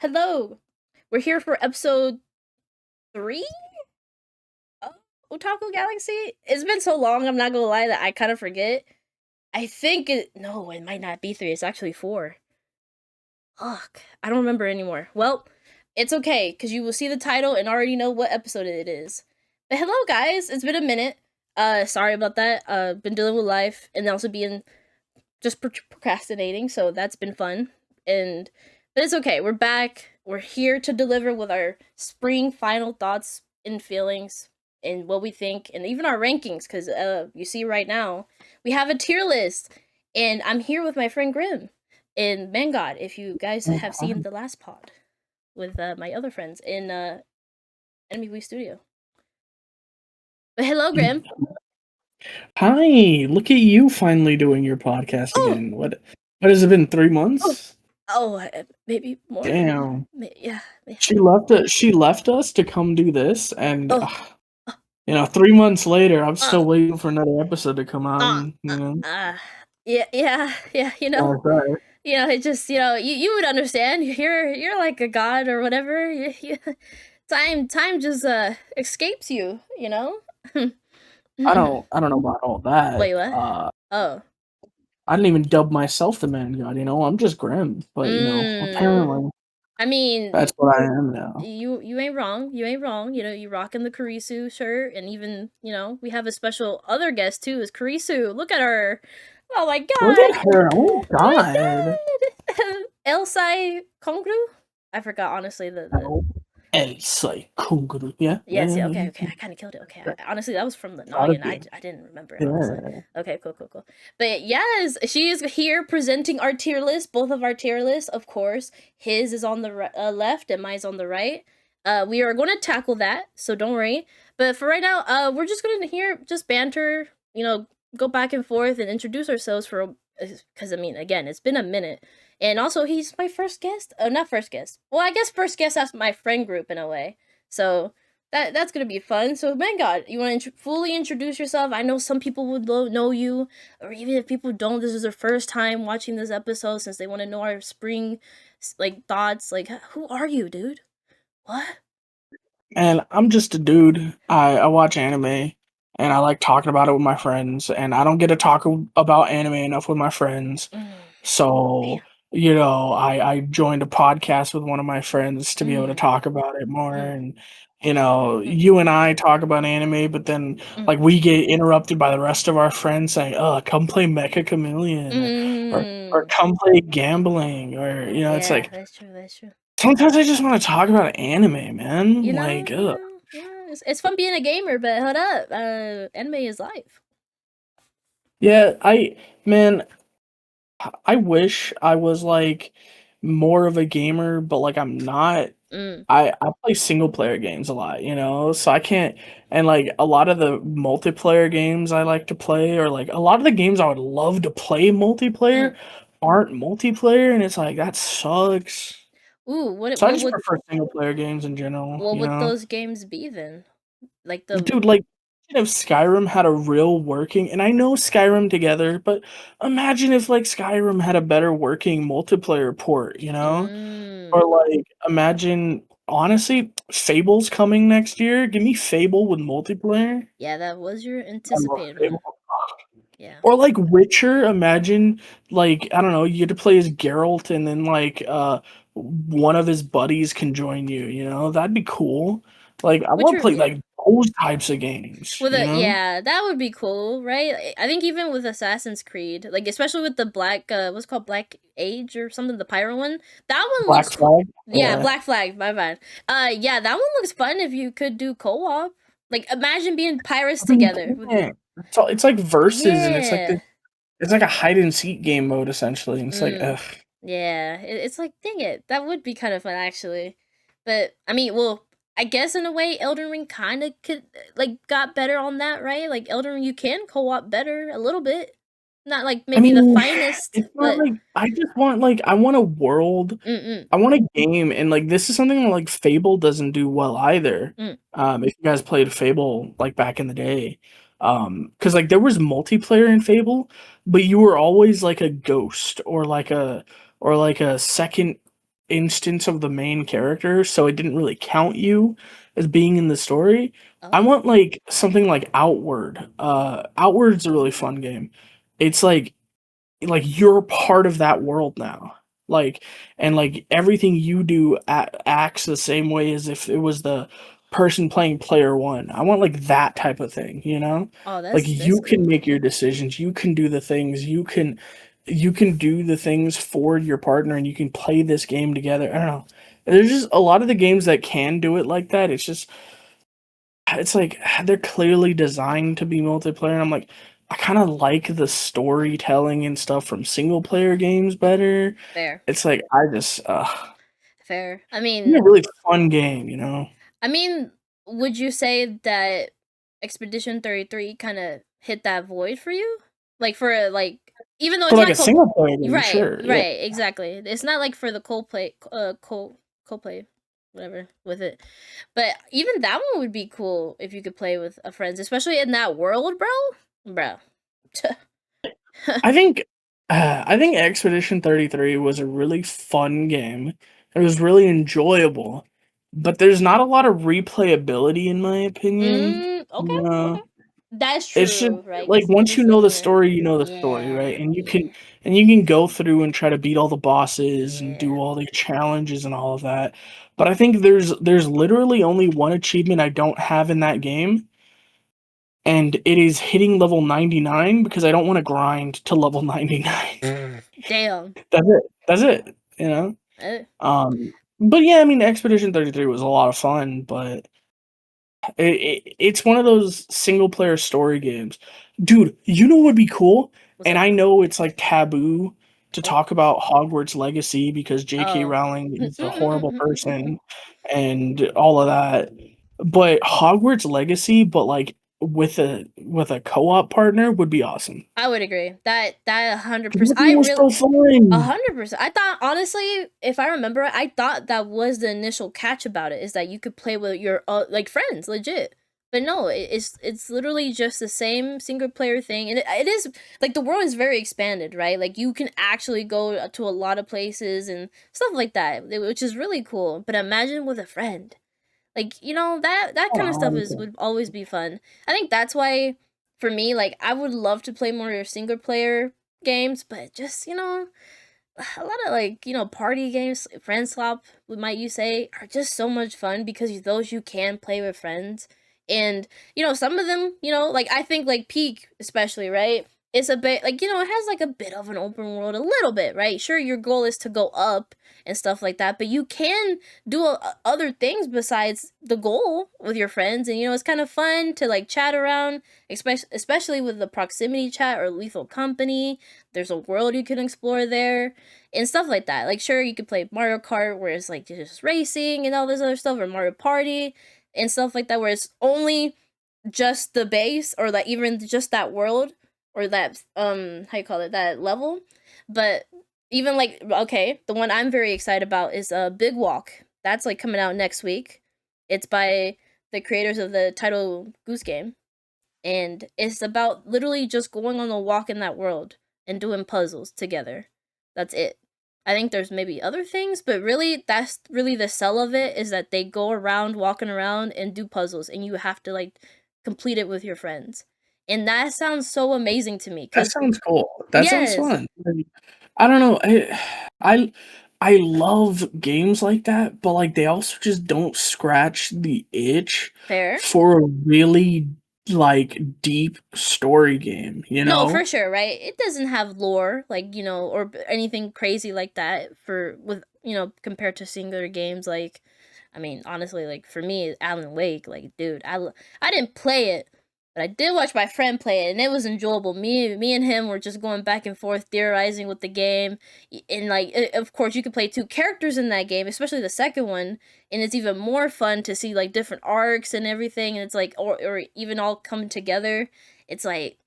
Hello. We're here for episode 3 of OtakuGalaxy. It's been so long, I'm not gonna lie, that I kind of forget. I think no, it might not be 3, it's actually 4. Fuck, I don't remember anymore. Well, it's okay, because you will see the title and already know what episode it is. But hello, guys, it's been a minute. Sorry about that. Been dealing with life and also being just procrastinating, so that's been fun. But it's okay. We're back. We're here to deliver with our spring final thoughts and feelings and what we think and even our rankings, because you see right now we have a tier list, and I'm here with my friend Grim and Mangod, if you guys have seen the last pod with my other friends in Enemy We Studio. But hello, Grim. Hi, look at you finally doing your podcast again. What has it been, 3 months? Maybe more. Damn. Yeah. She left us to come do this, and 3 months later, I'm still waiting for another episode to come out. Yeah. Right. It just you would understand. You're like a god or whatever. Time just escapes you. I don't know about all that. Wait, what? I didn't even dub myself the man god. I'm just Grim, but apparently, I mean, that's what I am now. You ain't wrong. You ain't wrong. You rocking the Kurisu shirt, and even we have a special other guest too. Is Kurisu? Look at her. Oh my god! Look at her! Oh god! Elsai Kongru? I forgot honestly the. Elsai Kongru. Yeah. Yes. Yeah. Okay. I kind of killed it. Okay. Honestly, that was from the noggin. I didn't remember it. Honestly. Okay. Cool. But yes, she is here presenting our tier list. Both of our tier lists, of course. His is on the left, and mine's on the right. We are going to tackle that, so don't worry. But for right now, we're just going to just banter. Go back and forth and introduce ourselves because again, it's been a minute. And also, he's my first guest. Oh, not first guest. Well, I guess first guest as my friend group in a way. So that's gonna be fun. So, God, you want to fully introduce yourself? I know some people would know you, or even if people don't, this is their first time watching this episode since they want to know our spring thoughts. Who are you, dude? What? And I'm just a dude. I watch anime. And I like talking about it with my friends, and I don't get to talk about anime enough with my friends. So, I joined a podcast with one of my friends to be able to talk about it more. And, you and I talk about anime, but then, we get interrupted by the rest of our friends saying, oh, come play Mecha Chameleon, or come play gambling, or, it's like, that's true. Sometimes I just want to talk about anime, man. It's fun being a gamer, but hold up, anime is life. Yeah, I wish I was more of a gamer, but I'm not. I play single player games a lot, so I can't. And a lot of the multiplayer games I like to play, or a lot of the games I would love to play multiplayer aren't multiplayer, and it's that sucks. Ooh, So I just prefer single player games in general. What would those games be then? Dude, if Skyrim had a real working, and I know Skyrim together, but imagine if Skyrim had a better working multiplayer port, Or imagine, honestly, Fable's coming next year. Give me Fable with multiplayer. Yeah, that was your anticipated. Yeah. Or Witcher, imagine I don't know, you get to play as Geralt, and then one of his buddies can join you, that'd be cool. I want to play those types of games. Yeah, that would be cool, right? I think even with Assassin's Creed, especially with the Black, what's called Black Age or something, the Pyro one. That one Black looks Flag. Yeah, Black Flag. My bad. Yeah, that one looks fun if you could do co-op. Imagine being pirates together. It's like versus, and it's like a hide and seek game mode essentially. And it's ugh. Yeah, it's dang it, that would be kind of fun actually. But I guess in a way, Elden Ring kind of could got better on that, right? Elden Ring, you can co-op better a little bit, not maybe the finest. It's not I just want I want a world. I want a game, and this is something that Fable doesn't do well either. If you guys played Fable back in the day, because there was multiplayer in Fable, but you were always a ghost or a second instance of the main character, so it didn't really count you as being in the story. I Oh, want like something like Outward. Outward's a really fun game. It's like you're part of that world now. Like and like everything you do acts the same way as if it was the person playing player one. I want like that type of thing, you know? oh, Like that's you can cool. make your decisions, you can do the things, you can do the things for your partner and you can play this game together. I don't know. There's just a lot of the games that can do it like that. It's like they're clearly designed to be multiplayer and I'm like I kind of like the storytelling and stuff from single player games better. Fair, It's like I just fair. it's a really fun game, you know. I mean, would you say that Expedition 33 kind of hit that void for you? Like for like, even though For it's like not a co, single player game, right, sure, yeah. right, exactly. It's not like for the co-play, whatever with it. But even that one would be cool if you could play with a friends, especially in that world, bro. I think Expedition 33 was a really fun game. It was really enjoyable, but there's not a lot of replayability in my opinion. Okay, You okay. know, That's it's just true, right? like Because it once you is know linear. the story, Yeah, right? And yeah, you can go through and try to beat all the bosses and do yeah. all the challenges and all of that. But I think there's literally only one achievement I don't have in that game, and it is hitting level 99 because I don't want to grind to level 99. Damn. That's it, you know? Eh. But yeah, I mean, Expedition 33 was a lot of fun, but it's one of those single player story games. Dude, you know what would be cool? What's And up? I know it's like taboo to Oh. talk about Hogwarts Legacy because J.K. Oh. Rowling is a horrible person and all of that. But Hogwarts Legacy, but like with a co-op partner would be awesome. I would agree. That That 100%. would be so A fun. 100%. I thought honestly, if I remember, I thought that was the initial catch about it is that you could play with your like friends, legit. But no, it's literally just the same single player thing, and it is like the world is very expanded, right? Like you can actually go to a lot of places and stuff like that, which is really cool. But imagine with a friend. Like, that kind of stuff is 100%. would always be fun. I think that's why for me, like I would love to play more single player games, but just, a lot of like, party games, friend swap, might you say, are just so much fun because those you can play with friends. And, some of them, like I think like Peak especially, right? It's a bit like, it has like a bit of an open world, a little bit, right? Sure, your goal is to go up and stuff like that, but you can do other things besides the goal with your friends. And, it's kind of fun to like chat around, especially with the proximity chat or lethal company. There's a world you can explore there and stuff like that. Like, sure, you could play Mario Kart where it's like just racing and all this other stuff, or Mario Party and stuff like that, where it's only just the base or like even just that world or that how you call it, that level. But even like, okay, the one I'm very excited about is Big Walk. That's like coming out next week. It's by the creators of the title Goose Game, and it's about literally just going on a walk in that world and doing puzzles together. That's it. I think there's maybe other things, but really that's really the sell of it, is that they go around walking around and do puzzles and you have to like complete it with your friends. And that sounds so amazing to me That cuz sounds cool. That sounds yes, fun. I don't know. I I love games like that, but like they also just don't scratch the itch fair. for a really like deep story game, you No, know? for sure, right? It doesn't have lore, like, or anything crazy like that compared to singular games. Like, I mean, honestly, like, for me, Alan Wake, like, dude, I didn't play it, but I did watch my friend play it, and it was enjoyable. Me and him were just going back and forth, theorizing with the game. And, like, of course, you could play two characters in that game, especially the second one, and it's even more fun to see, like, different arcs and everything, and it's like, or even all come together. It's like,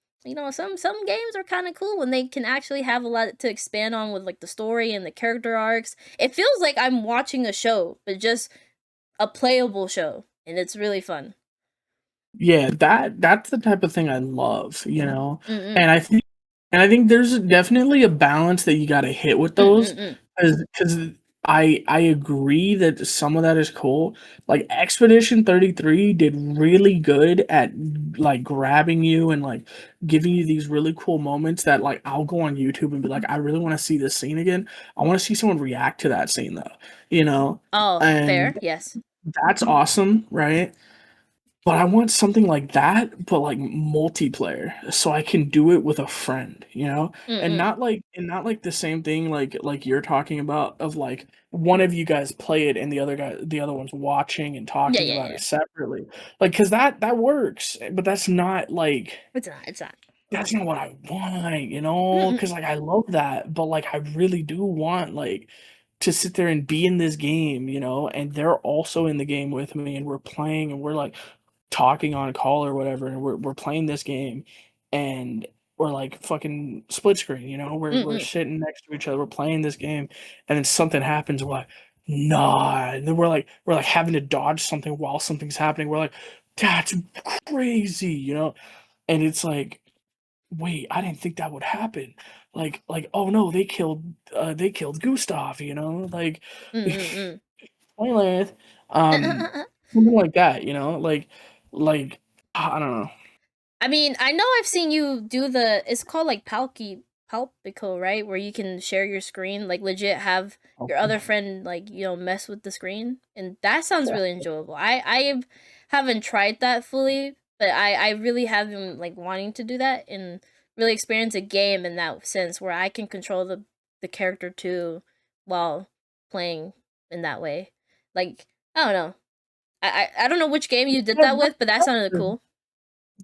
some games are kind of cool when they can actually have a lot to expand on with like the story and the character arcs. It feels like I'm watching a show, but just a playable show, and it's really fun. Yeah, that's the type of thing I love, you know? Mm-mm. And I think there's definitely a balance that you gotta hit with those, Mm-mm-mm. because I agree that some of that is cool. Like Expedition 33 did really good at like grabbing you and like giving you these really cool moments that like I'll go on YouTube and be like, I really want to see this scene again. I want to see someone react to that scene though, you know? Oh, fair. And Yes. that's awesome, right? But I want something like that, but like multiplayer, so I can do it with a friend, you know? Mm-mm. And not like the same thing like you're talking about of like one of you guys play it and the other one's watching and Yeah, talking yeah, about yeah. it separately. Like, cause that works, but that's not like It's not. It's not. that's not what I want, you know? Mm-mm. Cause like I love that, but like I really do want like to sit there and be in this game, you know, and they're also in the game with me and we're playing and we're like talking on call or whatever, and we're playing this game, and we're like fucking split screen, you know, we're Mm-mm. sitting next to each other, we're playing this game, and then something happens, we're like, nah, and then we're like having to dodge something while something's happening. We're like, that's crazy, you know, and it's like, wait, I didn't think that would happen. Oh no, they killed Gustav, you know, like Mm-mm. spoilers. Um, something like that, you know, like I don't know. I mean, I know I've seen you do it's called like Palpico, right? Where you can share your screen, like legit have your other friend like, mess with the screen. And that sounds really enjoyable. I haven't tried that fully, but I really have been like wanting to do that and really experience a game in that sense where I can control the character too while playing in that way. Like, I don't know. I don't know which game you did That- that with, but that sounded that- cool.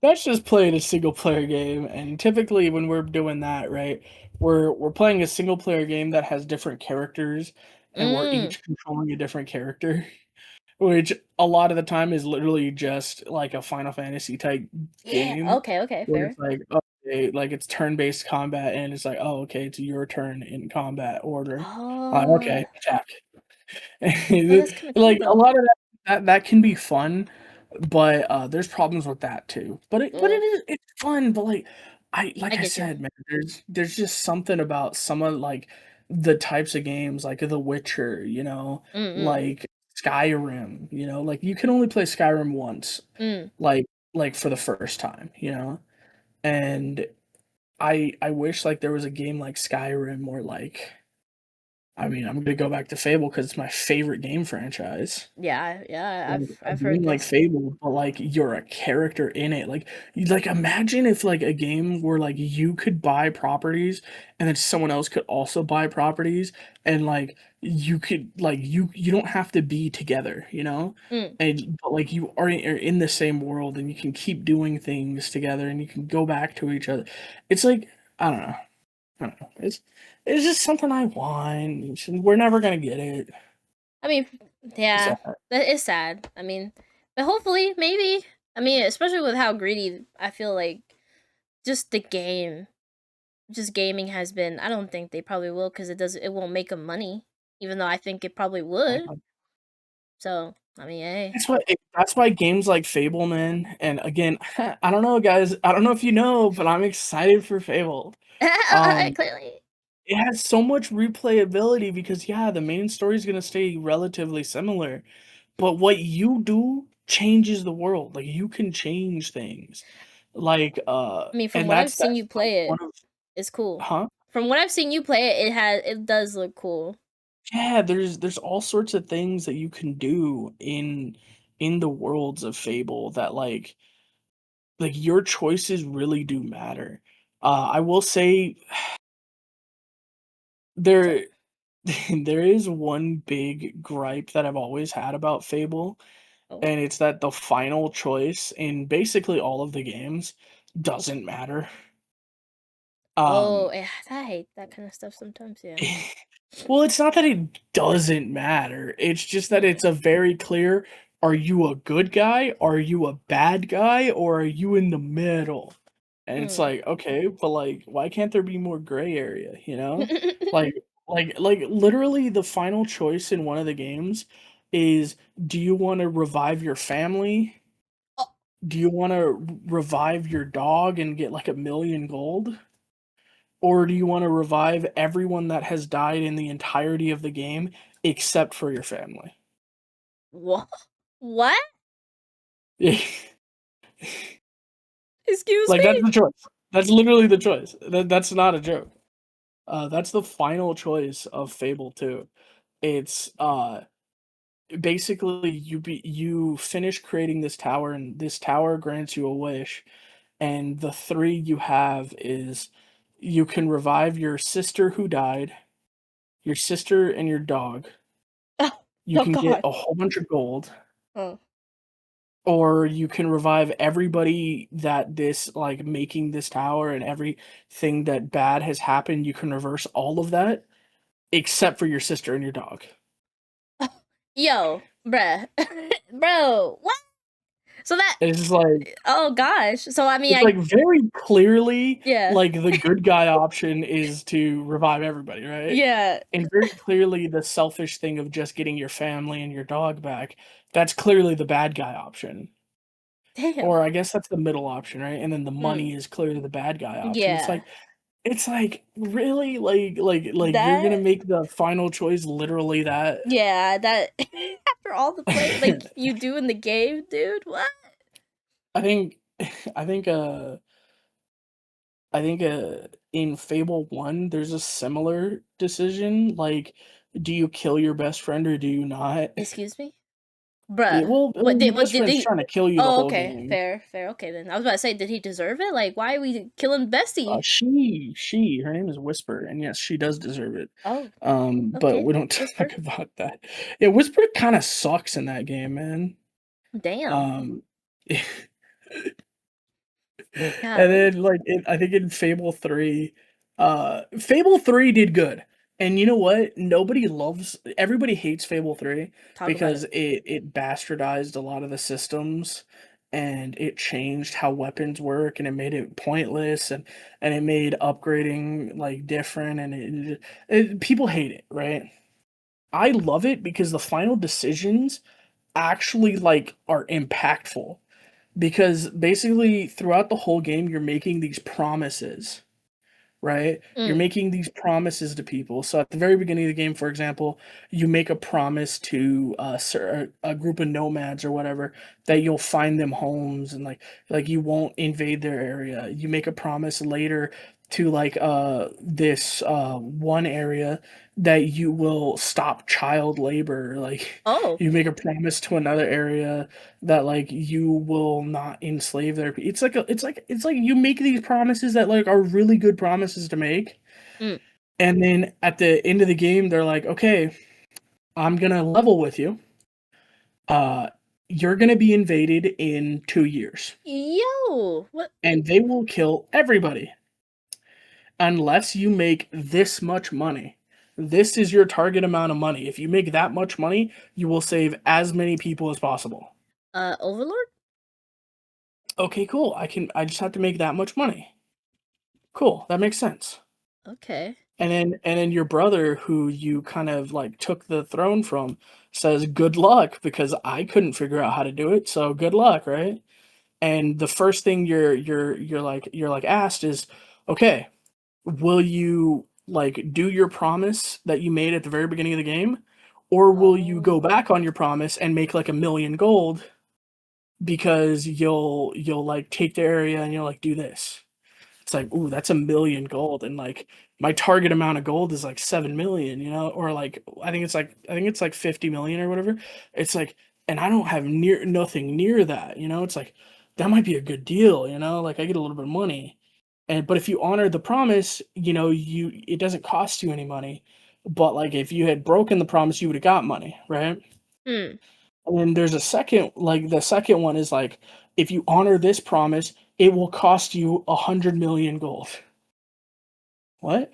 That's just playing a single player game, and typically when we're doing that, right, we're playing a single player game that has different characters, and we're Mm. each controlling a different character, which a lot of the time is literally just like a Final Fantasy type Yeah. game, Okay. Okay. where Fair. it's like, okay, like it's turn based combat, and it's like, oh, okay, it's your turn in combat order. Oh. Okay, attack. Oh, that's kind of cool Like a though. lot of that can be fun, but there's problems with that too. But Mm, it's fun. But I like I get you. said, man, there's just something about some of like the types of games like The Witcher, you know, Mm. like Skyrim, you know, like you can only play Skyrim once, Mm. like for the first time, you know, and I wish like there was a game like Skyrim or like I mean, I'm gonna go back to Fable because it's my favorite game franchise. Yeah. Yeah. Like, a I've game heard like this. Fable, but, like, you're a character in it, like, you like, imagine if, like, a game where, like, you could buy properties, and then someone else could also buy properties, and, like, you could like, you don't have to be together, you know? Mm. And but, like, you are in the same world, and you can keep doing things together, and you can go back to each other. It's like, I don't know. I don't know. It's just something I want. We're never gonna get it. I mean, So, yeah, that is sad. I mean, but hopefully, maybe. I mean, especially with how greedy I feel like just the game, just gaming has been. I don't think they probably will because it won't make them money, even though I think it probably would. So I mean, hey, that's why games like Fable, man. And again, I don't know, guys. I don't know if you know, but I'm excited for Fable. Um, clearly. it has so much replayability because yeah, the main story is gonna stay relatively similar, but what you do changes the world. Like you can change things. I mean, from And what I've seen that's you like play one it, of it's cool. huh? From what I've seen you play it, it does look cool. Yeah, there's all sorts of things that you can do in the worlds of Fable that like your choices really do matter. I will say So, there there is one big gripe that I've always had about Fable, oh, and it's that the final choice in basically all of the games doesn't matter. oh, Um yeah, I hate that kind of stuff sometimes. Yeah. well, it's not that it doesn't matter. It's just that it's a very clear, are you a good guy? Are you a bad guy? Or are you in the middle? And it's Mm. like, okay, but like, why can't there be more gray area, you know? Like, like literally the final choice in one of the games is, do you want to revive your family? Oh, Do you want to revive your dog and get like 1,000,000 gold? Or do you want to revive everyone that has died in the entirety of the game except for your family. What? What? Like Excuse that's me? the choice. That's literally the choice. That's not a joke. That's the final choice of Fable 2. It's basically you finish creating this tower, and this tower grants you a wish, and the three you have is you can revive your sister who died, your sister and your dog. Oh, You oh can get god. a whole bunch of gold, Oh. or you can revive everybody that this like making this tower and everything that bad has happened. You can reverse all of that except for your sister and your dog. Yo, bruh. Bro, what? So that And it's just like oh gosh. So I mean it's like very clearly yeah. like the good guy option is to revive everybody, right? Yeah. And very clearly the selfish thing of just getting your family and your dog back, that's clearly the bad guy option. Damn. Or I guess that's the middle option, right? And then the Mm. money is clearly the bad guy option. Yeah. It's like really like you're gonna That make the final choice literally that. yeah, that after all the play like you do in the game, dude, what? I think I think in Fable 1, there's a similar decision, like, do you kill your best friend or do you not? Excuse me? Yeah, Bruh. well, I mean, your What best did friend's they trying to kill you the oh, whole okay. game. Fair, fair. Okay then. I was about to say, did he deserve it? Like, why are we killing Bestie? Her name is Whisper, and yes, she does deserve it. Oh, But okay. we don't Whisper. talk about that. Yeah, Whisper kinda sucks in that game, man. Damn. Um And Golly. then, I think in Fable 3 did good. And you know what? Everybody hates Fable 3 Talk about because it. it bastardized a lot of the systems, and it changed how weapons work, and it made it pointless, and it made upgrading like different, and people hate it, right? I love it because the final decisions actually like are impactful, because basically throughout the whole game you're making these promises, right? You're Mm. making these promises to people. So at the very beginning of the game, for example, you make a promise to a group of nomads or whatever, that you'll find them homes, and like you won't invade their area. You make a promise later to like this one area that you will stop child labor. Like Oh. you make a promise to another area that like you will not enslave their it's like you make these promises that like are really good promises to make, Mm. and then at the end of the game they're like, okay, I'm gonna level with you, uh you're gonna be invaded in 2 years, Yo. What? and they will kill everybody unless you make this much money. This is your target amount of money. If you make that much money, you will save as many people as possible. Overlord? Okay, cool. I just have to make that much money. Cool, that makes sense. Okay. And then your brother, who you kind of like took the throne from, says good luck because I couldn't figure out how to do it, so good luck, right? And the first thing you're asked is, okay, will you like do your promise that you made at the very beginning of the game, or will you go Oh. back on your promise and make like 1,000,000 gold because you'll like take the area and you'll like do this? It's like, ooh, that's 1,000,000 gold, and like my target amount of gold is like 7,000,000, or like I think it's like 50,000,000 or whatever. It's like, and I don't have nothing near that, It's like that might be a good deal, like I get a little bit of money. And but if you honor the promise, it doesn't cost you any money. But like if you had broken the promise, you would have got money, right? Hmm. And then there's a second, like the second one is like, if you honor this promise, it will cost you 100,000,000 gold. What?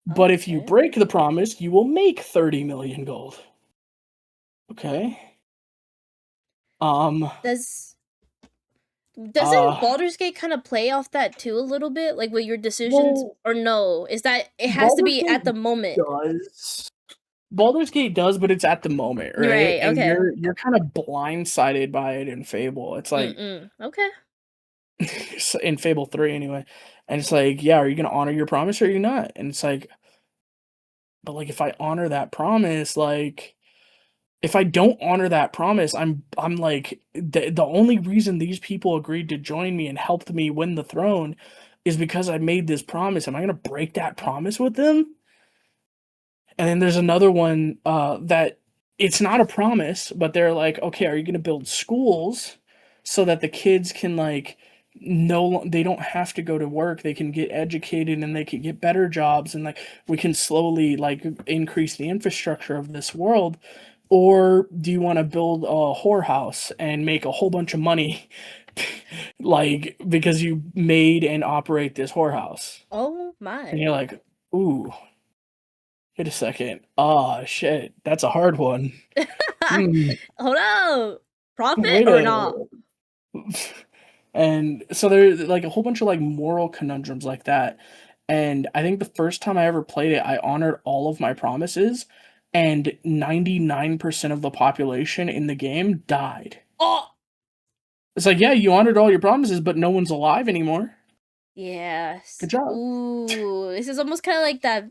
But if you Okay. break the promise, you will make 30,000,000 gold. Okay. Um. Does Uh. doesn't Baldur's Gate kind of play off that too a little bit, like with your decisions, Well, or no? Is that it has to Baldur's be Gate at the moment? does. Baldur's Gate does, but it's at the moment, right? Right. And Okay. you're kind of blindsided by it in Fable. It's like Mm. Okay. in Fable 3 anyway. And it's like, yeah, are you gonna honor your promise or are you not? And it's like, but, like, if I honor that promise, like, if I don't honor that promise, I'm like, the only reason these people agreed to join me and helped me win the throne is because I made this promise. Am I gonna break that promise with them? And then there's another one, that it's not a promise, but they're like, "Okay, are you gonna build schools so that the kids can, like, they don't have to go to work, they can get educated and they can get better jobs, and, like, we can slowly, like, increase the infrastructure of this world? Or do you wanna build a whorehouse and make a whole bunch of money, like, because you made and operate this whorehouse?" Oh And my. you're like, "Ooh, wait a second. Ah, shit, that's a hard one. Hmm, Hold up. Profit wait or a." not? And so there's, like, a whole bunch of, like, moral conundrums like that, and I think the first time I ever played it, I honored all of my promises, and 99% of the population in the game died. Oh, It's like, "Yeah, you honored all your promises, but no one's alive anymore. Good yes. job." Ooh, this is almost kind of like that.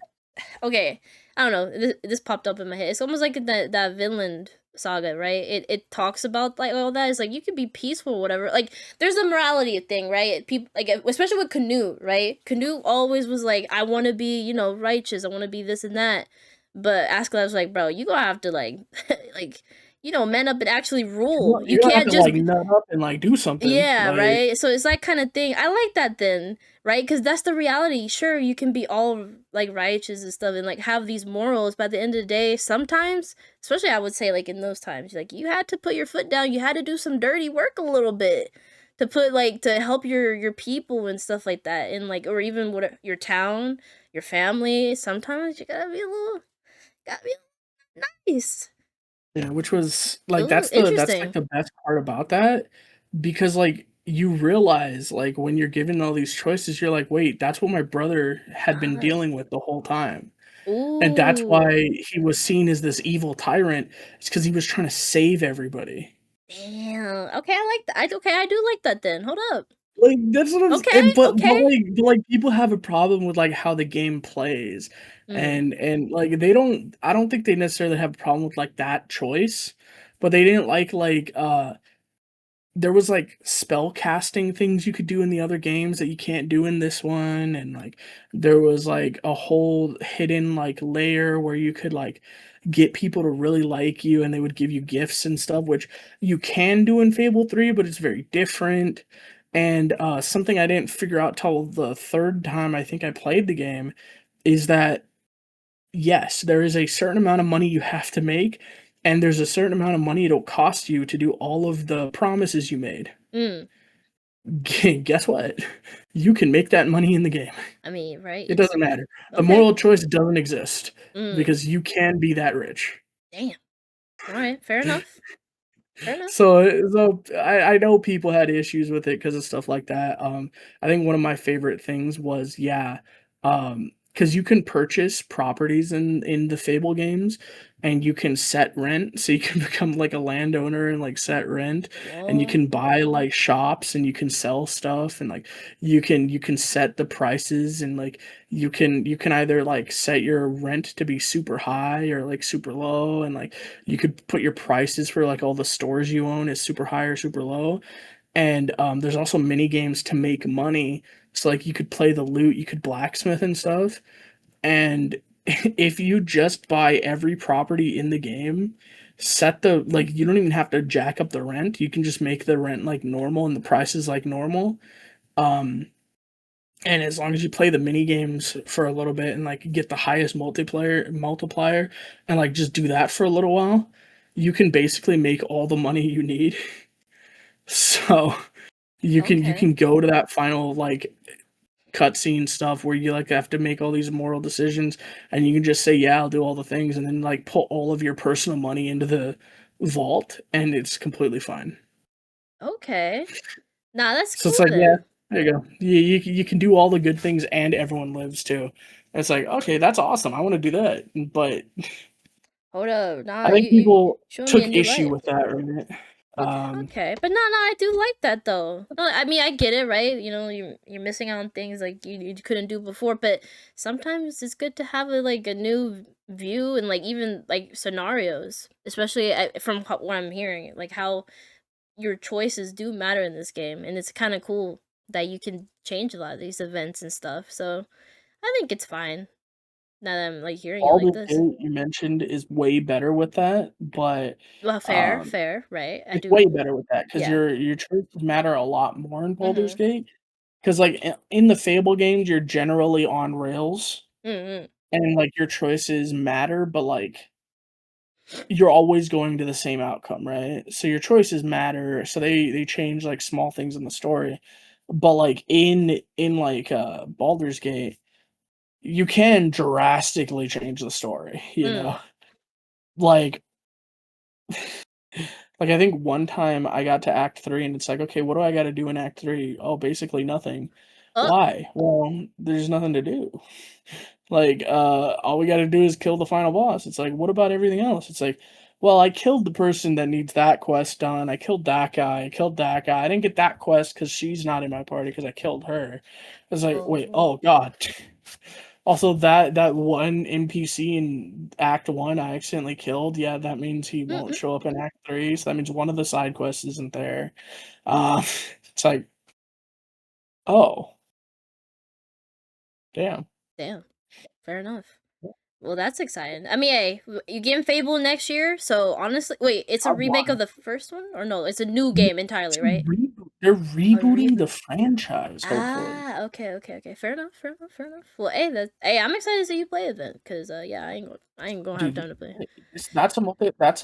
Okay, I don't know. This popped up in my head. It's almost like that Vinland saga, right? It talks about like all that. It's like you could be peaceful, whatever. Like there's a morality thing, right? People like especially with Canute, right? Canute always was like, I want to be, righteous. I want to be this and that. But Askeladd was like, bro, you gonna have to like, like, man up and actually rule. You You're gonna have can't to, just like, nut up and, like, do something, yeah, like. right? So it's that kind of thing. I like that then, right? Because that's the reality. Sure, you can be all like righteous and stuff and like have these morals, but at the end of the day, sometimes, especially I would say like in those times, like you had to put your foot down, you had to do some dirty work a little bit to put like to help your people and stuff like that. And like or even what your town, your family, sometimes you gotta be nice. Yeah, which was like, Ooh, that's, like, interesting. the best part about that, because, like, you realize, like, when you're given all these choices, you're like, "Wait, that's what my brother had been Ah. dealing with the whole time." And that's Ooh. why he was seen as this evil tyrant, it's because he was trying to save everybody. Damn. Okay, I like that. I do like that then. Hold up. Like, that's what I'm s Okay, and okay. like, people have a problem with, like, how the game plays, Mm. like, I don't think they necessarily have a problem with, like, that choice, but they didn't like, there was, like, spell casting things you could do in the other games that you can't do in this one, and, like, there was, like, a whole hidden, like, layer where you could, like, get people to really like you, and they would give you gifts and stuff, which you can do in Fable 3, but it's very different, and, something I didn't figure out till the 3rd time I think I played the game is that yes, there is a certain amount of money you have to make, and there's a certain amount of money it'll cost you to do all of the promises you made. Mm. Guess what? You can make that money in the game. I mean, right? It You just doesn't matter. The okay. moral choice doesn't exist Mm. because you can be that rich. Damn. All right. Fair enough. Fair enough. So I know people had issues with it because of stuff like that. I think one of my favorite things was, yeah, because you can purchase properties in the Fable games, and you can set rent, so you can become like a landowner and like set rent, and you What? can buy like shops and you can sell stuff, and like you can set the prices, and like you can either like set your rent to be super high or like super low, and like you could put your prices for like all the stores you own as super high or super low. And there's also mini games to make money. So like you could play the loot, you could blacksmith and stuff. And if you just buy every property in the game, set the like you don't even have to jack up the rent. You can just make the rent like normal and the prices like normal. Um and as long as you play the mini games for a little bit and like get the highest multiplier and like just do that for a little while, you can basically make all the money you need. So you Okay. can go to that final like cutscene stuff where you like have to make all these moral decisions, and you can just say, "Yeah, I'll do all the things," and then like put all of your personal money into the vault, and it's completely fine. Okay. Nah, that's So it's cool like, yeah, then. there you go. You can do all the good things and everyone lives too. And it's like, okay, that's awesome. I want to do that. But Hold up. Nah, I think you people showing me a took new issue light. with that, right? Okay, but no, I do like that though. No, I mean, I get it, right? You know, you're missing out on things like you couldn't do before, but sometimes it's good to have a new view and like even like scenarios, especially from what I'm hearing, like how your choices do matter in this game, and it's kind of cool that you can change a lot of these events and stuff. So I think it's fine now that I'm like hearing it like Baldur's this. Gate you mentioned is way better with that, but, Well, um, fair, right? I it's do, way better with that because yeah. your choices matter a lot more in Baldur's Mhm. Gate. Because like, in the Fable games, you're generally on rails, Mm. and, like, your choices matter, but, like, you're always going to the same outcome, right? So your choices matter, so they change, like, small things in the story. But, like, like, Baldur's Gate, you can drastically change the story, you know? Mm. Like like, I think one time I got to Act 3 and it's like, "Okay, what do I gotta do in Act 3?" "Oh, basically nothing." Oh. "Why?" "Well, there's nothing to do." Like, all we gotta do is kill the final boss. It's like, "What about everything else?" It's like, "Well, I killed the person that needs that quest done. I killed that guy. I killed that guy. I didn't get that quest because she's not in my party because I killed her." It's like, "Wait, Oh. oh god." Also, that one NPC in Act 1 I accidentally killed, yeah, that means he won't Mm-mm. show up in Act 3, so that means one of the side quests isn't there. Uh, it's like, "Oh, damn." Damn. Fair enough. Well, that's exciting. I mean, hey, you getting Fable next year? So honestly, wait, it's a I remake of want the first one, or no? It's a new No, game entirely, it's a right? reboot. They're A rebooting the reboot. franchise, hopefully. Ah, okay. Fair enough. Fair enough. Well, hey, I'm excited to see you play it then, cause yeah, I ain't gonna have Dude, time to play.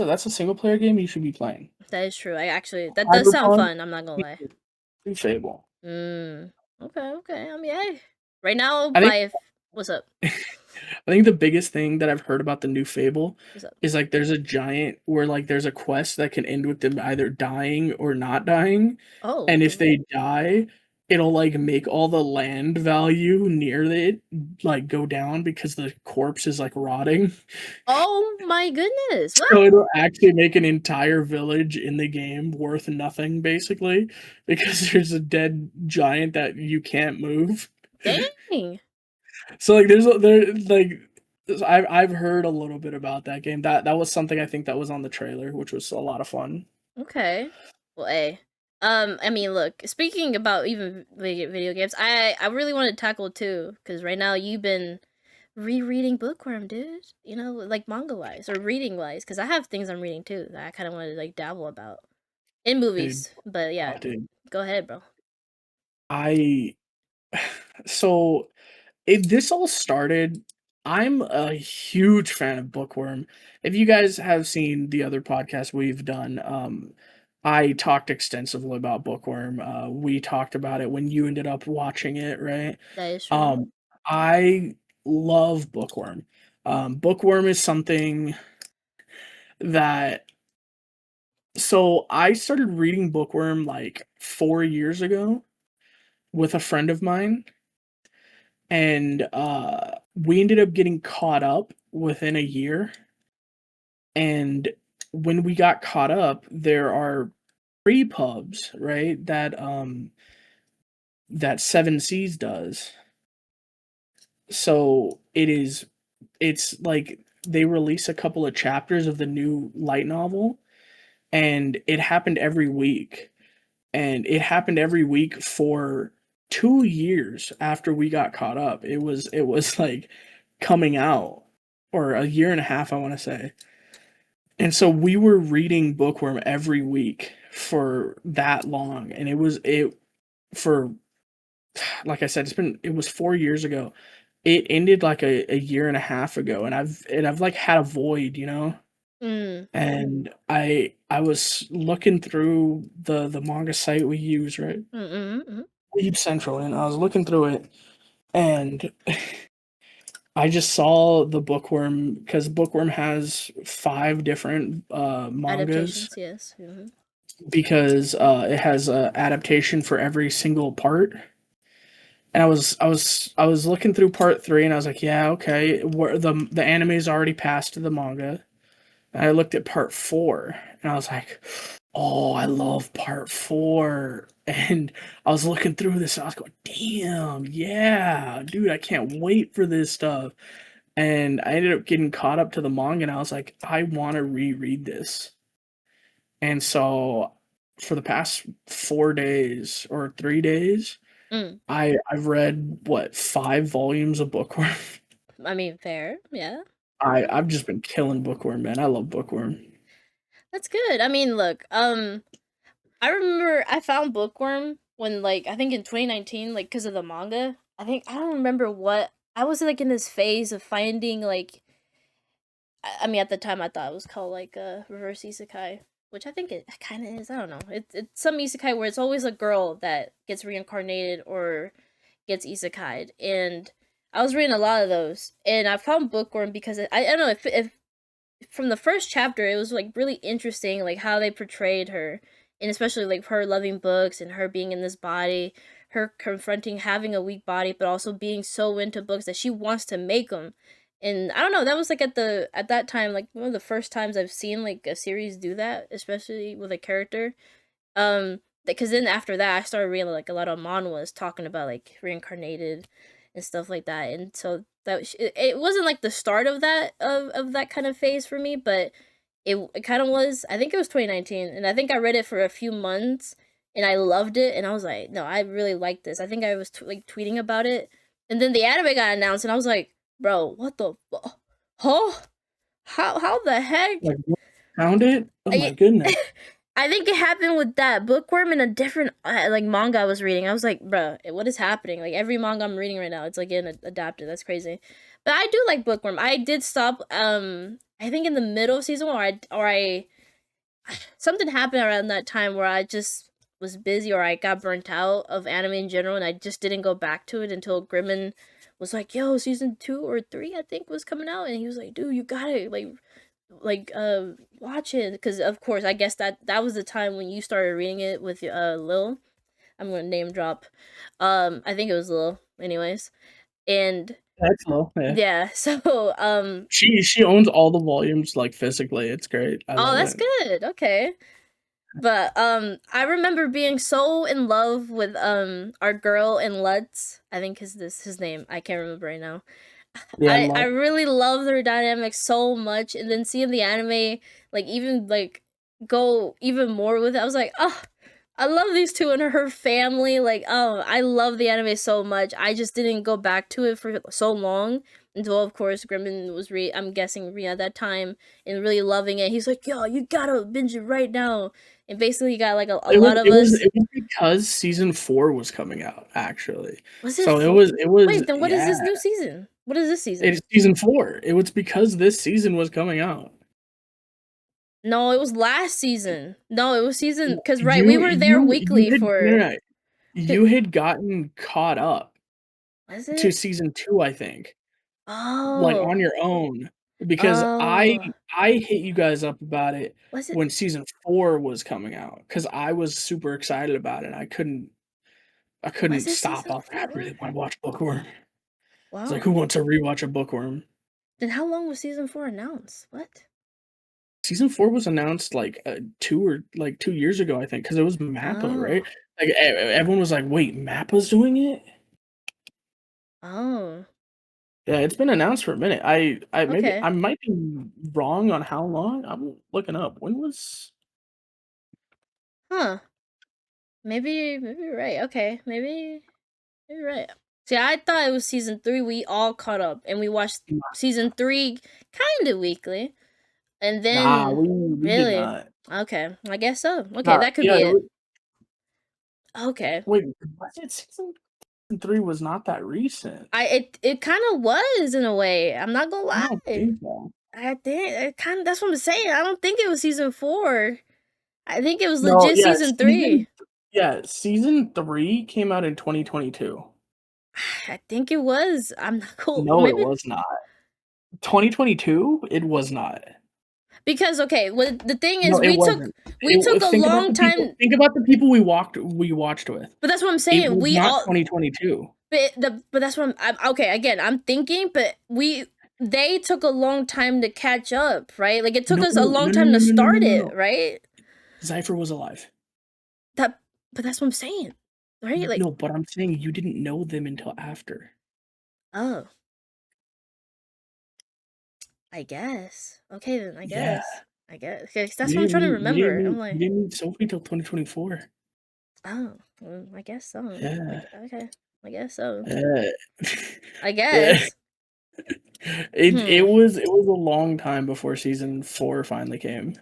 that's a single player game you should be playing. That is true. I actually that does sound Cyberpunk, fun. I'm not gonna lie. do Fable. Mm. Okay. I mean, hey, right now I think my what's up? I think the biggest thing that I've heard about the new Fable What's up? is, like, there's a giant where, like, there's a quest that can end with them either dying or not dying, Oh, and if they die, it'll, like, make all the land value near it, like, go down because the corpse is, like, rotting. oh my goodness! What? So it'll actually make an entire village in the game worth nothing, basically, because there's a dead giant that you can't move. Dang. So, like, I've heard a little bit about that game. That was something I think that was on the trailer, which was a lot of fun. Okay. Well, A. I mean, look. Speaking about even video games, I really want to tackle too, because right now you've been rereading Bookworm, dude. You know, like manga wise or reading wise, because I have things I'm reading too that I kind of want to like dabble about in Dude, movies. But yeah, dude. go ahead, bro. I so this all started. I'm a huge fan of Bookworm. If you guys have seen the other podcast we've done, I talked extensively about Bookworm. We talked about it when you ended up watching it, right? That is true. Um, I love Bookworm. Bookworm is something that I started reading Bookworm like 4 years ago with a friend of mine, and we ended up getting caught up within a year. And when we got caught up, there are free pubs, right? That Seven Seas does. So it's like they release a couple of chapters of the new light novel, and it happened every week. And it happened every week for 2 years after we got caught up. It was like coming out, or a year and a half, I wanna say. And so we were reading Bookworm every week for that long, and it for like I said, it was 4 years ago. It ended like a year and a half ago, and I've like had a void, you know? Mm. And I was looking through the manga site we use, right? Mm. Weeb Central, and I was looking through it, and I just saw the Bookworm because Bookworm has 5 different mangas, Adaptations, yes. Mm-hmm. because it has a adaptation for every single part. And I was looking through part 3, and I was like, yeah, okay, where the anime is already passed to the manga. And I looked at part 4, and I was like, Oh, I love part 4. And I was looking through this and I was going, damn, yeah, dude, I can't wait for this stuff. And I ended up getting caught up to the manga and I was like, I want to reread this. And so for the past 4 days or 3 days, Mm. I've read what, 5 volumes of Bookworm. I mean, fair, yeah. I've just been killing Bookworm, man. I love Bookworm. That's good. I mean, look, I remember I found Bookworm when, like, I think in 2019, like, because of the manga. I don't remember what I was like in this phase of finding like. I mean, at the time I thought it was called like reverse isekai, which I think it kind of is. I don't know. It's some isekai where it's always a girl that gets reincarnated or gets isekai'd, and I was reading a lot of those, and I found Bookworm because I don't know if from the first chapter it was like really interesting, like how they portrayed her, and especially like her loving books and her being in this body, her confronting having a weak body but also being so into books that she wants to make them. And I don't know, that was like at that time like one of the first times I've seen like a series do that, especially with a character. Because then after that I started reading like a lot of manhwas talking about like reincarnated and stuff like that, and so it wasn't like the start of that kind of phase for me, but it kind of was. I think it was 2019, and I think I read it for a few months and I loved it, and I was like, no, I really like this. I think I was like tweeting about it, and then the anime got announced and I was like, bro, what the huh, how the heck. Like, found it? Oh my I, goodness. I think it happened with that Bookworm and a different like manga I was reading. I was like, bruh, what is happening? Like every manga I'm reading right now, it's like getting adapted. That's crazy. But I do like Bookworm. I did stop. I think in the middle of season one, or I something happened around that time where I just was busy or I got burnt out of anime in general, and I just didn't go back to it until Grimmin was like, "Yo, season 2 or 3, I think, was coming out," and he was like, "Dude, you got it, like watch it," because of course I guess that was the time when you started reading it with Lil. I'm gonna name drop. I think it was Lil, anyways, and That's low, yeah. yeah. So She owns all the volumes, like, physically, it's great, I oh, love that's it. good. Okay. But I remember being so in love with our girl in Lutz. I think is this his name. I can't remember right now. Yeah, I love really love their dynamic so much, and then seeing the anime like even like go even more with it, I was like, oh, I love these two and her family. Like, oh, I love the anime so much. I just didn't go back to it for so long until, of course, Grimmin was I'm guessing at that time and really loving it. He's like, yo, you gotta binge it right now, and basically got like a it was lot of it was us. it was because season 4 was coming out, actually. Was it So it four? was it was Wait, then what is yeah, this new season? What is this season? it's season 4. It was because this season was coming out. No, it was last season. No, it was season because right, we You were there you weekly had no, for. no, no. You had gotten caught up Was to it? season 2, I think, like, Oh, on your own, because oh, I hit you guys up about it was it? when season 4 was coming out, because I was super excited about it, I Was couldn't it stop. I season was like, "I 4? really wanna watch Bookworm." It's like, Wow. "Who wants to rewatch a Bookworm?" Then how long was season 4 announced? What? Season 4 was announced, like, 2 years ago, I think, because it was MAPPA, right? Oh. Like, everyone was like, "Wait, MAPPA's doing it?" Oh. Yeah, it's been announced for a minute. I maybe Okay. I might be wrong on how long. I'm looking up. When was Huh. Maybe you're right. Okay. Maybe you're right. See, I thought it was season 3. We all caught up and we watched season 3 kind of weekly. And Nah, then we did really? not. Okay. I guess so. Okay, Nah, that could yeah, be it it. was Okay. wait, was it season 3 was not that recent? It kind of was in a way. I'm not gonna I don't lie. think so. I think it kind of that's what I'm saying. I don't think it was season 4. I think it was No, legit yeah, season 3. season 3 came out in 2022. I think it was. I'm not cool. No, it Maybe was not. 2022? It was not. because okay. Well, the thing No, is, it wasn't. we took a long time. Think about the people we watched with. But that's what I'm It saying. was We not all. 2022. But that's what I'm okay. Again, I'm thinking, but they took a long time to catch up, right? Like it took No, us a no, long no, time no, to no, no, no, start no, it, no. right? Zypher was alive. But that's what I'm saying, right? Like, No, but I'm saying you didn't know them until after. oh, I guess. Okay then, I Yeah. guess. I guess. 'Cause that's what I'm trying to remember. I'm You like, didn't meet Sophie until 2024. oh, well, I guess so. Yeah. Like, okay, I guess so. Yeah. I Yeah. guess. It Hmm. was a long time before season 4 finally came.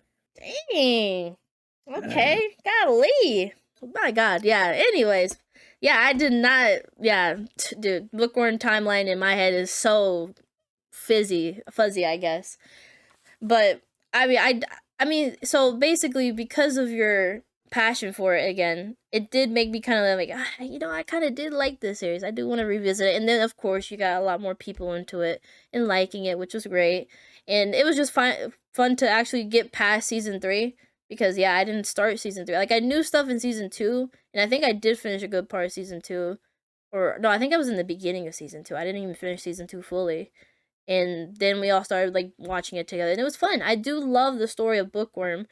Dang. Yeah. Okay. Golly. My God. Yeah. Anyways. Yeah, I did not. Yeah, dude. Bookworm timeline in my head is so fuzzy, I guess. But I mean, so basically, because of your passion for it again, it did make me kind of like, I kind of did like this series. I do want to revisit it. And then, of course, you got a lot more people into it and liking it, which was great. And it was just fun to actually get past season 3 because yeah, I didn't start season 3. Like I knew stuff in season 2, and I think I did finish a good part of season 2. Or no, I think I was in the beginning of season 2. I didn't even finish season 2 fully, and then we all started like watching it together, and it was fun. I do love the story of Bookworm.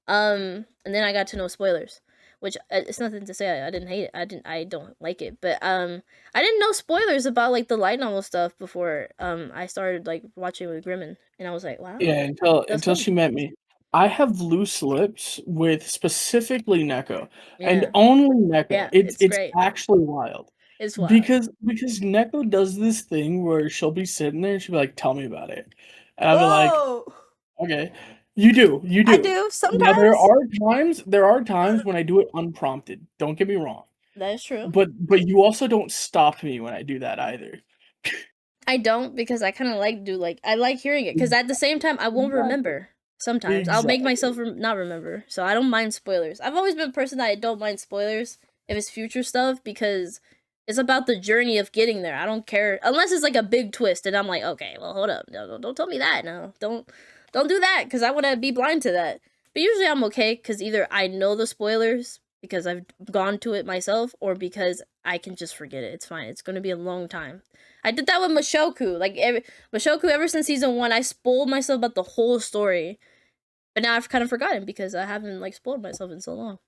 And then I got to know spoilers, which it's nothing to say I didn't hate it. I don't like it, but I didn't know spoilers about like the light novel stuff before I started like watching with Grimmin, and I was like, wow, Yeah, that's until fun. she met me. I have loose lips with specifically Neko, and Yeah, only Neko. yeah, It's it's great. actually wild. It's wild. Because Neko does this thing where she'll be sitting there and she'll be like, "Tell me about it," and I'll be like, Oh, "Okay, you do, you I do." do Now sometimes. there are times when I do it unprompted. Don't get me wrong, That is true. but you also don't stop me when I do that either. I don't because I kind of like I like hearing it because at the same time I won't Exactly. remember. Sometimes I'll make myself Exactly. not remember, so I don't mind spoilers. I've always been a person that I don't mind spoilers if it's future stuff because it's about the journey of getting there. I don't care unless it's like a big twist and I'm like, okay, well hold up, no, don't tell me that, no, don't do that because I want to be blind to that. But usually I'm okay because either I know the spoilers because I've gone to it myself or because I can just forget it. It's fine. It's gonna be a long time. I did that with Mushoku. Like Mushoku, ever since season 1, I spoiled myself about the whole story. But now I've kind of forgotten because I haven't like spoiled myself in so long.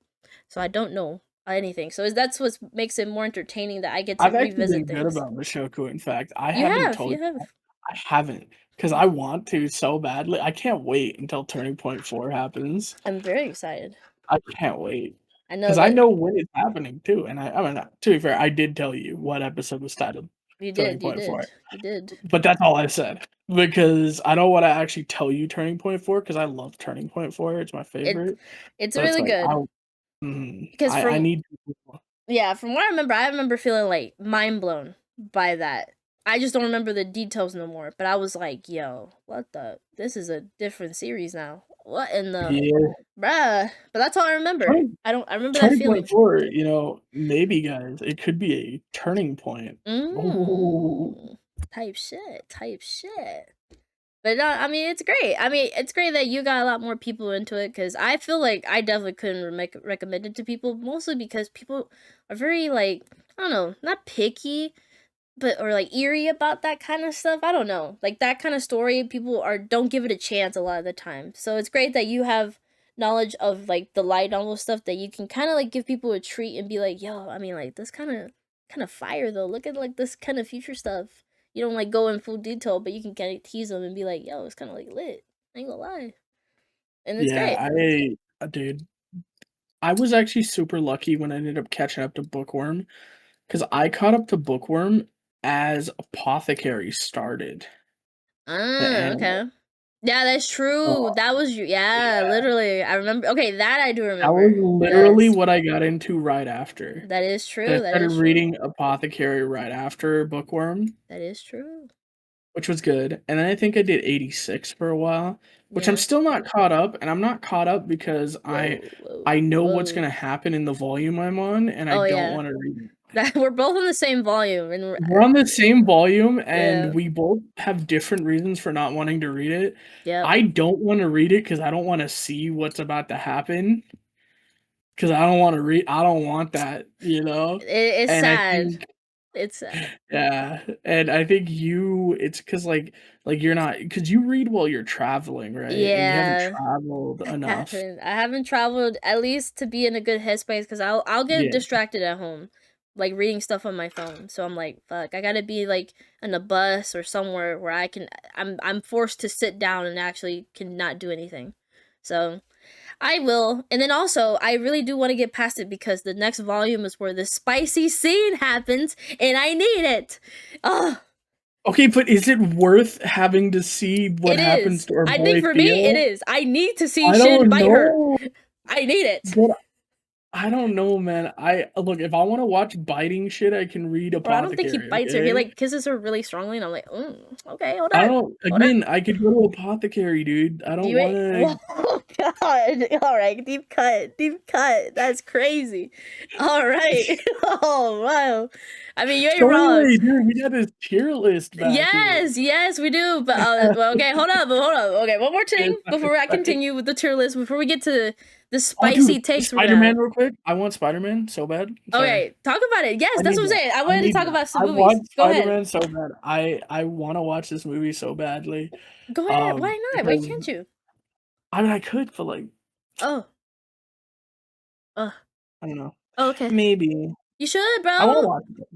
So I don't know anything. So that's what makes it more entertaining that I get to I've actually been revisit good things. about Mushoku, in fact. I You haven't have, told you you. have. I haven't, because I want to so badly. I can't wait until Turning Point 4 happens. I'm very excited. I can't wait. I know Because I that know when it's happening too, and I mean, to be fair, I did tell you what episode was titled you Turning did, you Point 4, did, you did. but that's all I said, because I don't wanna actually tell you Turning Point 4, because I love Turning Point 4, it's my It favorite, it's but it's really like, good because I from need people. yeah, from what I remember feeling like mind blown by that. I just don't remember the details no more. But I was like, yo, what the? This is a different series now. What in the Yeah. bruh? But that's all I remember. Turning I don't. I remember that Turning Point feeling. 4, maybe guys, it could be a turning point. Ooh. Mm, type shit. Type shit. But no, I mean it's great. I mean it's great that you got a lot more people into it because I feel like I definitely couldn't recommend it to people mostly because people are very like I don't know, not picky, but or like eerie about that kind of stuff. I don't know, like that kind of story. People are don't give it a chance a lot of the time. So it's great that you have knowledge of like the light novel stuff that you can kind of like give people a treat and be like, yo, I mean like this kind of fire though. Look at like this kind of future stuff. You don't like go in full detail, but you can kind of tease them and be like, yo, it's kind of like lit. I ain't gonna lie, and it's Yeah, great. dude, I was actually super lucky when I ended up catching up to Bookworm, because I caught up to Bookworm as Apothecary started the Ah, anime. okay. Yeah, that's true. Oh, That was you. Yeah, yeah. literally. I remember. Okay, that I do That was remember. literally Yes, what I got into right after. that is I true. That started is true. reading Apothecary right after Bookworm, That is true. which was good, and then I think I did 86 for a while, which I'm Yeah. still not caught up, and I'm not caught up because Whoa, whoa, I know what's whoa. gonna happen in the volume I'm on, and I Oh don't yeah. wanna read it. That we're both on the same volume, and We're on the same volume, and yeah. we both have different reasons for not wanting to read it. Yep. I don't wanna read it because I don't wanna see what's about to happen, because I don't want that, It's and I think sad. It's sad. Yeah, and I think it's 'cause, you're not 'cause you read while you're traveling, right? And you haven't Yeah. traveled I enough. haven't traveled at least to be in a good headspace because I'll get Yeah. distracted at home, like reading stuff on my phone. So I'm like, fuck, I gotta be like in a bus or somewhere where I'm forced to sit down and actually cannot do anything. So I will. And then also I really do want to get past it because the next volume is where the spicy scene happens and I need it. Oh, Okay, but is it worth having to see what it happens is. to our I think boy for me it Theo? is. I need to see I Shin don't bite her. know, I need it. but I don't know, man. Look, if I wanna watch biting shit, I can read Or I don't think he Apothecary, bites her. He okay? like kisses her really strongly, and I'm like, okay, hold I on, don't hold on. again, I could go to Apothecary, dude. I don't You ain't. wanna Whoa, God. All right, deep cut, deep cut. That's crazy. All right. Oh wow. I mean, you ain't So wrong. anyway, dude, we got this tier list back here. Yes, yes, we do. But well, okay, hold up, hold up. Okay, one more thing before I continue with the tier list. Before we get to the Oh, dude, spicy takes we're gonna Spider-Man have. real quick. I want Spider-Man so bad. Sorry. Okay, talk about it. Yes, I that's need what I'm that. saying. I I wanted to need talk that. about some I movies. want Go ahead. Spider-Man so bad. I wanna watch this movie so badly. Go ahead. Why not? Why Because can't you? I mean, I could, but, like, Oh. Oh. I don't know. Oh, okay. Maybe. You should, I wanna bro. watch it.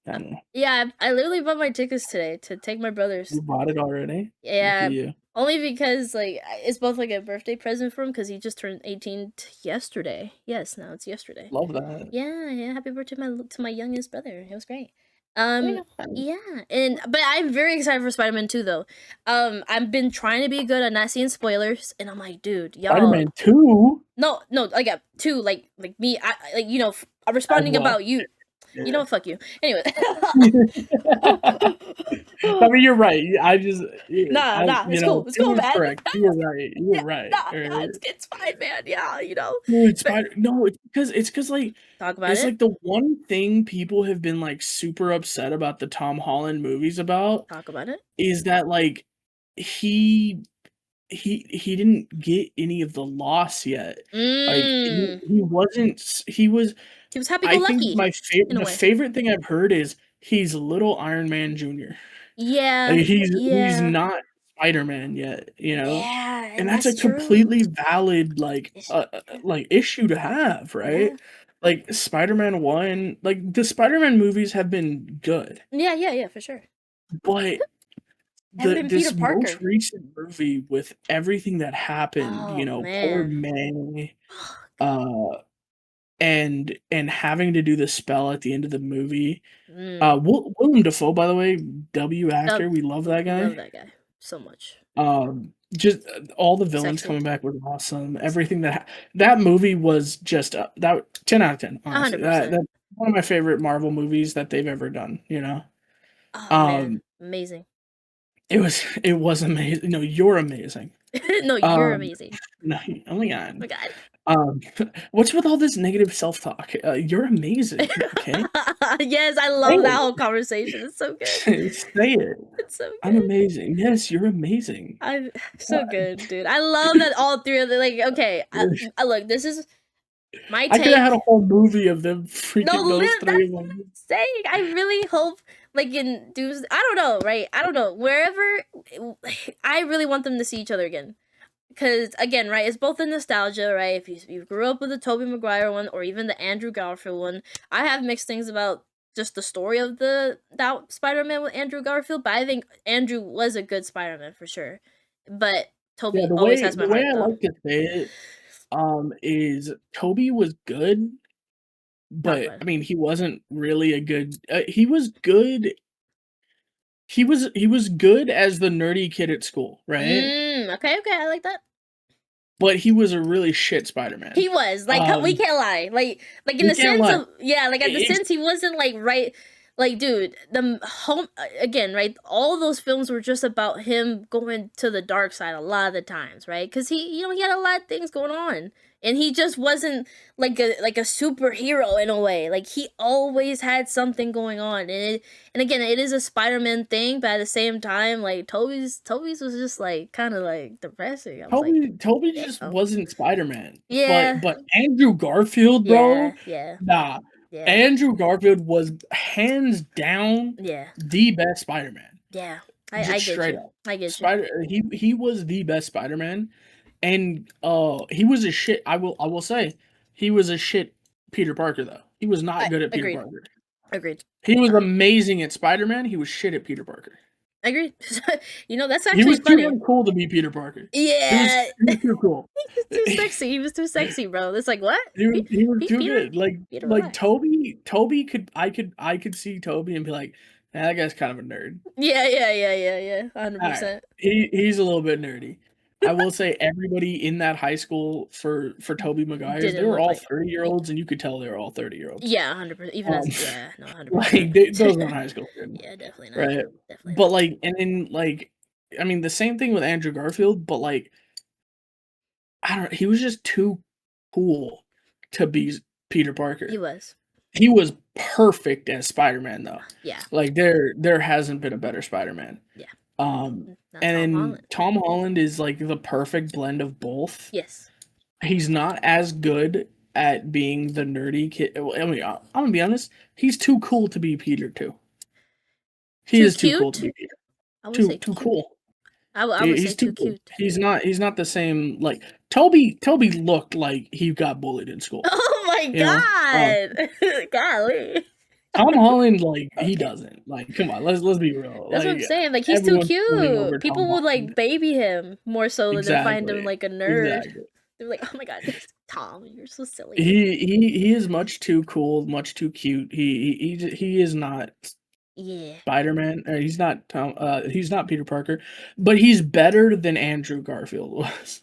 I don't know. Yeah, I literally bought my tickets today to take my You brothers. bought it already? Look at Yeah, you. only because like it's both like a birthday present for him because he just turned 18 yesterday. Yes, now it's yesterday. Love that. Yeah, yeah. Happy birthday to my youngest brother. It was great. Oh, Um, yeah. yeah, and but I'm very excited for Spider-Man 2 though. I've been trying to be good at not seeing spoilers, and I'm like, dude, y'all. Spider-Man 2? No, no, like two, like me, like I'm As responding well. about you. You know, Yeah. fuck you. Anyway. I mean, you're right. Nah, nah, it's 2 cool, is man. correct. You were right. You were Yeah, right. nah, nah, Alright. it's fine, man. Yeah, Dude, but Spider no, it's 'cause, like talk about it's it. like the one thing people have been, like, super upset about the Tom Holland movies about Talk about it. is that, like, he he didn't get any of the loss yet. Like, Mm. he wasn't s he was He was happy go I think lucky in a the way. favorite thing I've heard is he's little Iron Man Jr. Like, Yeah, he's yeah, not Spider-Man yet, you know? yeah, And and that's a that's true. completely valid, Yeah, issue to have, yeah, right? Like, Spider-Man 1 like, the Spider-Man movies have been good, yeah, yeah, yeah, for sure. but I haven't been Peter this most Parker. recent movie with everything that happened, Oh poor man. May, uh, and having to do the spell at the end of the movie. Mm. Willem Dafoe, by the way, W Love, actor, we love that love guy. that guy so much. Just, all the villains Sexy, coming back was awesome. Everything that movie was just, that 10 out of 10, honestly. 100%. That's one of my favorite Marvel movies that they've ever done, you know? Oh man, Um, amazing. it was amazing. No, you're amazing. No, you're Um, amazing. no, oh my Oh god. my god. Um, what's with all this negative self-talk? You're amazing, okay? Yes, I Say love that it. whole conversation. It's so good. Say it. It's so I'm good. amazing. Yes, you're amazing. I so God. good, dude. I love that all three of them. Like, okay, I look. This is my I coulda had a take. whole movie of them No, freaking those 3 that's of what I'm them. saying. I really hope, like in Doomsday. I don't know, right? I don't know. Wherever, I really want them to see each other again. Because again, right, it's both the nostalgia, right? If you grew up with the Tobey Maguire one or even the Andrew Garfield one, I have mixed things about just the story of that Spider-Man with Andrew Garfield, but I think Andrew was a good Spider-Man for sure. But Yeah, Tobey always has my the way heart I though. like to say it, is Toby was good, Talk but, about I it. mean, he wasn't really a good he was good he was good as the nerdy kid at school, right? Okay, okay, I like that. But he was a really shit Spider-Man. He was like we Um, can't lie, like in we the can't sense lie. of yeah, like at the It's sense he wasn't like right, like dude, the home again, right? All those films were just about him going to the dark side a lot of the times, right? Because he had a lot of things going on, and he just wasn't like a superhero in a way. Like he always had something going on, and again, it is a Spider-Man thing, but at the same time, like Toby's was just like kind of like depressing. I was like, Toby just damn. wasn't Spider-Man, Yeah, but Andrew Garfield, bro, yeah, yeah. nah. Yeah. Andrew Garfield was hands down Yeah. the best Spider-Man. Yeah. Just I get straight you. up. I get you. He was the best Spider-Man, and he was a shit. I will say he was a shit Peter Parker though. He was not good at Peter Agreed. Parker. Agreed. He was amazing at Spider-Man. He was shit at Peter Parker. Agreed. You know, that's He actually was too funny. uncool to be Peter Parker. Yeah. He was too cool. He was too sexy. He was too sexy, bro. It's like, what? He was too Peter? good. Like Peter, like relax. Toby I could see Toby and be like, nah, that guy's kind of a nerd. Yeah. 100%. Alright. He's a little bit nerdy. I will say everybody in that high school for Tobey Maguire's, they Didn't were look all like 30-year-olds, and you could tell they were all 30-year-olds. Yeah, 100%. Even Um, as yeah, no, 100%. like those weren't high school kids, Yeah, definitely not. right? Definitely But not. like, and then like, I mean, the same thing with Andrew Garfield, but like, I don't. He was just too cool to be Peter Parker. He was. He was perfect as Spider-Man, though. Yeah. Like there hasn't been a better Spider-Man. Yeah. And Not Tom then Holland. Tom Holland is like the perfect blend of both. Yes. He's not as good at being the nerdy kid. I mean, I'm gonna be honest. He's too cool to be Peter too. He Too is too cool to cute? be Peter. I would say Too cute. cool. I would say He's too too cool. cute. He's not the same. Like Toby looked like he got bullied in school. Oh my You know? god! Golly. Tom Holland, like, he doesn't. Like, come on, let's be real. That's what I'm Like, saying. Like, he's too everyone's fawning over cute. Tom People would Holland. like baby him more so than find him Exactly. like a nerd. Exactly. They're like, oh my god, Tom, you're so silly. He is much too cool, much too cute. He is not Yeah. Spider-Man. Or he's not he's not Peter Parker, but he's better than Andrew Garfield was.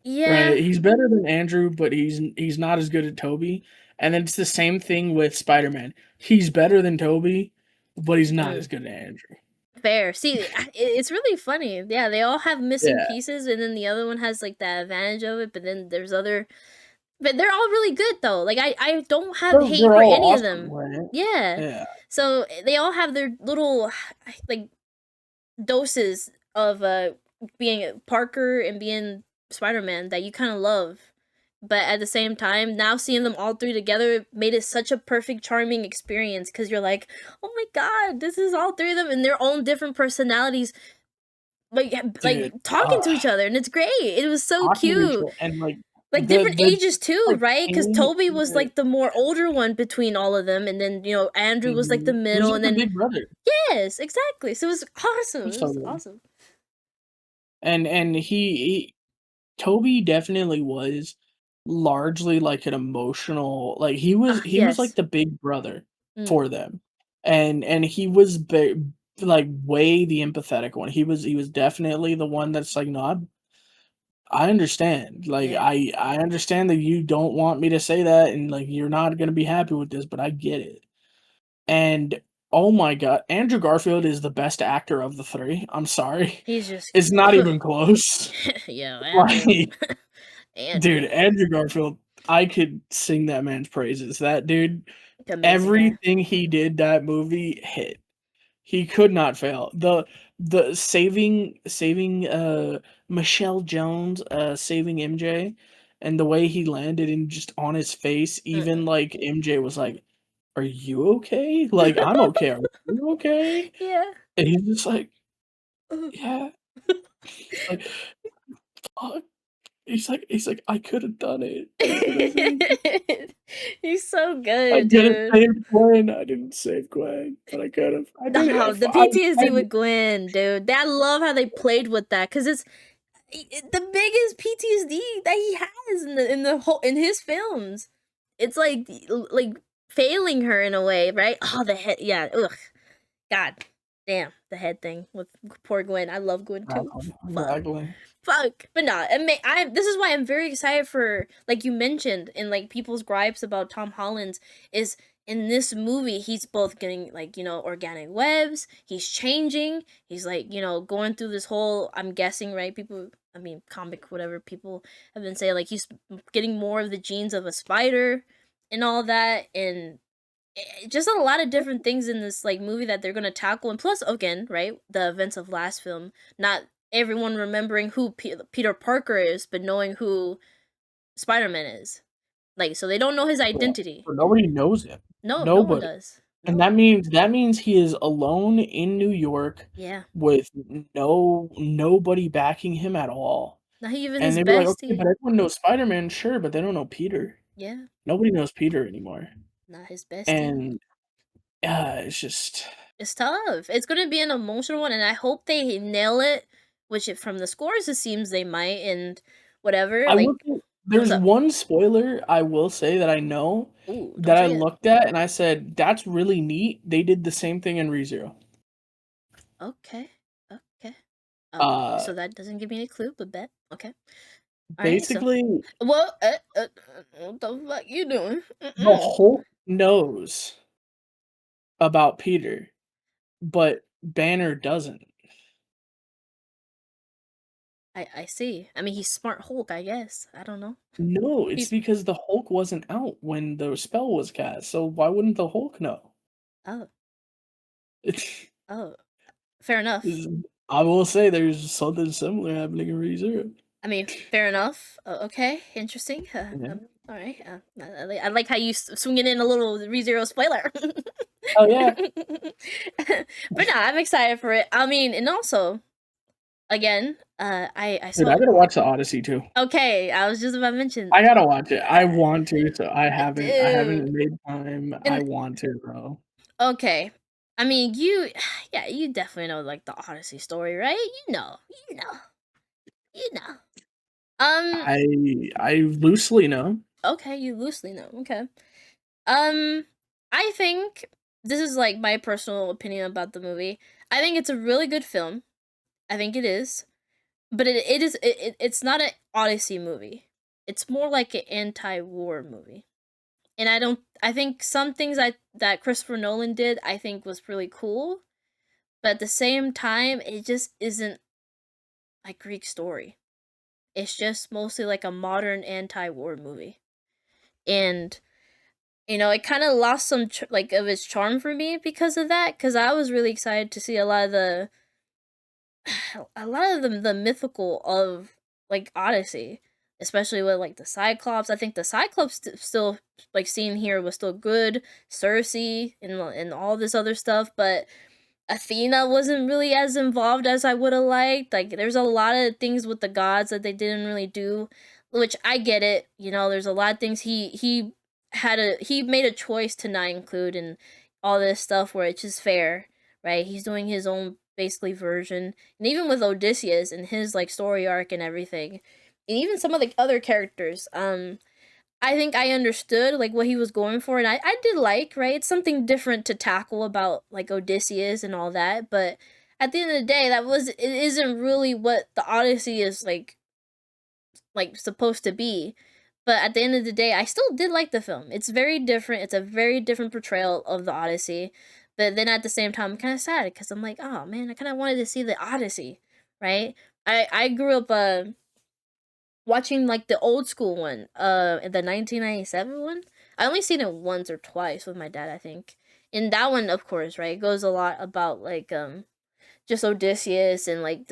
Yeah. Right? He's better than Andrew, but he's not as good as Toby. And then it's the same thing with Spider-Man. He's better than Toby, but he's not as good as Andrew. Fair. See, it's really funny. Yeah, they all have missing Yeah. pieces, and then the other one has like that advantage of it. But then there's other, but they're all really good though. Like I don't have hate They're for all any of awesome, them. right? Yeah. Yeah. So they all have their little like doses of being Parker and being Spider-Man that you kind of love. But at the same time, now seeing them all three together made it such a perfect, charming experience because you're like, oh my god, this is all three of them in their own different personalities, like talking to each other, and it's great. It was so cute, and like different ages too, like, right? Because pain Toby was that- like the more older one between all of them, and then Andrew was like the He was middle, like and the then big brother. yes, exactly. So it was awesome. It was So awesome. and he Toby definitely was largely like an emotional, like he was Yes. like the big brother for them, and he was like way the empathetic one. He was definitely the one that's like, no, I understand. Like Yeah. I understand that you don't want me to say that, and like you're not gonna be happy with this, but I get it. And oh my god, Andrew Garfield is the best actor of the three. I'm sorry. He's just It's not even close. yeah, Andrew. Like, dude, Andrew Garfield, I could sing that man's praises. That dude, Amazing guy. everything he did that movie hit. He could not fail. The saving Michelle Jones, saving MJ, and the way he landed and just on his face, even like MJ was like, "Are you okay?" Like, "I'm okay. Are you okay?" Yeah. And he's just like, "Yeah." Like, fuck. He's like, "I could have done it." He's so I good, could have dude. saved Gwen. I didn't save Gwen, but I could have. I did No, it. the PTSD with Gwen, dude. I love how they played with that because it's the biggest PTSD that he has in his films. It's like failing her in a way, right? Oh, the head, yeah. Ugh, God, damn, the head thing with poor Gwen. I love Gwen too. Exactly. Fuck, but no, this is why I'm very excited for, like you mentioned, in like people's gripes about Tom Holland's is in this movie he's both getting like organic webs, he's changing, he's like going through this whole, I'm guessing, right, people, I mean comic whatever, people have been saying like he's getting more of the genes of a spider and all that, and just a lot of different things in this like movie that they're gonna tackle, and plus again, right, the events of last film, not everyone remembering who Peter Parker is, but knowing who Spider-Man is. Like, so they don't know his identity. So nobody knows him. No one Nobody. does. And No. that means he is alone in New York Yeah. with nobody backing him at all. Not even And his they'd be like, "Okay, bestie. but everyone knows Spider-Man." Sure, but they don't know Peter. Yeah. Nobody knows Peter anymore. Not his bestie. And, it's just It's tough. It's gonna be an emotional one, and I hope they nail it. Which, from the scores, it seems they might, and whatever. I Like, looked at what's there's up? one spoiler I will say that I know Ooh, don't that I say it. looked at and I said, "That's really neat." They did the same thing in ReZero. Okay. Okay. Uh, So that doesn't give me any clue, but bet. Okay. All right. So, basically, well, what the fuck you doing? the Mm-mm. Hulk knows about Peter, but Banner doesn't. I see. I mean, he's smart Hulk, I guess. I don't know. No, it's He's because the Hulk wasn't out when the spell was cast, so why wouldn't the Hulk know? oh It's oh fair enough. I will say there's something similar happening in ReZero. I mean, fair enough. Okay, interesting. Yeah. All right. I like how you swing it in a little ReZero spoiler. Oh, yeah. But no, I'm excited for it. I mean, and also, again, I Dude, saw. I gotta watch the Odyssey too. Okay, I was just about to mention. I gotta watch it. I want to, so I Dude, haven't made time. I and want to, bro. okay. I mean, you, yeah, you definitely know like the Odyssey story, right? You know, you know. Um, I loosely know. okay, you loosely know. Okay. Um, I think this is like my personal opinion about the movie. I think it's a really good film. I think it is, but it's not an Odyssey movie. It's more like an anti-war movie. And I don't. I think some things that Christopher Nolan did, I think was really cool, but at the same time, it just isn't a Greek story. It's just mostly like a modern anti-war movie, and it kind of lost some like of its charm for me because of that. Because I was really excited to see a lot of the mythical of like Odyssey, especially with like the Cyclops. I think the Cyclops still like seen here was still good. Cersei and all this other stuff, but Athena wasn't really as involved as I would have liked. Like, there's a lot of things with the gods that they didn't really do, which I get it. There's a lot of things he made a choice to not include and all this stuff where it's just fair, right? He's doing his own basically version, and even with Odysseus and his like story arc and everything, and even some of the other characters. I think I understood like what he was going for, and I did like, right? It's something different to tackle about like Odysseus and all that, but at the end of the day, it isn't really what the Odyssey is like supposed to be. But at the end of the day, I still did like the film. It's very different. It's a very different portrayal of the Odyssey. But then at the same time, I'm kind of sad because I'm like, oh man, I kind of wanted to see the Odyssey, right? I grew up watching like the old school one, the 1997 one. I only seen it once or twice with my dad, I think. And that one, of course, right, goes a lot about like just Odysseus and like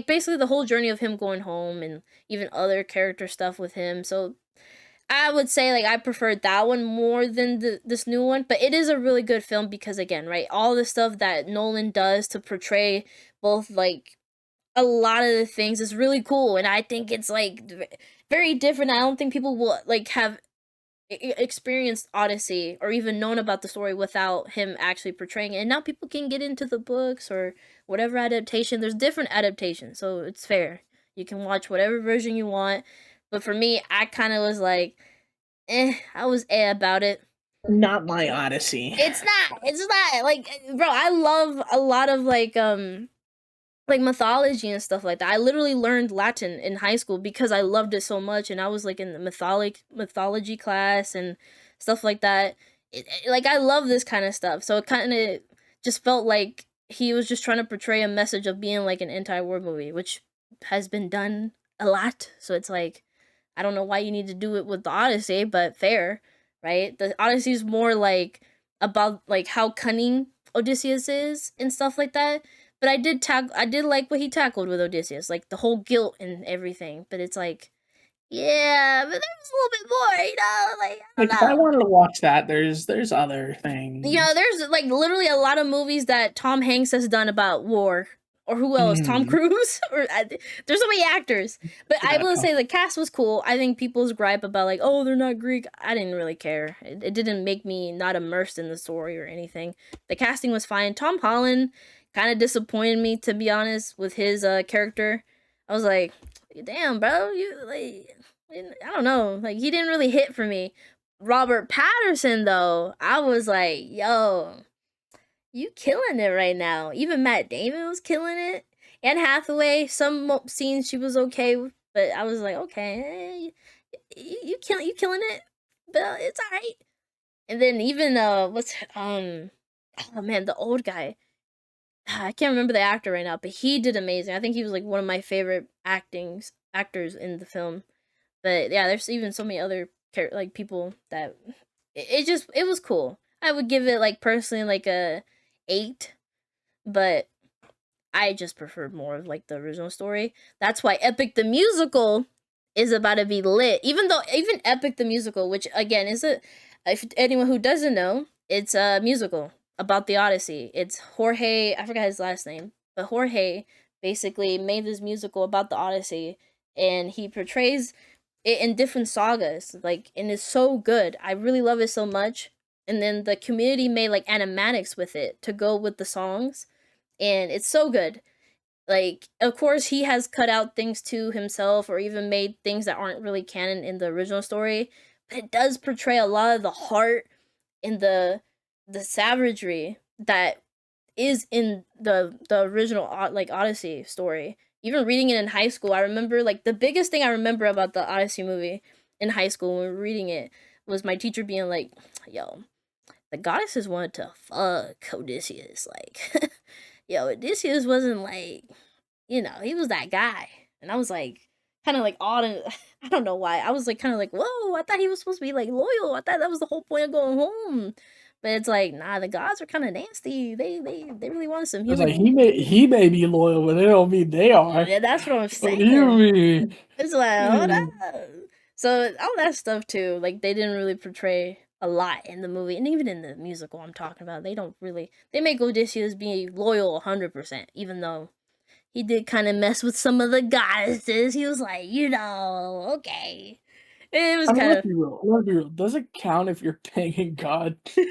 basically the whole journey of him going home and even other character stuff with him. So I would say like I preferred that one more than this new one, but it is a really good film because again, right, all the stuff that Nolan does to portray both like a lot of the things is really cool, and I think it's like very different. I don't think people will like have experienced Odyssey or even known about the story without him actually portraying it. And now people can get into the books or whatever adaptation. There's different adaptations, so it's fair. You can watch whatever version you want. But for me, I kind of was like, I was about it. Not my Odyssey. It's not. It's not like, bro. I love a lot of like mythology and stuff like that. I literally learned Latin in high school because I loved it so much, and I was like in the mythology class and stuff like that. Like I love this kind of stuff, so it kind of just felt like he was just trying to portray a message of being like an anti-war movie, which has been done a lot. So it's like I don't know why you need to do it with the Odyssey, but fair, right? The Odyssey is more like about like how cunning Odysseus is and stuff like that. But I did like what he tackled with Odysseus, like the whole guilt and everything. But it's like Yeah, but there was a little bit more, like, I Like, don't if I know. wanted to watch that, there's other Yeah, things. there's like literally a lot of movies that Tom Hanks has done about war. Or who else? Tom Mhm. Cruise? There's so many actors. But I Yeah. will say the cast was cool. I think people's gripe about like, oh, they're not Greek. I didn't really care. It didn't make me not immersed in the story or anything. The casting was fine. Tom Holland kind of disappointed me, to be honest, with his character. I was like, damn, bro, you like, I don't know, like he didn't really hit for me. Robert Patterson though, I was like, yo, you killing it right now. Even Matt Damon was killing it. Anne Hathaway, some scenes she was okay with, but I was like, okay, you killing it, but it's alright. And then even what's oh man, the old guy. I can't remember the actor right now, but he did amazing. I think he was like one of my favorite actors in the film. But yeah, there's even so many other like people that it was cool. I would give it like personally like a 8, but I just preferred more of like the original story. That's why Epic the Musical is about to be lit. Even Epic the Musical, which again is a, if anyone who doesn't know, it's a musical about the Odyssey. It's Jorge, I forgot his last name, but Jorge basically made this musical about the Odyssey, and he portrays it in different sagas, like, and it's so good. I really love it so much. And then the community made like animatics with it to go with the songs, and it's so good. Like, of course, he has cut out things to himself or even made things that aren't really canon in the original story, but it does portray a lot of the heart and the savagery that is in the original like Odyssey story. Even reading it in high school, I remember like the biggest thing I remember about the Odyssey movie in high school when we were reading it was my teacher being like, "Yo, the goddesses wanted to fuck Odysseus. Like, yo, Odysseus wasn't like, he was that guy." And I was like, kind of like odd, and I don't know why. I was like, kind of like, whoa, I thought he was supposed to be like loyal. I thought that was the whole point of going home. But it's like, nah, the gods are kind of nasty. They really wanted some It's like human. he may be loyal, but it don't mean they are. Yeah, that's what I'm What do you saying. mean? It's like, hold up. So all that stuff too, like they didn't really portray a lot in the movie, and even in the musical I'm talking about, they don't really. They make Odysseus be loyal 100%, even though he did kind of mess with some of the goddesses. He was like, okay. It was I mean, kind let's of. be real. Let's be real. Does it count if you're banging God? Like,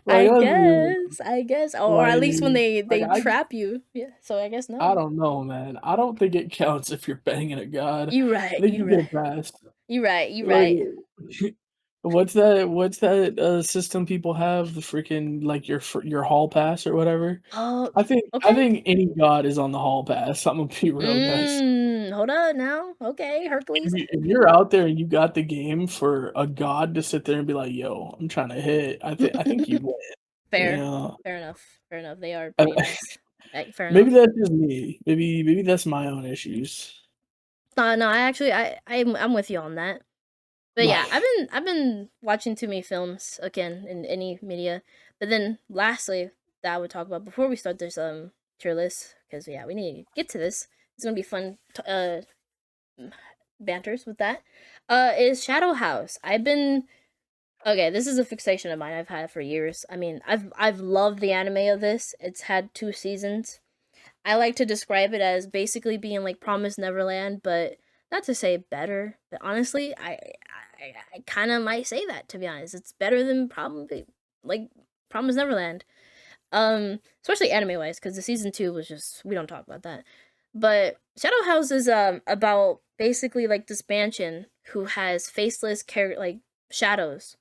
I let's be real. guess, or Like, at least when like they trap you. Yeah. So I guess I no. don't know, man. I don't think it counts if you're banging a God. You I right. think You you get right. a pass. You right. You Like, right. what's that system people have? The freaking like your hall pass or whatever. Oh, I okay. think any god is on the hall pass. I'm gonna be real, guys. Hold on now. Okay, If, Hercules. if you're out there and you got the game for a god to sit there and be like, "Yo, I'm trying to hit," I think you win. Fair. Yeah. Fair enough. Fair enough. They are Uh, pretty nice. Fair maybe enough. that's just me. Maybe that's my own issues. No, I actually I'm with you on that. But yeah, I've been watching too many films again in any media. But then lastly that I would talk about before we start this tier list, because yeah, we need to get to this. It's gonna be fun banters with that. Is Shadow House. I've been Okay, this is a fixation of mine I've had for years. I mean, I've loved the anime of this. It's had 2 seasons. I like to describe it as basically being like Promised Neverland, but not to say better. But honestly, I kind of might say that, to be honest. It's better than probably like Promised Neverland. Especially anime wise, because the season 2 was just, we don't talk about that. But Shadow House is about basically like this mansion who has faceless like shadows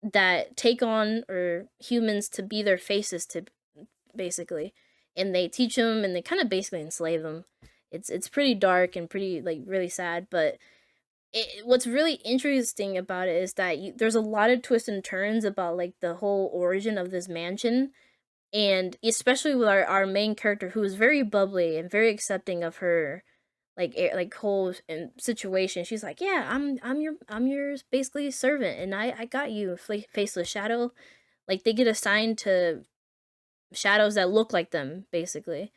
that take on or humans to be their faces, to basically, and they teach them and they kind of basically enslave them. It's pretty dark and pretty like really sad, but what's really interesting about it is that there's a lot of twists and turns about like the whole origin of this mansion, and especially with our main character, who is very bubbly and very accepting of her like whole situation. She's like, yeah, I'm your basically servant, and I got you, faceless shadow. Like they get assigned to shadows that look like them basically,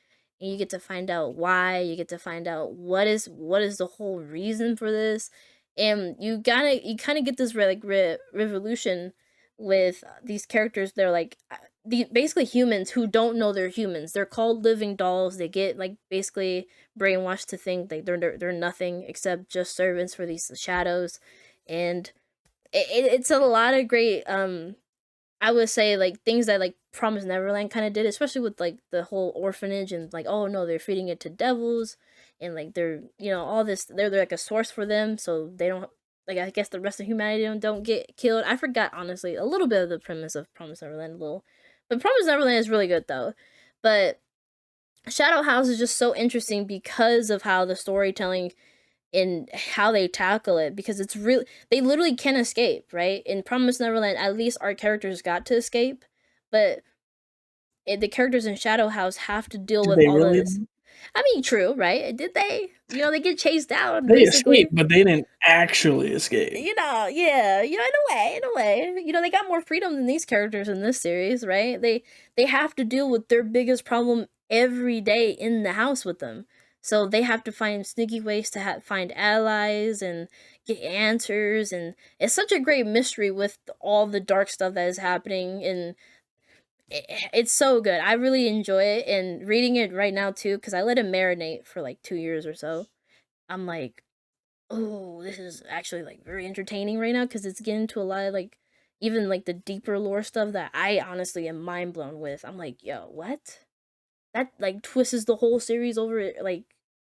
and you get to find out why. You get to find out what is the whole reason for this, and you kind of get this revolution with these characters. They're like basically humans who don't know they're humans. They're called living dolls. They get like basically brainwashed to think like they're nothing except just servants for these shadows, and it's a lot of great I would say like things that like Promise Neverland kind of did, especially with like the whole orphanage and like, oh no, they're feeding it to devils, and like they're all this, they're like a source for them, so they don't, like, I guess the rest of humanity don't get killed. I forgot honestly a little bit of the premise of Promise Neverland, a little, but Promise Neverland is really good though. But Shadow House is just so interesting because of how the storytelling in how they tackle it, because it's really, they literally can escape, right? In Promise Neverland, at least our characters got to escape, but the characters in Shadow House have to deal Did with they all of really? this. I mean, true, right? Did they? They get chased down, They basically. escaped, but they didn't actually escape. Yeah, in a way, they got more freedom than these characters in this series, right? They have to deal with their biggest problem every day in the house with them. So they have to find sneaky ways to find allies and get answers, and it's such a great mystery with all the dark stuff that is happening, and it's so good. I really enjoy it, and reading it right now too, because I let it marinate for like 2 years or so. I'm like, oh, this is actually like very entertaining right now because it's getting to a lot of like even like the deeper lore stuff that I honestly am mind blown with. I'm like, yo, what? That like twists the whole series over it, like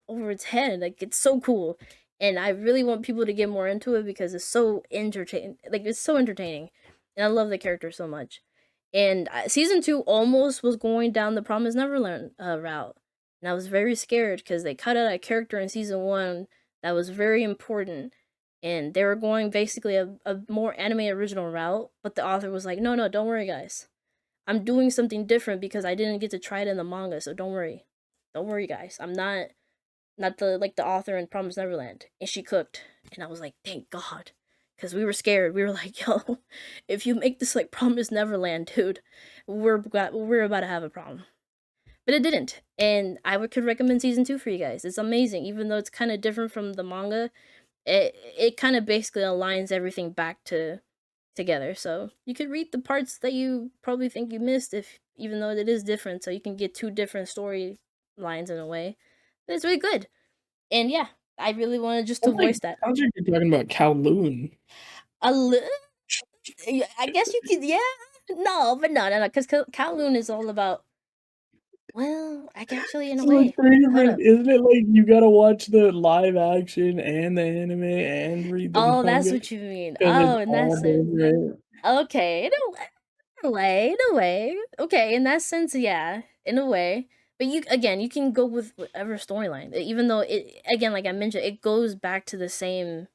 over its head. Like it's so cool, and I really want people to get more into it because it's so entertaining. Like it's so entertaining, and I love the character so much. And season 2 almost was going down the Promise Neverland route, and I was very scared because they cut out a character in season 1 that was very important, and they were going basically a more anime original route. But the author was like, no, no, don't worry, guys. I'm doing something different because I didn't get to try it in the manga, so don't worry. Don't worry, guys. I'm not the like the author in Promise Neverland. And she cooked. And I was like, thank God. Because we were scared. We were like, yo, if you make this like Promise Neverland, dude, we're about to have a problem. But it didn't. And could recommend season 2 for you guys. It's amazing. Even though it's kind of different from the manga, it kind of basically aligns everything back together. So you could read the parts that you probably think you missed, if even though it is different, so you can get two different story lines in a way. But it's really good. And yeah, I really wanted just to voice that. Sounds like you're talking about Kowloon. A little, I guess you could, yeah. No, but no, because Kowloon is all about. Well, I can actually, in a So it's way. three Hold different, up. isn't it like you gotta watch the live action and the anime and read the Oh, that's manga? what you mean. Because it's Oh, in that all sense. different. Okay, in a way. Okay, in that sense, yeah, in a way. But you can go with whatever storyline, even though it, again, like I mentioned, it goes back to the same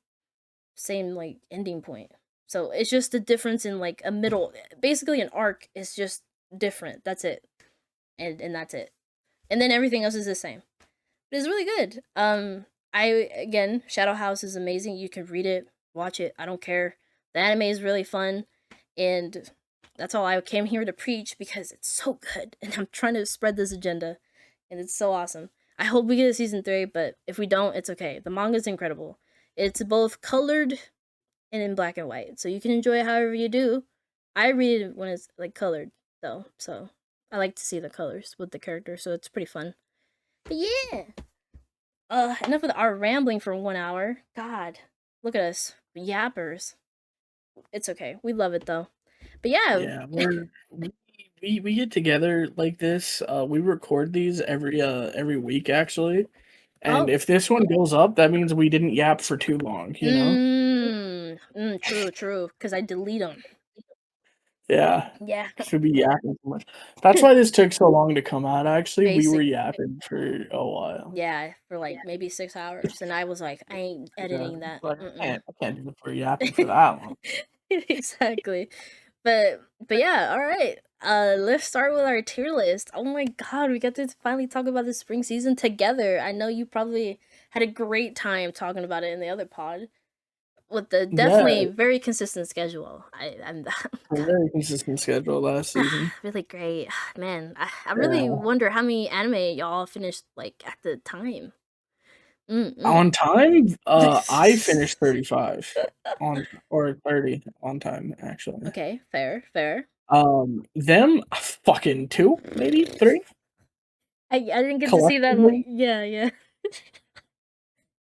like ending point. So it's just a difference in like a middle, basically an arc is just different. That's it, and that's it. And then everything else is the same. But it's really good. Again, Shadow House is amazing. You can read it, watch it. I don't care. The anime is really fun, and that's all I came here to preach because it's so good, and I'm trying to spread this agenda, and it's so awesome. I hope we get a season 3, but if we don't, it's okay. The manga is incredible. It's both colored and in black and white, so you can enjoy it however you do. I read it when it's like colored though, so I like to see the colors with the character, so it's pretty fun. But yeah, enough of our rambling for 1 hour. God, look at us, yappers. It's okay. We love it though. But yeah. Yeah, we get together like this. We record these every week actually. And Oh. if this one goes up, that means we didn't yap for too long, you know? True. Because I delete them. Yeah. Yeah. Should be yapping too much. That's why this took so long to come out, actually. We were Basically. yapping for a while. Yeah, for like maybe 6 hours, and I was like, I ain't Yeah. editing that. Like, Mm-mm. I can't do it for yapping for that long. Exactly. But yeah, all right. Let's start with our tier list. Oh my god, we got to finally talk about the spring season together. I know you probably had a great time talking about it in the other pod. with the Yeah, definitely very consistent schedule. I'm a very consistent schedule last season. really great. Man, I really Yeah. wonder how many anime y'all finished, like, at the time. Mm-mm. On time, I finished 35 on or 30 on time, actually. Okay, fair, fair. Them fucking 2, maybe 3 I didn't get to see that, like, collectively. yeah, yeah.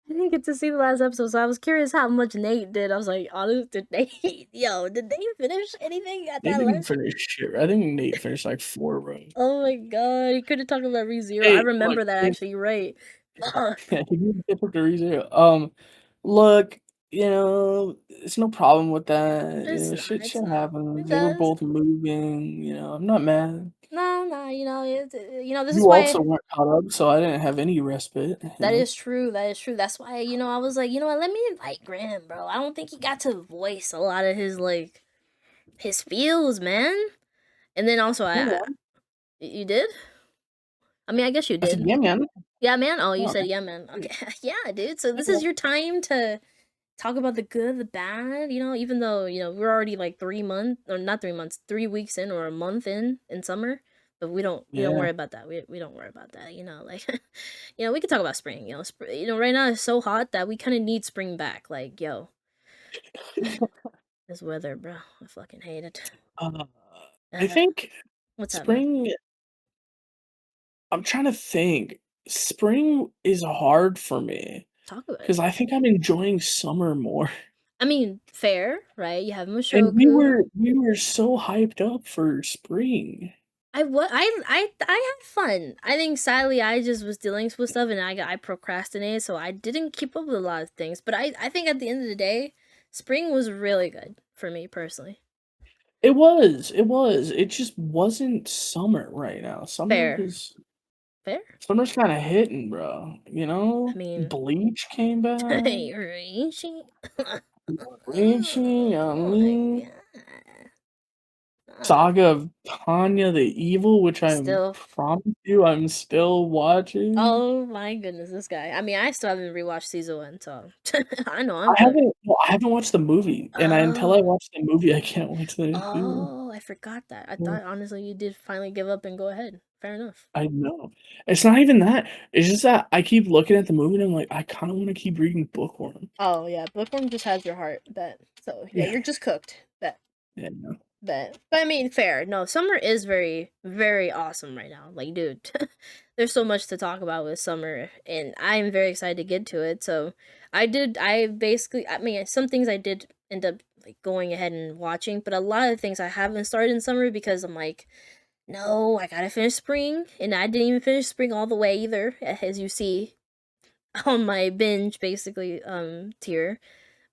I didn't get to see the last episode, so I was curious how much Nate did. I was like, honest, did Nate, yo, did Nate finish anything at Nate that didn't last? finish shit. I think Nate finished like 4, bro. Oh my god, he could have talked about ReZero. I Hey, look, remember that actually, you're right. Fuck. yeah, he did get the reason. Look, it's no problem with that. It's not, it's Shit not. It happens. They were does. both moving. I'm not mad. No, no, this is You also why. weren't caught up, so I didn't have any respite. That is true. That is true. That's why, I was like, you know what? Let me invite Graham, bro. I don't think he got to voice a lot of his, like, his feels, man. And then also, Yeah, you did. I mean, I guess you I said, did. yeah, man. Yeah, man. Oh, you Oh, said yeah, man. Okay, yeah, dude. So this yeah. is your time to talk about the good, the bad. Even though we're already like 3 months, or not 3 months, 3 weeks in, or a month in summer. But we don't Yeah. worry about that. We don't worry about that. Like, we can talk about spring. Right now it's so hot that we kind of need spring back. Like, yo, this weather, bro. I fucking hate it. Uh, I Uh, think what's up, man? spring. I'm trying to think. Spring is hard for me Talk about it. because I think I'm enjoying summer more. I mean, fair, right? You have And we Mushoku. were we were so hyped up for spring. I had fun. I think sadly I just was dealing with stuff and I procrastinated, so I didn't keep up with a lot of things. But I think at the end of the day, spring was really good for me personally. It was. It just wasn't summer right now. Fair, fair. Summer's kinda hitting, bro, I mean, Bleach came back. Rishi. Bleaching, I Oh my mean, god. Saga of Tanya the Evil, which I Still. promise you I'm still watching. Oh my goodness, this guy. I mean, I still haven't rewatched season one, so I know I'm I cooked. haven't well, I haven't watched the movie, and until I Oh. watch the movie, I can't wait to do it. Oh, I forgot that. I Yeah, thought honestly you did finally give up and go ahead. Fair enough. I know. It's not even that, it's just that I keep looking at the movie and I'm like, "I kinda wanna keep reading Bookworm." Oh yeah, bookworm just has your heart. Bet. So yeah, Yeah, you're just cooked. Bet. yeah, no. But I mean, fair. No, summer is very, very awesome right now. Like, dude, there's so much to talk about with summer, and I'm very excited to get to it. So, I basically, I mean, some things I did end up like going ahead and watching, but a lot of things I haven't started in summer because I'm like, no, I gotta finish spring, and I didn't even finish spring all the way either, as you see on my binge basically tier.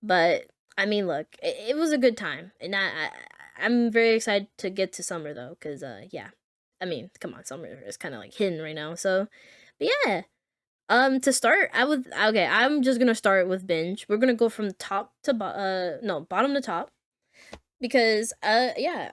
But I mean, look, it was a good time, and I'm very excited to get to summer though, cause yeah, I mean, come on, summer is kind of like hidden right now. So, but yeah, to start, I'm just gonna start with binge. We're gonna go from top to no, bottom to top, because yeah,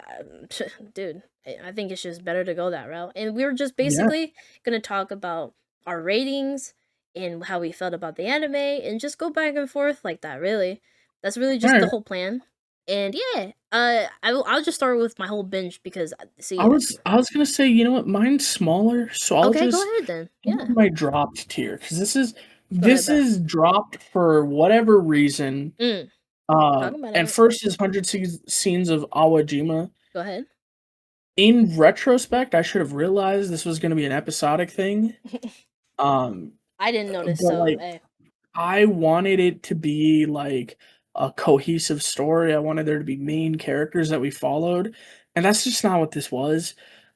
dude, I think it's just better to go that route. And we were just Yeah, basically gonna talk about our ratings and how we felt about the anime, and just go back and forth like that. Really, that's really just the alright. whole plan. And yeah, I'll just start with my whole binge because I see, was I was gonna say, you know what? Mine's smaller, so I'll okay, go just ahead then. give Yeah, my dropped tier because this is go ahead, this bet. is dropped for whatever reason. Mm, talking about And it. first is 100 Scenes of Awajima. Go ahead. In retrospect, I should have realized this was gonna be an episodic thing. Um, I didn't notice, but, so like, hey. I wanted it to be, like, a cohesive story. I wanted there to be main characters that we followed, and that's just not what this was.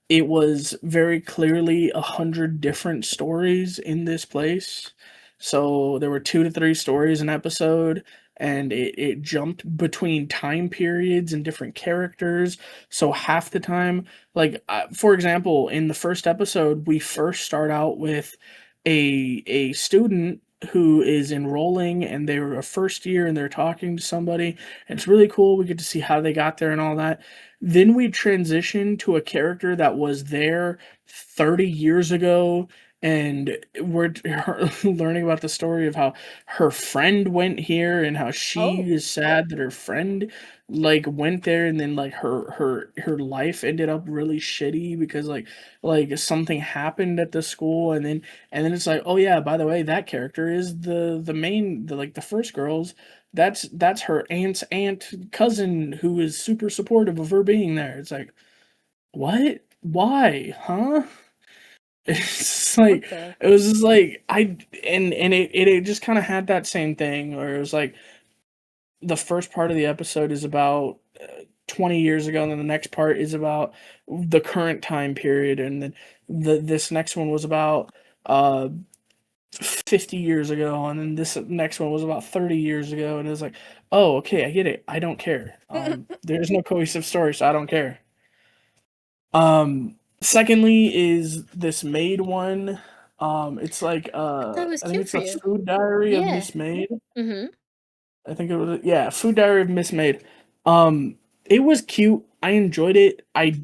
It was very clearly 100 different stories in this place. So, there were 2 to 3 stories an episode, and it jumped between time periods and different characters. So, half the time like, for example, in the first episode, we first start out with a student who is enrolling and they're a first year and they're talking to somebody, and it's really cool. We get to see how they got there and all that. Then we transition to a character that was there 30 years ago and we're learning about the story of how her friend went here and how she Oh. is sad that her friend like went there, and then like her life ended up really shitty because like something happened at the school, and then it's like, oh yeah, by the way, that character is the main, the like the first girl's, that's her aunt's aunt cousin who is super supportive of her being there. It's like, what? Why? Huh? It's just What like, the? it was just like it just kind of had that same thing where it was like the first part of the episode is about 20 years ago, and then the next part is about the current time period, and then this next one was about uh 50 years ago, and then this next one was about 30 years ago, and it was like, oh, okay, I get it. I don't care. There's no cohesive story, so I don't care. Secondly is this maid one. It's like I thought it was I think cute it's for the you. Food Diary of Yeah. Miss Maid. Mm-hmm. I think it was, yeah, Food Diary of Miss Maid. Um, it was cute. I enjoyed it. I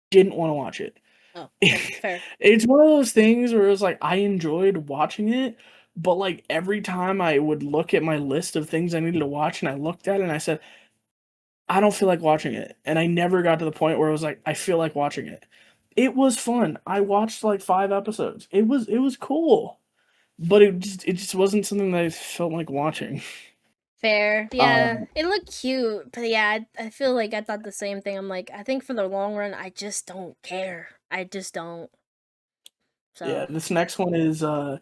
didn't want to watch it. Oh, okay, fair. It's one of those things where it was like I enjoyed watching it, but like every time I would look at my list of things I needed to watch and I looked at it and I said, I don't feel like watching it. And I never got to the point where I was like, I feel like watching it. It was fun. I watched like 5 episodes. It was cool. But it just wasn't something that I felt like watching. Fair. Yeah, Um it looked cute, but yeah, I feel like I thought the same thing. I'm like, I think for the long run, I just don't care. I just don't. yeah, So. this next one is Ichiyoma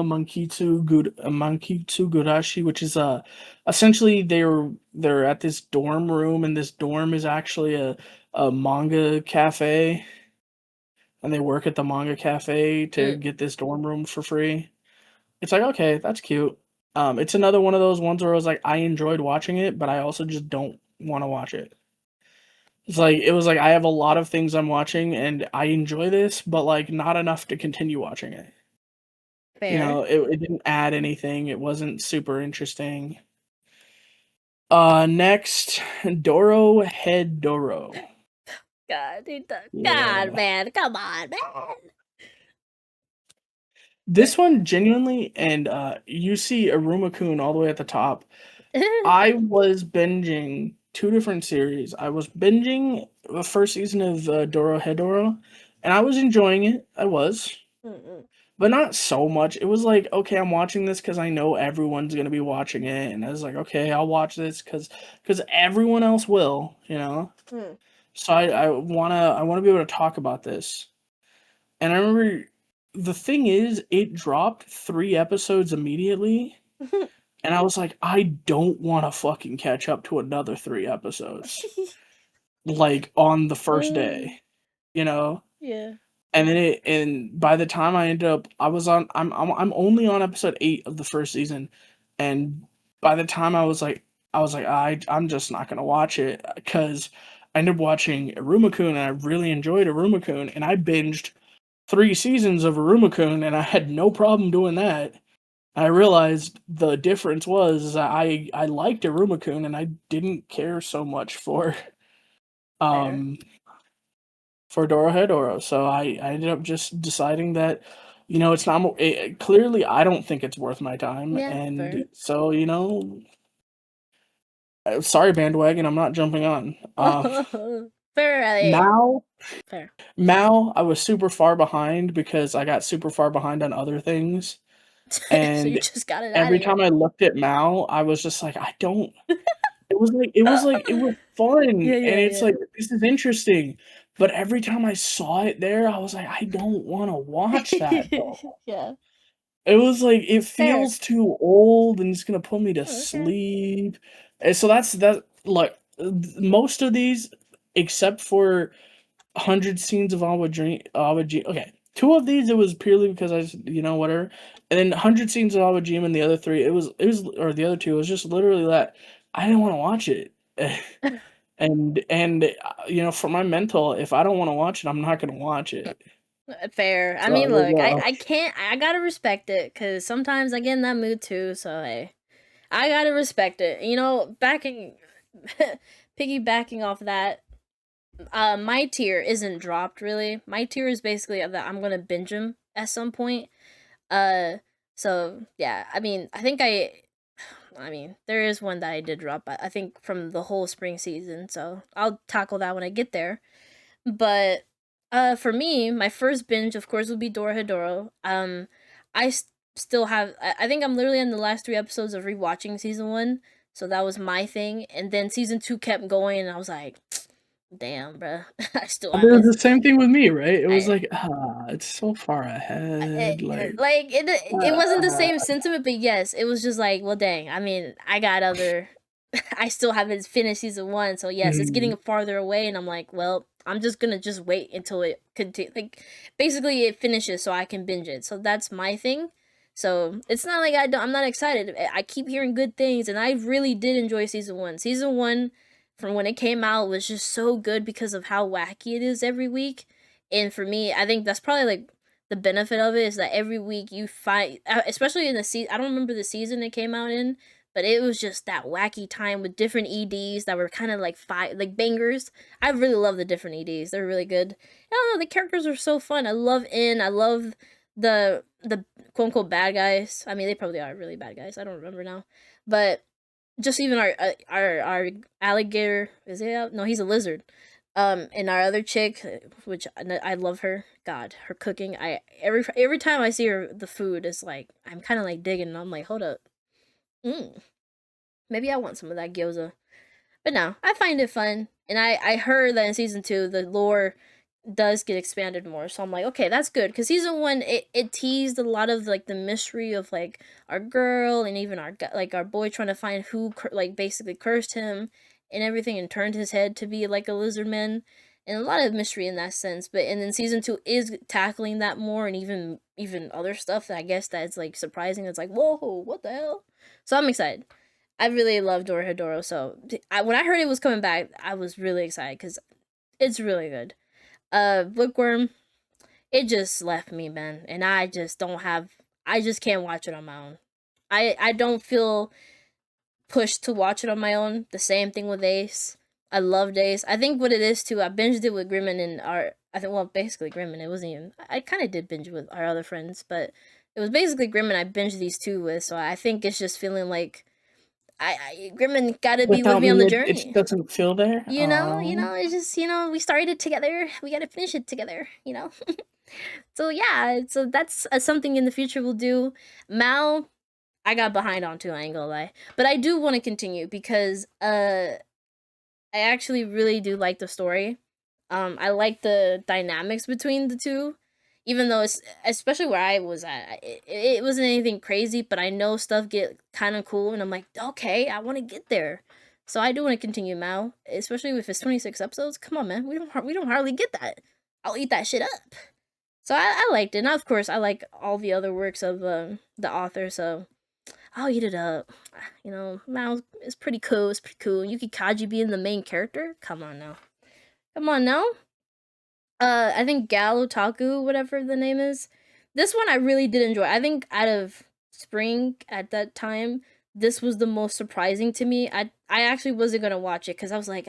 Mankitsu Gurashi, which is essentially they're at this dorm room, and this dorm is actually a manga cafe, and they work at the manga cafe to Mm, get this dorm room for free. It's like, okay, that's cute. It's another one of those ones where I was like, I enjoyed watching it, but I also just don't want to watch it. It was like I have a lot of things I'm watching and I enjoy this, but like not enough to continue watching it. You fair. know, it didn't add anything. It wasn't super interesting. Next, Doro Head Doro. God, God, Yeah. man, come on, man. This one genuinely, and you see Aruma-kun all the way at the top. I was binging two different series. I was binging the first season of Doro Hedoro, and I was enjoying it. I was, Mm-mm. but not so much. It was like, okay, I'm watching this because I know everyone's gonna be watching it, and I was like, okay, I'll watch this because everyone else will, you know. Mm. So I wanna be able to talk about this. And I remember the thing is, it dropped 3 episodes immediately. And I was like, I don't want to fucking catch up to another 3 episodes, like on the first Mm, day, you know? yeah. And by the time I ended up, I'm only on episode 8 of the first season, and by the time I was like I'm just not gonna watch it because I ended up watching Aruma-kun and I really enjoyed Aruma-kun and I binged 3 seasons of Aruma-kun and I had no problem doing that. I realized the difference was I liked Iruma-kun and I didn't care so much Fair. um for Dorohedoro. So I ended up just deciding that, it's not clearly I don't think it's worth my time, Yeah, fair. and so sorry bandwagon, I'm not jumping on. Fair, Now fair. Mal, I was super far behind because I got super far behind on other things, So you and just got it out of every here. time I looked at Mal, I was just like, I don't. It was fun, Yeah, and yeah, it's yeah. like, "This is interesting," but every time I saw it there, I was like, "I don't wanna watch that, though." Yeah. It was like, it Fair. feels too old, and it's gonna put me to Okay. sleep, and so like, most of these, except for 100 Scenes of Awaji okay, 2 of these, it was purely because I just, whatever, and then 100 Scenes of Awajima and the other 3, it was or the other 2, it was just literally that I didn't wanna watch it. For my mental, if I don't wanna watch it, I'm not gonna watch it. Fair. I So I mean, was, look, I can't. I gotta respect it because sometimes I get in that mood too. So hey, I gotta respect it. Backing, piggybacking off that. My tier isn't dropped really. My tier is basically that I'm gonna binge them at some point. So yeah, I mean, I mean, there is one that I did drop. I think from the whole spring season, so I'll tackle that when I get there. But for me, my first binge, of course, would be Dorohedoro. I still have. I think I'm literally in the last 3 episodes of rewatching season 1, so that was my thing. And then season 2 kept going, and I was like, damn, bruh, I still I mean, it was haven't. the same thing with me, right? It was I, like, it's so far ahead. like it wasn't the Uh, same sentiment, but yes, it was just like, well, dang. I mean, I got other. I still haven't finished season 1, so yes, it's getting mm, farther away, and I'm like, well, I'm just gonna just wait until it continue. Like, basically, it finishes so I can binge it. So that's my thing. So it's not like I'm not excited. I keep hearing good things, and I really did enjoy season 1. Season 1, from when it came out, was just so good because of how wacky it is every week. And for me, I think that's probably like the benefit of it is that every week you find, especially in the season. I don't remember the season it came out in, but it was just that wacky time with different EDs that were kind of like like bangers. I really love the different EDs. They're really good. I don't know, the characters are so fun. I love I love the quote unquote bad guys. I mean, they probably are really bad guys. I don't remember now, but just even our alligator, is he out? No, he's a lizard. And our other chick, which I love her. God, her cooking. Every time I see her, the food is like I'm kind of like digging. And I'm like, hold up. Mm, maybe I want some of that gyoza. But no, I find it fun. And I heard that in season 2 the lore does get expanded more. So I'm like, okay, that's good. Cause season 1 it teased a lot of like the mystery of like our girl and even like our boy trying to find who like basically cursed him and everything and turned his head to be like a lizard man. And a lot of mystery in that sense. But and then season 2 is tackling that more and even other stuff that I guess that's like surprising. It's like, whoa, what the hell? So I'm excited. I really love Dorohedoro, so when I heard it was coming back, I was really excited because it's really good. Bookworm, it just left me, man, and I just don't have. I just can't watch it on my own. I don't feel pushed to watch it on my own. The same thing with Ace. I loved Ace. I think what it is too. I binged it with Grimmin and our. I think basically Grimmin. It wasn't even. I kind of did binge with our other friends, but it was basically Grimmin. I binged these two with. So I think it's just feeling like Grimmin got to be with Without me on the me, it journey. doesn't feel there. It's just we started it together. We got to finish it together. So yeah, so that's something in the future we'll do. Mal, I got behind on too. I ain't gonna lie, but I do want to continue because I actually really do like the story. I like the dynamics between the two, even though it's especially where I was at. It wasn't anything crazy, but I know stuff get kind of cool, and I'm like, okay, I want to get there. So I do want to continue Mao, especially if it's 26 episodes. Come on, man, we don't hardly get that. I'll eat that shit up. So I liked it. And of course, I like all the other works of the author. So I'll eat it up. Mao is pretty cool. It's pretty cool. Yuki Kaji being the main character. Come on now. Come on now. I think Gal Otaku, whatever the name is. This one I really did enjoy. I think out of spring at that time, this was the most surprising to me. I actually wasn't gonna watch it because I was like,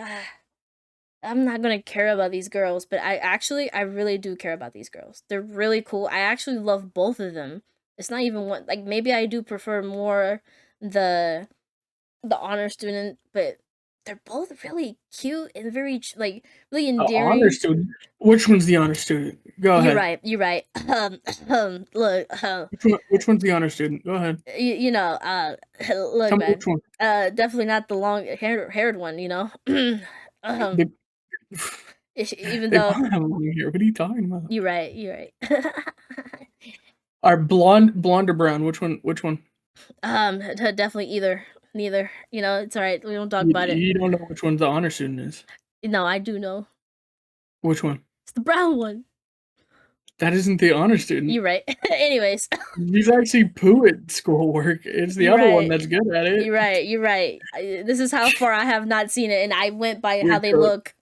I'm not gonna care about these girls, but I really do care about these girls. They're really cool. I actually love both of them. It's not even one like maybe I do prefer more the the honor student, but they're both really cute and very like really Honor endearing. student. Which one's the honor student? Go You're ahead. right. You're right. Look, Which one's the honor student? Go ahead. you know, look, Tell me which man. one. Definitely not the long haired one. Um, They, even they though both have long hair. What are you talking about? you're right. You're right. Are blonde or brown? Which one? Which one? Definitely either. Neither. It's all right. We don't talk You, about it. you don't know which one the honor student is. No, I do know. Which one? It's the brown one. That isn't the honor student. You're right. Anyways, He's actually poo at schoolwork. It's the you're other one right. that's good at it. You're right. You're right. This is how far I have not seen it, and I went by how You're they cooked. look.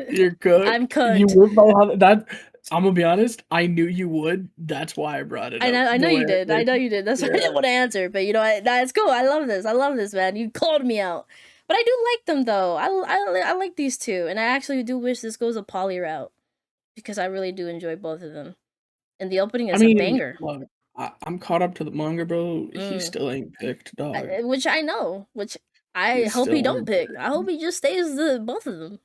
You're cooked. I'm You cooked. went by how that. I'm gonna be honest. I knew you would. That's why I brought it I up know. I know the way you I did. I did. know you did. That's why I Yeah. didn't want to answer. But you know what? Nah, it's cool. I love this. I love this, man. You called me out. But I do like them though. I like these two, and I actually do wish this goes a poly route because I really do enjoy both of them. and the opening I is a mean, banger. look, I'm caught up to the manga, bro. He Mm. still ain't picked, dog. Which I know, which I He hope he still don't ain't pick. I hope picked. he just stays the both of them,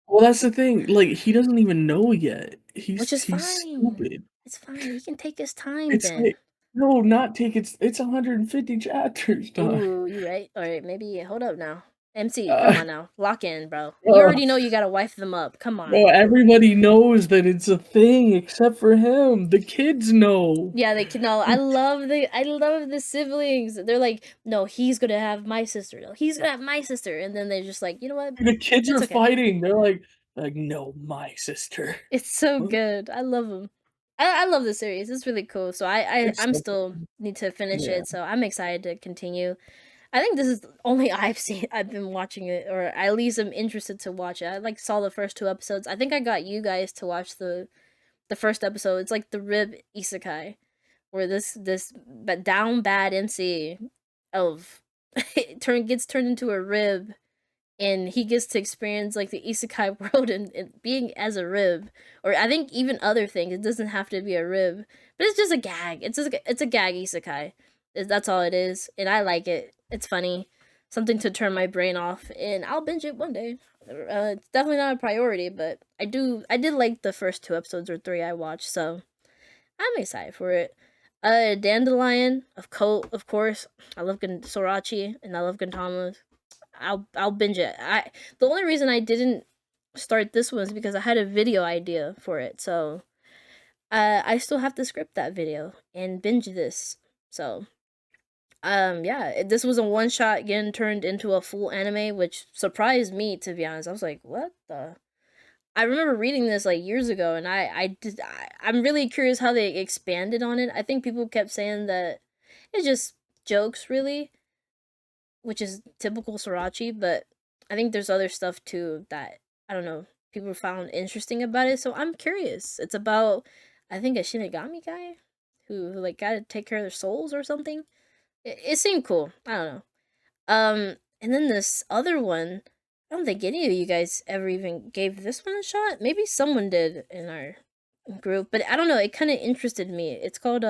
Well, that's the thing, like, he doesn't even know yet. which is He's fine. stupid. It's fine. He can take his time It's then. like, no, not take it's 150 chapters, dog. Ooh, you right. All right, maybe hold up now. MC, come Uh, on now. Lock in, bro. You uh, already know you gotta wife them up. Come bro, on. everybody knows that it's a thing except for him. The kids know. Yeah, they can no, I love the siblings. They're like, no, he's gonna have my sister. No, he's gonna have my sister. And then they're just like, you know what? The kids It's are okay. fighting. They're like, "No, my sister." It's so Huh? good. I love them. I love the series. It's really cool. So It's I'm so still need to finish yeah. it. So I'm excited to continue. I think this is only I've been watching it, or at least I'm interested to watch it. I like saw the first two episodes. I think I got you guys to watch the first episode. It's like the rib isekai, where this but down bad MC of gets turned into a rib, and he gets to experience like the isekai world and being as a rib, or I think even other things. It doesn't have to be a rib, but it's just a gag. It's a gag isekai. That's all it is, and I like it. It's funny, something to turn my brain off, and I'll binge it one day. It's definitely not a priority, but I did like the first two episodes or three I watched, so I'm excited for it. Dandelion of course. I love Sorachi and I love Gintama. I'll binge it. The only reason I didn't start this one is because I had a video idea for it. So I still have to script that video and binge this. So yeah, this was a one shot getting turned into a full anime, which surprised me to be honest. I was like, what the? I remember reading this like years ago, and I'm really curious how they expanded on it. I think people kept saying that it's just jokes, really, which is typical Sorachi, but I think there's other stuff too that I don't know people found interesting about it. So I'm curious. It's about I think a Shinigami guy who like got to take care of their souls or something. It seemed cool. I don't know. And then this other one, I don't think any of you guys ever even gave this one a shot. Maybe someone did in our group, but I don't know. It kind of interested me. It's called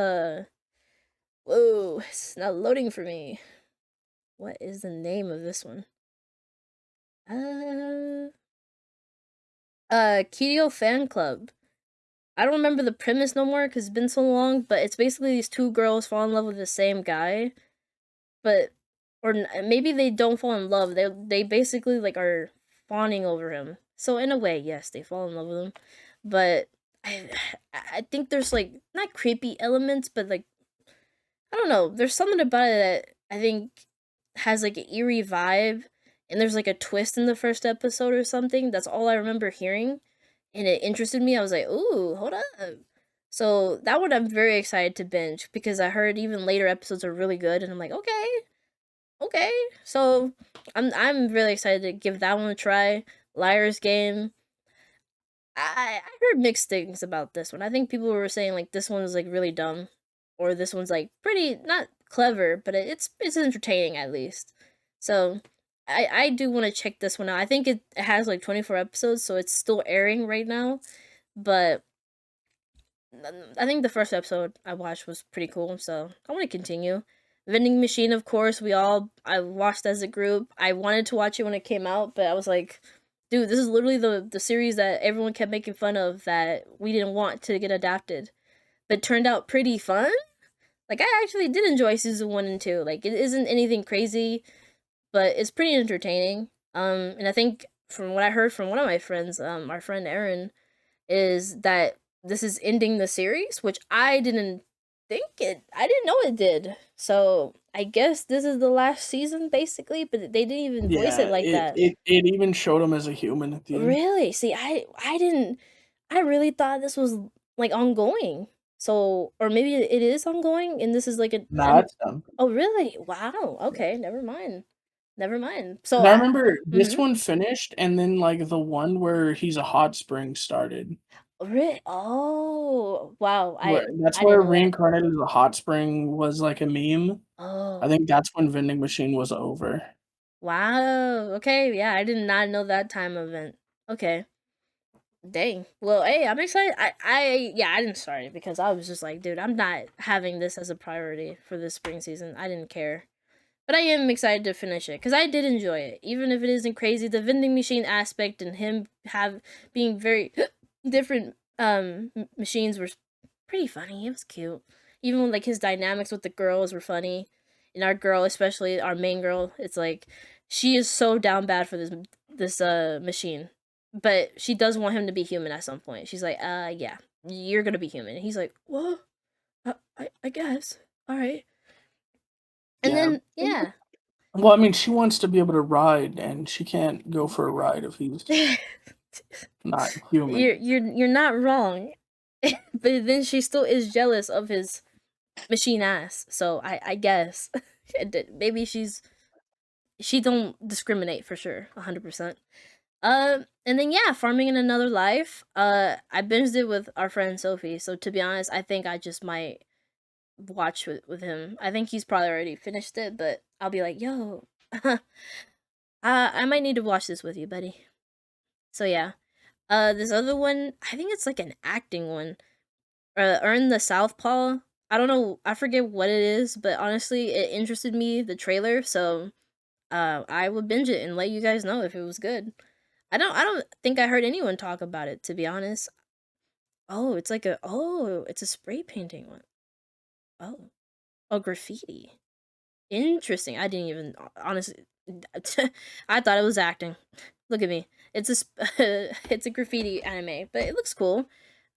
Whoa, it's not loading for me. What is the name of this one? Uh, Kirio Fan Club. I don't remember the premise no more because it's been so long, but it's basically these two girls fall in love with the same guy, but maybe they don't fall in love. They basically like are fawning over him. So in a way, yes, they fall in love with him, but I I think there's like not creepy elements, but like I don't know. There's something about it that I think has like an eerie vibe, and there's like a twist in the first episode or something. That's all I remember hearing, and it interested me. I was like, ooh, hold up. So that one I'm very excited to binge because I heard even later episodes are really good, and I'm like, okay, okay. So I'm really excited to give that one a try. Liar's Game. I heard mixed things about this one. I think people were saying like this one was like really dumb, or this one's like pretty not clever, but it's entertaining at least. So I do want to check this one out. I think it has like 24 episodes, so it's still airing right now. But I think the first episode I watched was pretty cool, so I want to continue. Vending Machine, of course, I watched as a group. I wanted to watch it when it came out, but I was like, dude, this is literally the series that everyone kept making fun of that we didn't want to get adapted. But it turned out pretty fun. Like I actually did enjoy season 1 and 2. Like it isn't anything crazy, but it's pretty entertaining. And I think from what I heard from one of my friends, our friend Aaron, is that this is ending the series, which I didn't know it did. So I guess this is the last season basically, but they didn't even voice it Yeah, like it that. it it even showed him as a human at the end. Really? See, I didn't I really thought this was like ongoing. So or maybe it is ongoing and this is like Nah, an it's done. oh really? Wow. Yeah. Okay, never mind. Never mind. 'Cause So I I remember this mhm. one finished, and then, like, the one where he's a hot spring started. Oh, wow. Where that's I didn't where know that. reincarnated as a hot spring was, like, a meme. I Oh. think that's when Vending Machine was over. Wow. Okay. Yeah, I did not know that time event. Okay. Dang. Well, hey, I'm excited. I didn't start it because I was just like, dude, I'm not having this as a priority for this spring season. I didn't care. But I am excited to finish it because I did enjoy it, even if it isn't crazy. The vending machine aspect and him being very different machines were pretty funny. It was cute. Even when, like, his dynamics with the girls were funny, and our girl, especially our main girl, it's like she is so down bad for this machine, but she does want him to be human at some point. She's like, yeah, you're gonna be human. And he's like, well, I guess. All right. And Yeah. then yeah. Well, I mean, she wants to be able to ride, and she can't go for a ride if he's not human. You're not wrong. But then she still is jealous of his machine ass. So I guess maybe she don't discriminate for sure, 100%. And then yeah, farming in another life. I binged it with our friend Sophie. So to be honest, I think I just might watch with him. I think he's probably already finished it, but I'll be like, yo, I might need to watch this with you, buddy. So yeah. This other one, I think it's like an acting one. Earn the Southpaw. I don't know. I forget what it is, but honestly, it interested me. The trailer, so I would binge it and let you guys know if it was good. I don't think I heard anyone talk about it, to be honest. Oh, it's a spray painting one. Oh, oh, graffiti. Interesting. I didn't even honestly. I thought it was acting. Look at me. It's a graffiti anime, but it looks cool.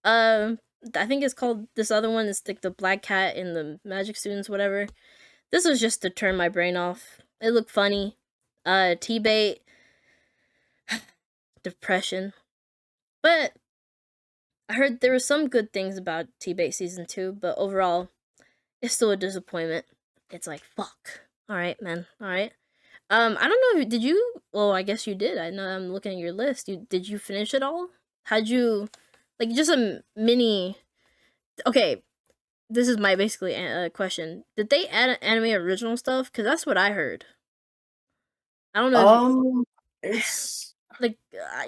I think it's called this other one is like the Black Cat and the Magic Students, whatever. This was just to turn my brain off. It looked funny. T-bait, depression, but I heard there were some good things about T-bait season 2, but overall, it's still a disappointment. It's like fuck. All right, man. All right. I don't know. Did you? Well, I guess you did. I know. I'm looking at your list. Did you finish it all? How'd you? Like just a mini. Okay, this is my basically question. Did they add anime original stuff? Because that's what I heard. I don't know if It's like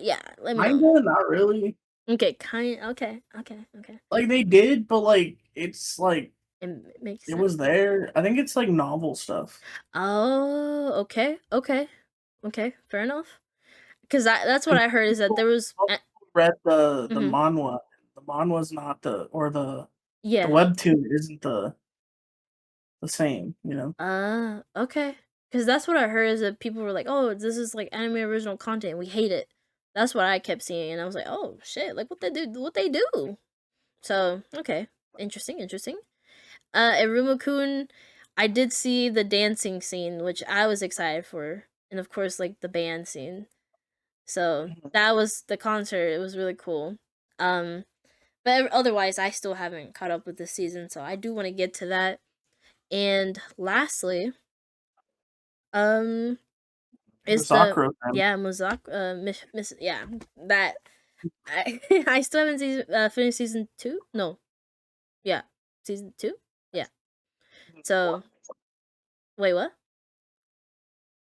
yeah. Let me know. kinda not really. Okay, okay. Like they did, but like it's like It makes it sense. was there. I think it's like novel stuff. Oh, okay. Fair enough. Because that's what I heard is that there was. Read the Mm-hmm. manhwa. The manhwa's not the Yeah. webtoon isn't the same, you know? Okay. Because that's what I heard is that people were like, "Oh, this is like anime original content. We hate it." That's what I kept seeing, and I was like, "Oh shit! Like what they do? What they do?" So okay, interesting. Iruma-kun, I did see the dancing scene, which I was excited for, and of course, like the band scene. So Mhm. that was the concert. It was really cool. Um, but otherwise, I still haven't caught up with this season, so I do want to get to that. And lastly, um, The is the Sakura fan. yeah Muzak miss yeah that I I still haven't finished season 2. No, yeah, season 2. Yeah. So wait, what?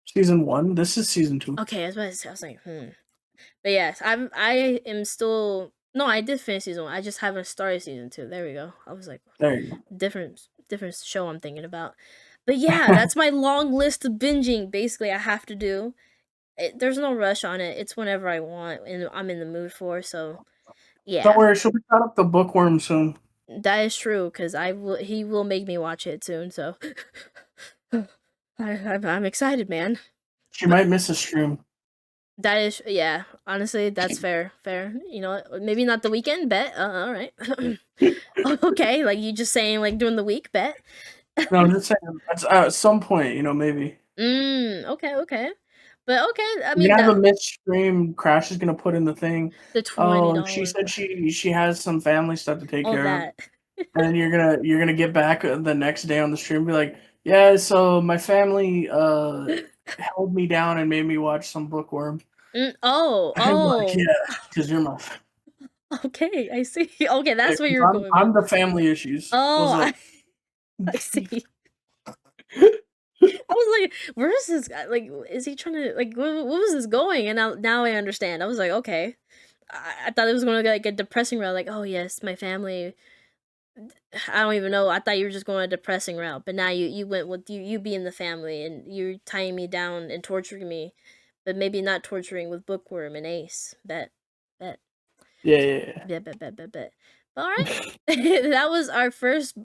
Season 1? This is season 2. Okay, I was about to say, I was like, But yes, I am still no, I did finish season 1. I just haven't started season 2. There we go. I was like, There you different show I'm thinking about. But yeah, go. that's my long list of binging. Basically, I have to do. There's no rush on it. It's whenever I want and I'm in the mood for. So Don't yeah, worry, she'll be caught up the bookworm soon. that is true. Because I will. He will make me watch it soon. So I'm excited, man. She But might miss a stream. that is yeah. Honestly, that's fair. Fair. You know, maybe not the weekend. Bet. All right. Okay, like you just saying like during the week. Bet. No, I'm just saying, at some point, maybe. Okay. But okay, I You mean can have a midstream. Crash is gonna put in the thing. the Oh, she $20. said she has some family stuff to take All care of, that. and then you're gonna get back the next day on the stream and be like, yeah, so my family held me down and made me watch some bookworm. I'm like, Oh. yeah, because you're my. Okay, I see. Okay, that's what 'Cause you're going with. I'm the family issues. Oh, What's up? I see. I was like, where is this guy? Like, is he trying to like? What was this going? And now I understand. I was like, okay, I thought it was gonna like a depressing route, like, oh yes, my family. I don't even know. I thought you were just going a depressing route, but now you went with you being the family and you're tying me down and torturing me, but maybe not torturing with Bookworm and Ace. Bet, Yeah, yeah, bet. All right, that was our first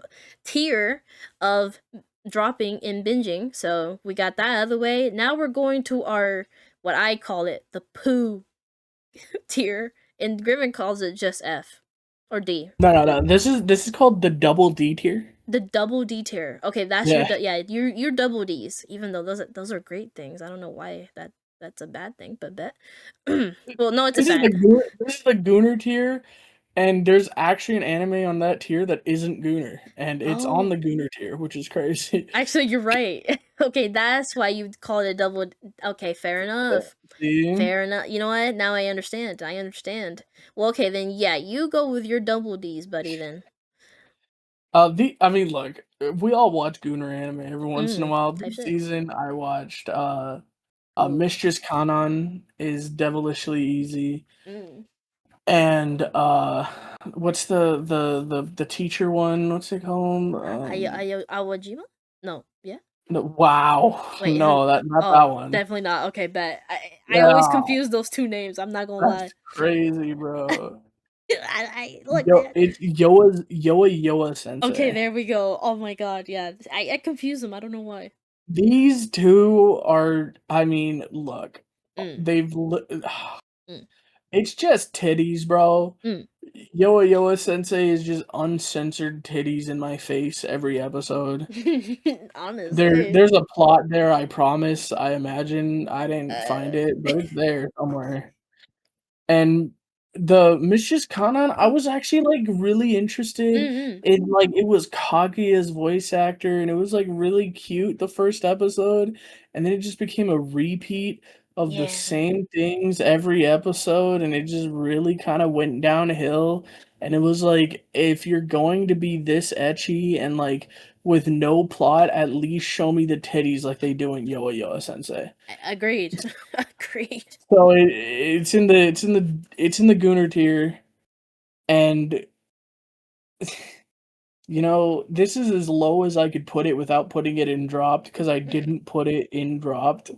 tier of dropping and binging. So we got that out of the way. Now we're going to our what I call it the poo tier, and Griffin calls it just F or D. no. This is called the double D tier. The double D tier. Okay, that's your Yeah. yeah. Your double Ds. Even though those are great things. I don't know why that's a bad thing, but bet. Well, no, it's a bad. This is the Gooner tier, and there's actually an anime on that tier that isn't Gooner, and it's on Oh, the Gooner tier, which is crazy. actually, you're right. Okay, that's why you call it a double. Okay, fair Yeah. enough. See? Fair enough. You know what? Now I understand. I understand. Well, okay, then yeah, you go with your double Ds, buddy. Then. I mean, look, we all watch Gooner anime every once in a while. Type This shit. season, I watched Ooh. Mistress Kanan is devilishly easy, Mm. and what's the teacher one? What's it called? Awajima? No. Yeah. No, wow, Wait, no, that not oh, that one. definitely not. Okay, bet. I always Yeah, confuse those two names. I'm not gonna lie. that's crazy, bro. I look there. It's Yoa Okay, Sensei. there we go. Oh my god, yeah. I confuse them. I don't know why. These two are, I mean, look, Mm, they've mm, it's just titties, bro. mm. Yoa Sensei is just uncensored titties in my face every episode. Honestly. There's a plot there, I promise. I imagine I didn't find Uh, it, but it's there somewhere. And the Mistress Kanan, I was actually, like, really interested mm. in, like, it was Kaguya's voice actor, and it was, like, really cute the first episode, and then it just became a repeat of the Yeah. same things every episode, and it just really kinda went downhill, and it was like, if you're going to be this ecchi and, like, with no plot, at least show me the titties like they do in Yoa Sensei. Agreed. Agreed. So it's in the Gooner tier, and this is as low as I could put it without putting it in dropped because I didn't put it in dropped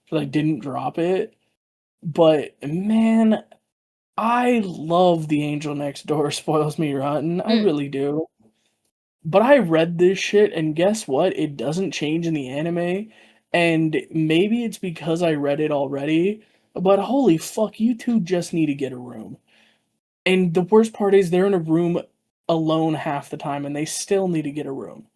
because I didn't drop it. But man, I love the Angel Next Door spoils me rotten. I Mm. really do. But I read this shit, and guess what? It doesn't change in the anime, and maybe it's because I read it already. But holy fuck, you two just need to get a room. And the worst part is they're in a room alone half the time and they still need to get a room.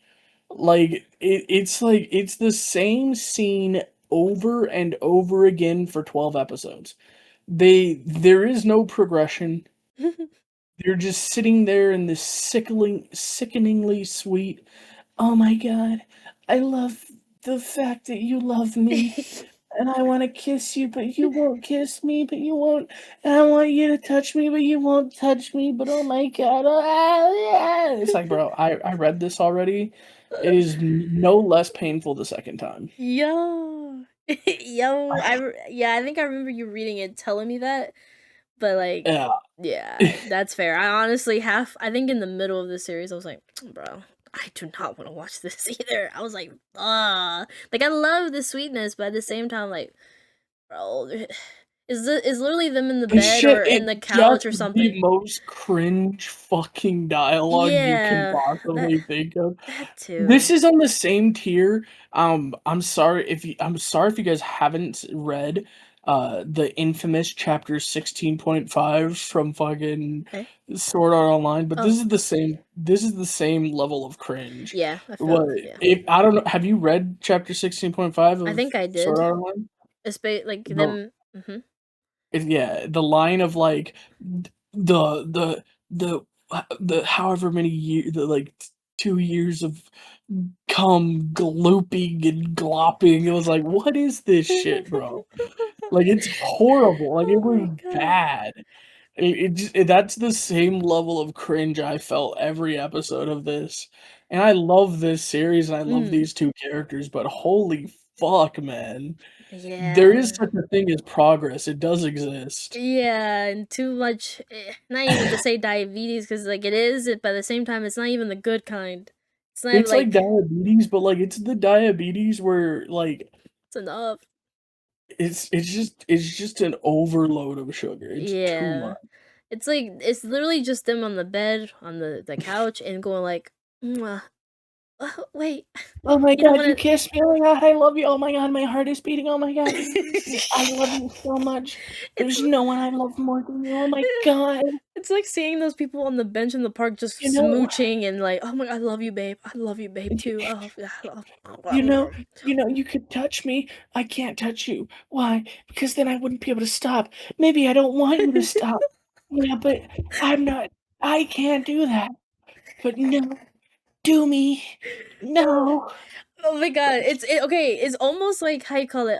It's the same scene over and over again for 12 episodes. There is no progression. They're just sitting there in this sickeningly sweet, "Oh my god, I love the fact that you love me." And I wanna kiss you, but you won't kiss me, but you won't and I want you to touch me, but you won't touch me, but oh my god, it's like, bro, I read this already. It is no less painful the second time. Yo. Yo, yeah, I think I remember you reading it telling me that, but like Yeah. yeah, that's fair. I honestly I think in the middle of the series I was like, bro, I do not want to watch this either. I was like, ah, like I love the sweetness, but at the same time, like, bro, is literally them in the This bed shit or in is the just couch or the something. most cringe fucking dialogue you can Yeah, possibly think of. that This too. is on the same tier. I'm sorry if you guys haven't read the infamous chapter 16.5 from fucking Okay. Sword Art Online, but Oh, this is the same level of cringe. yeah, I What feel yeah. if I don't know, have you read chapter 16.5 I of think I Sword did. Art Online? It's like The them. Mhm. yeah, the line of like the however many years, the like 2 years of cum glooping and glopping. It was like, what is this shit, bro? Like it's horrible. Like it Oh was my god. bad. That's the same level of cringe I felt every episode of this. And I love this series and I love Mm. these two characters, but holy fuck, man. There is Yeah. such a thing as progress, it does exist. Yeah, and too much not even to say diabetes, 'cause, like, it is, but at the same time, it's not even the good kind. It's not even, It's like like diabetes, but, like, it's the diabetes where, like, it's enough. it's just an overload of sugar, it's too Yeah. much. It's like it's literally just them on the bed, on the couch, and going like, "Mwah. Oh, wait, "Oh my you don't god, you wanna." kissed me, oh my god, I love you, oh my god, my heart is beating, oh my god, I love you so much. It's There's no one I love more than you, oh my god." it's like seeing those people on the bench in the park just You know smooching and like, "Oh my god, I love you, babe. I love you, babe, too. Oh, yeah, you know you could touch me, I can't touch you. Why? Because then I wouldn't be able to stop. Maybe I don't want you to stop. Yeah, but I'm not I can't do that. But no, do me. No. Oh my god, okay, it's almost like, how you call it,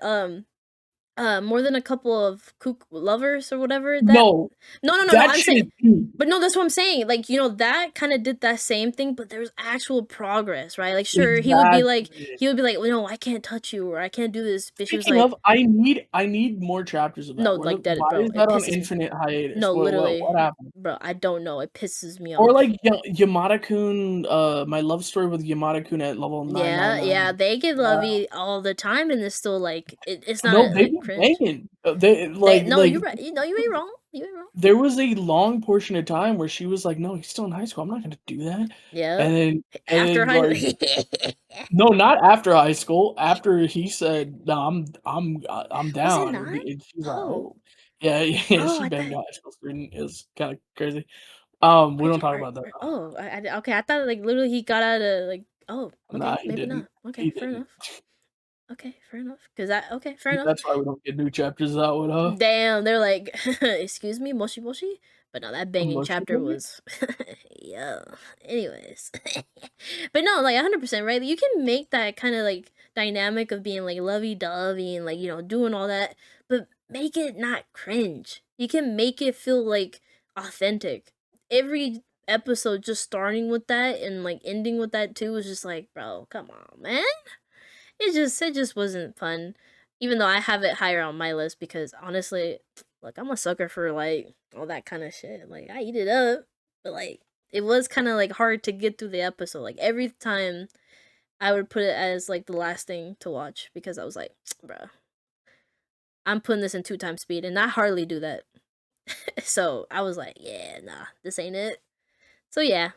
more than a couple of kook lovers or whatever that No, no, that I'm shit saying, is deep. but no, that's what I'm saying, like, that kinda did that same thing, but there's actual progress, right? Like, sure, Exactly. "Well, no, I can't touch you," or "I can't do this," but she was Speaking like, of, I need more chapters of "No, that. Where the like, that why bro, is it that on pisses me." infinite hiatus? No, What literally, happened? bro, I don't know, it pisses me Or off. like Yamada-kun, my love story with Yamada-kun at level Yeah, yeah, 999. they get Uh, lovey all the time, and it's still, like, it's not no, a, they like, be cringe. banging. They They like no, you're like right, no, you ain't wrong, you ain't wrong. there was a long portion of time where she was like, "No, he's still in high school, I'm not gonna do that." Yeah. And then After high like no, not after high school, after he said, "No, I'm Was it down," not? and she's like, Oh. "Oh." Yeah, yeah, Oh, she I banged thought a high school student, it was kinda crazy. We don't talk about that. oh, okay, I thought, like, literally he got out of, like, oh, Nah, okay, he maybe didn't. not. Okay, He fair didn't. enough. Okay, fair enough. Cause I okay, fair enough. That's why we don't get new chapters out with, Damn, they're like, "Excuse me, moshi moshi?" But no, that banging Mushy chapter Buggy? was yeah. Anyways. But no, like, 100%, right? You can make that kinda, like, dynamic of being, like, lovey-dovey and, like, doing all that, but make it not cringe. You can make it feel, like, authentic. Every episode just starting with that and, like, ending with that too was just like, "Bro, come on, man." It just wasn't fun. Even though I have it higher on my list because honestly, look, I'm a sucker for like all that kind of shit. Like I eat it up, but like it was kind of like hard to get through the episode. Like every time I would put it as like the last thing to watch because I was like, bruh, I'm putting this in 2 times speed, and I hardly do that. So I was like, yeah, nah, this ain't it. So yeah,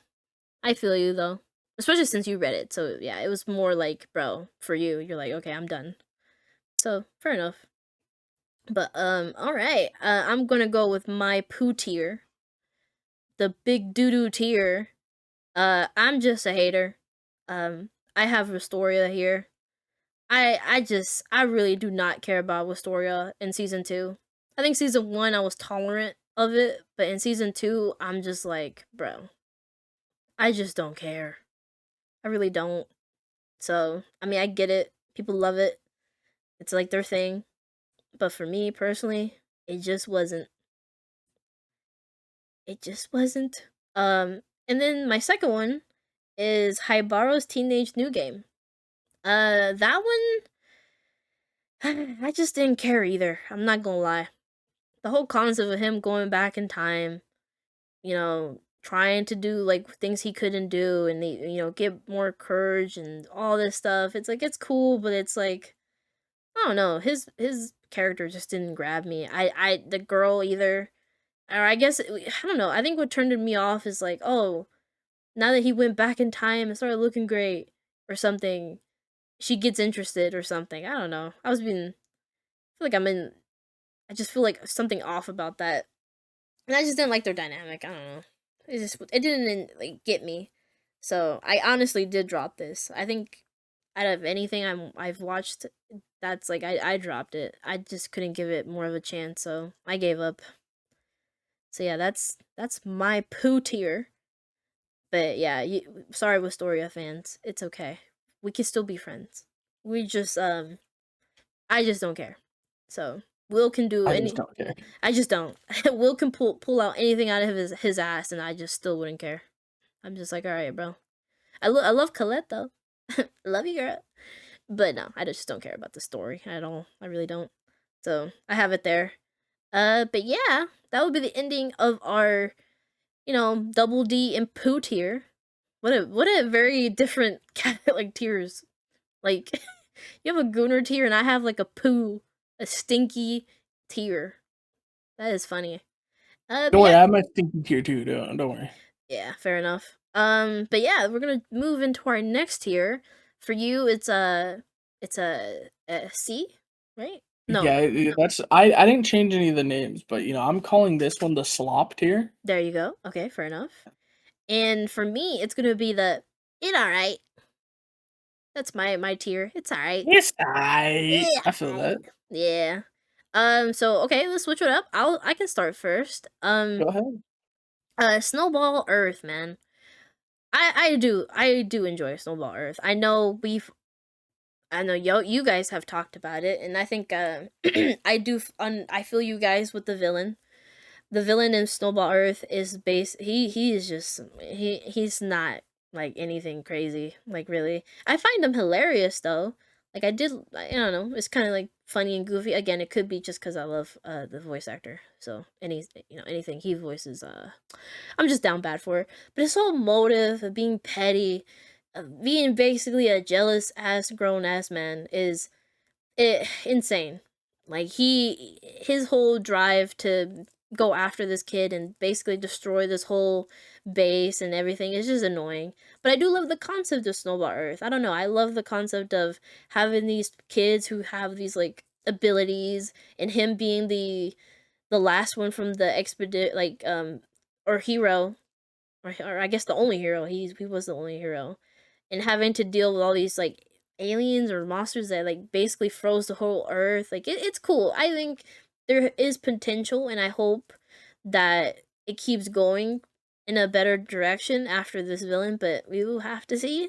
I feel you though. Especially since you read it. So yeah, it was more like, bro, for you, you're like, okay, I'm done. So fair enough. But all right. I'm gonna go with my poo tier, the big doo doo tier. I'm just a hater. I have Restoria here. I really do not care about Wistoria in season 2. I think season 1 I was tolerant of it, but in season 2 I'm just like, bro, I just don't care. I really don't. So, I mean, I get it. People love it. It's like their thing. But for me personally, it just wasn't. It just wasn't. And then my second one is Hybaro's Teenage New Game. That one I just didn't care either. I'm not gonna lie. The whole concept of him going back in time, trying to do like things he couldn't do and get more courage and all this stuff. It's like it's cool, but it's like I don't know. His character just didn't grab me. I the girl either. Or I guess I don't know. I think what turned me off is like, oh, now that he went back in time and started looking great or something, she gets interested or something. I don't know. I feel like I just feel like something off about that. And I just didn't like their dynamic. I don't know. It didn't like get me. So I honestly did drop this. I think out of anything I've watched, that's like I dropped it. I just couldn't give it more of a chance, so I gave up. So yeah, that's my poo tier. But yeah, sorry Wistoria fans. It's okay. We can still be friends. We just I just don't care. So Will can do I just any don't care. I just don't. Will can pull out anything out of his ass and I just still wouldn't care. I'm just like, all right, bro. I love Colette though. Love you, girl. But no, I just don't care about the story at all. I really don't. So I have it there. But yeah, that would be the ending of our, Double D and Pooh tier. What a very different like tiers. Like you have a Gooner tier and I have like a Pooh, a stinky tier. That is funny. But Don't worry, yeah, I have my thinking tier too. Don't worry. yeah, fair enough. But yeah, we're gonna move into our next tier. For you, it's a C, right? No, Yeah, that's I didn't change any of the names, but I'm calling this one the Slop tier. there you go. Okay, fair enough. And for me, it's gonna be the it alright. That's my tier. It's alright. Yes, I feel Alright. that. Yeah. So okay, let's switch it up. I can start first. Go ahead. Snowball Earth, man. I do enjoy Snowball Earth. I know you guys have talked about it, and I think I feel you guys with the villain. The villain in Snowball Earth is he is just he's not like anything crazy, like really. I find him hilarious though. Like I don't know, it's kind of like funny and goofy. Again, it could be just cuz I love the voice actor. So anything he voices I'm just down bad for it. But his whole motive of being petty, of being basically a jealous ass grown ass man is insane. Like his whole drive to go after this kid and basically destroy this whole base and everything is just annoying. But I do love the concept of Snowball Earth. I don't know. I love the concept of having these kids who have these like abilities and him being the last one from the expedite or hero or I guess the only hero. He was the only hero, and having to deal with all these like aliens or monsters that like basically froze the whole earth. Like it's cool. I think there is potential, and I hope that it keeps going in a better direction after this villain. But we will have to see.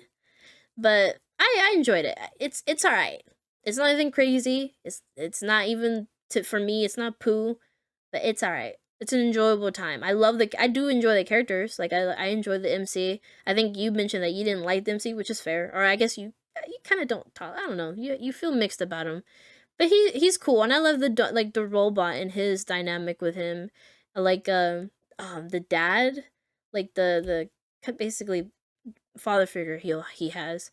But I enjoyed it. It's all right. It's not anything crazy. It's not even for me. It's not poo, but it's all right. It's an enjoyable time. I do enjoy the characters. Like I enjoy the MC. I think you mentioned that you didn't like the MC, which is fair. Or I guess you kind of don't talk. I don't know. You feel mixed about him, but he's cool, and I love like the robot and his dynamic with him. I like the dad, like the basically father figure he has.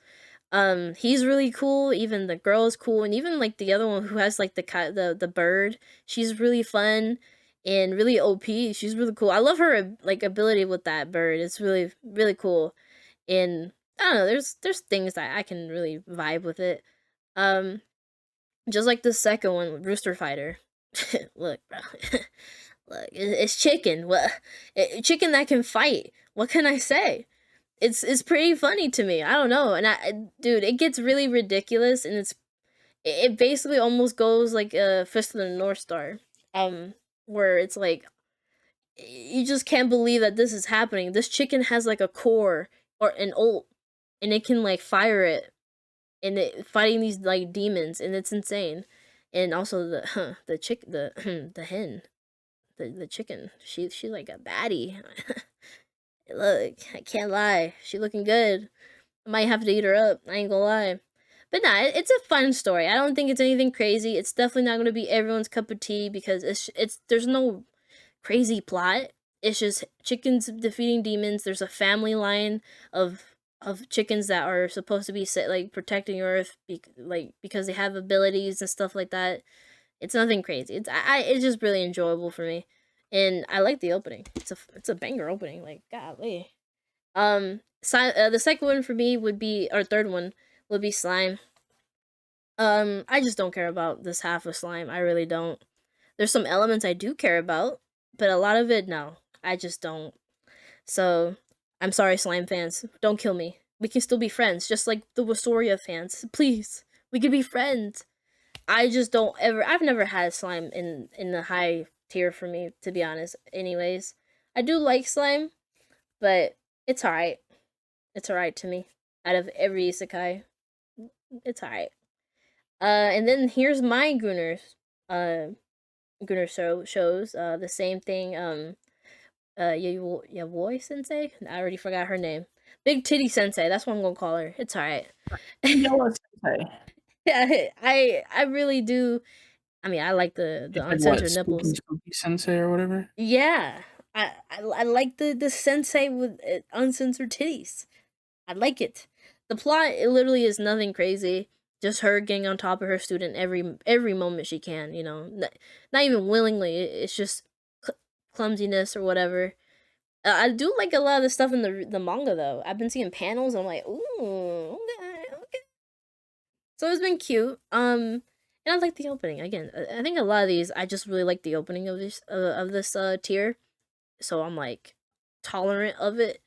He's really cool. Even the girl is cool, and even like the other one who has like the bird, she's really fun and really OP. She's really cool. I love her like ability with that bird. It's really cool. And I don't know. There's things that I can really vibe with it. Um, just like the second one, Rooster Fighter. Look, bro. Look, it's chicken. What? Chicken that can fight. What can I say? It's pretty funny to me. I don't know, and dude, it gets really ridiculous, and it basically almost goes like a Fist of the North Star, where it's like you just can't believe that this is happening. This chicken has like a core or an ult, and it can like fire it, and it fighting these like demons, and it's insane. And also the hen, the chicken, she's like a baddie. Look, I can't lie. She looking good. I might have to eat her up. I ain't gonna lie. But nah, it's a fun story. I don't think it's anything crazy. It's definitely not gonna be everyone's cup of tea because it's there's no crazy plot. It's just chickens defeating demons. There's a family line of chickens that are supposed to be like protecting Earth, because they have abilities and stuff like that. It's nothing crazy. It's just really enjoyable for me, and I like the opening. It's a banger opening. Like golly. The second one for me would be, or third one would be slime. I just don't care about this half of slime. I really don't. There's some elements I do care about, but a lot of it, no. I just don't. So, I'm sorry, slime fans. Don't kill me. We can still be friends, just like the Wasoria fans. Please, we can be friends. I just don't ever. I've never had slime in the high tier for me, to be honest. Anyways, I do like slime, but it's alright. It's alright to me. Out of every isekai, it's alright. And then here's my Gooners. Shows. The same thing. Yavoi Sensei. I already forgot her name. Big Titty Sensei. That's what I'm gonna call her. It's alright. Yellow Sensei. Yeah, I really do. I mean, I like the It's like what, uncensored Spooky nipples. Spooky Sensei or whatever? Yeah, I like the sensei with uncensored titties. I like it. The plot, it literally is nothing crazy. Just her getting on top of her student every moment she can. You know, not even willingly. It's just clumsiness or whatever. I do like a lot of the stuff in the manga though. I've been seeing panels. And I'm like, ooh, okay, okay. So it's been cute. And I like the opening again. I think a lot of these, I just really like the opening of this tier. So I'm like tolerant of it.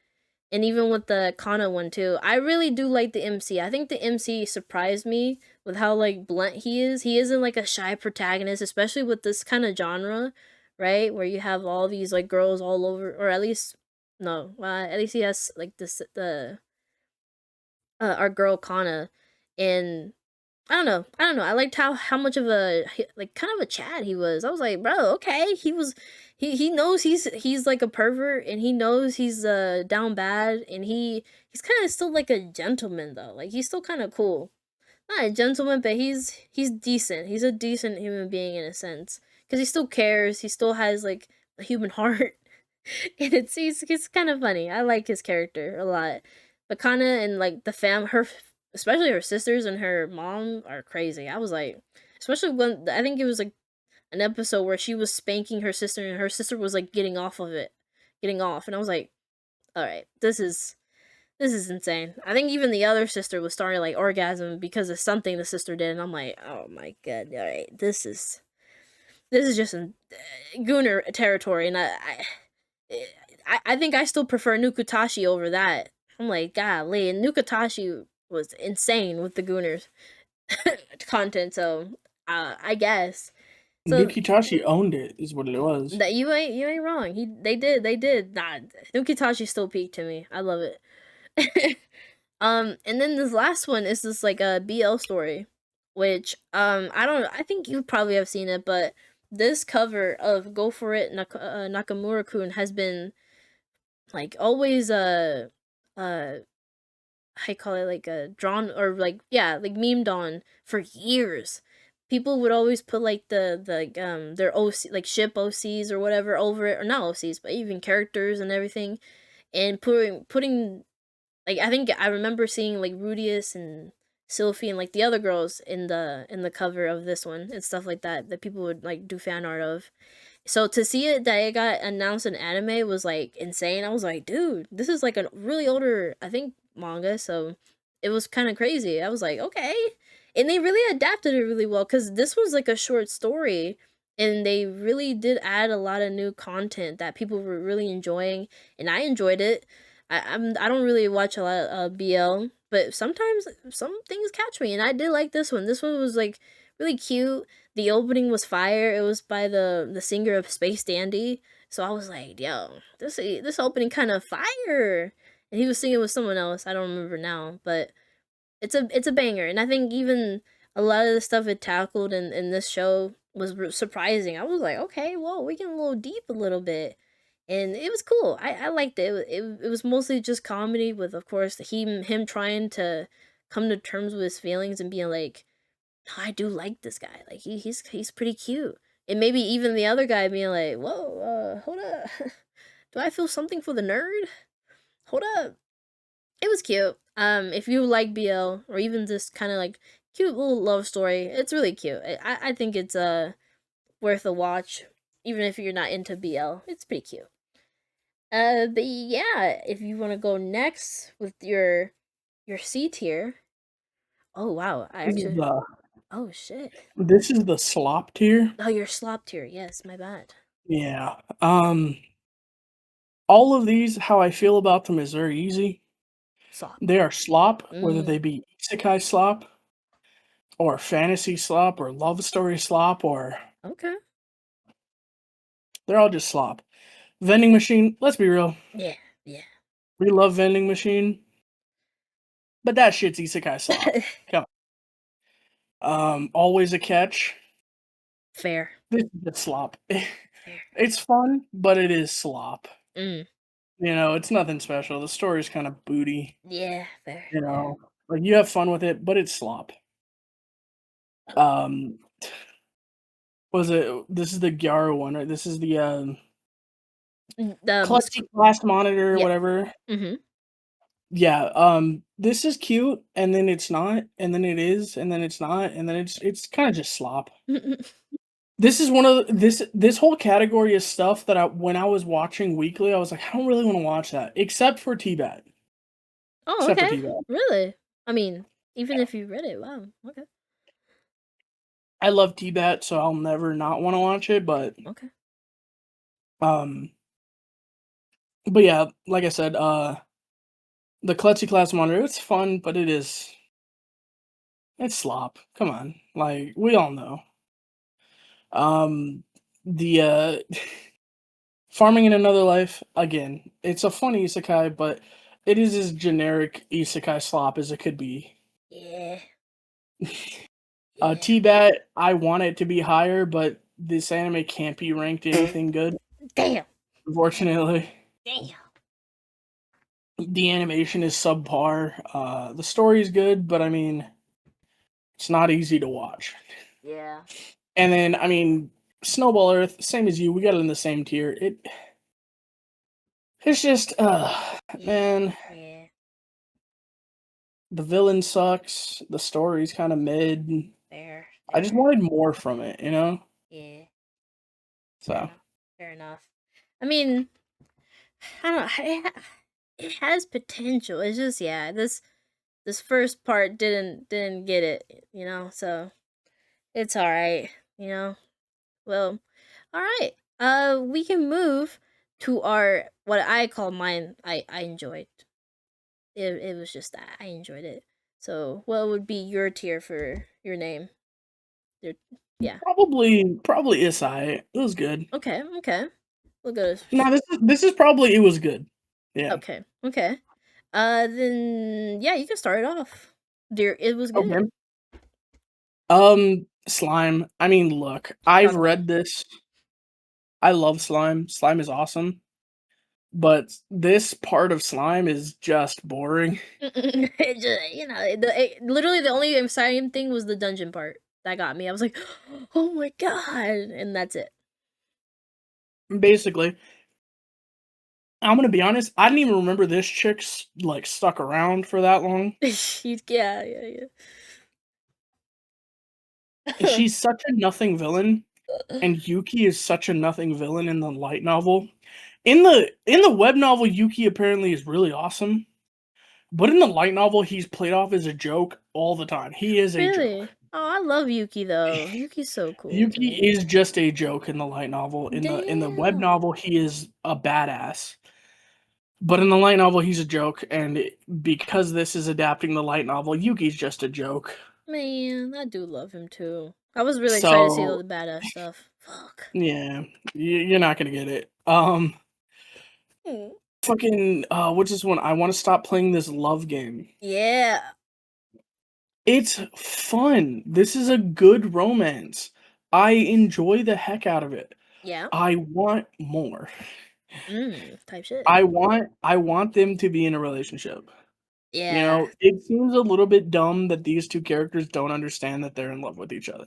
And even with the Kana one too, I really do like the MC. I think the MC surprised me with how like blunt he is. He isn't like a shy protagonist, especially with this kind of genre, right? Where you have all these like girls all over, or at least no, at least he has like this the our girl Kana, and I don't know. I liked how much of a like kind of a Chad he was. I was like, bro, okay, he knows he's like a pervert, and he knows he's down bad, and he's kind of still like a gentleman though. Like he's still kind of cool. Not a gentleman, but he's decent. He's a decent human being in a sense because he still cares. He still has like a human heart, and it's kind of funny. I like his character a lot. But Kana and like the her, especially her sisters and her mom are crazy. I was like, especially when I think it was like an episode where she was spanking her sister and her sister was like getting off of it, getting off, and I was like, all right, this is insane. I think even the other sister was starting to like orgasm because of something the sister did, and I'm like, oh my god, all right, this is just Gooner territory, and I think I still prefer Nukutashi over that. I'm like, golly, and Nukutashi was insane with the Gooners content, so I guess. So Nukitashi owned it, is what it was. that you ain't wrong. They did. Nah, Nukitashi still peaked to me. I love it. And then this last one is this like a BL story, which I don't. I think you probably have seen it, but this cover of Go For It Nakamura Kun has been like always I call it like a drawn or like yeah like memed on for years. People would always put like their OC like ship OCs or whatever over it, or not OCs but even characters and everything, and putting like I think I remember seeing like Rudius and Sylphie and like the other girls in the cover of this one and stuff like that people would like do fan art of. So to see it that it got announced in anime was like insane. I was like, dude, this is like a really older, I think, manga. So it was kind of crazy. I was like, okay, and they really adapted it really well because this was like a short story, and they really did add a lot of new content that people were really enjoying, and I enjoyed it. I don't really watch a lot of BL, but sometimes some things catch me, and I did like this one. This one was like really cute. The opening was fire. It was by the singer of Space Dandy. So I was like, yo, this opening kind of fire. And he was singing with someone else. I don't remember now, but it's a banger. And I think even a lot of the stuff it tackled in this show was surprising. I was like, okay, whoa, we getting a little deep a little bit. And it was cool. I liked it. It was mostly just comedy with, of course, him trying to come to terms with his feelings and being like, I do like this guy. Like he's pretty cute. And maybe even the other guy being like, "Whoa, hold up. Do I feel something for the nerd? Hold up." It was cute. If you like BL or even this kind of like cute little love story, it's really cute. I think it's worth a watch even if you're not into BL. It's pretty cute. But yeah, if you want to go next with your C tier. Oh wow, I This is actually the oh shit. this is the slop tier. Oh, your slop tier. Yes, my bad. Yeah. All of these, how I feel about them is very easy. Slop. They are slop, whether Mm, they be isekai slop, or fantasy slop, or love story slop, or okay. they're all just slop. Vending machine, let's be real. Yeah, yeah. We love vending machine, but that shit's isekai slop. Come on. Always a catch. Fair, This is just slop. fair. It's fun, but it is slop. Mm, It's nothing special. The story's kind of booty. yeah, fair, You fair. know, like you have fun with it, but it's slop. Um, was it? This is the Gyaro one, right? This is the Klexi Class Monitor or yeah. whatever. Mm-hmm. Yeah. This is cute, and then it's not, and then it is, and then it's not, and then it's kind of just slop. This is one of this whole category of stuff that when I was watching weekly, I was like, I don't really want to watch that, except for T-Bat. Oh, Except for okay. T-Bat. Really? I mean, even if you read it, wow. Okay. I love T-Bat, so I'll never not want to watch it, Okay. um but yeah, like I said, the Klutzy Class Monitor, it's fun, but it's slop. Come on. Like, we all know. The Farming in Another Life, again, it's a fun isekai, but it is as generic isekai slop as it could be. Yeah. Yeah. T-Bat, I want it to be higher, but this anime can't be ranked anything good. Damn. Unfortunately. Damn. The animation is subpar. The story's good, but I mean, it's not easy to watch. Yeah. And then, I mean, Snowball Earth, same as you, we got it in the same tier. It's just, man, Yeah. the villain sucks. The story's kind of mid. Fair. I just wanted more from it, you know? Yeah. So. Fair enough. I mean, I don't know. It has potential. It's just this first part didn't get it, you know. So it's all right, you know. Well, all right. We can move to our what I call mine. I enjoyed. It was just that I enjoyed it. So what would be your tier for your name? Your, yeah. Probably Isai. It was good. Okay. Okay. We'll go. No, this is probably it was good. Yeah. Okay. Okay. Then yeah, you can start it off. Dear, it was good. Okay. Slime. I mean, look, I've Okay. read this. I love slime. Slime is awesome. But this part of slime is just boring. It just, you know, literally the only exciting thing was the dungeon part that got me. I was like, oh my god, and that's it. Basically, I'm gonna be honest. I didn't even remember this chick's like stuck around for that long. Yeah, yeah, yeah. She's such a nothing villain, and Yuki is such a nothing villain in the light novel. In the web novel, Yuki apparently is really awesome, but in the light novel, he's played off as a joke all the time. He is a joke. Really? Oh, I love Yuki though. Yuki's so cool to Yuki me. is just a joke in the light novel. In the web Damn. novel, he is a badass. But in the light novel, he's a joke, and because this is adapting the light novel, Yuki's just a joke. Man, I do love him too. I was really excited to see all So the badass stuff. Fuck. yeah, you're not gonna get it. Hmm. Fucking what's this one? I want to stop playing this love game. Yeah. It's fun. This is a good romance. I enjoy the heck out of it. Yeah. I want more. Type shit. I want them to be in a relationship. You Yeah. know, it seems a little bit dumb that these two characters don't understand that they're in love with each other.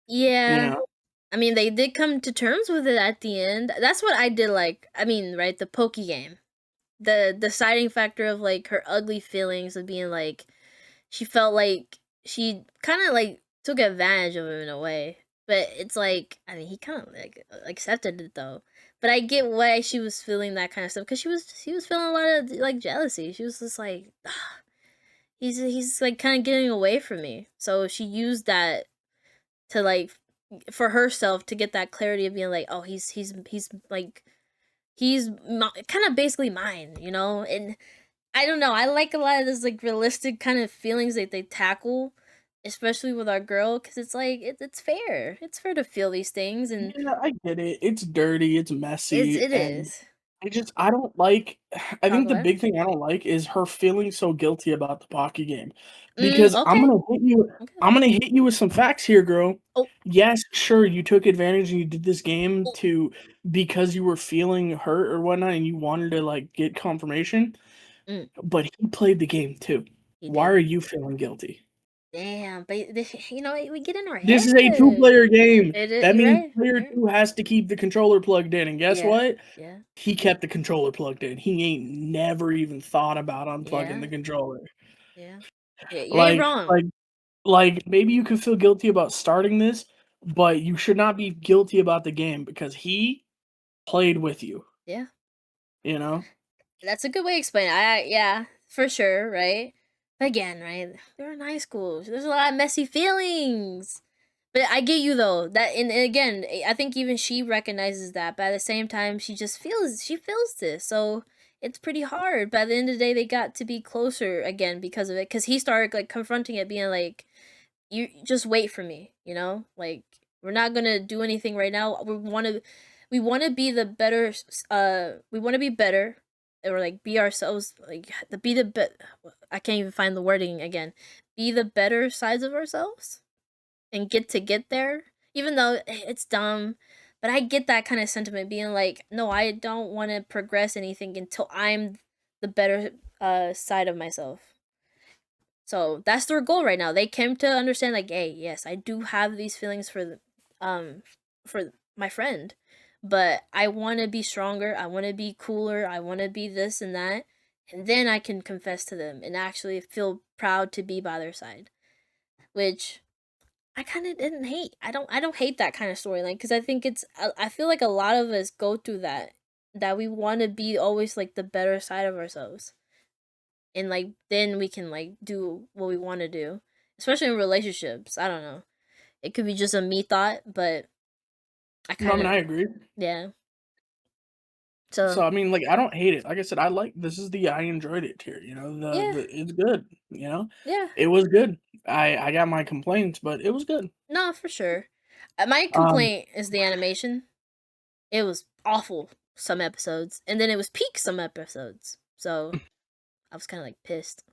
You Yeah. know? I mean, they did come to terms with it at the end. That's what I did like. I mean, right, the pokey game. The deciding factor of like her ugly feelings of being like she felt like she kind of like took advantage of him in a way. But it's like, I mean, he kind of like accepted it though. But I get why she was feeling that kind of stuff because she was feeling a lot of like jealousy. She was just like, he's like kind of getting away from me. So she used that to like for herself to get that clarity of being like, oh, he's like he's kind of basically mine, you know. And I don't know. I like a lot of this like realistic kind of feelings that they tackle, especially with our girl, because it's like it's fair. It's fair to feel these things, and Yeah, I get it. It's dirty, it's messy, it and is. I don't like I Talk think the about it. big thing I don't like is her feeling so guilty about the Pocky game. Because Okay. Okay. I'm gonna hit you with some facts here, girl. Oh. Yes, sure, you took advantage and you did this game Oh. to because you were feeling hurt or whatnot and you wanted to like get confirmation, Mm, but he played the game too. he Why did. are you feeling guilty? Damn, but you know, we get in our This is head. a two-player game. It is, That you're means right. player You're, 2 has to keep the controller plugged in, and guess yeah, what? yeah, He kept the controller plugged in. He ain't never even thought about unplugging yeah, the controller. yeah. Yeah, you ain't Like wrong. like like, maybe you can feel guilty about starting this, but you should not be guilty about the game because he played with you, Yeah. you know? That's a good way to explain it. Yeah, for sure, right? But again, right? They're in high school. So there's a lot of messy feelings. But I get you though. That and again, I think even she recognizes that. But at the same time, she feels this. So it's pretty hard. But at the end of the day, they got to be closer again because of it. Because he started like confronting it, being like, "You just wait for me," you know? Like we're not gonna do anything right now. We want to be the better we want to be better or like be ourselves like the be the I can't even find the wording again. Be the better sides of ourselves and get there even though it's dumb, but I get that kind of sentiment being like, "No, I don't want to progress anything until I'm the better side of myself." So that's their goal right now. They came to understand like, hey, yes, I do have these feelings um for my friend, but I want to be stronger. I want to be cooler. I want to be this and that, and then I can confess to them and actually feel proud to be by their side. Which I kind of didn't hate. I don't hate that kind of storyline because I think I feel like a lot of us go through that we want to be always like the better side of ourselves and like then we can like do what we want to do, especially in relationships. I don't know, it could be just a me thought, but I No, I kind mean, of, I agree. yeah, So, so I mean, like, I don't hate it. Like I said, this is the I enjoyed it tier, you know? yeah, It's good, you know? yeah, It was good. I got my complaints, but it was good. no, for sure. My Um, complaint is the animation. It was awful some episodes and then it was peak some episodes, so I was kind of like pissed.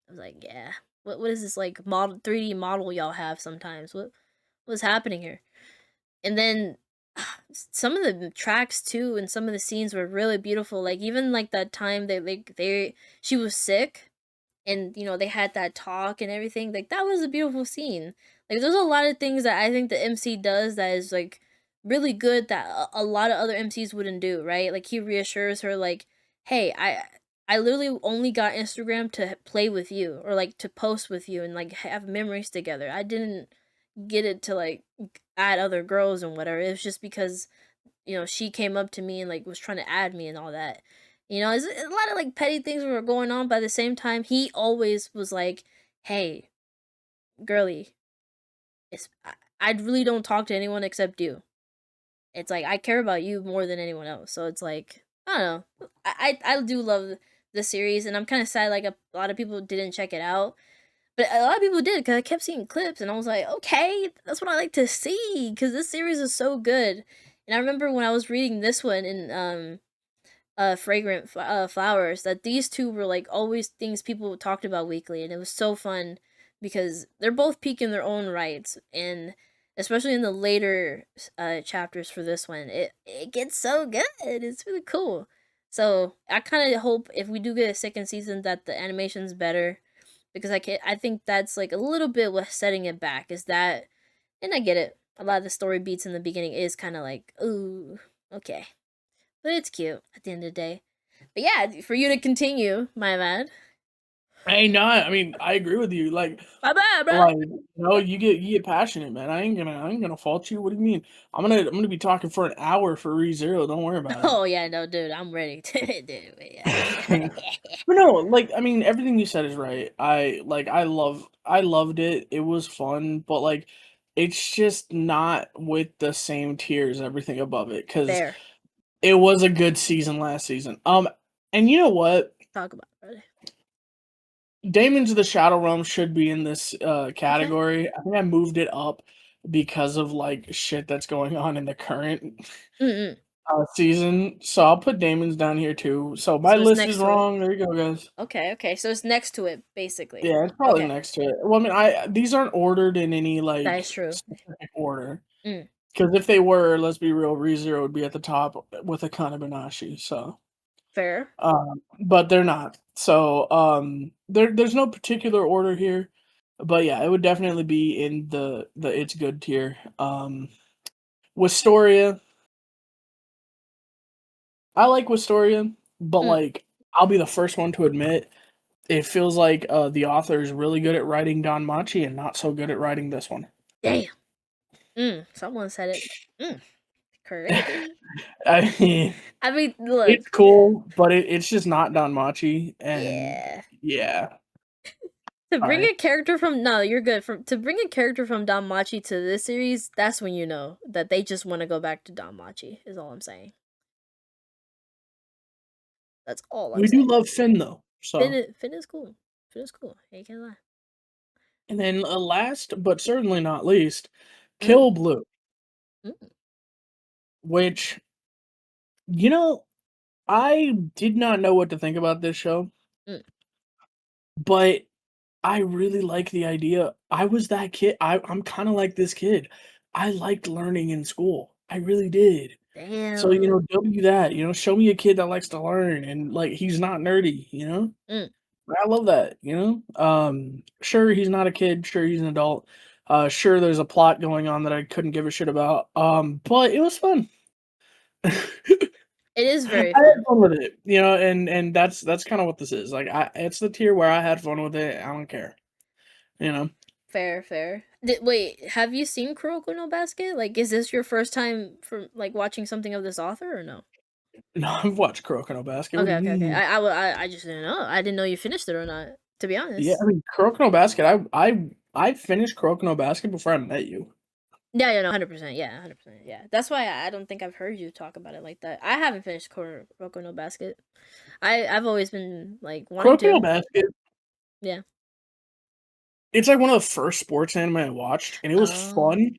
I was like, yeah, what is this like model 3D model y'all have sometimes? What's happening here? And then some of the tracks too and some of the scenes were really beautiful, like even like that time they she was sick and you know they had that talk and everything, like that was a beautiful scene. Like there's a lot of things that I think the MC does that is like really good that a lot of other MCs wouldn't do, right? Like he reassures her like, hey, I literally only got Instagram to play with you or like to post with you and like have memories together. I didn't get it to like add other girls and whatever. It was just because you know she came up to me and like was trying to add me and all that. You know, it's a lot of like petty things were going on, but at the same time, he always was like, "Hey, girly, I really don't talk to anyone except you. It's like I care about you more than anyone else." So it's like I don't know. I do love the series, and I'm kind of sad like a lot of people didn't check it out. But a lot of people did because I kept seeing clips, and I was like, okay, that's what I like to see because this series is so good. And I remember when I was reading this one in Flowers, that these two were like always things people talked about weekly, and it was so fun because they're both peak in their own rights, and especially in the later chapters for this one, it gets so good. It's really cool. So I kind of hope if we do get a second season that the animation's better because I think that's like a little bit what's setting it back is that, and I get it. A lot of the story beats in the beginning is kind of like, ooh, okay, but it's cute at the end of the day. But yeah, for you to continue, my bad. hey, not. I mean, I agree with you. My bad, bro. Like, you get passionate, man. I ain't gonna fault you. What do you mean? I'm gonna be talking for an hour for ReZero. Don't worry about it. Oh yeah, no, dude, I'm ready to do it. Yeah. But no, like, I mean, everything you said is right. I loved it. It was fun, but like, it's just not with the same tier as everything above it because Fair. it was a good season last season. And you know what? Talk about it, brother. Damon's the Shadow Realm should be in this Okay. category. I think I moved it up because of like shit that's going on in the current Mm-mm. season. So I'll put Damon's down here too. So my So it's list is next to it. wrong. There you go, guys. Okay, okay. So it's next to it, basically. Yeah, it's probably Okay, next to it. Well, I mean, I these aren't ordered in any that is like true. specific order. Mm, Because if they were, let's be real, ReZero would be at the top with a Kanabanashi. So, fair. but they're not. So, there's no particular order here. But yeah, it would definitely be in the it's good tier. Wistoria, I like Wistoria, but Mm, like I'll be the first one to admit it feels like the author is really good at writing Don Machi and not so good at writing this one. damn. Someone said it. Crazy. I mean, I mean, look. it's cool, but it's just not Don Machi, and Yeah. yeah, To bring sorry. a character from no, you're good. From to bring a character from Danmachi to this series, that's when you know that they just want to go back to Danmachi. Is all I'm saying. That's all I'm We do saying. love Finn though, so. Finn is cool. Finn is cool. I can't lie. And then last but certainly not least, Mm, Kill Blue, mm, which you know I did not know what to think about this show, mm. but I really like the idea. I was that kid. I'm kind of like this kid. I liked learning in school. I really did. So, Damn. W that, show me a kid that likes to learn and like he's not nerdy. Mm. I love that. Sure he's not a kid, sure he's an adult. Sure there's a plot going on that I couldn't give a shit about. But it was fun. It is I very had fun. fun with it, and that's kind of what this is. Like it's the tier where I had fun with it. I don't care, you know. Fair, fair. Wait, have you seen Kuroko no Basket? Like, is this your first time for like watching something of this author or no? No, I've watched Kuroko no Basket. What do Okay, you okay, okay. mean? I just didn't know. I didn't know you finished it or not. To be Yeah, I honest. mean Kuroko no Basket. I finished Kuroko no Basket before I met you. Yeah, yeah, no, 100%. Yeah, 100%. Yeah. That's why I don't think I've heard you talk about it like that. I haven't finished Kuroko no Basket. I've always been like wanting Kuroko no to. Basket. Yeah. It's like one of the first sports anime I watched, and it was Oh. fun.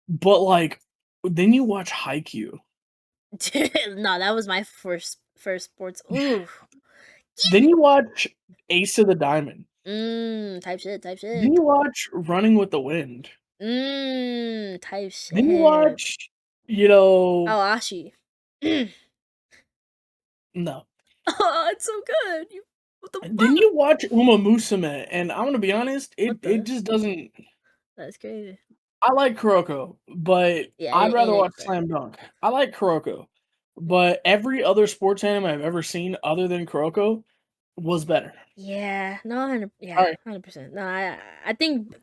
But like, then you watch Haikyuu. No, that was my first sports. Ooh. Then you watch Ace of the Diamond. Type shit, type Then shit. you watch Running with the Wind. Type Then you shit. watch, you know, Awashi. no. Oh, it's so good. What the Then fuck? you watch Uma Musume, and I'm gonna be honest, it What it the? just doesn't. That's crazy. I like Kuroko, but Yeah, I'd it rather ain't watch fair. Slam Dunk. I like Kuroko, but every other sports anime I've ever seen other than Kuroko was better. Yeah, no, 100, yeah, Alright, 100%. No, I think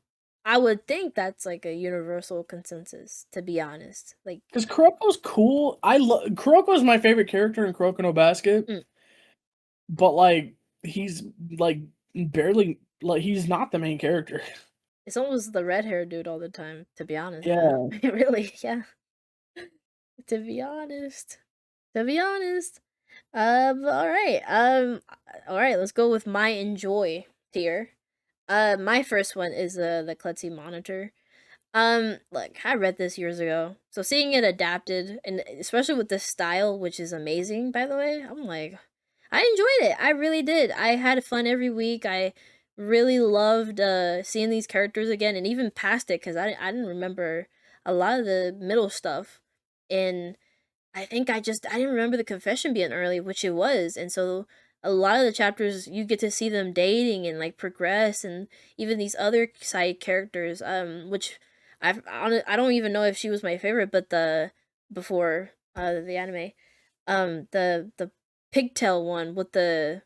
I would think that's like a universal consensus, to be honest. Like, because Kuroko's cool. Kuroko is my favorite character in Kuroko no Basket, mm, but like he's like barely like he's not the main character. it's almost the red hair dude all the time, to be honest, though. Yeah, Really, yeah. To be honest. To be honest. All right. All right. Let's go with my enjoy tier. My first one is the Klutzy Monitor. Look, I read this years ago, so seeing it adapted, and especially with the style, which is amazing, by the way, I'm like, I enjoyed it. I really did. I had fun every week. I really loved seeing these characters again, and even past it, because I didn't remember a lot of the middle stuff, and I think I didn't remember the confession being early, which it was, and so a lot of the chapters you get to see them dating and like progress, and even these other side characters, which I don't even know if she was my favorite, but the before the anime, the pigtail one with the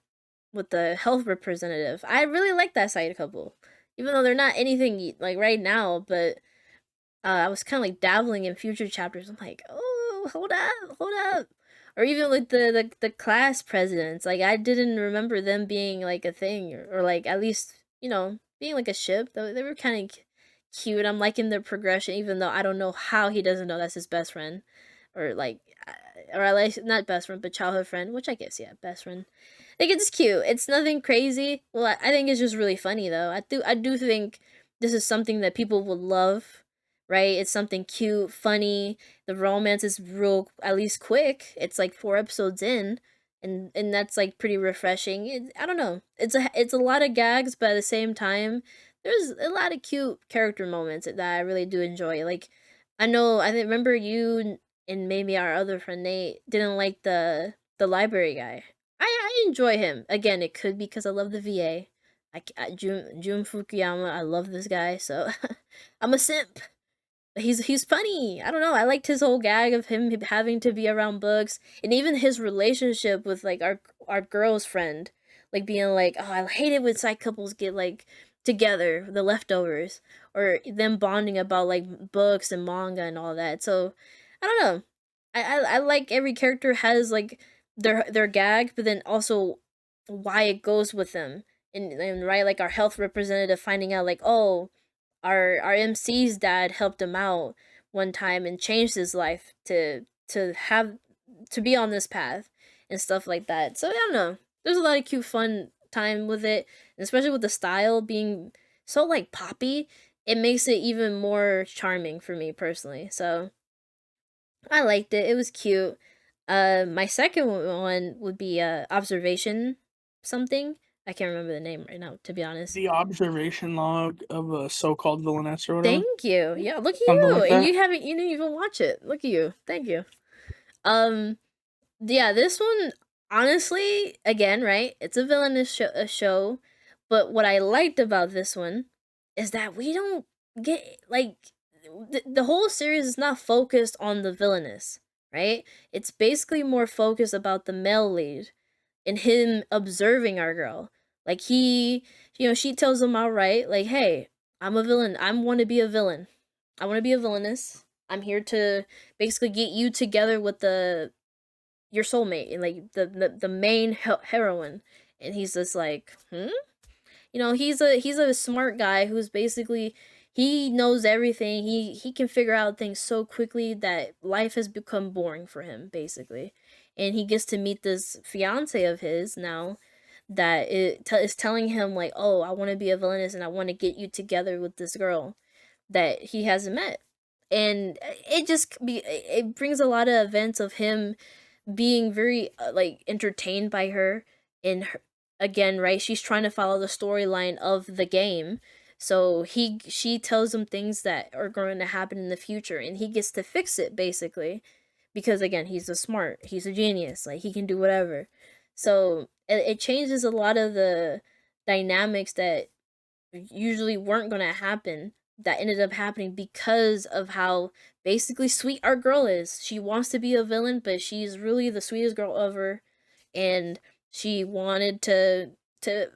health representative, I really like that side couple, even though they're not anything like right now, but I was kind of like dabbling in future chapters. I'm like, oh, hold up, or even like the class presidents. Like I didn't remember them being like a thing, or like at least being like a ship. They were kind of cute. I'm liking their progression, even though I don't know how he doesn't know that's his best friend, or like, or at least not best friend, but childhood friend. Which I guess yeah, best friend. Like it's cute. It's nothing crazy. Well, I think it's just really funny though. I do think this is something that people would love, right? It's something cute, funny. The romance is real, at least quick. It's like 4 episodes in, and that's like pretty refreshing. I don't know. It's a lot of gags, but at the same time, there's a lot of cute character moments that I really do enjoy. Like remember you and maybe our other friend Nate didn't like the library guy. I enjoy him. Again, it could be because I love the VA. Jun Fukuyama. I love this guy, so I'm a simp. He's funny. I don't know. I liked his whole gag of him having to be around books, and even his relationship with like our girl's friend, like being like, "Oh, I hate it when side couples get like together, the leftovers, or them bonding about like books and manga and all that." So I don't know. I like every character has like their gag, but then also why it goes with them, and right like our health representative finding out like, oh, our MC's dad helped him out one time and changed his life to have to be on this path and stuff like that. So I don't know. There's a lot of cute fun time with it, and especially with the style being so like poppy, it makes it even more charming for me personally. So I liked it. It was cute. My second one would be observation something. I can't remember the name right now, to be honest. The observation log of a so-called villainess or whatever, Thank you. Yeah, look at something you. like And that. you didn't even watch it. Look at you. Thank you. Um yeah, this one honestly, again, right? It's a villainous show, but what I liked about this one is that we don't get like the whole series is not focused on the villainous, right? It's basically more focused about the male lead and him observing our girl. Like she tells him outright, like, "Hey, I'm a villain. I want to be a villain. I want to be a villainess. I'm here to basically get you together with the your soulmate and like the main heroine." And he's just like, "Hmm." He's a smart guy who's basically he knows everything. He can figure out things so quickly that life has become boring for him basically. And he gets to meet this fiance of his now that is telling him like, "Oh, I want to be a villainess and I want to get you together with this girl that he hasn't met." And it brings a lot of events of him being very like entertained by her and her, again, right, she's trying to follow the storyline of the game, so she tells him things that are going to happen in the future and he gets to fix it basically because again he's a genius, like he can do whatever. So it changes a lot of the dynamics that usually weren't going to happen that ended up happening because of how basically sweet our girl is. She wants to be a villain, but she's really the sweetest girl ever, and she wanted to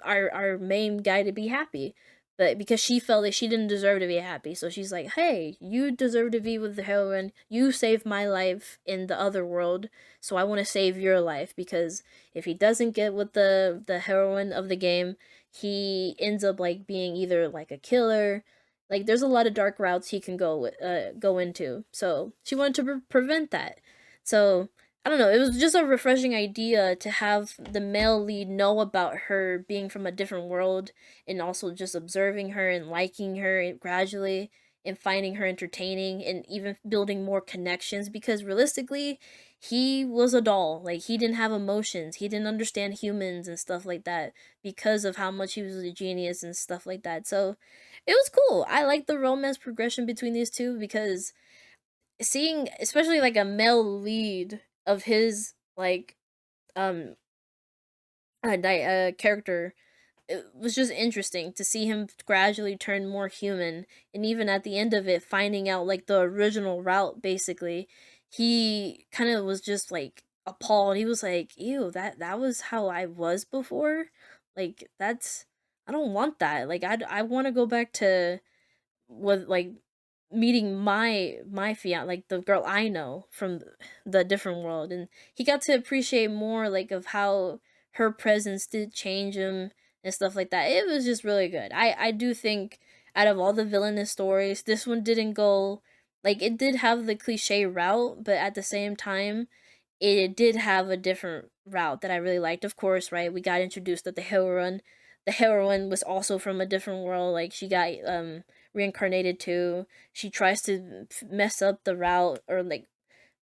our main guy to be happy. But because she felt that she didn't deserve to be happy, so she's like, "Hey, you deserve to be with the heroine. You saved my life in the other world, so I want to save your life because if he doesn't get with the heroine of the game, he ends up like being either like a killer, like there's a lot of dark routes he can go into, so she wanted to prevent that. So I don't know, it was just a refreshing idea to have the male lead know about her being from a different world and also just observing her and liking her gradually and finding her entertaining and even building more connections because realistically he was a doll, like he didn't have emotions, he didn't understand humans and stuff like that because of how much he was a genius and stuff like that. So it was cool. I like the romance progression between these two because seeing especially like a male lead of his like um character, it was just interesting to see him gradually turn more human and even at the end of it finding out like the original route basically. He kind of was just like appalled. He was like, "Ew, that was how I was before? Like that's I don't want that. Like I want to go back to with like meeting my fiance, like the girl I know from the different world." And he got to appreciate more like of how her presence did change him and stuff like that. It was just really good. I do think out of all the villainous stories, this one didn't go like it did have the cliche route, but at the same time it did have a different route that I really liked. Of course, right? We got introduced that the heroine was also from a different world. Like she got reincarnated too. She tries to mess up the route or like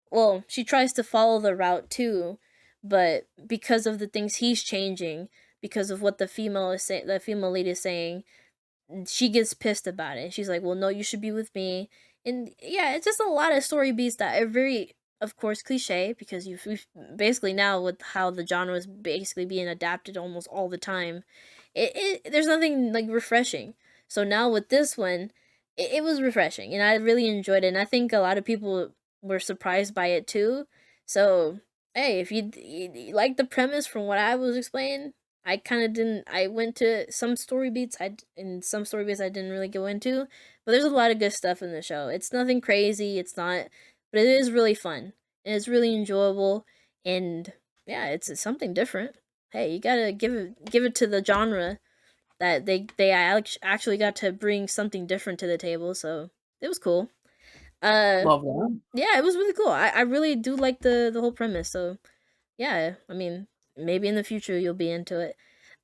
well, she tries to follow the route too, but because of the things he's changing, because of what the female lead is saying, she gets pissed about it. She's like, "Well, no, you should be with me." And yeah, it's just a lot of story beats that are very, of course, cliche because we've basically now with how the genre is basically being adapted almost all the time, there's nothing like refreshing. So now with this one, it was refreshing, and I really enjoyed it. And I think a lot of people were surprised by it too. So hey, if you like the premise from what I was explaining, I kind of didn't. I went to some story beats. In some story beats I didn't really go into, but there's a lot of good stuff in the show. It's nothing crazy. It's not, but it is really fun and it's really enjoyable. And yeah, it's something different. Hey, you gotta give it to the genre that actually got to bring something different to the table. So it was cool. Uh, Love that. yeah, it was really cool. I really do like the whole premise. So yeah, I mean, maybe in the future you'll be into it.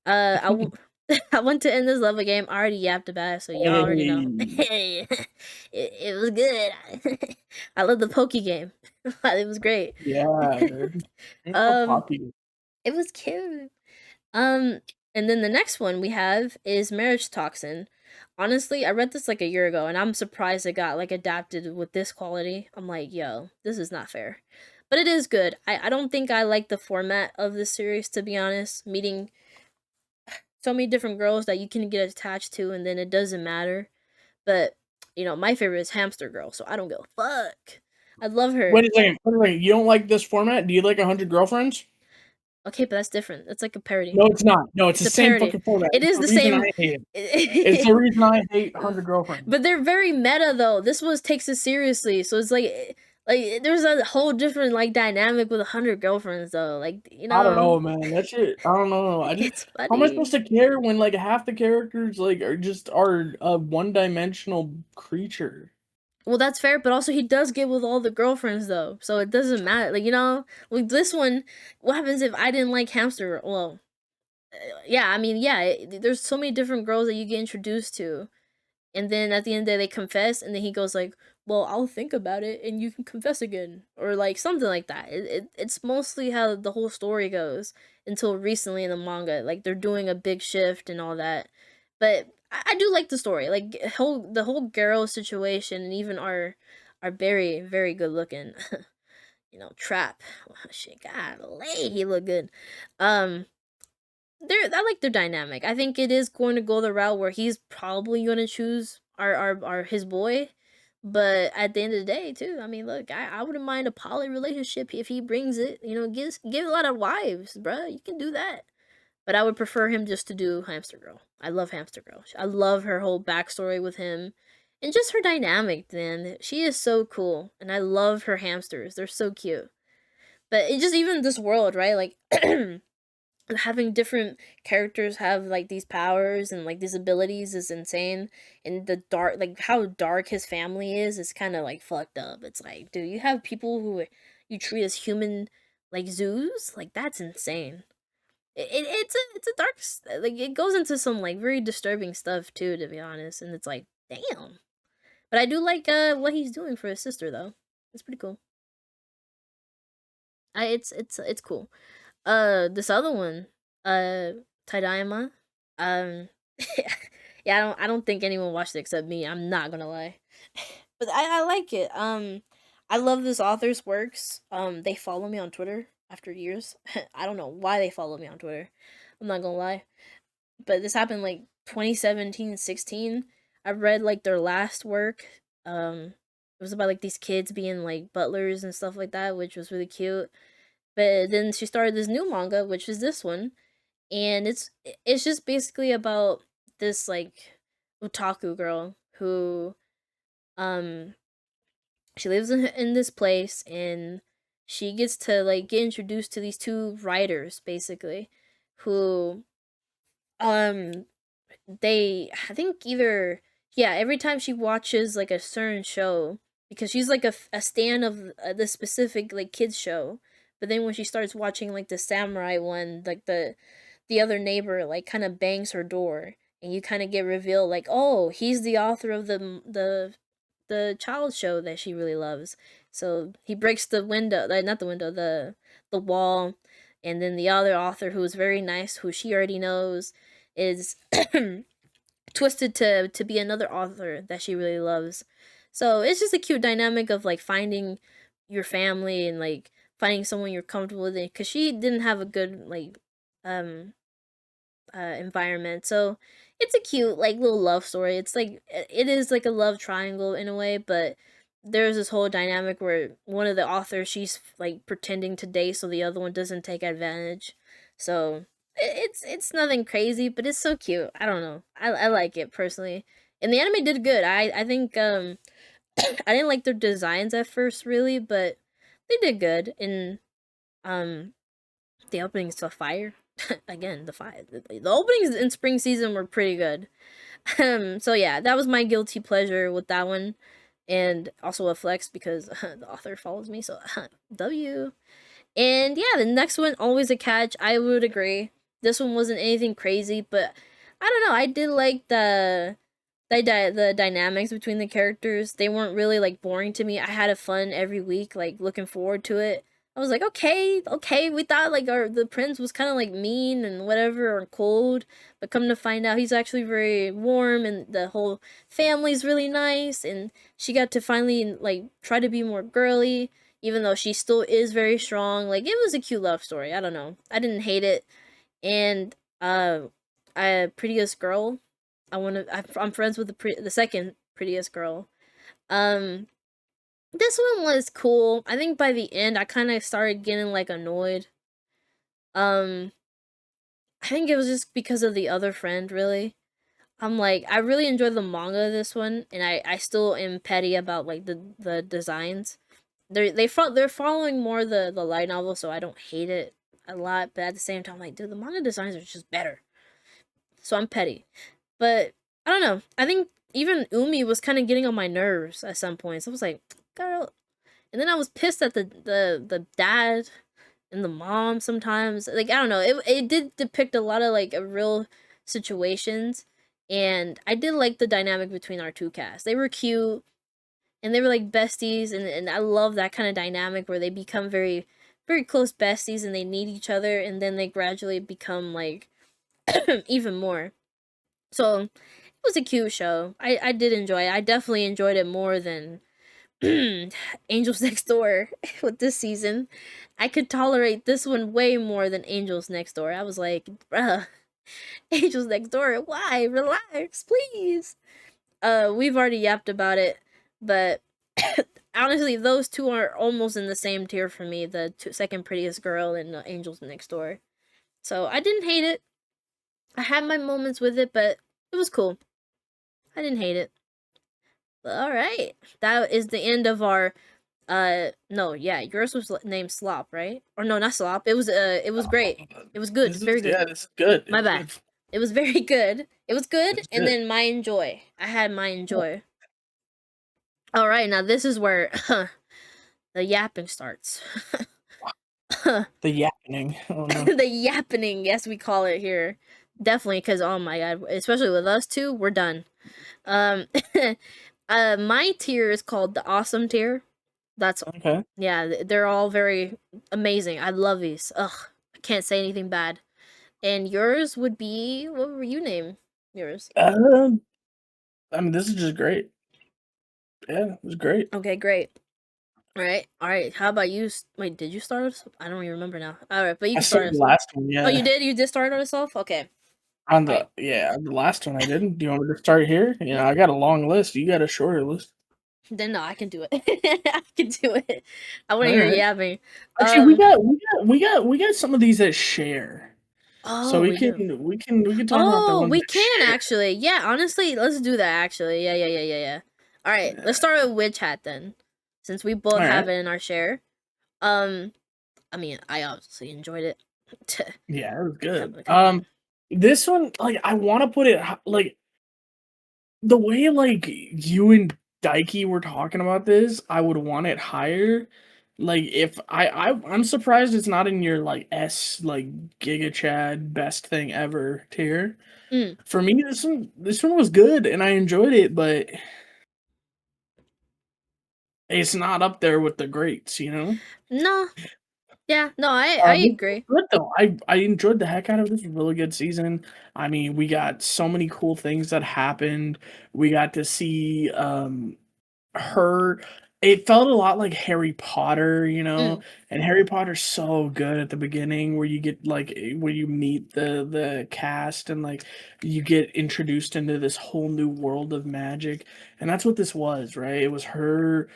I want to end this level game. I already yapped about it, so y'all already know. Hey. It was good. I love the Poke game. It was great. Yeah, dude. Ain't no um, poppy. it was cute. Um, and then the next one we have is Marriage Toxin. Honestly, I read this like a year ago, and I'm surprised it got like adapted with this quality. I'm like, yo, this is not fair. But it is good. I don't think I like the format of this series, to be honest. Meeting so many different girls that you can get attached to, and then it doesn't matter. But my favorite is Hamster Girl, so I don't give a fuck. I love her. Wait a second. Wait a second. You don't like this format? Do you like 100 Girlfriends? Okay, but that's different. It's like a parody. No, it's not. No, it's It's the a same parody. fucking format. It It's is the the reason same. I hate it. It's the reason I hate 100 Girlfriends. But they're very meta though. This one takes it seriously, so it's like there's a whole different like dynamic with 100 girlfriends though. Like I don't know, man. That shit. I don't know. it's How am I supposed funny. to care when like half the characters like are a one-dimensional creature? Well, that's fair, but also he does get with all the girlfriends though, so it doesn't matter. Like like this one, what happens if I didn't like Hamster? Well, yeah, I mean, yeah, there's so many different girls that you get introduced to, and then at the end of the day they confess, and then he goes like, well, I'll think about it and you can confess again, or like something like that. It's mostly how the whole story goes until recently in the manga, like they're doing a big shift and all that. But I do like the story, like the whole girl situation, and even are very very good looking. Trap. Oh, shit, golly, he look good. um I like their dynamic. I think it is going to go the route where he's probably going to choose our his boy, but at the end of the day, too, I mean, look, I wouldn't mind a poly relationship if he brings it. Give a lot of wives, bruh. You can do that. But I would prefer him just to do Hamster Girl. I love Hamster Girl. I love her whole backstory with him, and just her dynamic. Man, she is so cool, and I love her hamsters. They're so cute. But it just even this world, right? Like having different characters have like these powers and like these abilities is insane. And the dark, like how dark his family is kind of like fucked up. It's like, dude, you have people who you treat as human, like zoos. Like that's insane. It's a like it goes into some like very disturbing stuff too, to be honest. And it's like, damn. But I do like what he's doing for his sister though. It's pretty cool. It's cool. This other one, uh, Tadaima. Um, yeah, I don't think anyone watched it except me. I'm not gonna lie, but I like it. I love this author's works. They follow me on Twitter after years. I don't know why they follow me on Twitter. I'm not gonna lie, but this happened like 2017, 16. I read like their last work. It was about like these kids being like butlers and stuff like that, which was really cute. But then she started this new manga, which is this one, and it's just basically about this like otaku girl who um she lives in this place, and she gets to like get introduced to these two writers basically who um they I think either yeah, every time she watches like a certain show, because she's like a stan of the specific like kids show, but then when she starts watching like the samurai one, like the other neighbor like kind of bangs her door, and you kind of get revealed like, oh, he's the author of the child show that she really loves. So he breaks the window, not the window, the wall, and then the other author, who is very nice, who she already knows, is twisted to be another author that she really loves. So it's just a cute dynamic of like finding your family and like finding someone you're comfortable with. Because she didn't have a good like um environment. So it's a cute like little love story. It's like it is like a love triangle in a way, but there's this whole dynamic where one of the authors she's like pretending to date so the other one doesn't take advantage. So it's nothing crazy, but it's so cute. I don't know. I like it personally. And the anime did good. I think I didn't like their designs at first really, but they did good. And um the openings to fire. Again, the fire. The openings in spring season were pretty good. So yeah, that was my guilty pleasure with that one, and also a flex because the author follows me. So W. And yeah, the next one always a catch. I would agree. This one wasn't anything crazy, but I don't know. I did like the dynamics between the characters. They weren't really like boring to me. I had a fun every week, like looking forward to it. I was like, okay. We thought like the prince was kind of like mean and whatever or cold, but come to find out he's actually very warm and the whole family's really nice. And she got to finally like try to be more girly, even though she still is very strong. Like it was a cute love story. I don't know. I didn't hate it. And prettiest girl. I'm friends with the second prettiest girl. Um, this one was cool. I think by the end, I kind of started getting like annoyed. Um, I think it was just because of the other friend. Really, I'm like I really enjoyed the manga of this one, and I still am petty about like the designs. They're following more the light novel, so I don't hate it a lot. But at the same time, like dude, the manga designs are just better. So I'm petty. But I don't know. I think even Umi was kind of getting on my nerves at some points. I was like, girl. And then I was pissed at the dad and the mom sometimes. Like I don't know. It did depict a lot of like real situations, and I did like the dynamic between our two casts. They were cute and they were like besties, and I love that kind of dynamic where they become very close besties and they need each other, and then they gradually become like even more. So it was a cute show. I did enjoy it. I definitely enjoyed it more than Angels Next Door with this season. I could tolerate this one way more than Angels Next Door. I was like, bruh, Angels Next Door, why? Relax, please. We've already yapped about it, but honestly, those two are almost in the same tier for me. The second prettiest girl and Angels Next Door. So I didn't hate it. I had my moments with it, but it was cool. I didn't hate it. All right. That is the end of our no, yeah, yours was named Slop, right? Or no, not Slop. It was great. It was good. Very good. Yeah, this is good. My bad. It was very good. It was good, It's and good. then my enjoy. I had my enjoy. All right, now this is where the yapping starts. The yappening. Oh no. The yappening, yes, we call it here. Definitely, because oh my god, especially with us two, we're done. Um, my tier is called the awesome tier. That's Okay. yeah, they're all very amazing. I love these. Ugh, I can't say anything bad. And yours would be what were you name yours? Um, I mean, this is just great. Yeah, it was great. Okay, great. All right. How about you? Wait, did you start us? I don't even remember now. All right, but you I can start started the us. last one. Oh, you Yeah, did. You did start us off. Okay. on All right. the last one I didn't. Do you want me to start here? You know, I got a long list. You got a shorter list. Then no, I can do it. I can do it. I want to All hear right. yapping. Actually, we got some of these that share, so Oh, we do. we can talk about the Oh, ones we that can share. actually. Yeah, honestly, let's do that actually. Yeah. All right, let's Yeah. start with Witch Hat then, since we both All have right. it in our share. Um, I mean, I obviously enjoyed it. Yeah, it was good. Definitely come on. This one, like, I want to put it like the way like you and Daiki were talking about this. I would want it higher. Like, if I'm surprised it's not in your like S like Giga Chad best thing ever tier. Mm. For me, this one was good and I enjoyed it, but it's not up there with the greats, you know? No, yeah, no, I This was agree. good though. I enjoyed the heck out of this. It was a really good season. I mean, we got so many cool things that happened. We got to see her. it felt a lot like Harry Potter, you know, Mm. and Harry Potter's so good at the beginning where you get like where you meet the cast and like you get introduced into this whole new world of magic. And that's what this was, right? It was her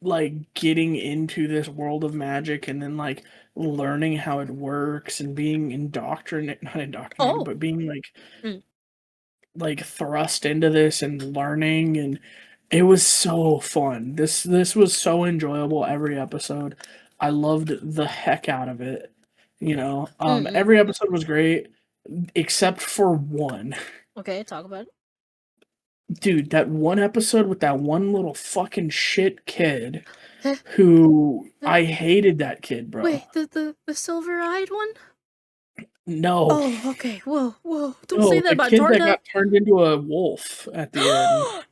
like getting into this world of magic and then like learning how it works and being indoctrinated, not indoctrinated, Oh. but being Mm. like thrust into this and learning, and it was so fun. This was so enjoyable every episode. I loved the heck out of it. You know, Mm-mm. every episode was great except for one. Okay, talk about it. Dude, that one episode with that one little fucking shit kid who I hated that kid, bro. Wait, the silver-eyed one? No. Oh, okay. Whoa, whoa. Don't say No, that the about kid that Jordan. got turned into a wolf at the end.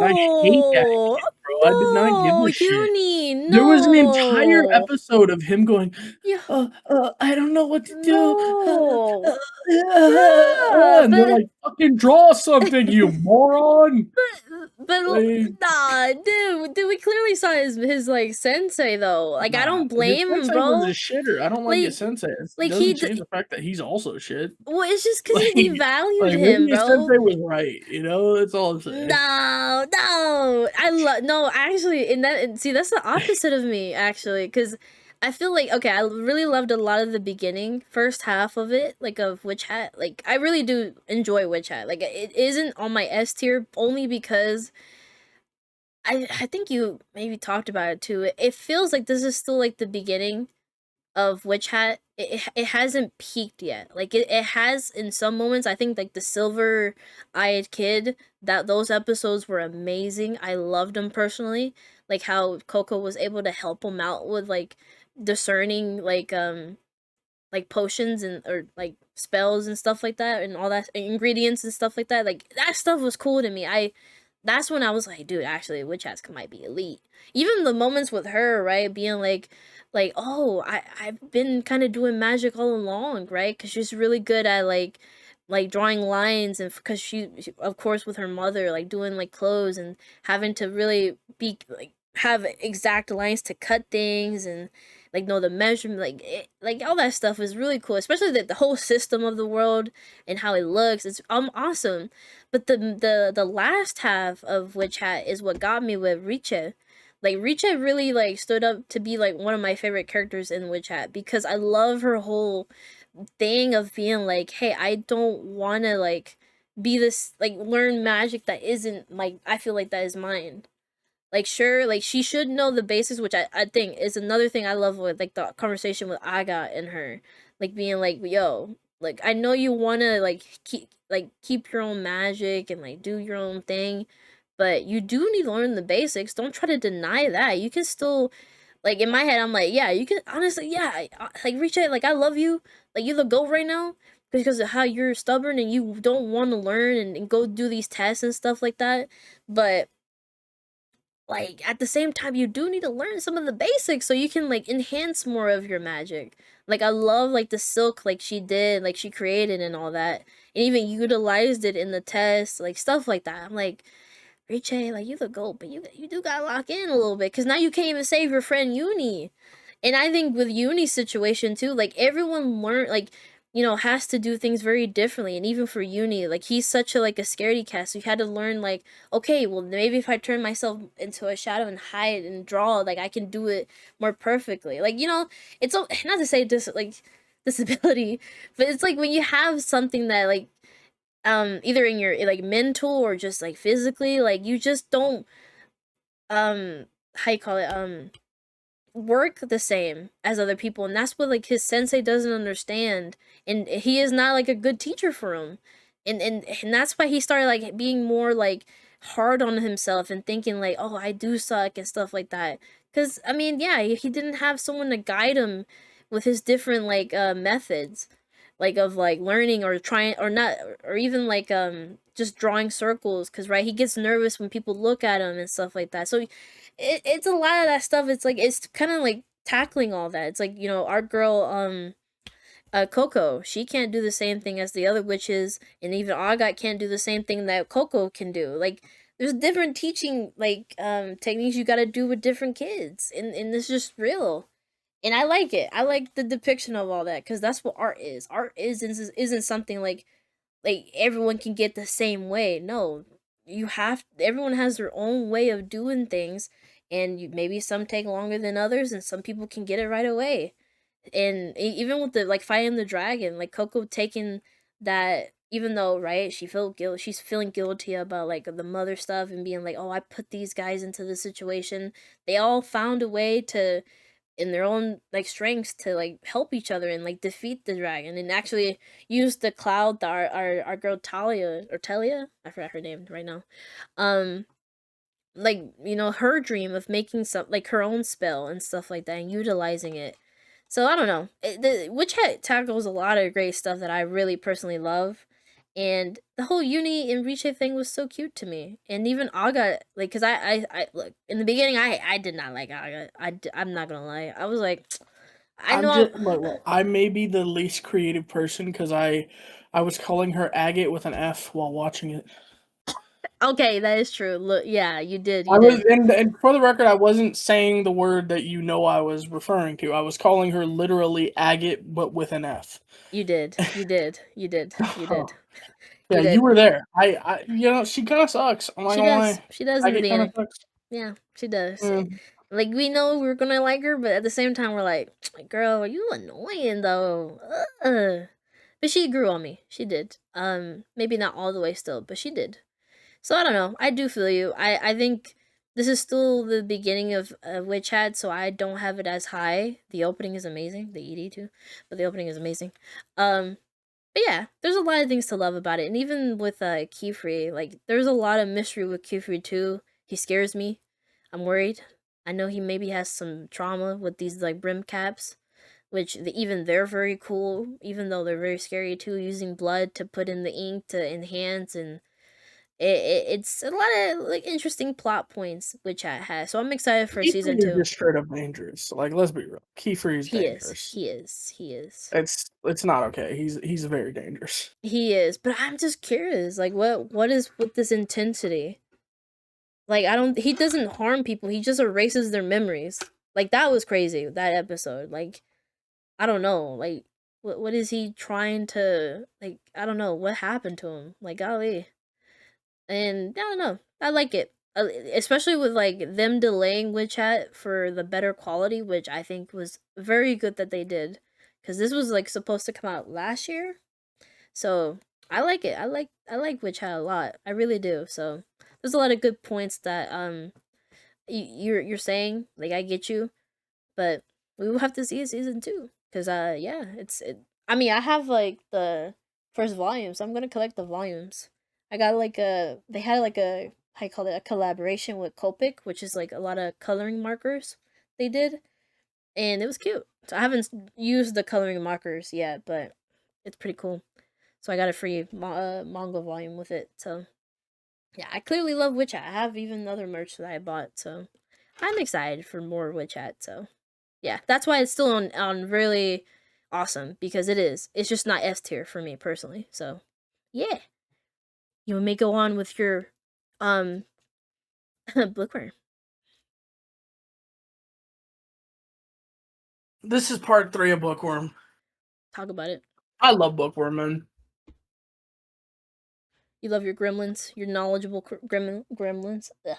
I hate that No! kid, bro. I did not give No, a shit. Uni, There was an entire no! episode of him going, Yeah, I don't know what to do. no! Yeah, And they're like, fucking draw something, you moron. but Like, nah, dude, we clearly saw his like sensei though. Like I nah, don't his blame him, sensei was a bro. shitter. I don't like his Like, sensei. It like doesn't change the fact that he's also shit. well, it's just because he Like, devalued like him, maybe his bro. sensei was right, you know? That's all I'm saying. No, no. I love no. Actually, in that see, that's the opposite of me actually, because I feel like okay, I really loved a lot of the beginning, first half of it, like of Witch Hat. Like I really do enjoy Witch Hat. Like it isn't on my S tier only because I think you maybe talked about it too. It feels like this is still like the beginning of Witch Hat. It hasn't peaked yet. Like it has in some moments. I think like the silver eyed kid, that those episodes were amazing. I loved them personally. Like how Coco was able to help him out with like discerning like potions and or like spells and stuff like that and all that ingredients and stuff like that. Like that stuff was cool to me. That's when I was like, dude, actually, Witch Hats might be elite. Even the moments with her, right, being like, oh, I've been kind of doing magic all along, right? Because she's really good at like drawing lines and because she, of course, with her mother, like doing like clothes and having to really be like have exact lines to cut things and like know the measurement, like all that stuff is really cool, especially the whole system of the world and how it looks. It's awesome. But the last half of Witch Hat is what got me with Riche. Like Riche really like stood up to be like one of my favorite characters in Witch Hat because I love her whole thing of being like, hey, I don't want to like be this like learn magic that isn't like I feel like that is mine. Like sure, like she should know the basics, which I think is another thing I love with like the conversation with Aga and her, like being like, yo, like I know you wanna keep your own magic and like do your own thing, but you do need to learn the basics. Don't try to deny that. You can still like in my head, I'm like, yeah, you can honestly, yeah, like reach out, like I love you, like you're the goat right now because of how you're stubborn and you don't want to learn and go do these tests and stuff like that, but like at the same time you do need to learn some of the basics so you can like enhance more of your magic. Like I love like the silk like she did, like she created and all that, and even utilized it in the test, like stuff like that. I'm like, Riche, like you the goat, but you do gotta lock in a little bit because now you can't even save your friend Uni. And I think with Uni's situation too, like everyone learned like has to do things very differently. And even for Uni, like he's such a like a scaredy cat, so you had to learn like, okay, well maybe if I turn myself into a shadow and hide and draw, like I can do it more perfectly. Like it's not to say disability, but it's like when you have something that like either in your like mental or just like physically, like you just don't how you call it work the same as other people, and that's what like his sensei doesn't understand, and he is not like a good teacher for him, and that's why he started like being more like hard on himself and thinking like, oh, I do suck and stuff like that. Because I mean, yeah, he didn't have someone to guide him with his different like methods like of like learning or trying or not or even like just drawing circles, because right, he gets nervous when people look at him and stuff like that. So it's a lot of that stuff. It's like it's kind of like tackling all that. It's like our girl Coco, she can't do the same thing as the other witches, and even Agat can't do the same thing that Coco can do. Like there's different teaching like techniques you got to do with different kids, and it's just real. And I like it. I like the depiction of all that because that's what art is. Art isn't something like everyone can get the same way. No, everyone has their own way of doing things, and maybe some take longer than others, and some people can get it right away. And even with the like fighting the dragon, like Coco taking that, even though right she's feeling guilty about like the mother stuff and being like, oh, I put these guys into this situation. They all found a way to, in their own like strengths, to like help each other and like defeat the dragon, and actually use the cloud that our girl Talia, I forgot her name right now, um like her dream of making some like her own spell and stuff like that and utilizing it. So I don't know. The Witch Hat tackles a lot of great stuff that I really personally love, and the whole Uni and Riche thing was so cute to me. And even Aga, like, cause I look in the beginning, I did not like Aga. I'm not gonna lie. I was like, I I'm know. just like, well, I may be the least creative person because I was calling her agate with an F while watching it. Okay, that is true. Look, yeah, you did, I you was, did, and for the record, I wasn't saying the word that I was referring to. I was calling her literally agate, but with an F. you did, you did, you did, you did, Yeah, you you did. were there. She kind of sucks. I'm not She gonna does. lie. She does in the Agate kind of beginning. sucks. Yeah, she does. Mm. Like we know we're gonna like her, but at the same time we're like, girl, are you annoying though? But she grew on me. She did. Maybe not all the way still, but she did. So I don't know. I do feel you. I think this is still the beginning of Witch Hat, so I don't have it as high. The opening is amazing. The ED too, but the opening is amazing. Um, but yeah, there's a lot of things to love about it, and even with Keyfree, like there's a lot of mystery with Keyfree too. He scares me. I'm worried. I know he maybe has some trauma with these like brim caps, which even they're very cool, even though they're very scary too. Using blood to put in the ink to enhance, and it's a lot of like interesting plot points which I has. So I'm excited for season Keyfree is 2. just straight up dangerous. Like, let's be real. Keyfree is He is. dangerous. He is. He is. It's not okay. He's very dangerous. He is. But I'm just curious, like what is with this intensity? Like I don't he doesn't harm people. He just erases their memories. Like that was crazy, that episode. Like I don't know. Like what is he trying to like I don't know what happened to him. Like golly. And I don't know. I like it. Especially with like them delaying Witch Hat for the better quality, which I think was very good that they did, cuz this was like supposed to come out last year. So, I like it. I like Witch Hat a lot. I really do. So, there's a lot of good points that you're saying. Like I get you, but we will have to see a season 2 cuz yeah, I mean, I have like the first volume, so I'm going to collect the volumes. I got like they had like a how you call it, a collaboration with Copic, which is like a lot of coloring markers they did, and it was cute. So I haven't used the coloring markers yet, but it's pretty cool. So I got a free manga volume with it. So yeah, I clearly love Witch Hat. I have even other merch that I bought, so I'm excited for more Witch Hat. So yeah, that's why it's still on really awesome, because it is. It's just not S tier for me personally. So yeah, you may go on with your um bookworm. This is part 3 of Bookworm. Talk about it. I love Bookworm, man. You love your gremlins, your knowledgeable gremlins. Ugh.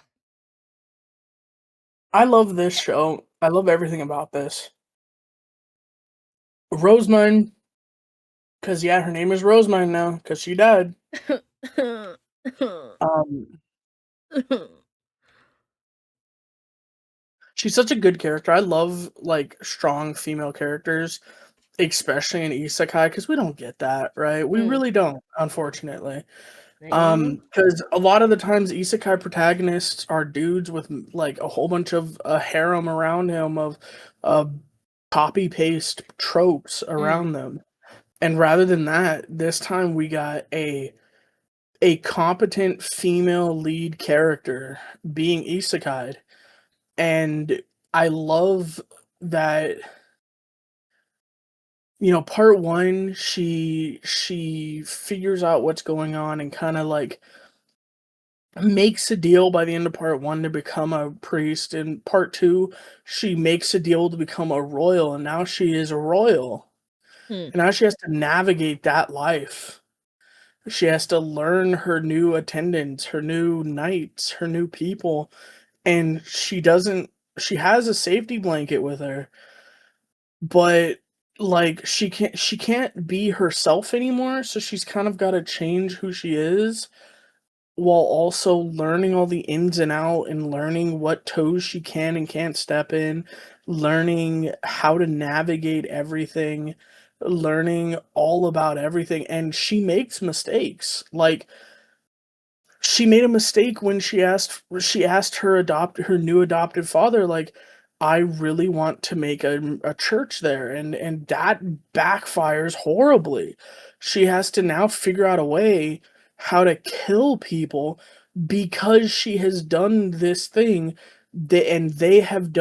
I love this show. I love everything about this. Rosemine, because yeah, her name is Rosemine now, because she died. Um, she's such a good character. I love like strong female characters, especially in isekai, because we don't get that, right? We Mm, really don't, unfortunately. mm-hmm. Because a lot of the times isekai protagonists are dudes with like a whole bunch of a harem around him of uh, copy paste tropes Mm. around them. And rather than that, this time we got a competent female lead character being isekai'd. And I love that, part one, she figures out what's going on and kind of like makes a deal by the end of part 1 to become a priest. In part 2, she makes a deal to become a royal, and now she is a royal. Hmm. And now she has to navigate that life. She has to learn her new attendants, her new knights, her new people, and she has a safety blanket with her, but like she can't be herself anymore, so she's kind of got to change who she is while also learning all the ins and out and learning what toes she can and can't step in, learning how to navigate everything, learning all about everything, and she makes mistakes. Like she made a mistake when she asked her new adopted father, like, I really want to make a church there, and that backfires horribly. She has to now figure out a way how to kill people because she has done this thing, and they have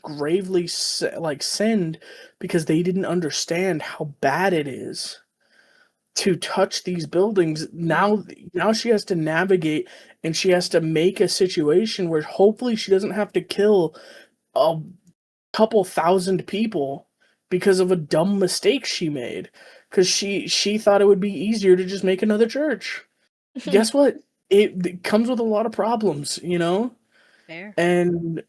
gravely like sinned because they didn't understand how bad it is to touch these buildings. Hmm. Now she has to navigate, and she has to make a situation where hopefully she doesn't have to kill a couple thousand people because of a dumb mistake she made, because she thought it would be easier to just make another church. Guess what? It comes with a lot of problems, you know? Fair. And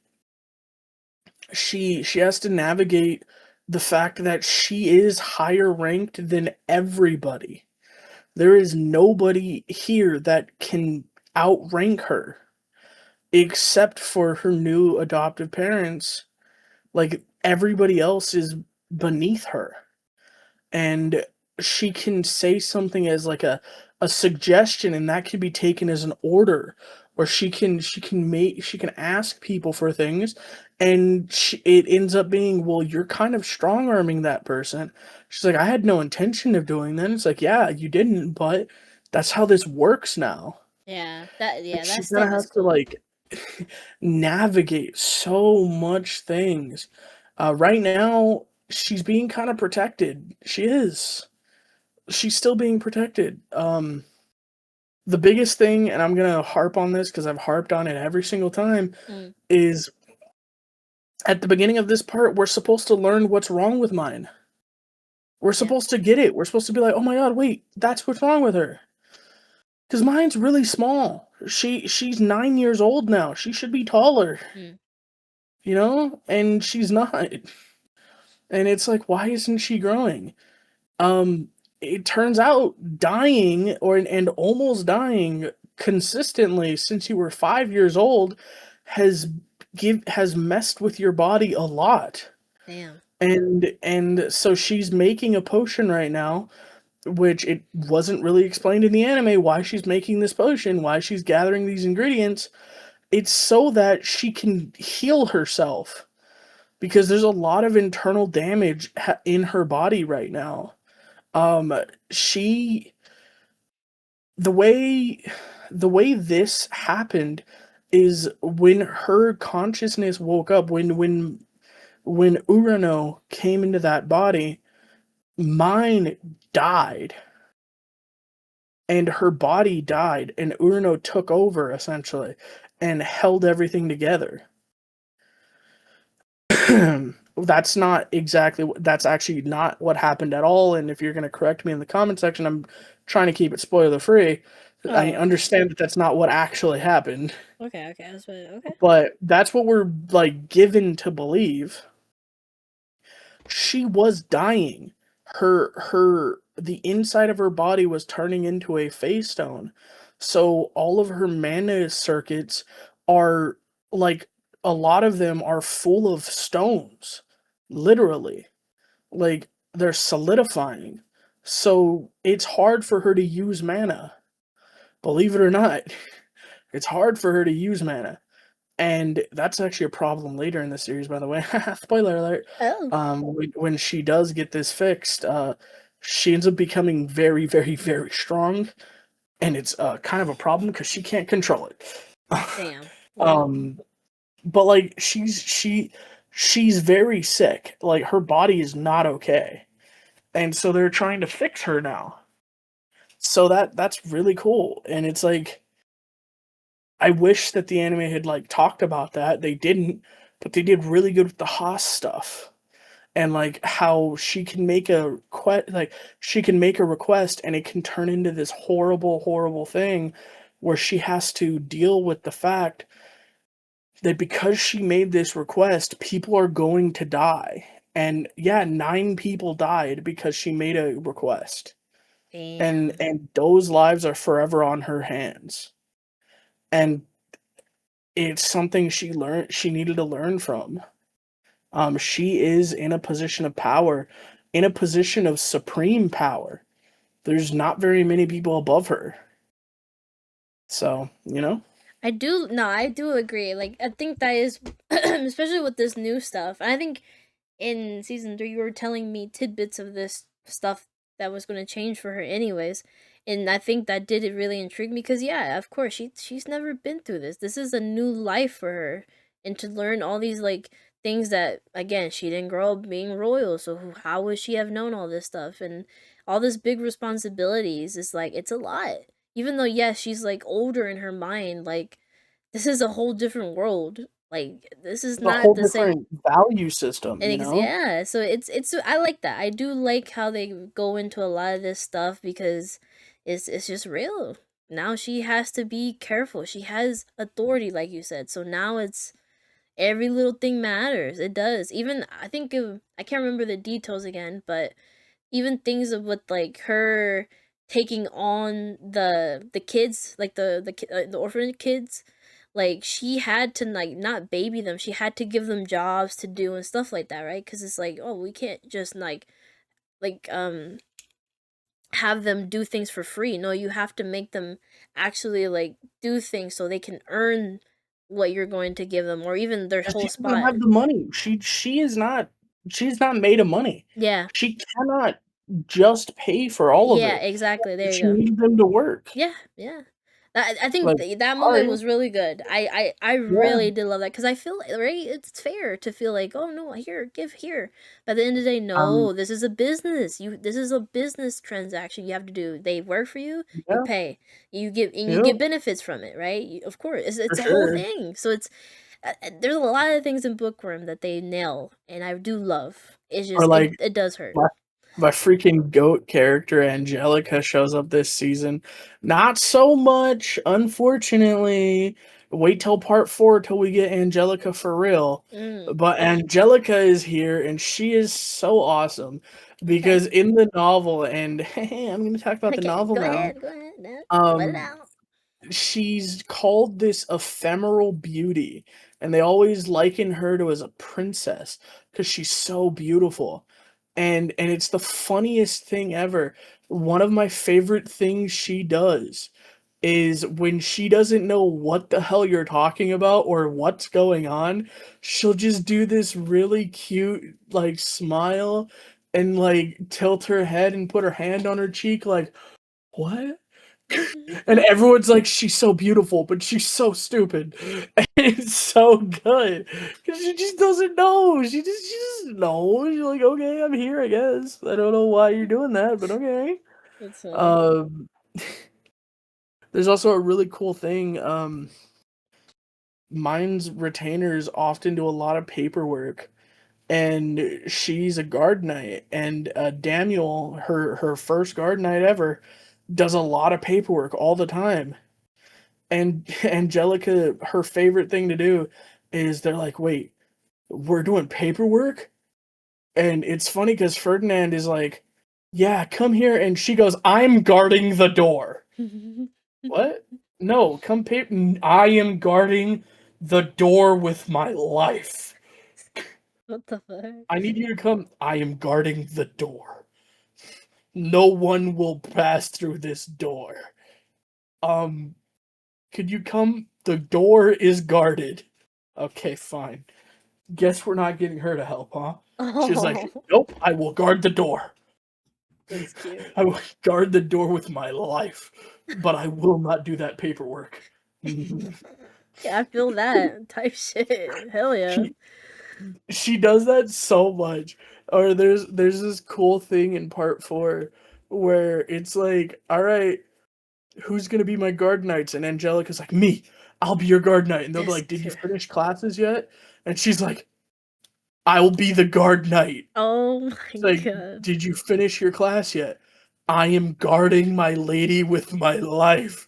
she has to navigate the fact that she is higher ranked than everybody. There is nobody here that can outrank her except for her new adoptive parents. Like, everybody else is beneath her. And she can say something as like a suggestion, and that can be taken as an order, or she can ask people for things, and it ends up being, well, you're kind of strong arming that person. She's like, I had no intention of doing that. It's like, yeah, you didn't, but that's how this works now. Yeah, Like, she that kind of stuff is has to cool. like navigate so much things. Right now, she's being kind of protected. She is. She's still being protected. The biggest thing, and I'm gonna harp on this because I've harped on it every single time, Mm. is at the beginning of this part, we're supposed to learn what's wrong with mine. We're Yeah. supposed to get it. We're supposed to be like, oh my god, wait, that's what's wrong with her. Because mine's really small. She's 9 years old now. She should be taller, Mm. you know? And she's not. And it's like, why isn't she growing? Um, it turns out dying and almost dying consistently since you were 5 years old has has messed with your body a lot. Damn. And so she's making a potion right now, which it wasn't really explained in the anime why she's making this potion, why she's gathering these ingredients. It's so that she can heal herself because there's a lot of internal damage in her body right now. Um, she the way the way this happened is when her consciousness woke up, when Urano came into that body, mine died and her body died, and Urano took over essentially and held everything together. That's actually not what happened at all, and if you're going to correct me in the comment section, I'm trying to keep it spoiler free. I Oh, okay. understand that that's not what actually happened, Okay, okay. That's what, okay. but that's what we're like given to believe. She was dying. The inside of her body was turning into a phase stone. So all of her mana circuits are like, a lot of them are full of stones. Literally. Like, they're solidifying. So it's hard for her to use mana. Believe it or not. It's hard for her to use mana. And that's actually a problem later in the series, by the way. Spoiler alert. Oh. When she does get this fixed, she ends up becoming very, very, very strong, and it's kind of a problem because she can't control it. Damn. Well, um, but like she's very sick. Like, her body is not okay, and so they're trying to fix her now. So that's really cool, and it's like I wish that the anime had like talked about that. They didn't, but they did really good with the Haas stuff and like how she can make a she can make a request and it can turn into this horrible thing where she has to deal with the fact that because she made this request, people are going to die. And yeah, 9 people died because she made a request. Damn. And those lives are forever on her hands. And it's something she needed to learn from. She is in a position of power, in a position of supreme power. There's not very many people above her. So, you know? I do agree. Like, I think that is, especially with this new stuff. I think in season 3 you were telling me tidbits of this stuff that was going to change for her anyways, and I think that did it really intrigue me because yeah, of course she's never been through this is a new life for her, and to learn all these like things that again she didn't grow up being royal, so how would she have known all this stuff and all this big responsibilities? Is like it's a lot, even though yes she's like older in her mind, like this is a whole different world, like this is It's a not whole the same. different value system, you know? Yeah, so it's I like that. I do like how they go into a lot of this stuff because it's just real. Now she has to be careful. She has authority, like you said. So now it's every little thing matters. It does. Even I think I can't remember the details again, but even things of with like her taking on the kids, like the orphanage kids, like she had to like not baby them, she had to give them jobs to do and stuff like that, right? Because it's like, oh, we can't just like have them do things for free. No, you have to make them actually like do things so they can earn what you're going to give them, or even their 'Cause whole she doesn't spot. have the money. She's not made of money. Yeah. She cannot just pay for all of Yeah, it. exactly, there you She go. needs them to work. Yeah, yeah. I think Like, that moment sorry. was really good. I Yeah, really did love that because I feel right. It's fair to feel like, oh no, here, give here. But at the end of the day, um, no, this is a business. This is a business transaction. You have to do. They work for you. You yeah, pay. You give and you yep, get benefits from it, right? Of course, for it's a whole sure. thing. So it's there's a lot of things in Bookworm that they nail, and I do love. It's Or, just like, it does hurt. my my freaking goat character, Angelica, shows up this season. Not so much, unfortunately. Wait till part 4 till we get Angelica for real. Mm. But Angelica is here, and she is so awesome Okay. because in the novel, and hey, I'm gonna talk about the Okay. novel now. Go ahead. Now, let it Um, out. she's called this ephemeral beauty, and they always liken her to as a princess because she's so beautiful. And it's the funniest thing ever. One of my favorite things she does is when she doesn't know what the hell you're talking about or what's going on, she'll just do this really cute like smile and like tilt her head and put her hand on her cheek like, "What?" And everyone's like, she's so beautiful, but she's so stupid. And it's so good. Because she just doesn't know. She just knows. She's like, okay, I'm here, I guess. I don't know why you're doing that, but okay. That's funny. Um, there's also a really cool thing. Mine's retainers often do a lot of paperwork. And she's a guard knight. And Daniel, her first guard knight ever, does a lot of paperwork all the time. And Angelica, her favorite thing to do is they're like, "Wait, we're doing paperwork?" And it's funny because Ferdinand is like, "Yeah, come here," and she goes, "I'm guarding the door." What? No, come pay. I am guarding the door with my life. What the fuck? I need you to come. I am guarding the door. No one will pass through this door. Um, could you come? The door is guarded. Okay, fine. Guess we're not getting her to help, huh? She's like, Oh, nope, I will guard the door. that's cute. I will guard the door with my life, but I will not do that paperwork. Mhm. Yeah, I feel that type shit. Hell yeah. she she does that so much. Or there's this cool thing in part 4 where it's like, all right, who's gonna be my guard knights? And Angelica's like, me. I'll be your guard knight. And they'll be This like, did you kid. finish classes yet? And she's like, I will be the guard knight. Oh It's my like, god. did you finish your class yet? I am guarding my lady with my life.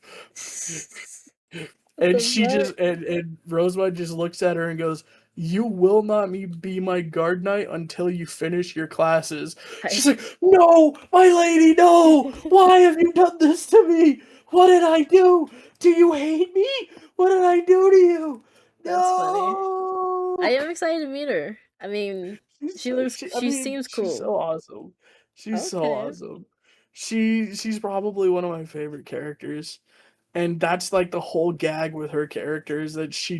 What And the she fuck? just and Rosebud just looks at her and goes, "You will not be my guard knight until you finish your classes." She's like, "No, my lady, no! Why have you done this to me? What did I do? Do you hate me? What did I do to you? That's funny. I No!" am excited to meet her. I mean, I she mean, seems she's cool. so awesome. She's so Okay. awesome. She's probably one of my favorite characters. And that's like the whole gag with her character is that she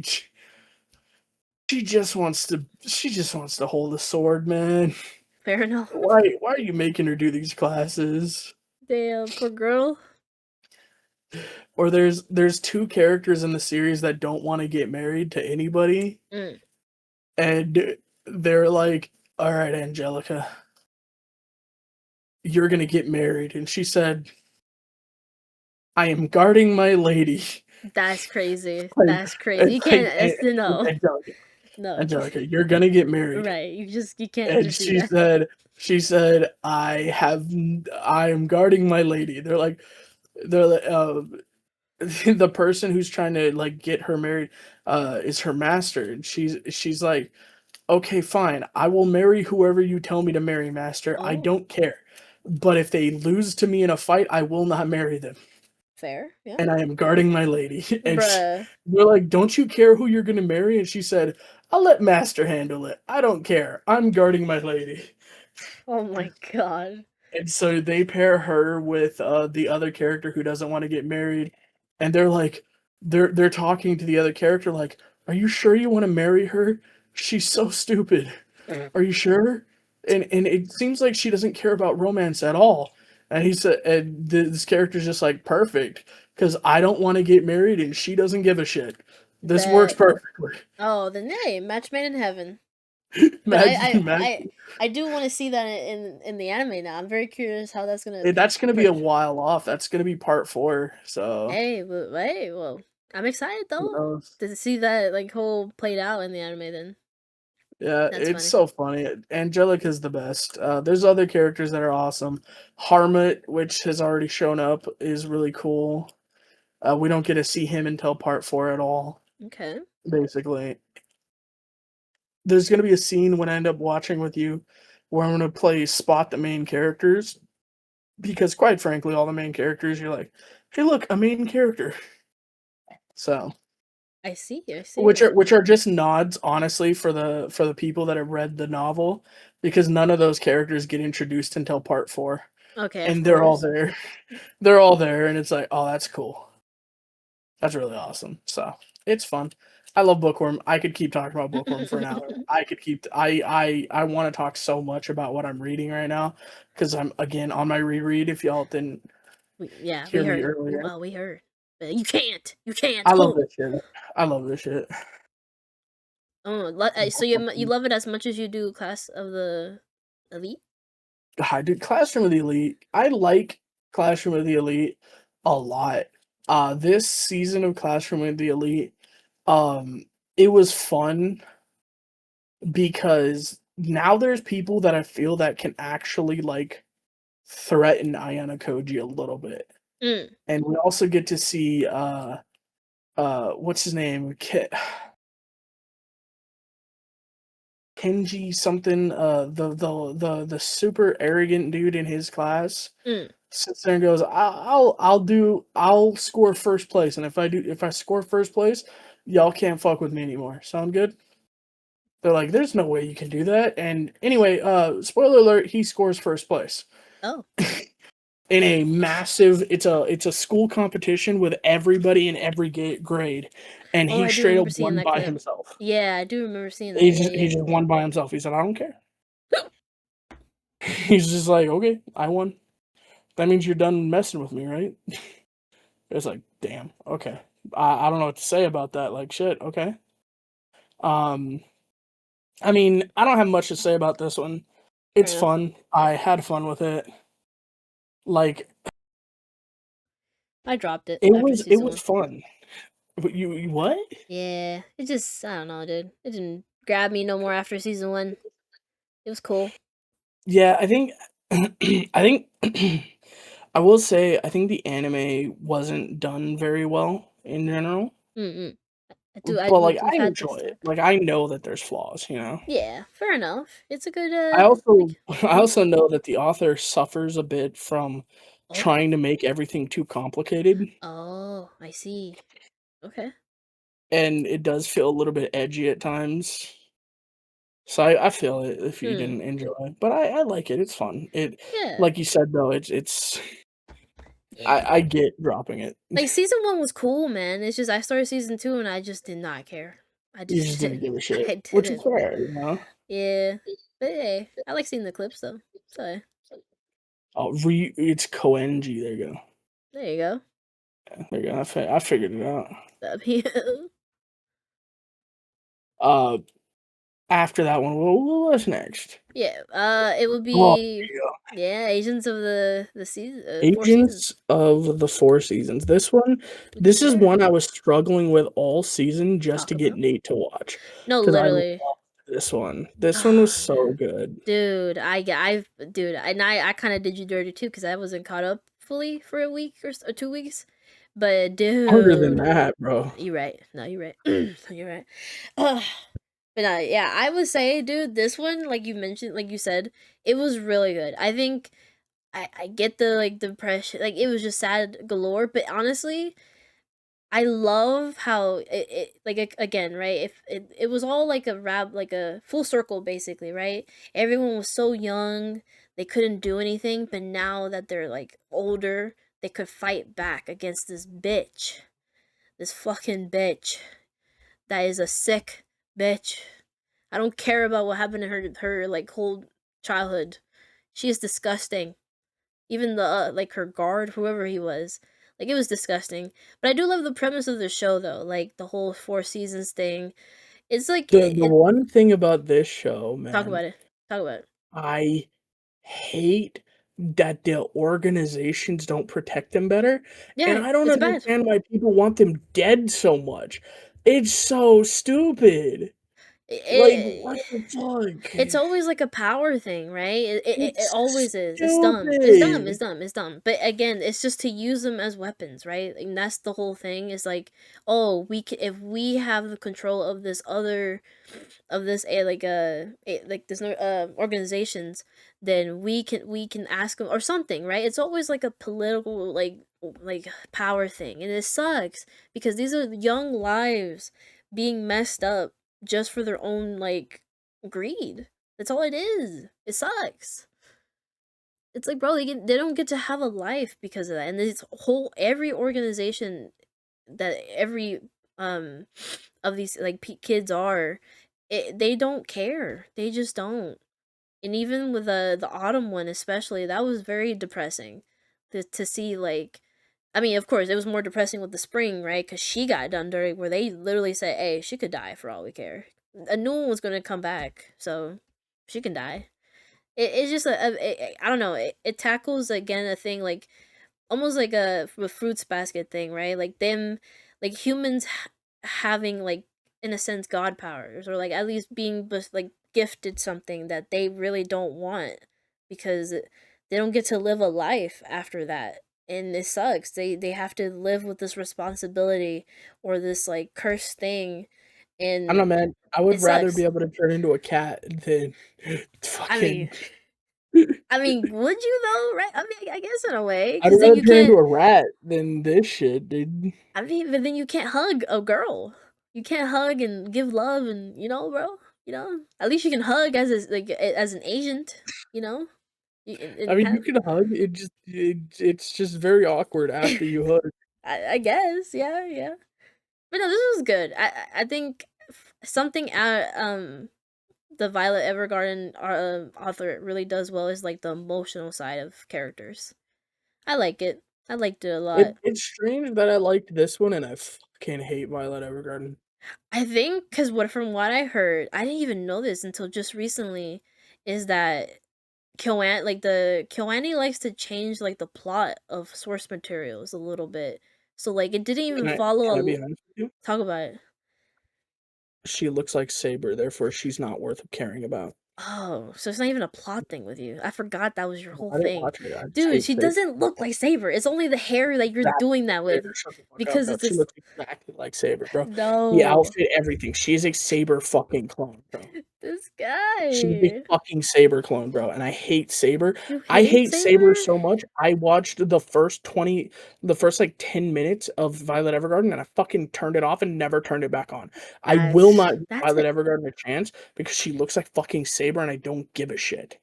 just wants to hold a sword, man. Fair enough. Why are you making her do these classes? Damn, poor girl. Or there's two characters in the series that don't want to get married to anybody, Mm. and they're like, "All right, Angelica, you're gonna get married," and she said, "I am guarding my lady." That's crazy. Like, That's crazy. You it's like, can't. That's no, Angelica, no. Angelica, you're gonna get married. Right. You can't And just do that. she said, I am guarding my lady. They're like, the person who's trying to like get her married, is her master. And she's like, okay, fine. I will marry whoever you tell me to marry, master. I Oh, don't care. But if they lose to me in a fight, I will not marry them. fair. Yeah. And I am guarding my lady. And Bruh. we're like, don't you care who you're gonna marry? And she said, I'll let master handle it. I don't care. I'm guarding my lady. Oh my god. And so they pair her with the other character who doesn't want to get married, and they're like, they're talking to the other character like, "Are you sure you want to marry her? She's so stupid. Are you sure?" And it seems like she doesn't care about romance at all. And he said, and this character's just like perfect because I don't want to get married and she doesn't give a shit. This works Bet. perfectly. Oh, then hey, match made in heaven. But Imagine, imagine. I do want to see that in the anime now. I'm very curious how that's gonna. That's gonna be a while off. That's gonna be part 4. So Hey, well, I'm excited who though knows? to see that like whole played out in the anime. Then Yeah, that's it's funny. so funny. Angelica's the best. There's other characters that are awesome. Harmut, which has already shown up, is really cool. We don't get to see him until part 4 at all, Okay. basically. There's going to be a scene when I end up watching with you where I'm going to play spot the main characters because, quite frankly, all the main characters, you're like, hey, look, a main character. So, I see. I see. which are just nods, honestly, for the people that have read the novel, because none of those characters get introduced until part 4, Okay, of and they're all course. there. They're all there, and it's like, oh, that's cool. That's really awesome. So it's fun. I love Bookworm. I could keep talking about Bookworm for an hour. I could keep. I want to talk so much about what I'm reading right now because I'm again on my reread. If y'all didn't Yeah, we hear me heard. earlier, Well, we heard. But you can't. You can't. I love Cool. this shit. I love this shit. Oh, so you love it as much as you do Class of the Elite? I did Classroom of the Elite. I like Classroom of the Elite a lot. This season of Classroom of the Elite, um, it was fun because now there's people that I feel that can actually like threaten Ayana Koji a little bit. Mm. And we also get to see what's his name? Kenji something, the super arrogant dude in his class Mm. sits there and goes, I'll score first place, and if I score first place, y'all can't fuck with me anymore. Sound good?" They're like, "There's no way you can do that." And anyway, spoiler alert, he scores first place Oh. in a massive. It's a school competition with everybody in every grade, and Oh, he I do straight up remember seeing won that by clip. himself. Yeah, I do remember seeing that. He Yeah, just he yeah. just won by himself. He said, "I don't care." He's just like, "Okay, I won. That means you're done messing with me, right?" It's like, damn. Okay, I don't know what to say about that. Like, shit. Okay. Um, I mean, I don't have much to say about this one. Fair It's enough. fun. I had fun with it. Like, I dropped it it after was it season was one. fun. But you what? Yeah, it just I don't know, dude. It didn't grab me no more after season 1. It was cool. Yeah, I think I think I will say I think the anime wasn't done very well in general, Mm-mm. but, like, We've I had enjoy this it. talk. Like, I know that there's flaws, you know? Yeah, fair enough. It's a good I also like I mhm. also know that the author suffers a bit from Oh. trying to make everything too complicated, Oh, I see. Okay. and it does feel a little bit edgy at times. So I feel it if you Hmm. didn't enjoy it, but I like it, it's fun. It Yeah. like you said, though, it's I get dropping it. Like season 1 was cool, man. It's just I started season 2 and I just did not care. I You just just didn't didn't. give a shit, I which is didn't. fair, you know? Yeah. But hey, I like seeing the clips though. So Oh, it's Koenji, there you go. there you go. Yeah, there you go, I figured it out. Yeah. Uh, After that one, what's next? Yeah, it would Oh, be yeah, Agents of the season, 4 seasons. Agents of the Four Seasons. Which This is is rare. one I was struggling with all season just Talk to get about. Nate to watch No, because I loved literally. this one. This one was Oh so man, good. dude, dude, and I kind of did you dirty too because I wasn't caught up fully for a week or 2 weeks. But Longer than dude, that, bro. you're right. No, you're right. You're right. Ugh. But yeah, I would say, dude, this one, like you mentioned, like you said, it was really good. I think I get the like depression, like it was just sad galore. But honestly, I love how it like again, right? If it was all like a like a full circle basically, right? Everyone was so young, they couldn't do anything, but now that they're like older, they could fight back against this bitch. This fucking bitch that is a sick bitch. I don't care about what happened to her like whole childhood. She is disgusting. Even the like her guard, whoever he was, like it was disgusting. But I do love the premise of the show though, like the whole 4 seasons thing. It's like The one thing about this show, talk man, about it. Talk about it. I hate that the organizations don't protect them better, and Yeah, I don't it's bad. understand why people want them dead so much. It's so stupid. Like, what It, the fuck? it's always like a power thing, right? It It's always is. It's dumb. It's dumb. It's stupid. dumb. It's dumb. But again, it's just to use them as weapons, right? And that's the whole thing. Is like, oh, if we have the control of this other of this like this organizations, then we can ask them or something, right? It's always like a political like power thing, and it sucks because these are young lives being messed up just for their own like greed. That's all it is. It sucks. It's like, bro, they don't get to have a life because of that. And this whole every organization that every um of these like kids are, they don't care. They just don't. And even with the autumn one especially, that was very depressing to see like I mean, of course, it was more depressing with the spring, right? Because she got done dirty, where they literally said, "Hey, she could die for all we care. A new one was gonna come back, so she can die." It's just I don't know. It tackles again a thing like almost like a fruits basket thing, right? Like them, like humans having like in a sense god powers or like at least being like gifted something that they really don't want because they don't get to live a life after that. And it sucks. They have to live with this responsibility or this like cursed thing, I don't know, and man. I it would rather be sucks. able to turn into a cat than I mean, fucking would you though? Right? I mean, I guess in a way, I'd because then rather you turn into can't. a rat than this shit, dude. I mean, but then you can't hug a girl. You can't hug and give love, and bro. At least you can hug as as an agent. You know, I and mean, you have. can hug, it's just very awkward after you hug. I guess, yeah, yeah. But no, this was good. I think something the Violet Evergarden author really does well is like the emotional side of characters. I like it. I liked it a lot. It's strange that I liked this one and I fucking hate Violet Evergarden. I think because what from what I heard, I didn't even know this until just recently, is that the Kyoani likes to change like the plot of source materials a little bit So like it didn't even Can I follow can I a be honest with you? talk about it. She looks like Saber, therefore she's not worth caring about. Oh, so it's not even a plot thing with you. I forgot that was your whole I didn't thing. watch it. I just Dude, hate she Saber. doesn't look like Saber. It's only the hair that you're Exactly. doing that with. Shut the fuck up. Because No, it's she this looks exactly like Saber, bro. The no. outfit, everything. She's a Saber fucking clone, bro. This She's a guy. fucking Saber clone, bro, and I hate Saber. You I hate hate Saber Saber? so much. I watched the first like 10 minutes of Violet Evergarden, and I fucking turned it off and never turned it back on. I will not give That's Violet it. Evergarden a chance because she looks like fucking Saber, and I don't give a shit.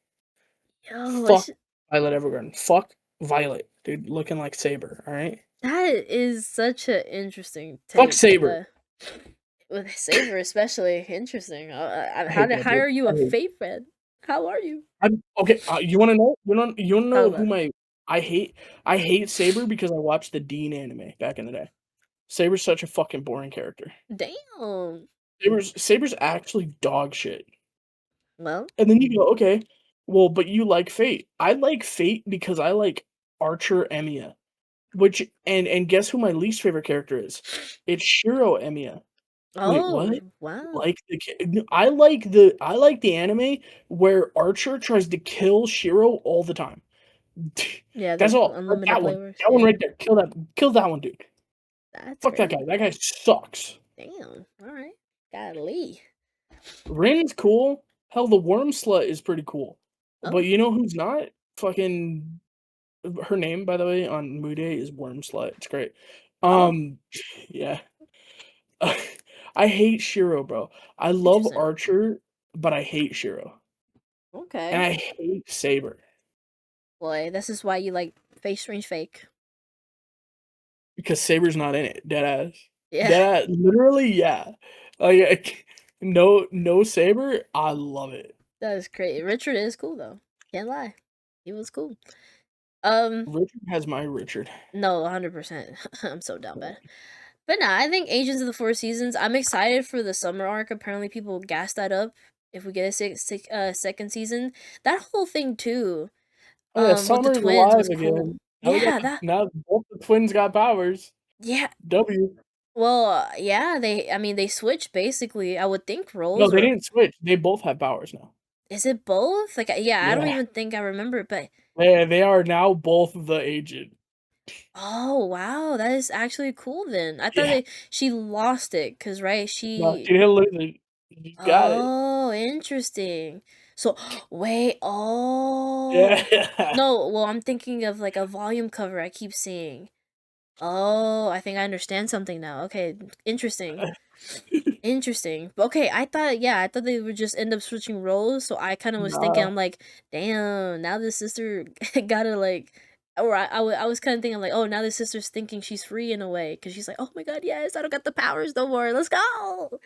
Yo, Fuck Violet Evergarden. Fuck Violet, dude, looking like Saber. All right. that is such an interesting Fuck take. Saber. With Saber especially interesting. I hate that How dude. are you I a hate. Fate fan? How are you? I'm okay. You want to know? You want to Talk know who about it. my I hate? I hate Saber because I watched the Dean anime back in the day. Saber's such a fucking boring character. Damn. Saber's actually dog shit. Well, And then you go, okay, well, but you like Fate. I like Fate because I like Archer Emiya. Which and guess who my least favorite character is? It's Shiro Emiya. Wait, what? oh wow. Like the I like the anime where Archer tries to kill Shiro all the time. Yeah, That's the all. Like unlimited players. that one Yeah, right there. Kill that one, dude. that's Fuck that guy. crazy. That guy sucks. Damn. All right. Golly. Rin's cool. Hell, the worm slut is pretty cool. But Oh, you know who's not? Fucking her name, by the way, on Mude is Worm Slut. It's great. oh, Um, yeah. I hate Shiro, bro. I love interesting. Archer, but I hate Shiro. And Okay. I hate Saber. Boy, this is why you like Face Strange Fake. Because Saber's not in it. Deadass. Yeah, Deadass. Literally, yeah. Like, no Saber. I love it. that is crazy. Richard is cool though. Can't lie. He was cool. Um, Richard has my Richard. no, 100%. I'm so down bad. But nah, I think Agents of the Four Seasons. I'm excited for the summer arc. Apparently, people gas that up. If we get a second season, that whole thing too. Oh yeah, With the Summer's twins alive was cool. again. Yeah, that. Now both the twins got powers. Yeah. W. Well, yeah. They. I mean, they switched basically. I would think No, roles, they or didn't switch. They both have powers now. is it both? Like, yeah. I don't Yeah. even think I remember it, but They are now both the agent. oh wow, that is actually cool. Then I thought Yeah. she lost it, cause right No, she. she didn't lose it. She got it. Oh, interesting. So, wait, oh. Yeah. No, well, I'm thinking of like a volume cover I keep seeing. Oh, I think I understand something now. Okay, interesting. Interesting. Okay, I thought they would just end up switching roles, so I kind of was thinking, Nah. I'm like, damn, now the sister gotta like, or I was kind of thinking, like, oh, now the sister's thinking she's free in a way, because she's like, oh my god, yes, I don't got the powers no more, let's go!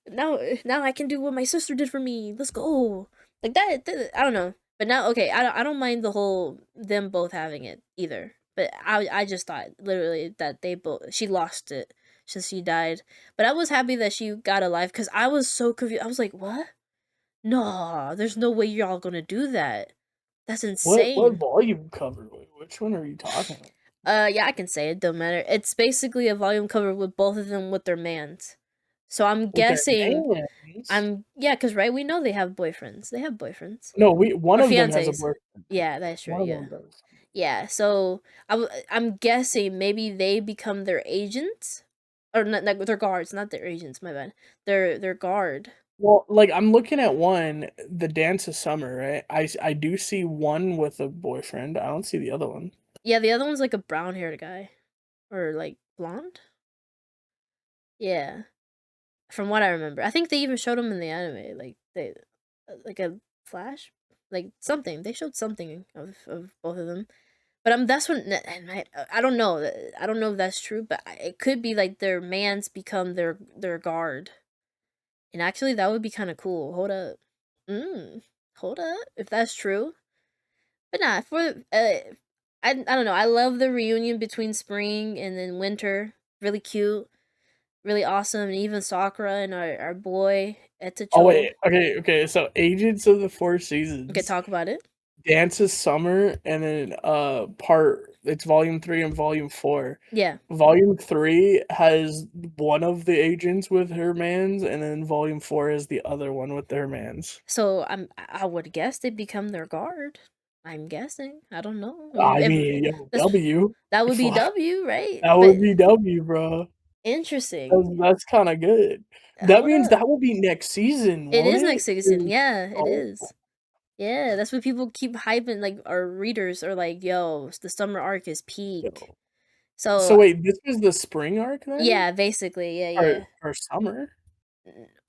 Now I can do what my sister did for me. Let's go. Like I don't know. But now okay, I don't mind the whole them both having it either. But I just thought literally that they both she lost it since she died. But I was happy that she got alive cuz I was so confused. I was like, "What? No, there's no way y'all going to do that. That's What insane." volume cover? Wait, which one are you talking about? Yeah, I can say it, don't matter. It's basically a volume cover with both of them with their mans. So I'm With their guessing names? yeah, cause right, we know they have boyfriends. They have boyfriends No, we one or of them has a fiancés. boyfriend. Yeah, that's true. One of Yeah, them does. yeah. So I'm guessing maybe they become their agents, or not, like their guards, not their agents. My bad. Their guard. Well, like I'm looking at one, the Dance of Summer, right? I do see one with a boyfriend. I don't see the other one. Yeah, the other one's like a brown haired guy, or like blonde. Yeah, from what I remember, I think they even showed him in the anime. Like they, like a flash, like something. They showed something of both of them. But that's what, and I don't know. I don't know if that's true, but it could be like their mans become their guard, and actually that would be kind of cool. Hold up, hold up, if that's true. But nah, for I don't know. I love the reunion between spring and then winter. Really cute, really awesome, and even Sakura and our boy Oh Etacho. wait, okay. So Agents of the Four Okay, Seasons, talk about it. Dance of Summer, and then part it's volume 3 and volume 4. Yeah. Volume 3 has one of the agents with her mans, and then volume 4 is the other one with their mans. So I would guess they become their guard. I'm guessing. I don't know. I If mean, yo, that's W. that would be Fuck, W, right? that But would be W, bro. interesting. That's kinda good. That Hold means up. that will be next season, It won't is next it? season. Yeah, it Oh, is. Yeah, that's what people keep hyping. Like our readers are like, "Yo, the summer arc is peak." yo. So So wait, this is the spring arc then? yeah, basically, yeah, Or yeah. or summer?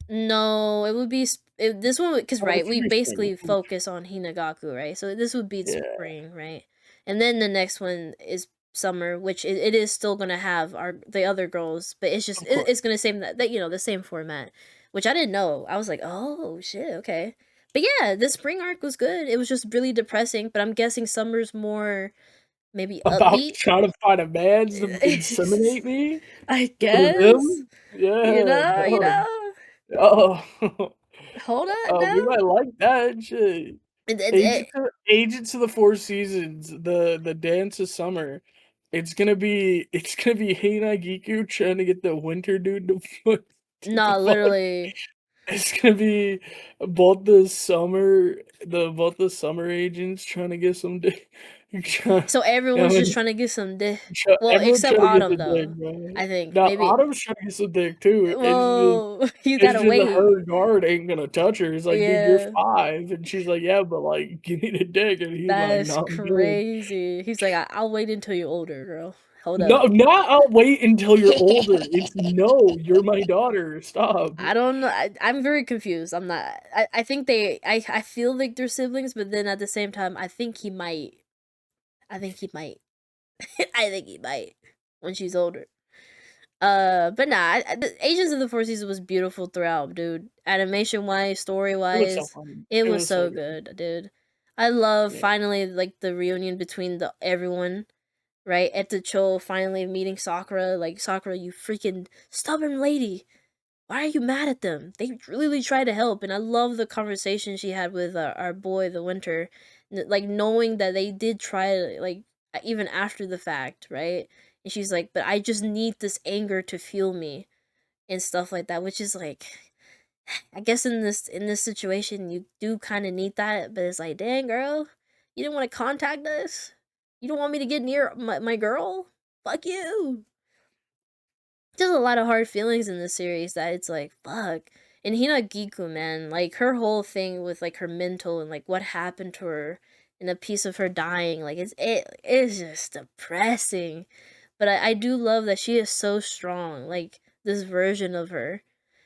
No, it would be this one because Oh, it right, should we be spring. basically focus on Hinagaku, right? So this would be Yeah, spring, right? And then the next one is summer, which it is still gonna have the other girls, but it's just of course. it's gonna same that the same format, which I didn't know. I was like, oh shit, okay. But yeah, the spring arc was good. It was just really depressing, but I'm guessing summer's more maybe About upbeat. trying to find a mans to inseminate me I for guess. them? Yeah, You dog. know. Oh, Hold up we now. might like that shit. Agents of the Four Seasons, the Dance of Summer. It's gonna be Hina Giku trying to get the winter dude to No, fuck. literally. It's gonna be both the summer agents trying to get some dick. Try- So I everyone's just mean, trying to get some dick. Well, everyone's except trying to get Autumn the dick, though. man. I think Now maybe. Autumn's trying to get some dick too. Whoa, you It's gotta just that wait. her guard ain't gonna touch her. It's like, dude, you're Yeah, 5, and she's like, yeah, but like, give me the dick, and he's like, that's no, I'm good. crazy. He's like, I'll wait until you're older, girl. Hold No, up. not I'll wait until you're older. It's no, you're my daughter. Stop. I don't know. I'm very confused. I'm not. I think I feel like they're siblings, but then at the same time, I think he might. I think he might. I think he might when she's older. But nah, the Agents of the Four Seasons was beautiful throughout, dude. Animation wise, story It was so wise, fun. it It was was so so good. good, dude. I love Yeah. finally like the reunion between the everyone, right? At the Cho finally meeting Sakura, like Sakura, you freaking stubborn lady. Why are you mad at them? They really tried to help, and I love the conversation she had with our boy, the Winter, like knowing that they did try to like even after the fact, right? And she's like, "But I just need this anger to fuel me and stuff like that," which is like, I guess in this situation, you do kind of need that, but it's like, dang girl, you didn't want to contact us. You don't want me to get near my girl. Fuck you. There's a lot of hard feelings in this series that it's like fuck. And Hinagiku, man, like her whole thing with like her mental and like what happened to her and a piece of her dying, like it's just depressing. But I do love that she is so strong, like this version of her.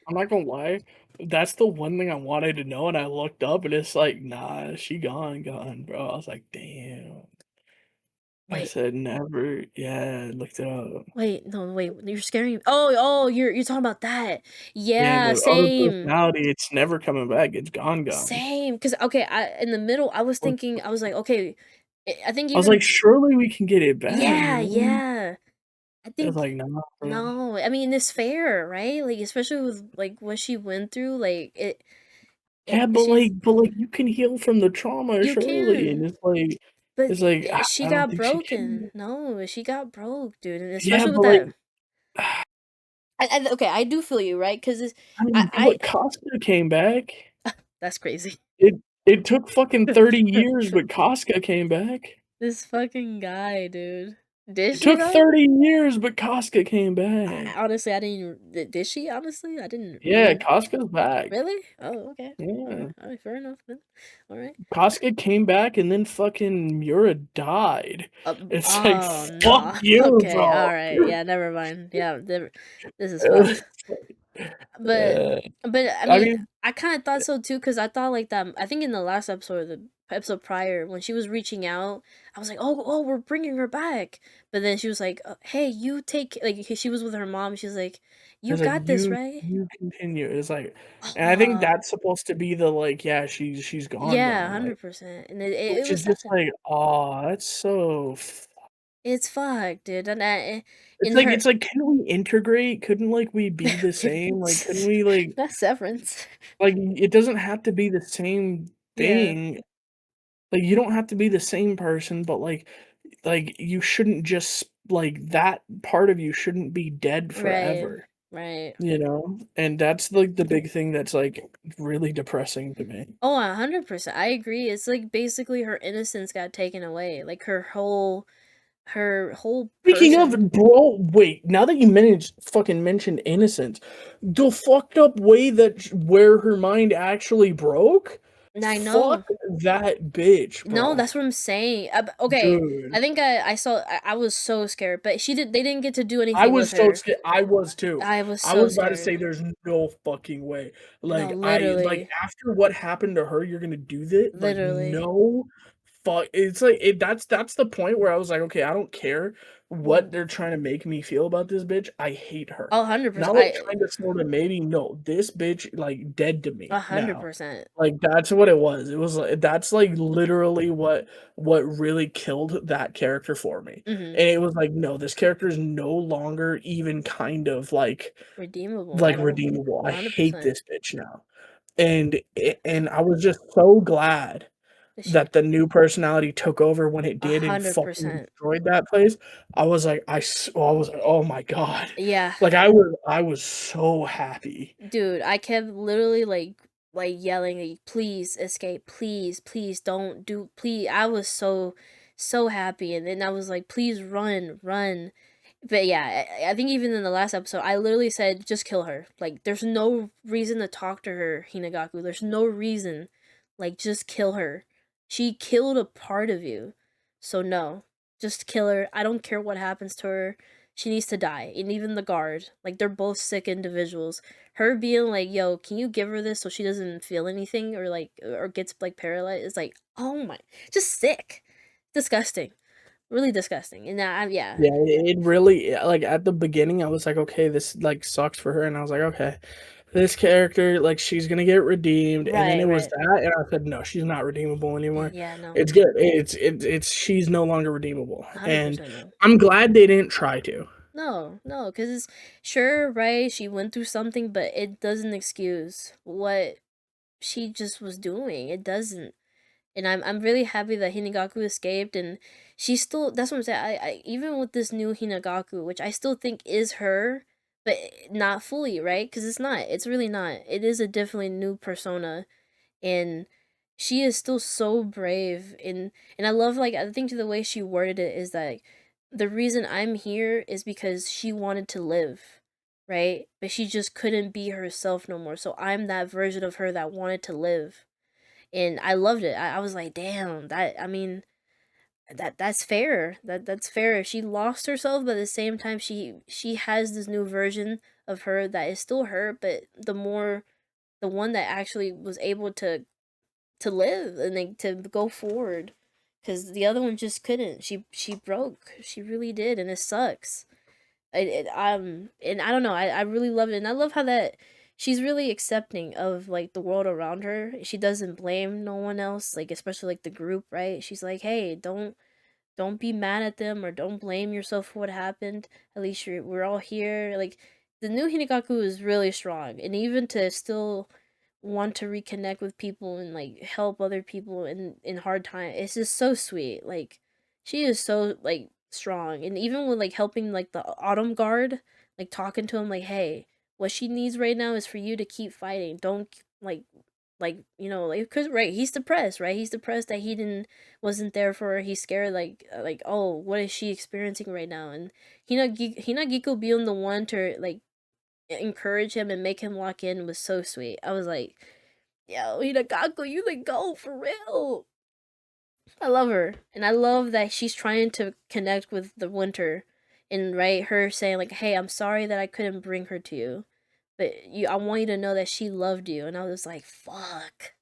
I'm not gonna lie. That's the one thing I wanted to know, and I looked up, and it's like, nah, she gone, bro. I was like, damn. I Wait, said never. Yeah, I looked it up. wait, no, wait, you're scaring me. Oh, you're talking about that. Yeah, Yeah, the other same. personality, it's never coming back. It's gone. Same. Cause okay, I in the middle I was What thinking, the I was like, okay, I think I was like, even surely we can get it back, yeah, man. yeah. I It's think like, nah, bro. no. I mean, it's fair, right? Like, especially with like what she went through. Like, Yeah, but she's you can heal from the trauma, you surely. And can, but it's like, she I don't got think she can. broken. No, she got broke, dude, and Yeah, especially with but that. Okay, I do feel you, right? Cause I I, mean, I but Casca came back. that's crazy. It took fucking 30 years, but Casca came back. This fucking guy, dude. Did It she took though? 30 years, but Casca came back. Honestly, I didn't. Did she? Honestly, I didn't Yeah, really. Casca's back. Really? Oh, okay. Yeah. All right. Fair enough then. All right. Casca came back and then fucking Miura died. It's like, Oh fuck no. you, Okay. All bro. right. Yeah. Never mind. Yeah. This is fucked. But Uh, I I mean, mean, I kind of thought so too because I thought like that. I think in the last episode, or the episode prior, when she was reaching out, I was like, oh, we're bringing her back. But then she was like, hey, you take like she was with her mom. She was like, you it's like got this, you right? you continue. It's like, and I think Uh, that's supposed to be the like, yeah, she's yeah, gone, like, 100%. And it which is was just sad. like, oh, that's so. It's fucked, dude. And It's in like her, it's like, can we integrate? Couldn't like we be the same? Like, couldn't we that's severance. it doesn't have to be the same Yeah. thing. Like, you don't have to be the same person, but like like, you shouldn't just like, that part of you shouldn't be dead Right. forever, Right. you know? And that's, like, the big thing that's, like, really depressing to me. Oh, 100%. I agree. It's like basically her innocence got taken away. Like her whole Speaking person. of, bro, wait, now that you mentioned innocence, the fucked up way that where her mind actually broke? And I Fuck know. that bitch, No, bro. that's what I'm saying. Okay, Dude. I think I saw. I was so scared, but she did. They didn't get to do I anything with was so her. scared. I was too. I was I so was about to scared. say there's no fucking way. No, Like literally, after what happened to her, you're gonna do that? Like literally. no fuck. It's like that's the point where I was like, okay, I don't care what Mm. they're trying to make me feel about this bitch. I hate her. Oh, 100%. Not like trying to sort of maybe no, this bitch like dead to A me hundred now. percent. Like that's what it was. It was like that's like literally what really killed that character for me. Mhm. And it was like, no, this character is no longer even kind of Redeemable like at all. redeemable. I hate 100%. this bitch now. And I was just so glad She. that the new personality took over when it A did and hundred fucking percent. destroyed that place. I was like, I was like, oh my god. Yeah. Like I was so happy. Dude, I kept literally like yelling, like, please escape, please, please don't do, please. I was so happy, and then I was like, please run, run. But yeah, I think even in the last episode, I literally said, just kill her. Like, there's no reason to talk to her, Hinagaku. There's no reason. Like, just kill her. She killed a part of you. So no, just kill her. I don't care what happens to her. She needs to die. And even the guard. Like, they're both sick individuals. Her being like, yo, can you give her this so she doesn't feel anything or like, or gets like paralyzed? It's like, oh my, just sick. Disgusting. Really disgusting. And now, yeah. Yeah, it really like at the beginning I was like, okay, this like sucks for her, and I was like, okay, this character like she's gonna get redeemed, and then Right, it was right. that, and I said, no, she's not redeemable anymore. Yeah, no. It's good. It's she's no longer redeemable, and 100% no. I'm glad they didn't try to. No, no, because it's sure, right, she went through something, but it doesn't excuse what she just was doing. It doesn't. And I'm really happy that Hinagaku escaped, and she's still, that's what I'm saying. I even with this new Hinagaku, which I still think is her, but not fully, right? Because it's not. It's really not. It is a definitely new persona, and she is still so brave, and I love, like, I think the way she worded it is that the reason I'm here is because she wanted to live, right? But she just couldn't be herself no more. So I'm that version of her that wanted to live. And I loved it. I was like, damn, that, I mean, that's fair. That's fair. She lost herself, but at the same time she has this new version of her that is still her, but the one that actually was able to live and like to go forward, because the other one just couldn't. She broke. She really did, and it sucks. And I don't know. I really love it, and I love how that she's really accepting of like the world around her. She doesn't blame no one else, like especially like the group, right? She's like, hey, don't be mad at them or don't blame yourself for what happened. At least we're all here. Like the new Hinagaku is really strong, and even to still want to reconnect with people and like help other people in hard time. It's just so sweet. Like she is so like strong, and even with like helping like the autumn guard, like talking to him like, hey, what she needs right now is for you to keep fighting. Don't like like because right, he's depressed, right? He's depressed that he didn't wasn't there for her. He's scared like, oh, what is she experiencing right now? And Hinagiko being the one to like encourage him and make him lock in was so sweet. I was like, yo, Hinagaku, you can go for real. I love her, and I love that she's trying to connect with the winter, and right, her saying like, hey, I'm sorry that I couldn't bring her to you, but I want you to know that she loved you. And I was like, fuck,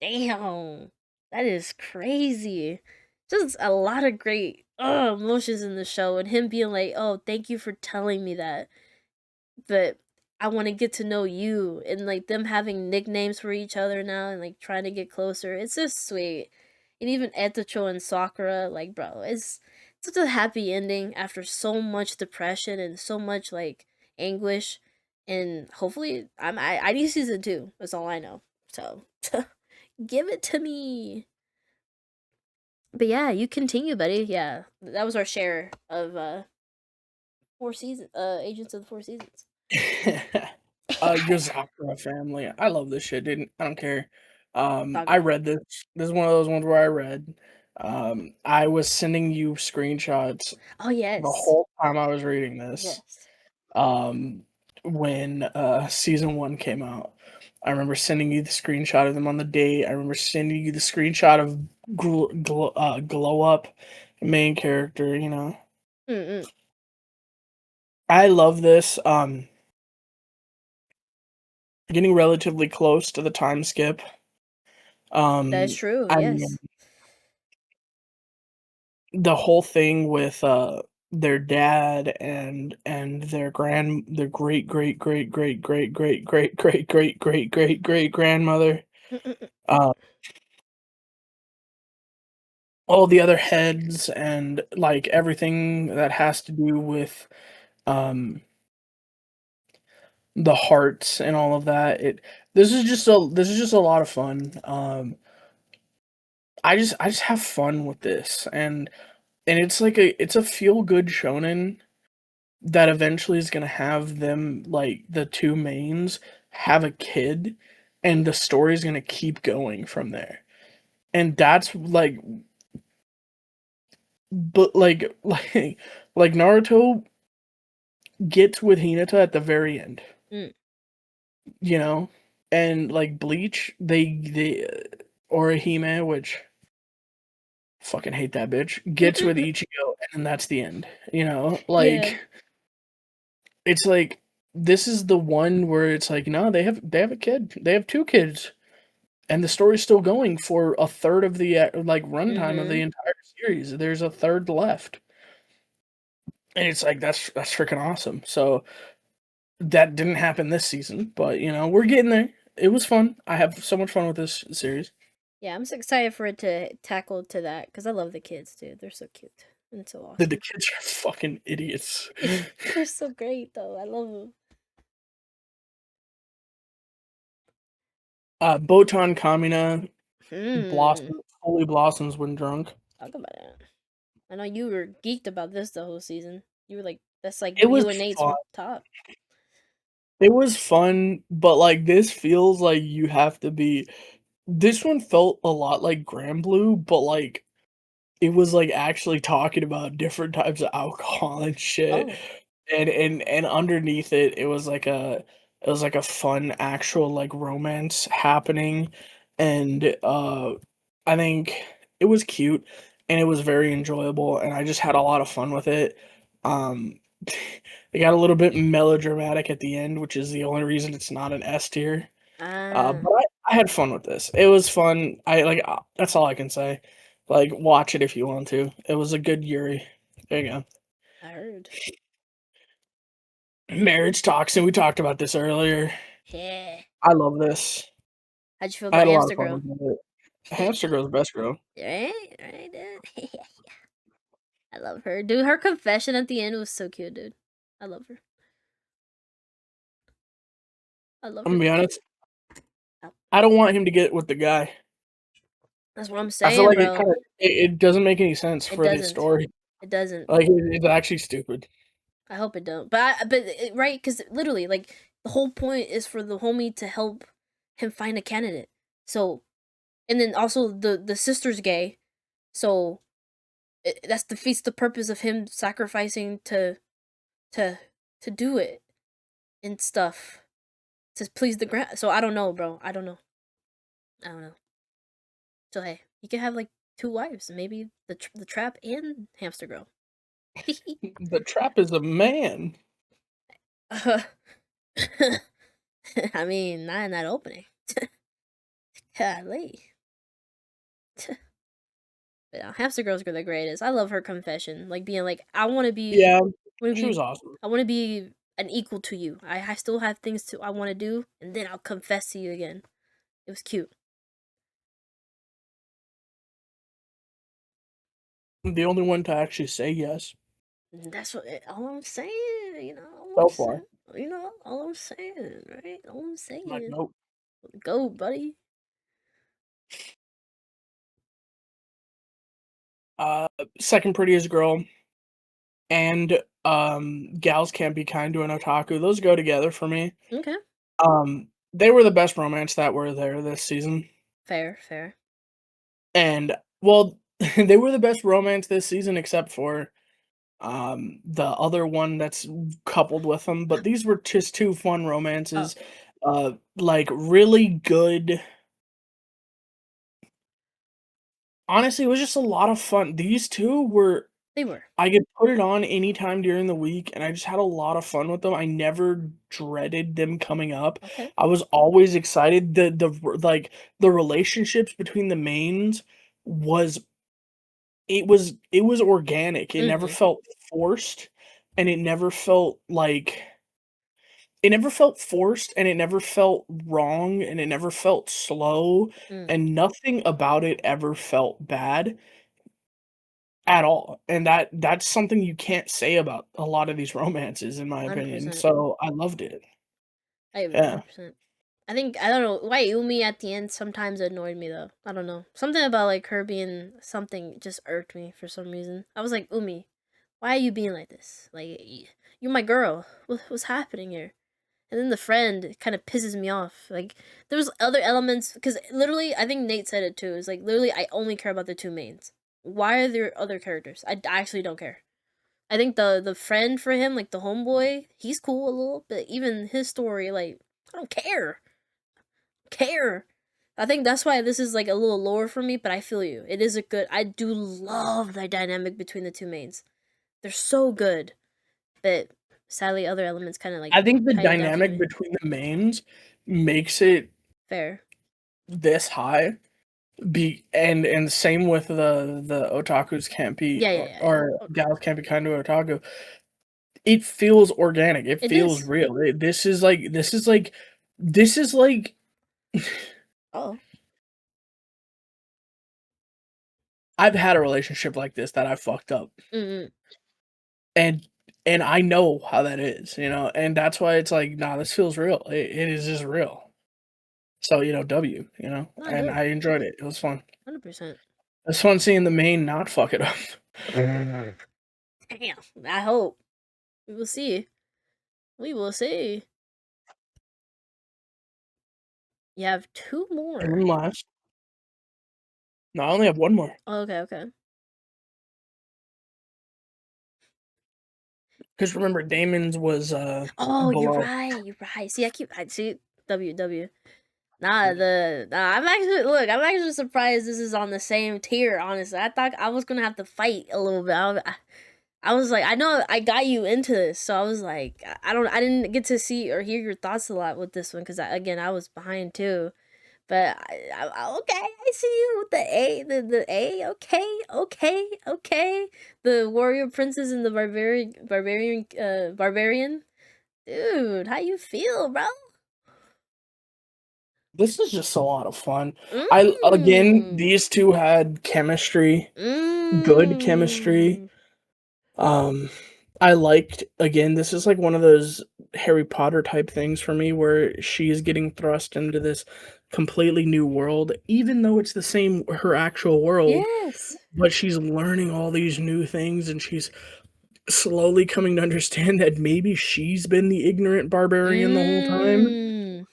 damn, that is crazy. Just a lot of great emotions in the show, and him being like, oh, thank you for telling me that, but I want to get to know you, and like them having nicknames for each other now and like trying to get closer. It's just sweet. And even Etacho and Sakura, like bro, it's such a happy ending after so much depression and so much like anguish. And hopefully I need season 2. That's all I know. So give it to me. But yeah, you continue, buddy. Yeah, that was our share of 4 seasons. Agents of the Four Seasons. Your Sakura family. I love this shit, dude. I don't care. Talk I about it. read this. This is one of those ones where I read. I was sending you screenshots Oh the yes, whole time I was reading this. yes. Um, when season one came out, I remember sending you the screenshot of them on the date. I remember sending you the screenshot of glow up main character. You know, Mm-mm. I love this. Getting relatively close to the time skip. That is true. I mean, Yes. the whole thing with their dad and their great grandmother, Mm-mm. uh, all the other heads and like everything that has to do with um the hearts and all of that. This is just a lot of fun. I just have fun with this, and it's like it's a feel good shonen that eventually is gonna have them, like, the 2 mains have a kid, and the story's gonna keep going from there. And that's, like but, like Naruto gets with Hinata at the very end, Mm. you know? And, like, Bleach, Orihime, which fucking hate that bitch, gets with Ichigo, and then that's the end, you know? Yeah. Like, it's like, this is the one where it's like, no, they have a kid. They have 2 kids, and the story's still going for a third of the, like, runtime of the Mm-hmm. entire series. There's a third left, and it's like, that's freaking awesome. So, that didn't happen this season, but, you know, we're getting there. It was fun. I have so much fun with this series. Yeah, I'm so excited for it to tackle to that because I love the kids, dude. They're so cute and so The awesome. kids are fucking idiots. They're so great, though. I love them. Botan Kamina Hmm. fully blossoms when drunk. Talk about it. I know you were geeked about this the whole season. You were like, that's like It was you and Nate's fun. top. It was fun, but, like, this feels like you have to be this one felt a lot like Grand Blue, but, like, it was, like, actually talking about different types of alcohol and shit, Oh. and underneath it, it was like a fun actual, like, romance happening, and, I think it was cute, and it was very enjoyable, and I just had a lot of fun with it. Um, it got a little bit melodramatic at the end, which is the only reason it's not an S tier. Ah, But I had fun with this. It was fun. That's all I can say. Like, watch it if you want to. It was a good Yuri. There you go. I heard. Marriage toxin. We talked about this earlier. Yeah. I love this. How'd you feel I about had a lot of Hamster fun Girl? with it. Hamster Girl's best girl. Right? Right, dude? I love her. Dude, her confession at the end was so cute, dude. I love her. I love I'm her gonna to be death. honest. Oh, I don't want him to get with the guy. that's what I'm I feel saying, like bro. it doesn't make any sense It for the doesn't. story. It doesn't. Like, it's actually stupid. I hope it don't. Right, because literally, like the whole point is for the homie to help him find a candidate. So, and then also the sister's gay, so that's defeats the purpose of him sacrificing to to do it and stuff to please the grand. So I don't know, bro. I don't know. I don't know. So hey, you can have like 2 wives, maybe the trap and hamster girl. The trap is a man. Uh, I mean, not in that opening. Golly. But hamster girl's the greatest. I love her confession, like being like, Yeah, want to she was be, awesome. I want to be an equal to you. I still have things to I want to do, and then I'll confess to you again. It was cute. The only one to actually say yes And that's all I'm saying. All I'm so saying. far. All I'm saying, right? All I'm Like, saying. nope. Go, buddy. Second Prettiest Girl, and Gals Can't Be Kind to an Otaku. Those go together for me. Okay. They were the best romance that were there this season. Fair, fair. And, well, they were the best romance this season except for, the other one that's coupled with them, but these were just 2 fun Oh, romances. Like, really good. Honestly, it was just a lot of fun. These 2 were they were. I could put it on anytime during the week, and I just had a lot of fun with them. I never dreaded them coming up. Okay. I was always excited. The relationships between the mains was it was organic. It never Mhm. felt forced, and it never felt forced, and it never felt wrong, and it never felt slow, Mm. and nothing about it ever felt bad. At all, and that's something you can't say about a lot of these romances, in my opinion, 100%. so I loved it. I agree Yeah. 100%. I think I don't know why Umi at the end sometimes annoyed me though. I don't know. Something about like her being something just irked me for some reason. I was like, Umi, why are you being like this? Like you're my girl. What's happening here? And then the friend kind of pisses me off. Like there's other elements because literally I think Nate said it too. It's like literally I only care about the 2 mains. Why are there other characters? I actually don't care. I think the friend for him, like the homeboy, he's cool a little, but even his story, like I don't care. I think that's why this is like a little lower for me, but I feel you. It is a good. I do love the dynamic between the 2 mains. They're so good, but sadly, other elements kind of like I think the tie it down for dynamic me. between the mains makes it Fair. this high, and same with the otakus can't be Yeah. or gals can't be kind to otaku. It feels organic, it It feels is. real, this is like Oh. I've had a relationship like this that I fucked up. Mm. And I know how that is, and that's why it's like, "Nah, this feels real." It is just real. So, W, Not and dope. I enjoyed it. It was fun. 100%. It was fun seeing the main not fuck it up. Damn. I hope. We will see. We will see. You have 2 And more. then last no, I only have 1 more. Oh, okay. Because remember Damon's was, Oh, you're below. right. You're right. See, I see. W. Nah. I'm actually surprised this is on the same tier. Honestly, I thought I was gonna have to fight a little bit. I was like, I know I got you into this, so I was like, I didn't get to see or hear your thoughts a lot with this one because again, I was behind too. But okay, I see you with the A, the A. Okay. The warrior princess and the barbarian. Dude, how you feel, bro? This is just a lot of fun. Mmm. These 2 had chemistry, good chemistry. Mmm. Um, I liked again, this is like one of those Harry Potter type things for me where she is getting thrust into this completely new world, even though it's the same her actual world, Yes. but she's learning all these new things and she's slowly coming to understand that maybe she's been the ignorant barbarian the whole time, Mmm.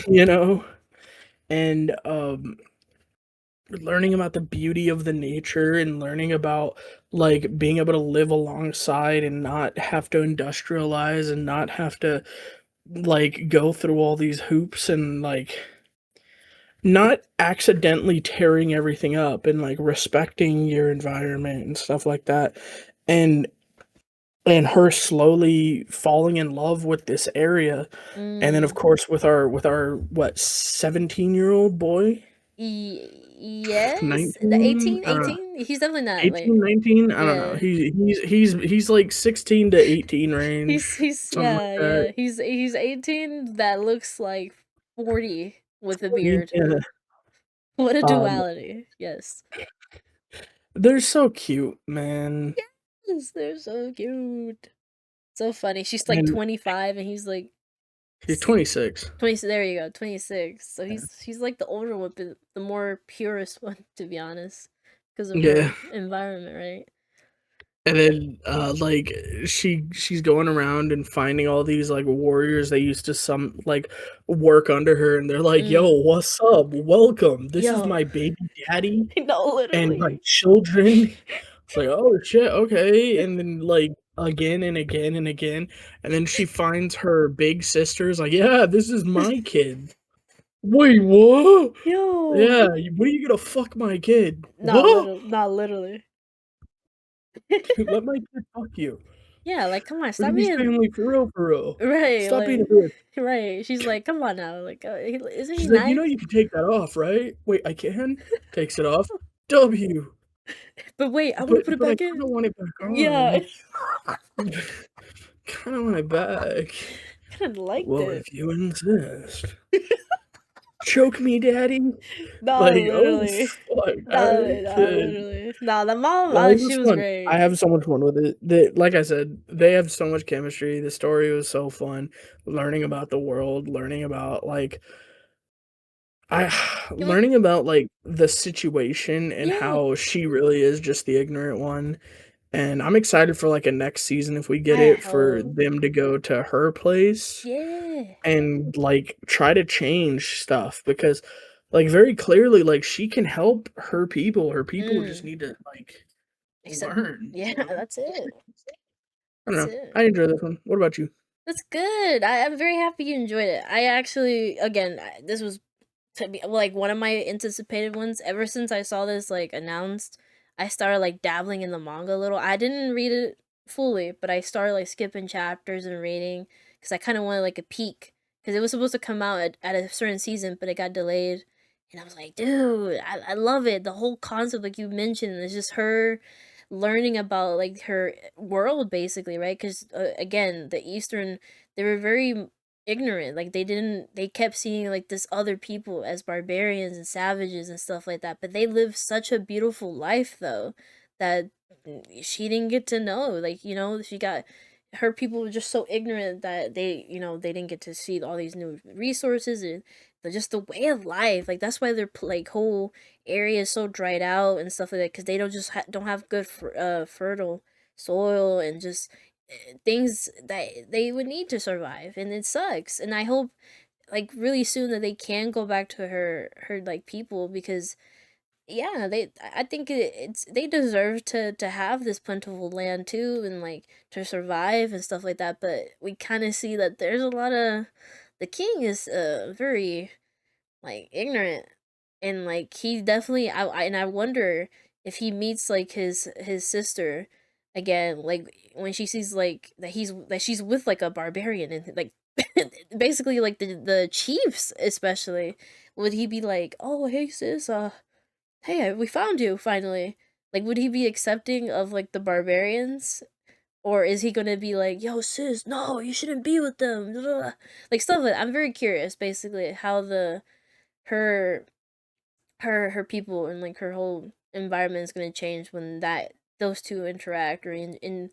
you know? And learning about the beauty of the nature and learning about like being able to live alongside and not have to industrialize and not have to like go through all these hoops and like not accidentally tearing everything up and like respecting your environment and stuff like that, and her slowly falling in love with this area, and then of Mmm. course with our what 17-year-old boy, Yes, the 19, 18, I don't know, 18. He's definitely not like 18, 19. I don't know. yeah. He's like 16 to 18 range, He's something like that. yeah. He's 18 that looks like 40 with a beard. Yeah. What a Um, duality. Yes. they're so cute, man. Yes, they're so cute. So funny. She's like And 25 and he's like he's 26. 20. There you go, 26. So Yeah. he's like the older one, but the more purest one, to be honest. because of Yeah. her environment, right? And then, like, she's going around and finding all these, like, warriors that used to work under her, and they're like, "Yo, Mm. what's up? Welcome. This is Yo, my baby daddy no, and my literally. children." It's like, "Oh, shit, okay." And then, like, again and again and again, and then she finds her big sister's like, "Yeah, this is my kid." "Wait, what?" Yo, "Yeah, what are you gonna fuck my kid?" "What?" not literally. "Let my kid fuck you. Yeah, like, come on, We stop can be being family for real, for real. right, Stop being a like bitch." right. She's like, "Come on now, like, isn't he She's like, "You know nice?" you can take that off, right?" "Wait, I can?" Takes it off. "W, But wait, I wanna but put it I back kinda in. want it back Yeah. on. Kinda want it back." Kinda liked "Well, it. if you insist." "Choke me, daddy." Nah, Like, oh, literally. fuck, Nah, alright, nah, kid. literally. Nah, the mom, No, it she was was fun. I great. have so much fun with it. Like I said, they have so much chemistry. The story was so fun. Learning about the world, learning about, like, I It was learning about, like, the situation and yeah, how she really is just the ignorant one, and I'm excited for, like, a next season if we get I it, for hope. them to go to her place Yeah. and, like, try to change stuff because, like, very clearly, like, she can help her people just Mm. need to, like, Except learn, yeah, you know? that's it. I don't That's know. it. I enjoy this one. What about you? That's good. I'm very happy you enjoyed it. I actually again, this was to be like one of my anticipated ones ever since I saw this like announced. I started like dabbling in the manga a little. I didn't read it fully, but I started like skipping chapters and reading because I kind of wanted like a peek because it was supposed to come out at a certain season, but it got delayed. And I was like, dude, I love it. The whole concept, like you mentioned, is just her learning about like her world, basically, right? Because again, the Eastern, they were very ignorant. Like they kept seeing like this other people as barbarians and savages and stuff like that. But they lived such a beautiful life though that she didn't get to know. Like, she got her people were just so ignorant that they didn't get to see all these new resources and just the way of life. Like that's why their like whole area is so dried out and stuff like that because they don't have good fertile soil and just things that they would need to survive, and it sucks. And I hope like really soon that they can go back to her like people because yeah, I think it's they deserve to have this plentiful land too and like to survive and stuff like that. But we kind of see that there's a lot of the king is very like ignorant, and like he definitely I wonder if he meets like his sister again, like when she sees like that she's with like a barbarian and like basically like the chiefs especially, would he be like, oh hey sis, hey, we found you finally? Like would he be accepting of like the barbarians, or is he gonna be like, yo sis, no, you shouldn't be with them, like stuff like that. I'm very curious basically how the her her people and like her whole environment is gonna change when that those two interact or in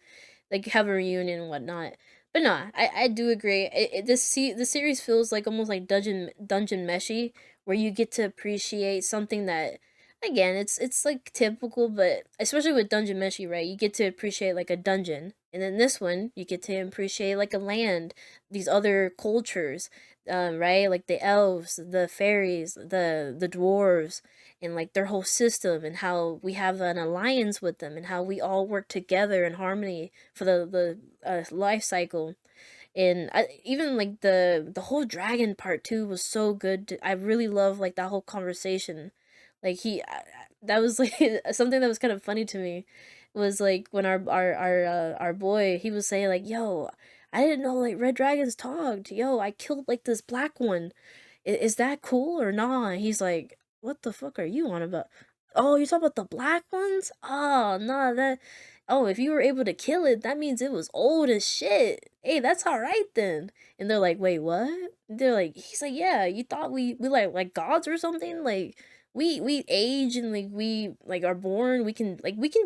like have a reunion and whatnot. But no, I do agree. The series feels like almost like dungeon meshy, where you get to appreciate something that again it's like typical, but especially with dungeon meshy, right? You get to appreciate like a dungeon, and then this one you get to appreciate like a land, these other cultures, right? Like the elves, the fairies, the dwarves, and like their whole system, and how we have an alliance with them, and how we all work together in harmony for the life cycle. And even like the whole dragon part too was so good. I really love like that whole conversation. Like that was like something that was kind of funny to me was like when our boy, he was saying like, yo, I didn't know like red dragons talked. Yo, I killed like this black one. Is that cool or not? He's like, what the fuck are you on about? Oh, you talking about the black ones? Oh, no, that. Oh, if you were able to kill it, that means it was old as shit. Hey, that's all right then. And they're like, wait, what? They're like, he's like, yeah, you thought we like gods or something? Like, we age and like we like are born. We can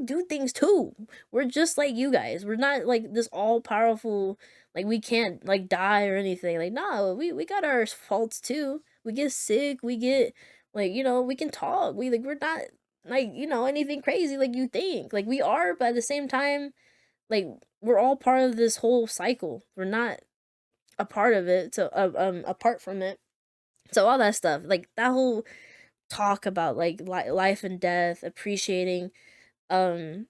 do things too. We're just like you guys. We're not like this all powerful, like we can't like die or anything. Like no, we got our faults too. We get sick. We get like we can talk. We're not. like, you know, anything crazy like you think. Like we are, but at the same time, like we're all part of this whole cycle. We're not a part of it, so apart from it. So all that stuff, like that whole talk about like life and death, appreciating um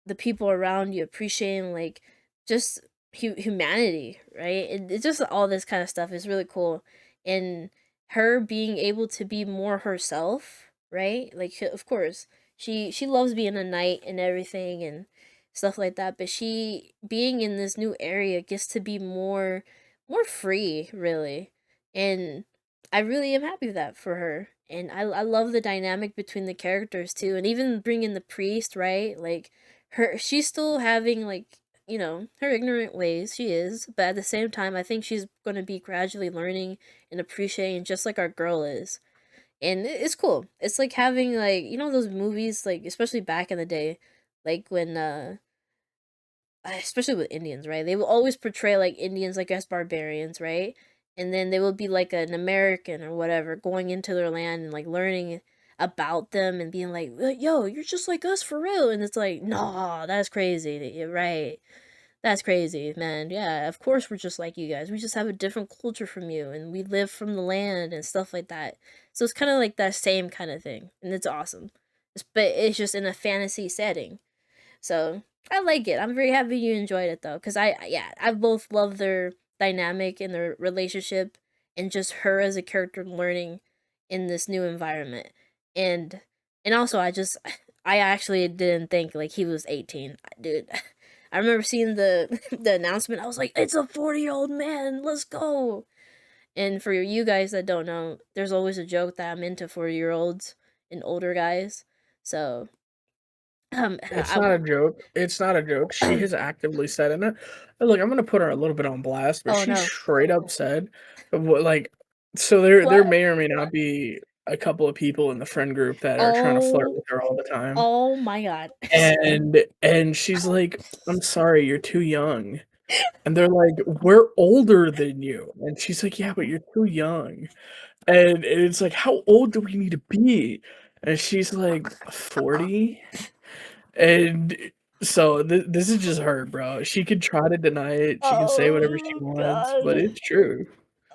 the people around you, appreciating like just humanity, right? It's just all this kind of stuff is really cool, and her being able to be more herself, right? Like of course she loves being a knight and everything and stuff like that, but she being in this new area gets to be more free, really, and I really am happy with that for her. And I love the dynamic between the characters too, and even bringing the priest, right? Like she's still having like, you know, her ignorant ways, she is, but at the same time I think she's going to be gradually learning and appreciating just like our girl is. And it's cool. It's like having like, you know, those movies, like especially back in the day, like when especially with Indians, right? They will always portray like Indians like as barbarians, right? And then they will be like an American or whatever going into their land and like learning about them and being like, "Yo, you're just like us for real." And it's like, "No, that's crazy." You're right. That's crazy, man. Yeah, of course we're just like you guys. We just have a different culture from you and we live from the land and stuff like that. So it's kind of like that same kind of thing. And it's awesome. But it's just in a fantasy setting. So I like it. I'm very happy you enjoyed it though, because I both love their dynamic and their relationship, and just her as a character learning in this new environment, and also I actually didn't think like he was 18, dude. I remember seeing the the announcement. I was like, it's a 40-year-old man. Let's go. And for you guys that don't know, there's always a joke that I'm into 40-year-olds and older guys. So It's not a joke. It's not a joke. She has actively said in it. And look, I'm gonna put her a little bit on blast, but oh she no. straight up said, like, so there What? may or may not be a couple of people in the friend group that are trying to flirt Oh, with her all the time, oh my god. and she's like, "I'm sorry, you're too young," and they're like, "We're older than you," and she's like, "Yeah, but you're too young," and it's like, "How old do we need to be?" And she's like, "40." And so this is just her, bro. She can try to deny it, she can say whatever she Oh wants, but god. it's true.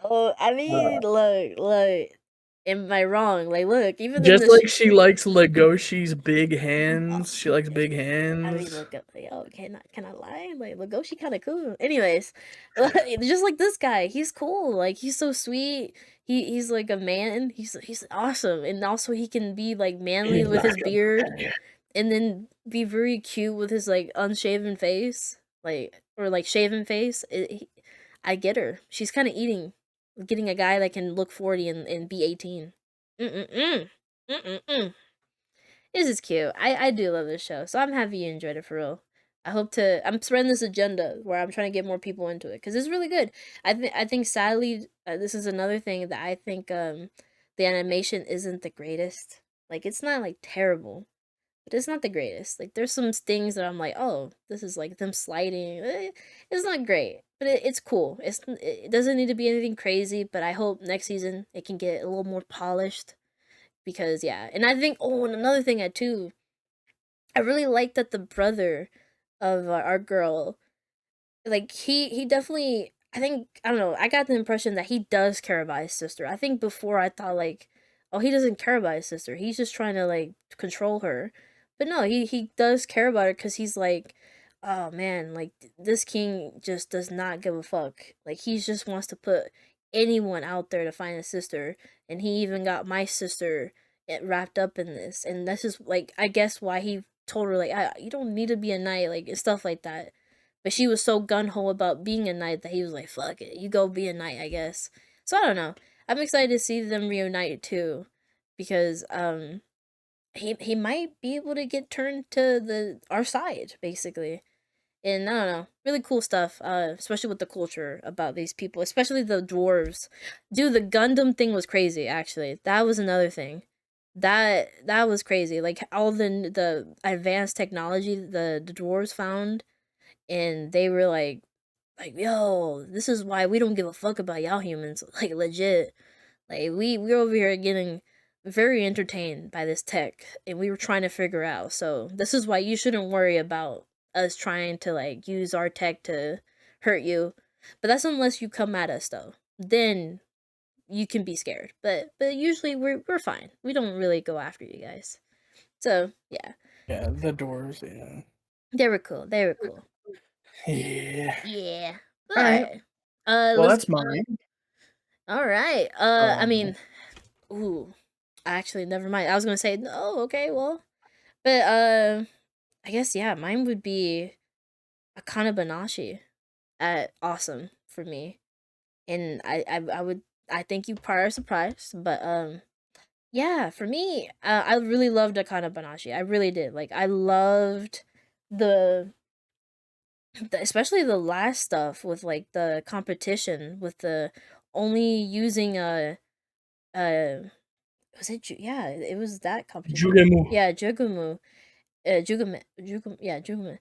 Oh, I mean, Uh, look. Am I wrong? Like, look, even in just this. like she likes Legoshi's big hands, she likes big I mean, hands. look, yo, can I lie? Like, Legoshi kind of cool. Anyways, just like this guy, he's cool. Like, he's so sweet. He's like a man. He's awesome, and also he can be like manly He's with not his gonna beard, pay. and then be very cute with his like unshaven face, like or like shaven face. I get her. She's kind of getting a guy that can look 40 and be 18. Mm mm mm mm. This is cute. I do love this show, so I'm happy you enjoyed it for real. I'm spreading this agenda where I'm trying to get more people into it because it's really good. I think sadly this is another thing that I think the animation isn't the greatest. Like it's not like terrible, but it's not the greatest. Like there's some things that I'm like, oh, this is like them sliding. It's not great, but it's cool. It doesn't need to be anything crazy, but I hope next season it can get a little more polished because yeah. And I think and another thing too, I really like that the brother of our girl, like he definitely, I think, I don't know, I got the impression that he does care about his sister. I think before I thought like, oh, he doesn't care about his sister. He's just trying to like control her. But no, he does care about her cuz he's like, oh man, like this king just does not give a fuck. Like he just wants to put anyone out there to find his sister, and he even got my sister wrapped up in this. And this is like I guess why he told her like, you don't need to be a knight, like stuff like that. But she was so gun ho about being a knight that he was like, fuck it, you go be a knight, I guess. So I don't know. I'm excited to see them reunite too. Because he might be able to get turned to the our side, basically. And I don't know, really cool stuff, especially with the culture about these people, especially the dwarves. Dude, the Gundam thing was crazy, actually. That was another thing. That was crazy. Like all the advanced technology the dwarves found, and they were like yo, this is why we don't give a fuck about y'all humans. Like legit, like we're over here getting very entertained by this tech, and we were trying to figure out. So this is why you shouldn't worry about us trying to like use our tech to hurt you. But that's unless you come at us though. Then you can be scared. But usually we're fine. We don't really go after you guys. So yeah, Yeah, the doors. Yeah. they were cool. They were cool. Yeah. Yeah. All right. But Well, let's. that's mine. All right. I Um, mean, ooh, actually, never mind. I was gonna say no. Okay, well, but I guess yeah, mine would be Akana Banashi at awesome for me, and I would I think you probably are surprised, but yeah, for me, I really loved Akana Banashi. I really did. Like I loved the, especially the last stuff with like the competition with the only using was it yeah, it was that competition. Jugemu. Yeah, Jugumu. Jugum,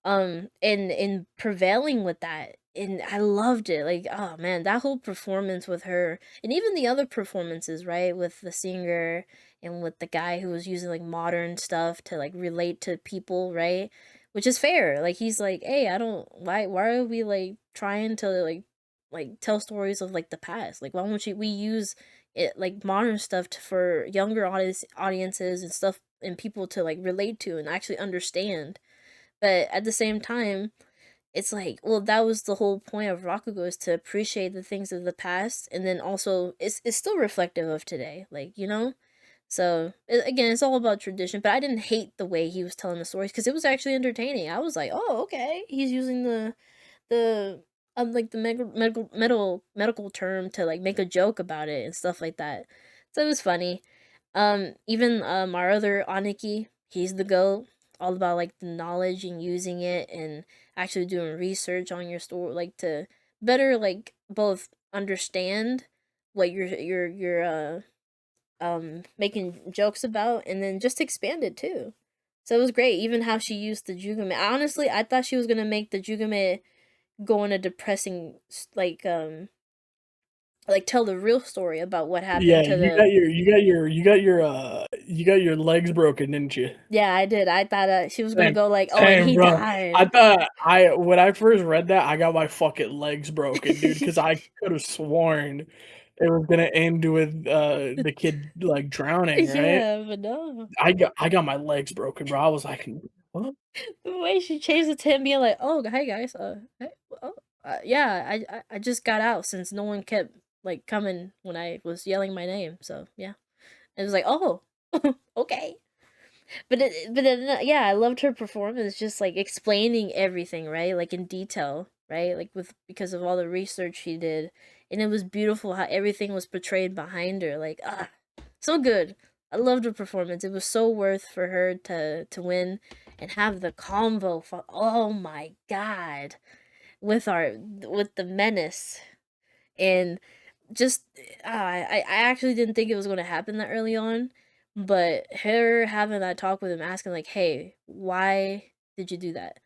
and prevailing with that, and I loved it. Like, oh man, that whole performance with her, and even the other performances, right, with the singer and with the guy who was using like modern stuff to like relate to people, right, which is fair. Like he's like, hey, I don't why are we like trying to like tell stories of like the past? Like, why don't we use it like modern stuff for younger audiences and stuff and people to like relate to and actually understand. But at the same time, it's like, well, that was the whole point of Rakugo, is to appreciate the things of the past, and then also it's still reflective of today, like, you know. So again, it's all about tradition. But I didn't hate the way he was telling the stories because it was actually entertaining. I was like, oh, okay, he's using the like the medical term to like make a joke about it and stuff like that. So it was funny. Even our other Aniki, he's the goat. All about like the knowledge and using it and actually doing research on your store, like to better like both understand what you're making jokes about, and then just expand it too. So it was great. Even how she used the Jugame. Honestly, I thought she was gonna make the Jugame go on a depressing like tell the real story about what happened Yeah, to the. you got your legs broken, didn't you? Yeah, I did. I thought she was gonna Same, go like, oh, and same, he bro. I died. thought I when I first read that, I got my fucking legs broken, dude, because I could have sworn it was gonna end with the kid like drowning, right? Yeah, but no. I got my legs broken, bro. I was like, what? The way she changed it to him being like, "Oh, hey guys, hey, oh, yeah, I just got out since no one kept like coming when I was yelling my name." So yeah, it was like, "Oh, okay." But then, yeah, I loved her performance, just like explaining everything, right? Like in detail, right? Like with because of all the research she did, and it was beautiful how everything was portrayed behind her. Like so good. I loved her performance. It was so worth for her to win and have the convo. For, oh my god, with the menace and just I actually didn't think it was going to happen that early on, but her having that talk with him, asking like, "Hey, why did you do that?"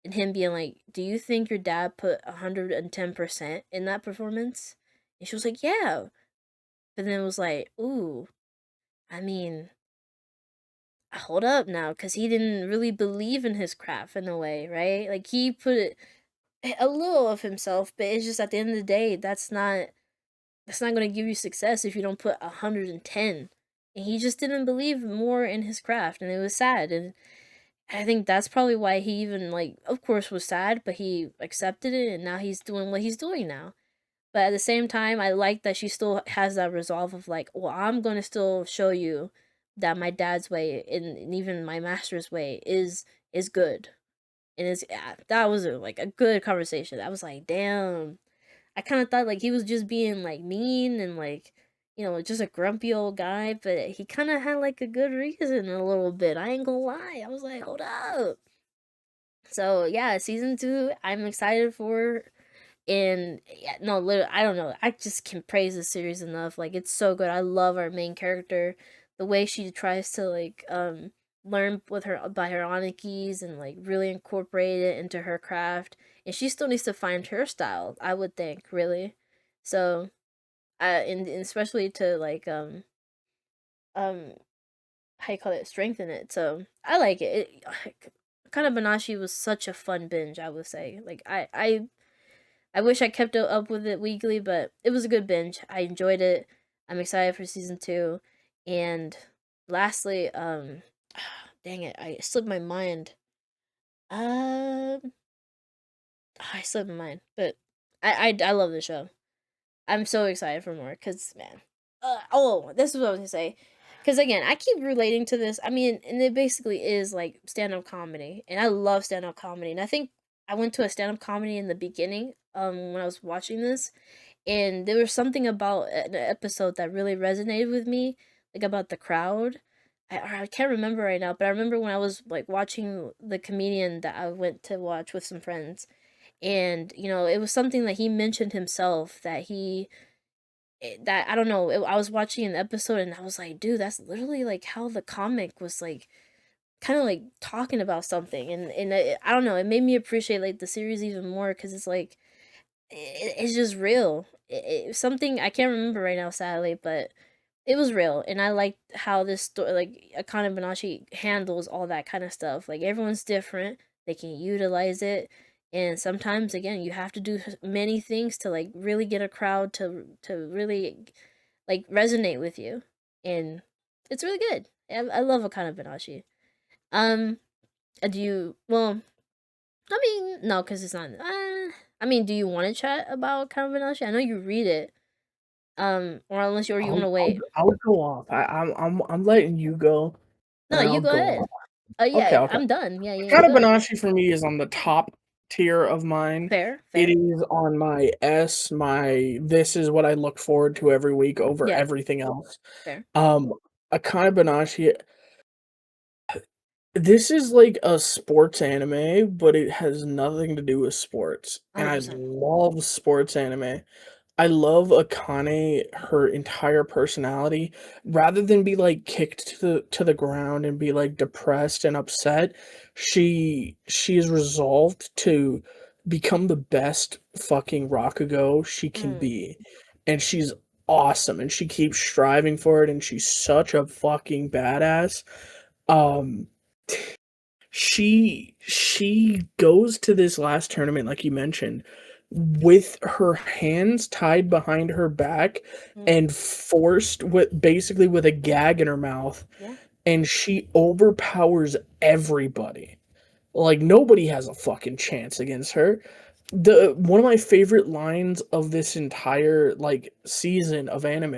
And him being like, "Do you think your dad put 110% in that performance?" And she was like, "Yeah," but then it was like, "Ooh, I mean, hold up now, because he didn't really believe in his craft in a way, right? Like he put a little of himself, but it's just at the end of the day, that's not going to give you success if you don't put 110. And he just didn't believe more in his craft, and it was sad. And I think that's probably why he even like, of course, was sad, but he accepted it, and now he's doing what he's doing now. But at the same time, I like that she still has that resolve of like, well, I'm going to still show you that my dad's way and even my master's way is good. And it's yeah, that was like a good conversation. I was like, damn, I kind of thought like he was just being like mean and like, just a grumpy old guy, but he kind of had like a good reason a little bit. I ain't gonna lie. I was like, hold up. So yeah, season 2, I'm excited for. And yeah, no, literally, I don't know. I just can praise the series enough. Like it's so good. I love our main character, the way she tries to like learn with her by her Onikis and like really incorporate it into her craft. And she still needs to find her style, I would think, really. So, and especially to like how you call it, strengthen it. So I like it. Kind of Banashi was such a fun binge, I would say. Like I wish I kept up with it weekly, but it was a good binge. I enjoyed it. I'm excited for season 2. And lastly, dang it, I slipped my mind. Um I slipped my mind. But I love the show. I'm so excited for more cuz man. Oh, this is what I was going to say. Cuz again, I keep relating to this. I mean, and it basically is like stand-up comedy, and I love stand-up comedy. And I think I went to a stand-up comedy in the beginning when I was watching this, and there was something about an episode that really resonated with me, like about the crowd. I can't remember right now, but I remember when I was like watching the comedian that I went to watch with some friends, and it was something that he mentioned himself, that that I don't know. I was watching an episode and I was like, dude, that's literally like how the comic was like, kind of like talking about something, and I don't know. It made me appreciate like the series even more because it's like it's just real. Something I can't remember right now, sadly, but it was real, and I liked how this story, like Akane Banashi, handles all that kind of stuff. Like everyone's different, they can utilize it, and sometimes again you have to do many things to like really get a crowd to really like resonate with you, and it's really good. I love Akane Banashi. Um, do you? Well, I mean, no, because it's not. I mean, do you want to chat about Akane? I know you read it. Or unless you want I'll to I'll, wait. I'll go off. I'm letting you go, No, and you I'll go go ahead. off. Yeah, Okay, okay. I'm done. Yeah, yeah, Kind of go ahead. Banashi for me is on the top tier of mine. Fair, It fair. is on my S. My this is what I look forward to every week over Yeah, everything else. fair. Um, Akane Banashi. This is like a sports anime, but it has nothing to do with sports, and I 100%. love sports anime. I love Akane, her entire personality. Rather than be like kicked to the ground and be like depressed and upset, she is resolved to become the best fucking Rakugo she can Mm, be. And she's awesome and she keeps striving for it and she's such a fucking badass. Um she goes to this last tournament, like you mentioned, with her hands tied behind her back mm, and forced with basically with a gag in her mouth, yeah. and she overpowers everybody. Like nobody has a fucking chance against her. The one of my favorite lines of this entire like season of anime,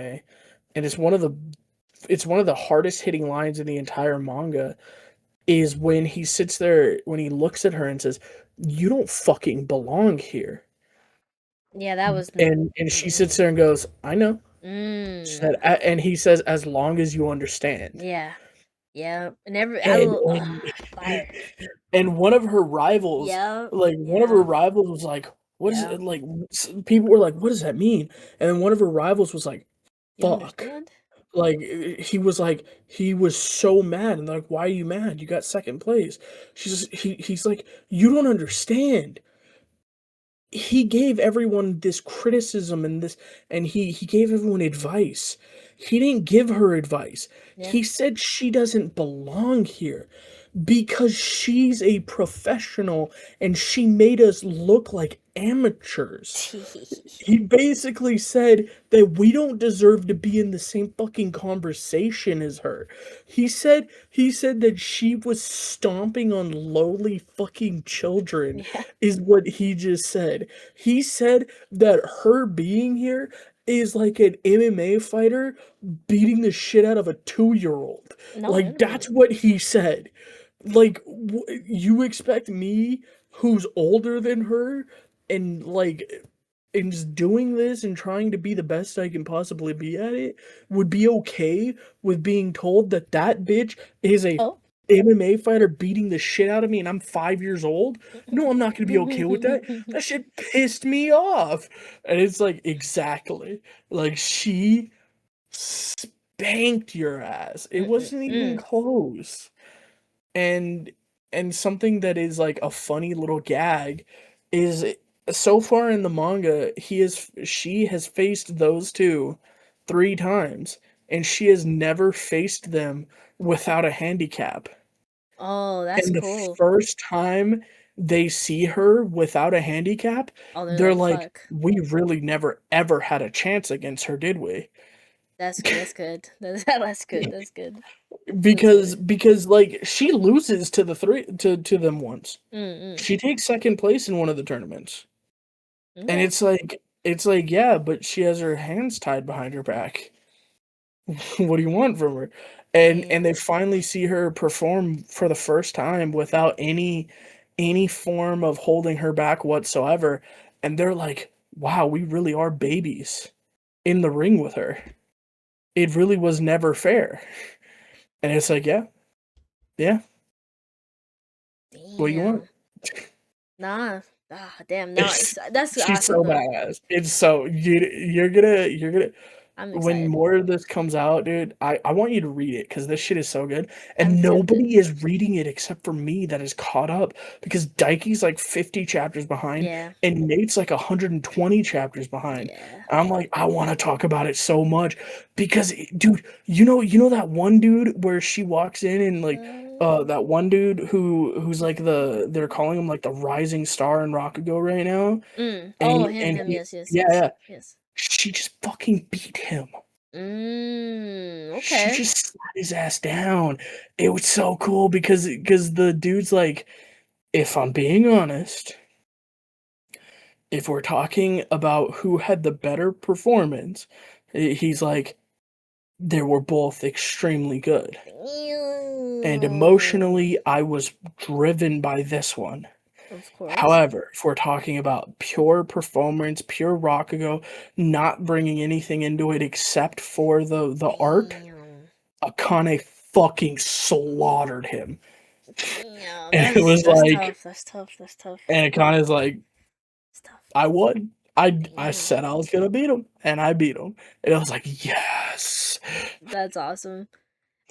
and it's one of the hardest hitting lines in the entire manga is when he sits there, when he looks at her and says, "You don't fucking belong here." Yeah, that was. And she sits there and goes, "I know." She said, Mm, and he says, "As long as you understand." yeah, yeah. And And fire. and one of her rivals, Yeah, like one of her yeah, rivals was like, "What is yeah. it?" Like people were like, "What does that mean?" And then one of her rivals was like, You "Fuck." understand? Like he was so mad and they're like, "Why are you mad? You got second place." He's like, "You don't understand. He gave everyone this criticism and this and he gave everyone advice. He didn't give her advice. Yeah. He said she doesn't belong here because she's a professional and she made us look like amateurs." He basically said that we don't deserve to be in the same fucking conversation as her. He said that she was stomping on lowly fucking children Yeah. is what he just said. He said that her being here is like an MMA fighter beating the shit out of a 2-year-old. No. Like that's what he said. Like you expect me who's older than her and like and just doing this and trying to be the best I can possibly be at it would be okay with being told that that bitch is a Oh. MMA fighter beating the shit out of me and I'm 5 years old? No, I'm not going to be okay with that. That shit pissed me off. And it's like exactly. Like she spanked your ass. It wasn't even Mm-mm-mm. close. And something that is like a funny little gag is so far in the manga she has faced those two 3 times and she has never faced them without a handicap. Oh, that's And the cool. first time they see her without a handicap, Oh, they're they're like, like, "Fuck." "We really never ever had a chance against her, did we?" That's good, that's good. That's good, that's good. That's Because funny. because like she loses to the three to them once. Mm. She takes second place in one of the tournaments. And Okay. it's like, yeah, but she has her hands tied behind her back. What do you want from her? And they Damn. finally see her perform for the first time without any form of holding her back whatsoever, and they're like, "Wow, we really are babies in the ring with her. It really was never fair." And it's like, "Yeah, yeah, what do you want?" Damn. Nah. Ah, damn. No, It's that's she's awesome so though. badass. It's so you're gonna I'm when excited. more of this comes out, dude, I want you to read it because this shit is so good. I'm And tempted. nobody is reading it except for me that is caught up because Daiki's like 50 chapters behind Yeah. and Nate's like 120 chapters behind. Yeah. And I'm like, I want to talk about it so much because, dude, you know that one dude where she walks in and like that one dude who's like they're calling him like the rising star in Rakugo right now. Oh, And him. he, Yes, yes, yeah, yes, yeah. yes. She just fucking beat him. She Okay. just sat his ass down. It was so cool because the dude's like, if I'm being honest, if we're talking about who had the better performance, he's like, they were both extremely good. And Damn. emotionally, I was driven by this one. Of course. However, if we're talking about pure performance, pure Rakugo, not bringing anything into it except for the art, Damn. Akane fucking slaughtered him. Damn. And it was That's like, tough. That's tough. That's tough. and Akane's like, It's tough. I won. I Damn. said I was gonna beat him, and I beat him. And I was like, yes. That's awesome.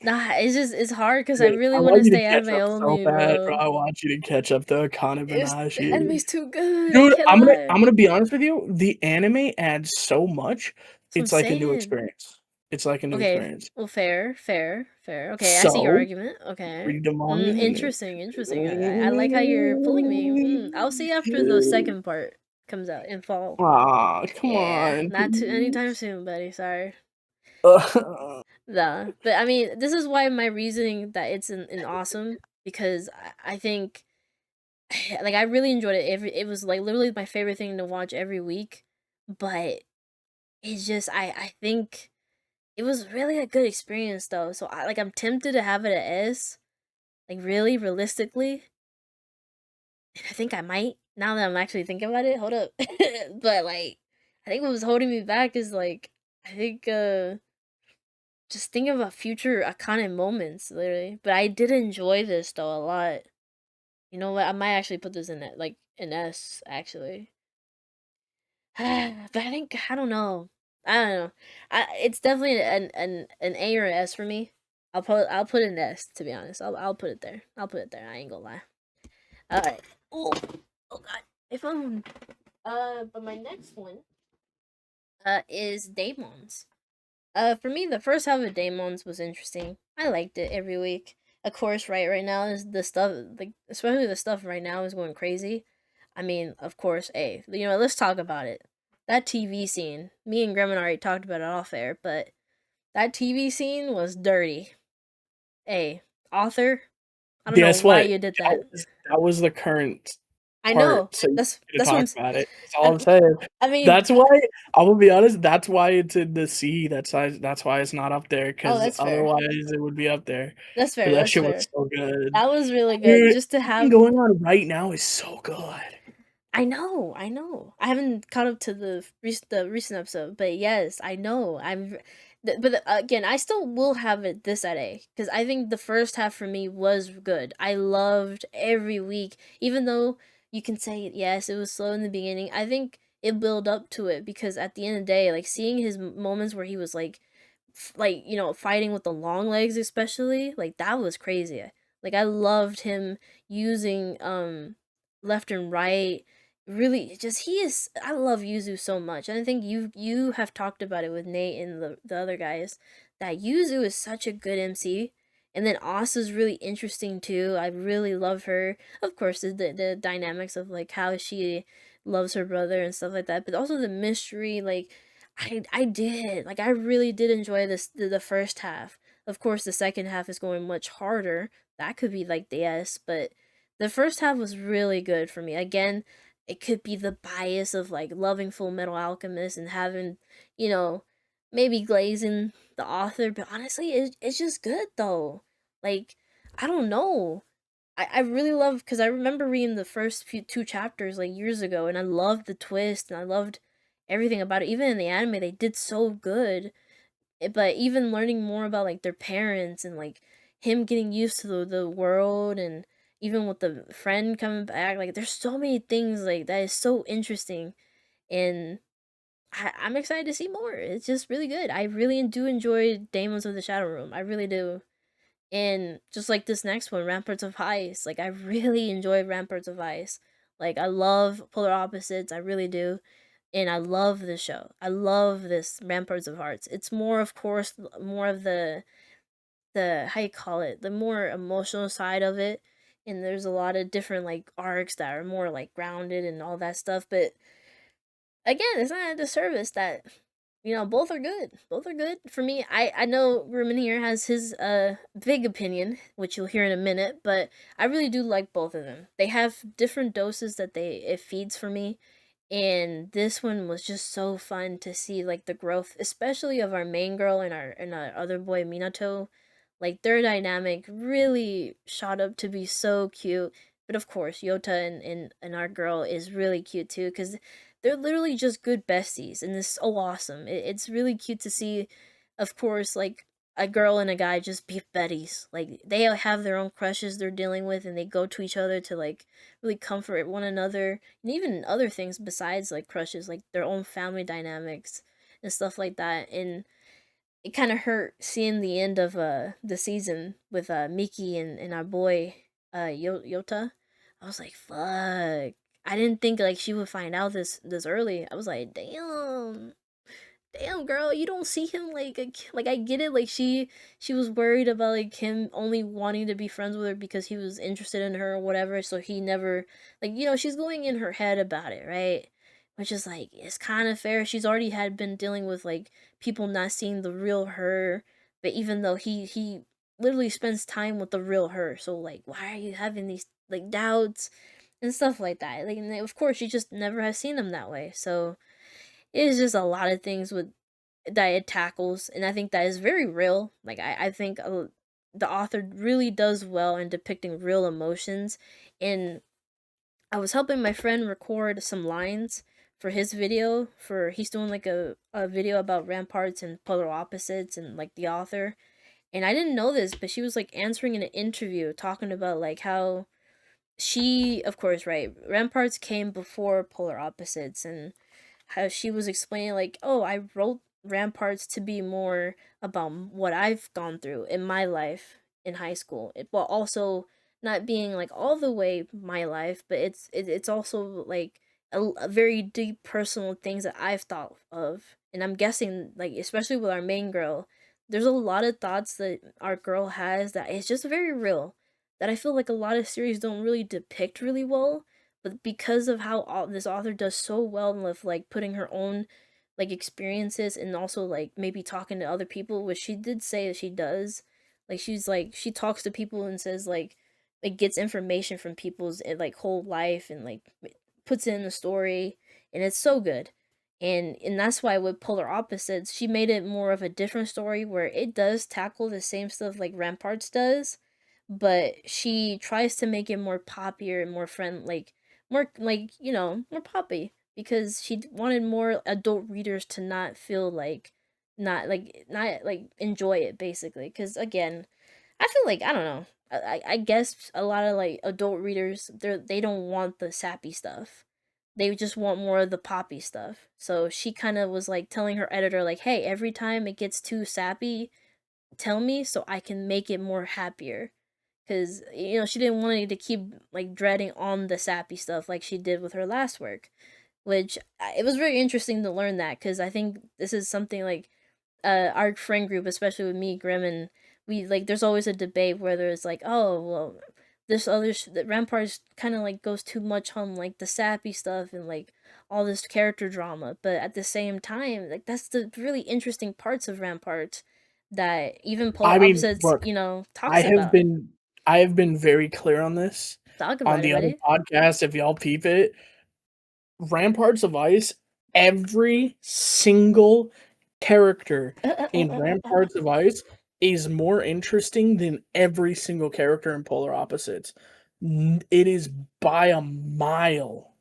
Nah, it's hard because I Dude, really I want to want you to stay catch anime up so only, bad, bro. bro. I want you to catch up to Akane The Banashi. anime's too good. I Dude, can't I'm lie. gonna be honest with you. The anime adds so much. That's what I'm It's like a new saying. experience. It's like a new Okay, experience. well, fair, fair, fair. Okay, I see your So argument. Okay. read the manga and Interesting, interesting. I like how you're pulling me. I'll see after the second part comes out in fall. ah, come Yeah, on, not too please. anytime soon, buddy. Sorry. Nah, but I mean, this is why my reasoning that it's an awesome because I think like I really enjoyed it. It was like literally my favorite thing to watch every week, but it's just I think it was really a good experience though. So I'm tempted to have it at S. Like really, realistically, and I think I might now that I'm actually thinking about it. Hold up, but like I think what was holding me back is like I think just thinking about future iconic moments, literally. But I did enjoy this though a lot. You know what? I might actually put this in it, like an S actually. But I think I don't know. I don't know. It's definitely an A or an S for me. I'll put an S to be honest. I'll put it there. I'll put it there. I ain't gonna lie. All right. Oh god, my phone. But my next one is Daemons. For me, the first half of Daemons was interesting. I liked it every week. Of course, right now is the stuff like especially the stuff right now is going crazy. I mean, of course, let's talk about it. That TV scene, me and Grandma already talked about it off air, but that TV scene was dirty. Hey, author, I don't know Guess why what? you did that. That was the current I know. part, so you get to That's what talk about it. That's all I, I'm saying. I mean, That's why I'm gonna be honest. That's why it's in the C. That's why it's not up there. oh, Because that's fair. otherwise it would be up there. That's fair. Because that That's shit was fair. so good, That was really good. dude. Just to Everything have going on right now is so good. I know, I know. I haven't caught up to the recent episode, but yes, I know. Again, I still will have it this at A because I think the first half for me was good. I loved every week, even though you can say yes, it was slow in the beginning. I think it built up to it because at the end of the day, like seeing his moments where he was like, fighting with the long legs, especially like that was crazy. Like I loved him using left and right really just he is I love Yuzu so much. And I think you have talked about it with Nate and the other guys that Yuzu is such a good MC. And then Asa's really interesting too. I really love her. Of course, the dynamics of like how she loves her brother and stuff like that, but also the mystery. Like, I did like I really did enjoy the first half. Of course, the second half is going much harder. That could be like the S, but the first half was really good for me. Again, it could be the bias of like loving Full Metal Alchemist and having, you know, maybe glazing the author, but honestly, it's just good though. Like, I don't know. I really love because I remember reading the first few two chapters like years ago, and I loved the twist and I loved everything about it. Even in the anime, they did so good. But even learning more about like their parents and like him getting used to the world, and even with the friend coming back, like there's so many things like that is so interesting, and I'm excited to see more. It's just really good. I really do enjoy Demons of the Shadow Room. I really do. And just like this next one, Ramparts of Ice, like I really enjoy Ramparts of Ice. Like I love Polar Opposites, I really do. And I love this show. I love this Ramparts of Hearts. It's more, of course, more of the how you call it, the more emotional side of it. And there's a lot of different like arcs that are more like grounded and all that stuff. But again, it's not a disservice that both are good. Both are good for me. I know Ruben here has his big opinion, which you'll hear in a minute, but I really do like both of them. They have different doses that it feeds for me, and this one was just so fun to see like the growth, especially of our main girl and our other boy Minato. Like their dynamic really shot up to be so cute. But of course, Yota and our girl is really cute too, because they're literally just good besties, and it's so awesome. It's really cute to see, of course, like a girl and a guy just be buddies. Like they have their own crushes they're dealing with, and they go to each other to like really comfort one another, and even other things besides like crushes, like their own family dynamics and stuff like that. And it kind of hurt seeing the end of the season with Miki and our boy Yota. I was like, fuck. I didn't think like she would find out this early. I was like, damn. Damn, girl, you don't see him like I get it. Like she was worried about like him only wanting to be friends with her because he was interested in her or whatever. So he never she's going in her head about it, right? Which is like it's kind of fair. She's already had been dealing with like people not seeing the real her, but even though he literally spends time with the real her, so like why are you having these like doubts and stuff like that? Like, and of course she just never has seen him that way. So it is just a lot of things with that it tackles, and I think that is very real. Like I think the author really does well in depicting real emotions. And I was helping my friend record some lines for his video. For he's doing like a video about ramparts and polar opposites and like the author. And I didn't know this, but she was like answering in an interview talking about like how she, of course, right, ramparts came before polar opposites, and how she was explaining like, oh, I wrote ramparts to be more about what I've gone through in my life in high school, while also not being like all the way my life, but it's also like a very deep personal things that I've thought of. And I'm guessing like especially with our main girl, there's a lot of thoughts that our girl has that is just very real, that I feel like a lot of series don't really depict really well. But because of how this author does so well with like putting her own like experiences, and also like maybe talking to other people, which she did say that she does, like she talks to people and says like gets information from people's like whole life, and like puts it in the story, and it's so good. And that's why with polar opposites she made it more of a different story, where it does tackle the same stuff like ramparts does, but she tries to make it more poppier and more friend like more like more poppy, because she wanted more adult readers to not feel like not enjoy it basically. Because again, I feel like I don't know, I guess a lot of like adult readers, they don't want the sappy stuff, they just want more of the poppy stuff. So she kind of was like telling her editor like, hey, every time it gets too sappy, tell me so I can make it more happier. Because she didn't want it to keep like dreading on the sappy stuff like she did with her last work, which it was very interesting to learn that, because I think this is something like our friend group, especially with me, Grim, and we like. There's always a debate whether it's like, oh well, this other the Ramparts kind of like goes too much on like the sappy stuff and like all this character drama, but at the same time, like that's the really interesting parts of Ramparts that even Polar I mean, Opposites, look, I talks have about. been I have been very clear on this Talk on about it, the other buddy. podcast. If y'all peep it, Ramparts of Ice, every single character in Ramparts of Ice is more interesting than every single character in Polar Opposites. It is by a mile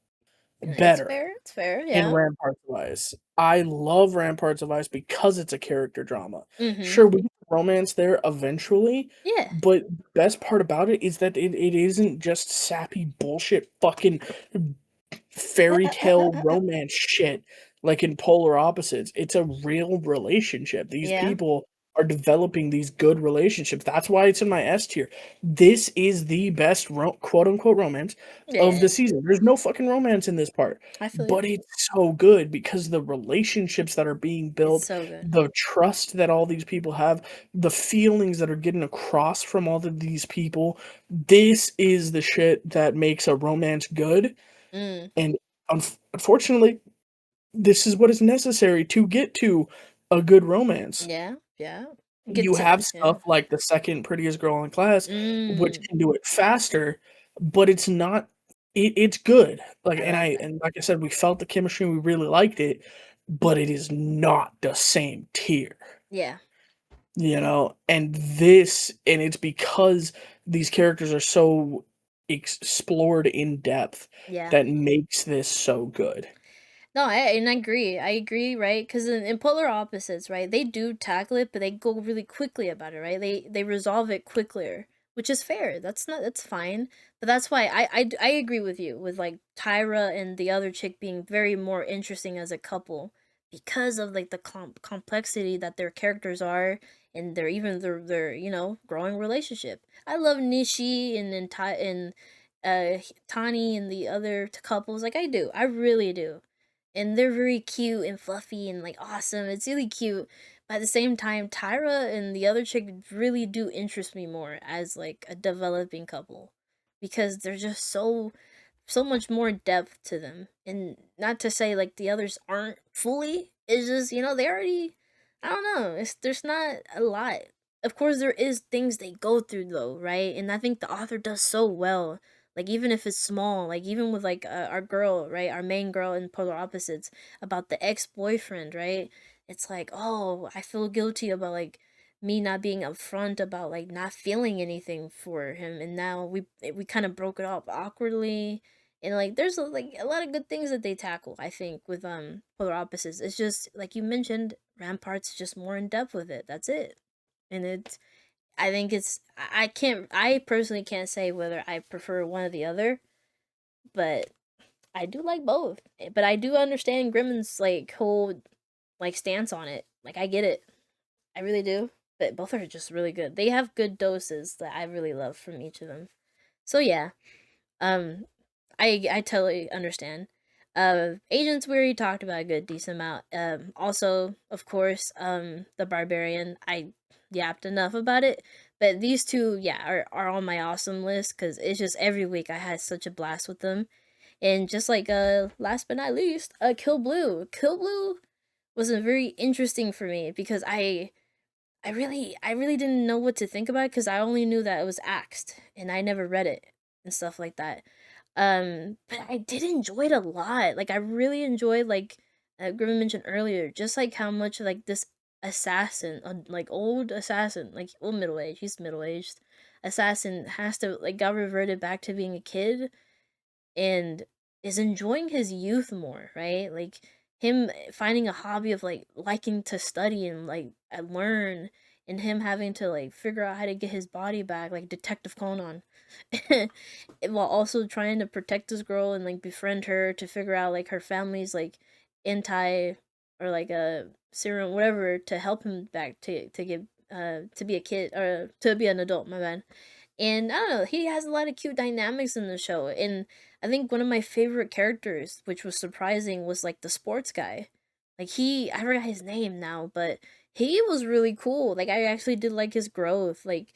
It's better fair. It's fair. in Yeah. Ramparts of Ice. I love Ramparts of Ice because it's a character drama. Mhm. Sure, we get romance there eventually, Yeah. but the best part about it is that it isn't just sappy bullshit fucking fairy tale romance shit like in Polar Opposites. It's a real relationship. These Yeah. people are developing these good relationships. That's why it's in my S tier. This is the best quote unquote romance of Yeah. the season. There's no fucking romance in this part, I feel you. but it's so good because the relationships that are being It's built, so good. the trust that all these people have, the feelings that are getting across from all of these people. This is the shit that makes a romance good, Mm. and unfortunately, this is what is necessary to get to a good romance. Yeah. Yeah. Get You to have yeah. stuff like the second prettiest girl in class, which Mm. can do it faster, but it's not. It's good. Like I like that. and like I said, we felt the chemistry. We really liked it, but it is not the same tier. Yeah. And it's because these characters are so explored in depth Yeah. that makes this so good. No, I agree. I agree, right? Because in Polar Opposites, right, they do tackle it, but they go really quickly about it, right? They resolve it quicker, which is fair. That's fine. But that's why I agree with you with like Tyra and the other chick being very more interesting as a couple because of like the complexity that their characters are and their growing relationship. I love Nishi and Tani and the other couples like I do. I really do, and they're very cute and fluffy and like awesome. It's really cute. But at the same time, Tyra and the other chick really do interest me more as like a developing couple because they're just so much more depth to them. And not to say like the others aren't fully. It's just they already. I don't know. There's not a lot. Of course, there is things they go through though, right? And I think the author does so well, like even if it's small, like even with like our girl, right, our main girl in Polar Opposites, about the ex-boyfriend, right? It's like, oh, I feel guilty about like me not being upfront about like not feeling anything for him, and now we kind of broke it off awkwardly. And like there's like a lot of good things that they tackle, I think, with Polar Opposites. It's just like you mentioned, Rampart's just more in depth with it. That's it. And it's I think it's I personally can't say whether I prefer one or the other, but I do like both. But I do understand Grimmon's like whole like stance on it. Like I get it. I really do. But both are just really good. They have good doses that I really love from each of them. So yeah. Um I totally understand. Agents we already talked about a good decent amount. Also, of course, the Barbarian. I yapped enough about it, but these two, yeah, are on my awesome list because it's just every week I had such a blast with them. And just like last but not least, Kill Blue. Kill Blue was a very interesting for me because I really didn't know what to think about it because I only knew that it was axed and I never read it and stuff like that. But I did enjoy it a lot. Like I really enjoyed like Griffin mentioned earlier, just like how much like this assassin, like old assassin, like well middle aged, he's middle aged assassin has to like got reverted back to being a kid and is enjoying his youth more, right? Like him finding a hobby of like liking to study and like learn, and him having to like figure out how to get his body back, like Detective Conan, while also trying to protect this girl and like befriend her to figure out like her family's like anti or like a serum whatever to help him back to get to be a kid or to be an adult. My bad. And I don't know, he has a lot of cute dynamics in the show. And I think one of my favorite characters, which was surprising, was like the sports guy. Like I forgot his name now, but he was really cool. Like I actually did like his growth. Like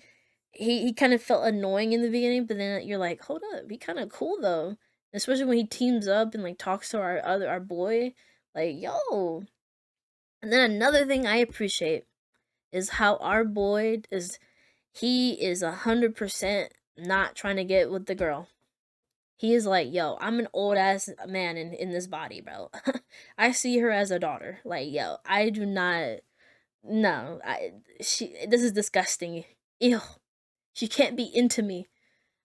he kind of felt annoying in the beginning, but then you're like, hold up, he kind of cool though. Especially when he teams up and like talks to our boy, like yo. And then another thing I appreciate is how our boy is. He is 100% not trying to get with the girl. He is like, yo, I'm an old ass man in this body, bro. I see her as a daughter. Like, yo, I do not. No, This is disgusting. Ew. She can't be into me.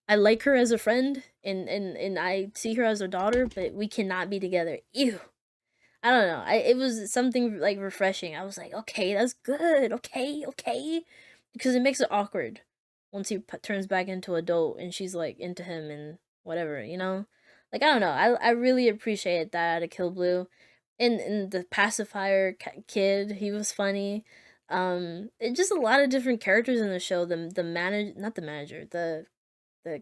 I like her as a friend, and I see her as a daughter, but we cannot be together. Ew. I don't know. It was something like refreshing. I was like, okay, that's good. Okay, okay, because it makes it awkward once he turns back into adult and she's like into him and whatever, you know. Like I don't know. I really appreciate that out of Kill Blue, and the pacifier kid, he was funny. It just a lot of different characters in the show. The manager, not the manager, the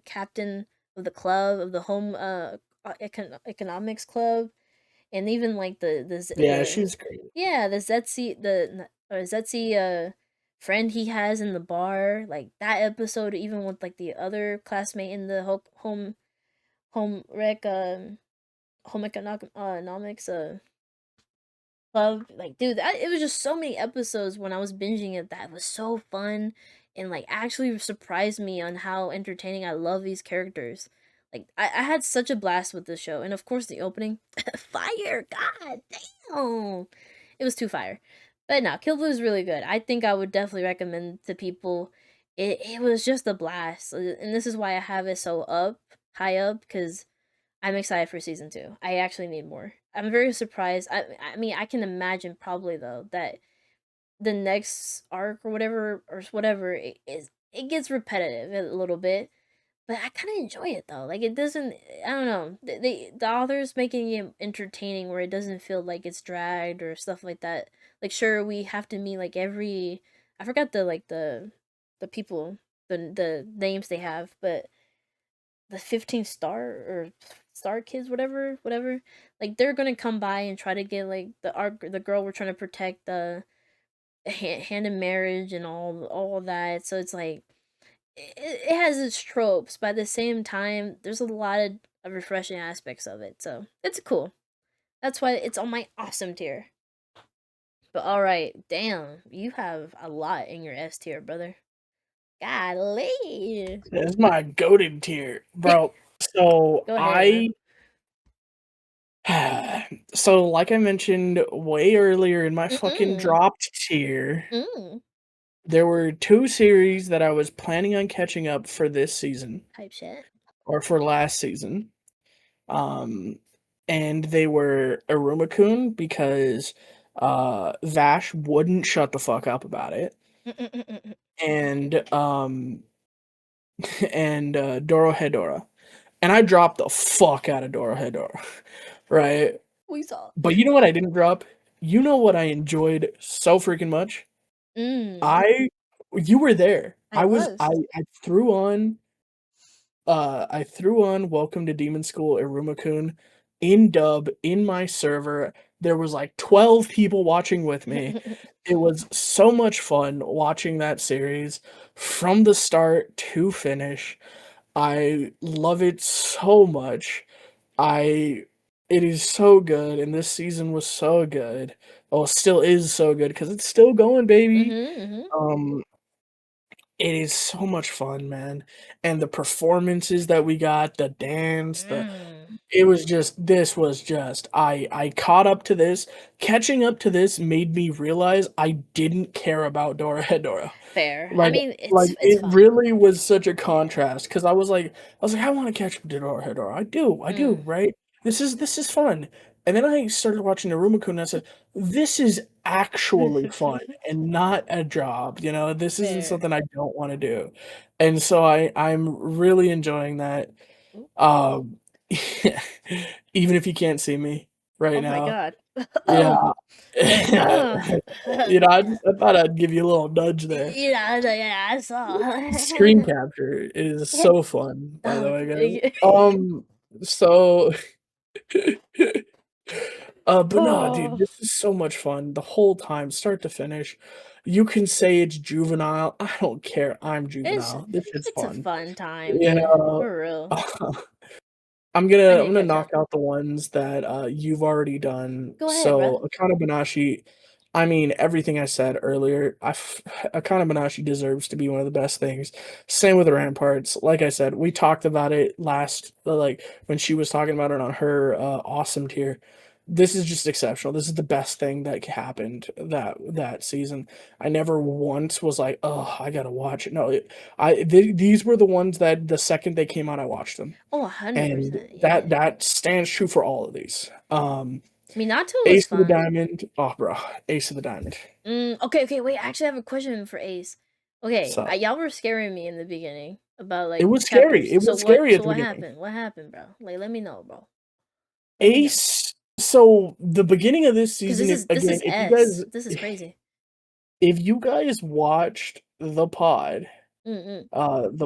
captain of the club of the home economics club, and even like Yeah, the she's great. yeah, the Zetsi friend he has in the bar, like that episode, even with like the other classmate in the home rec home economics club, like dude, it was just so many episodes when I was binging it that was so fun, and like actually surprised me on how entertaining. I love these characters. Like I had such a blast with this show, and of course the opening, fire, god damn, it was too fire. But no, Kill Blue is really good. I think I would definitely recommend to people. It was just a blast, and this is why I have it so high up, because I'm excited for season 2. I actually need more. I'm very surprised. I mean, I can imagine probably though that the next arc or whatever it gets repetitive a little bit, but I kind of enjoy it though. Like it doesn't. I don't know. The author's making it entertaining where it doesn't feel like it's dragged or stuff like that. Like sure we have to meet like every. I forgot the people, the names they have, but the 15 star or star kids, whatever, like they're gonna come by and try to get like the girl we're trying to protect, the hand in marriage and all of that. So it's like it has its tropes, but at the same time there's a lot of refreshing aspects of it, so it's cool. That's why it's on my awesome tier. But all right, damn, you have a lot in your S tier, brother. Golly. That's my goated tier, bro. So Go ahead, man. so like I mentioned way earlier in my fucking Mm-mm. dropped tier, Mm. there were 2 series that I was planning on catching up for this season Type shit. or for last season. Um, and they were Aruma-kun because Vash wouldn't shut the fuck up about it, Mm-mm-mm-mm. and and Dorohedoro. And I dropped the fuck out of Dorohedoro, right? We saw. But you know what I didn't drop? You know what I enjoyed so freaking much? Mm. I You were there. I was. I threw on Welcome to Demon School Iruma-kun in dub in my server. There was like 12 people watching with me. It was so much fun watching that series from the start to finish. I love it so much. I it is so good, and this season was so good. Well, it still is so good because it's still going, baby. Mhm. Um, it is so much fun, man. And the performances that we got, the dance, Mm. it was just this was just I caught up to this. Catching up to this made me realize I didn't care about Dorohedoro. Fair. I Like mean, like, it's it fun. really was such a Yeah. contrast because I was like, "I wanna catch up to Dorohedoro." I do, Mm. right? This is fun. And then I started watching Naruto-kun and I said, "This is actually fun and not a job, you know? This isn't Fair. something I don't wanna do." And so I'm really enjoying that. Ooh. Um, even if you can't see me right Oh my now. god. Yeah. You know, I thought I'd give you a little nudge there. Yeah, I saw. Screen capture is so fun, by the Oh, way, guys. So But nah, dude, Oh, this is so much fun the whole time, start to finish. You can say it's juvenile. I don't care. I'm it's juvenile. This shit's it's a fun. fun time, You dude. know, For real. I'm I gonna need I'm to gonna catch knock up. out the ones that you've already done. Go ahead, bro. So Akana Banashi, I mean everything I said earlier. Akana Banashi deserves to be one of the best things. Same with Ramparts. Like I said, we talked about it last, like when she was talking about it on her awesome tier. This is just exceptional. This is the best thing that happened that season. I never once was like, oh, I gotta watch it. No, these were the ones that the second they came out, I watched them, Oh, and 100%. Yeah. that stands true for all of these. Minato was Ace of the fun. Diamond, oh bro, Ace of the Diamond. Okay, okay, wait. I actually have a question for Ace. Okay, So y'all were scaring me in the beginning about it like was scary. chapters. It was scary at So the what beginning. happened? What happened, bro? Like, let me know, bro. Let me know. Ace. So the beginning of this Cause season, if, this again, is S. This is crazy. if you guys watched Mm the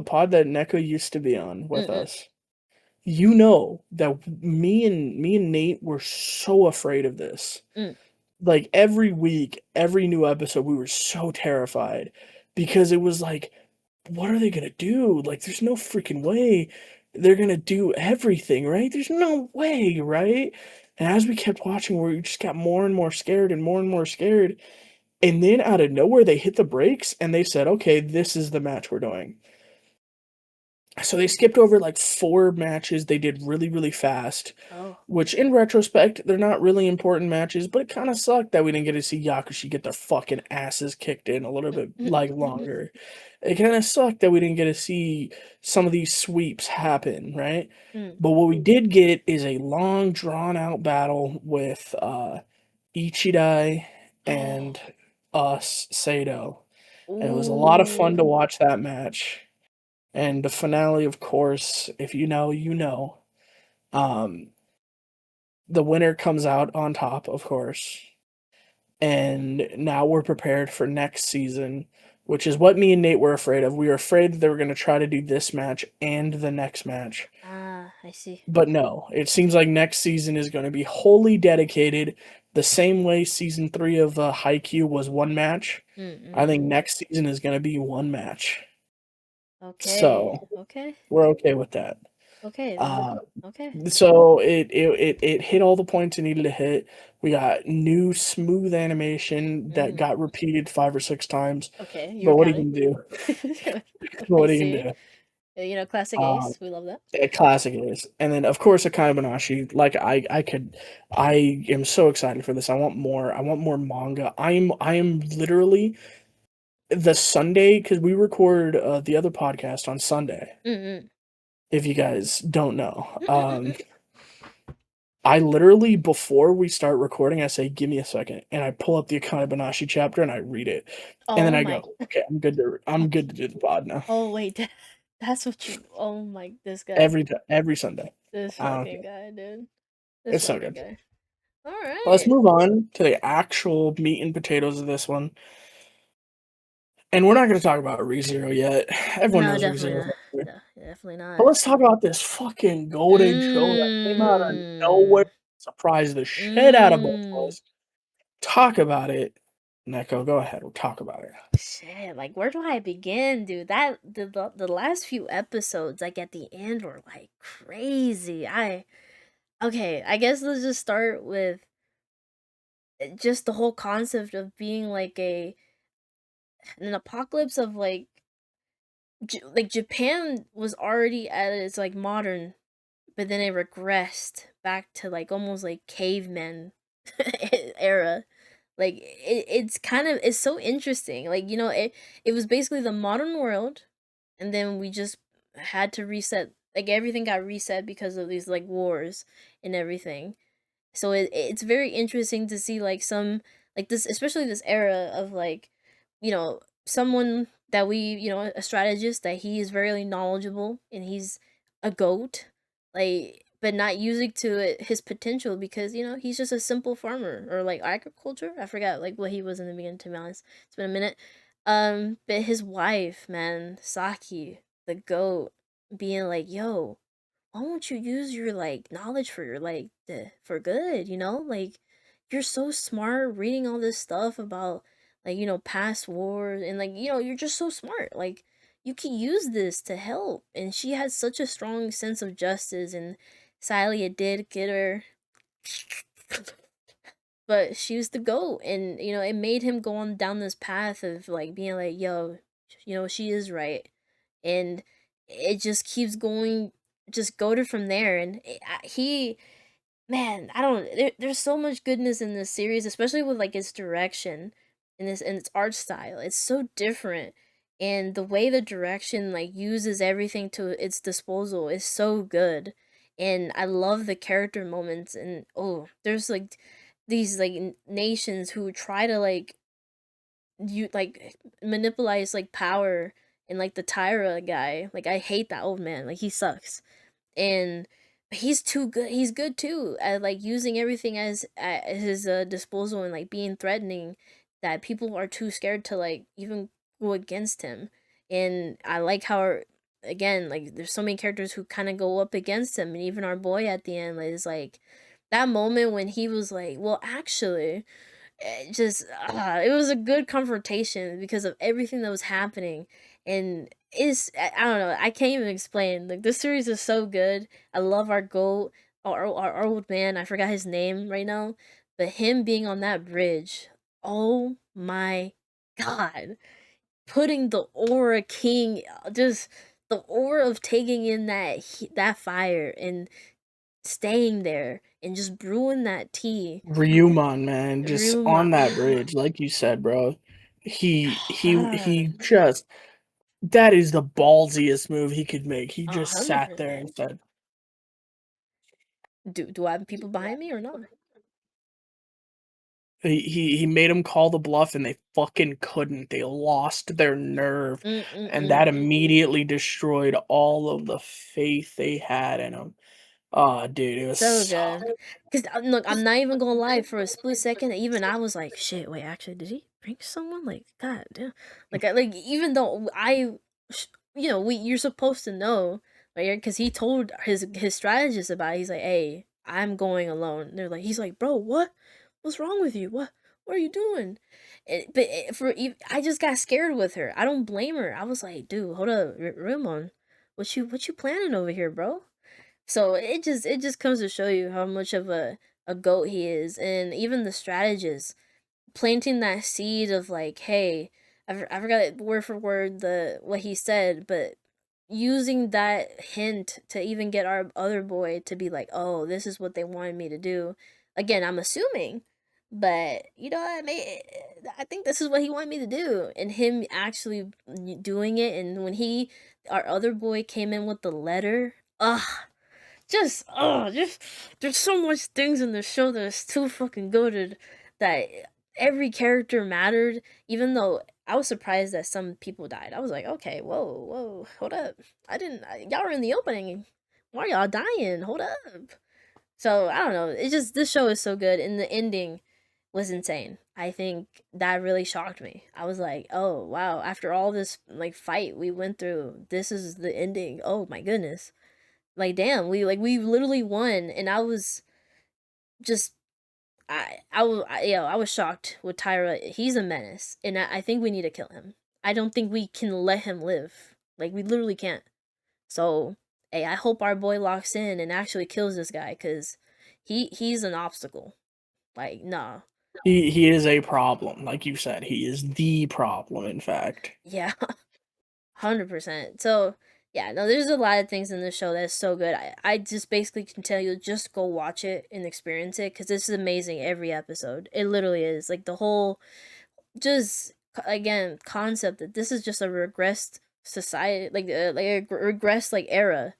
pod that Neko used to be on with mm us, you know that me and Nate were so afraid of this. mm Like every week, every new episode, we were so terrified because it was like, what are they gonna do? Like, there's no freaking way they're gonna do everything, right? There's no way, right? And as we kept watching, we just got more and more scared and more and more scared. And then out of nowhere, they hit the brakes and they said, okay, this is the match we're doing. So they skipped over like 4 matches they did really, really fast, Oh. which in retrospect, they're not really important matches, but it kind of sucked that we didn't get to see Yakushi get their fucking asses kicked in a little bit like longer. It kind of sucked that we didn't get to see some of these sweeps happen, right? Mm. But what we did get is a long drawn out battle with Ichidai Oh. and us Sato. And it was a lot of fun to Ooh. watch that match. And the finale, of course, if you know, you know. Um, the winner comes out on top, of course. And now we're prepared for next season, which is what me and Nate were afraid of. We were afraid that they were going to try to do this match and the next match. Ah, I see. But no, it seems like next season is going to be wholly dedicated the same way season 3 of Haikyuu was one match. I Mm. think next season is going to be one match. Okay. So Okay. we're okay with that. Okay then. Uh, Okay. So it hit all the points it needed to hit. We got new smooth animation that Mm. got repeated 5 or 6 times. Okay, you're But what are you counting. gonna do? I What are you see. gonna do? Classic Um, Ace. We love that. a classic it is. And then of course Akai Banashi. Like I am so excited for this. I want more. I want more manga. I am literally the Sunday because we record the other podcast on Sunday. Mm. If you guys don't know, Mm. I literally, before we start recording, I say, "Give me a second," and I pull up the Akane Banashi chapter and I read it, and then Oh I my. go, "Okay, I'm good to do the pod now." Oh wait, that's what you. Oh my, this guy, Every Sunday. this I don't fucking care. guy, dude, this It's so fucking good. guy. All Let's right. move on to the actual meat and potatoes of this one, and we're not going to talk about ReZero yet. Everyone No, knows definitely ReZero's not. up here. No, definitely But not. let's talk about this fucking golden show that came out of nowhere, Mmm. surprised the shit out of both of Mmm. us. Talk about it, Neko. Go ahead. We'll talk about it. Shit, like where do I begin, dude? That the last few episodes, like at the end, were like crazy. Okay, I guess let's just start with just the whole concept of being like an apocalypse of like Japan was already at its like modern, but then it regressed back to like almost like cavemen era. Like it's kind of it's so interesting. Like it was basically the modern world, and then we just had to reset. Like everything got reset because of these like wars and everything. So it's very interesting to see like some like this, especially this era of like someone that we a strategist that he is very knowledgeable and he's a goat, like, but not using to his potential because he's just a simple farmer or like agriculture. I forgot like what he was in the beginning, to be honest. It's been a minute. But his wife, man, Saki, the goat, being like, yo, why won't you use your like knowledge for your like for good, like you're so smart reading all this stuff about like, past wars and like, you're just so smart. Like you can use this to help. And she has such a strong sense of justice and sadly it did get her but she was the GOAT and it made him go on down this path of like being like, yo, she is right. And it just keeps going just goaded from there and he man, I don't there's so much goodness in this series, especially with like its direction and its art style. It's so different. And the way the direction like uses everything to its disposal is so good. And I love the character moments and there's like these like nations who try to like you like monopolize like power and like the Tyra guy. Like I hate that old man. Like he sucks and he's too good. He's good too at like using everything as at his disposal and like being threatening that people are too scared to like even go against him. And I like how again like there's so many characters who kind of go up against him, and even our boy at the end is like that moment when he was like, well, actually it was a good confrontation because of everything that was happening. And I don't know, I can't even explain. Like this series is so good. I love our goat, our old man. I forgot his name right now, but him being on that bridge, oh my god, putting the aura king, just the aura of taking in that fire and staying there and just brewing that tea. Ryumon, man, just Ryuma. on that bridge, like you said, bro. He just that is the ballsiest move he could make. He just sat there 100%. and said, Do I have people behind me or not? he made him call the bluff and they fucking couldn't. They lost their nerve, and Mm-mm-mm. that immediately destroyed all of the faith they had in him. Oh, dude, it was So so good. Cause look, I'm not even gonna lie. For a split second, even I was like, "Shit, wait, actually, did he prank someone?" Like, god damn. Like even though you're supposed to know, right? Because he told his strategist about it. He's like, "Hey, I'm going alone." They're like, he's like, "Bro, what? What's wrong with you? What are you doing?" I just got scared with her. I don't blame her. I was like, "Dude, hold up, Ramon, what you planning over here, bro?" So it just comes to show you how much of a goat he is, and even the strategist planting that seed of like, hey, I forgot it word for word the what he said, but using that hint to even get our other boy to be like, oh, this is what they wanted me to do. Again, I'm assuming, but I think this is what he wanted me to do, and him actually doing it, and when our other boy came in with the letter, ugh, just there's so much things in the show that is too fucking goated that every character mattered, even though I was surprised that some people died. I was like, okay, whoa, hold up. Y'all were in the opening. Why are y'all dying? Hold up. So I don't know. It's just this show is so good and the ending was insane. I think that really shocked me. I was like, oh wow, after all this like fight we went through, this is the ending. Oh my goodness, like damn, we literally won, and I was just I was shocked with Tyra. He's a menace, and I think we need to kill him. I don't think we can let him live. Like we literally can't. So hey, I hope our boy locks in and actually kills this guy because he's an obstacle. Like nah, he is a problem, like you said. He is the problem, in fact. yeah, 100%. So yeah, no, there's a lot of things in this show that's so good. I just basically can tell you just go watch it and experience it because this is amazing every episode. It literally is like the whole just again concept that this is just a regressed society, like a regressed like era.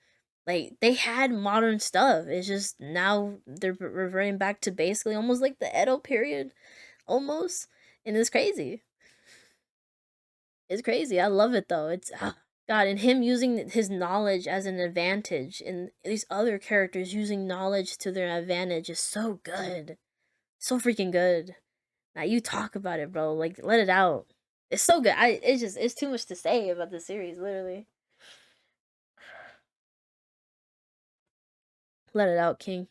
Like they had modern stuff. It's just now they're reverting back to basically almost like the Edo period, almost, and it's crazy. It's crazy. I love it though. It's God, and him using his knowledge as an advantage, and these other characters using knowledge to their advantage is so good, so freaking good. Now you talk about it, bro. Like let it out. It's so good. It's too much to say about the series. Literally, let it out, King.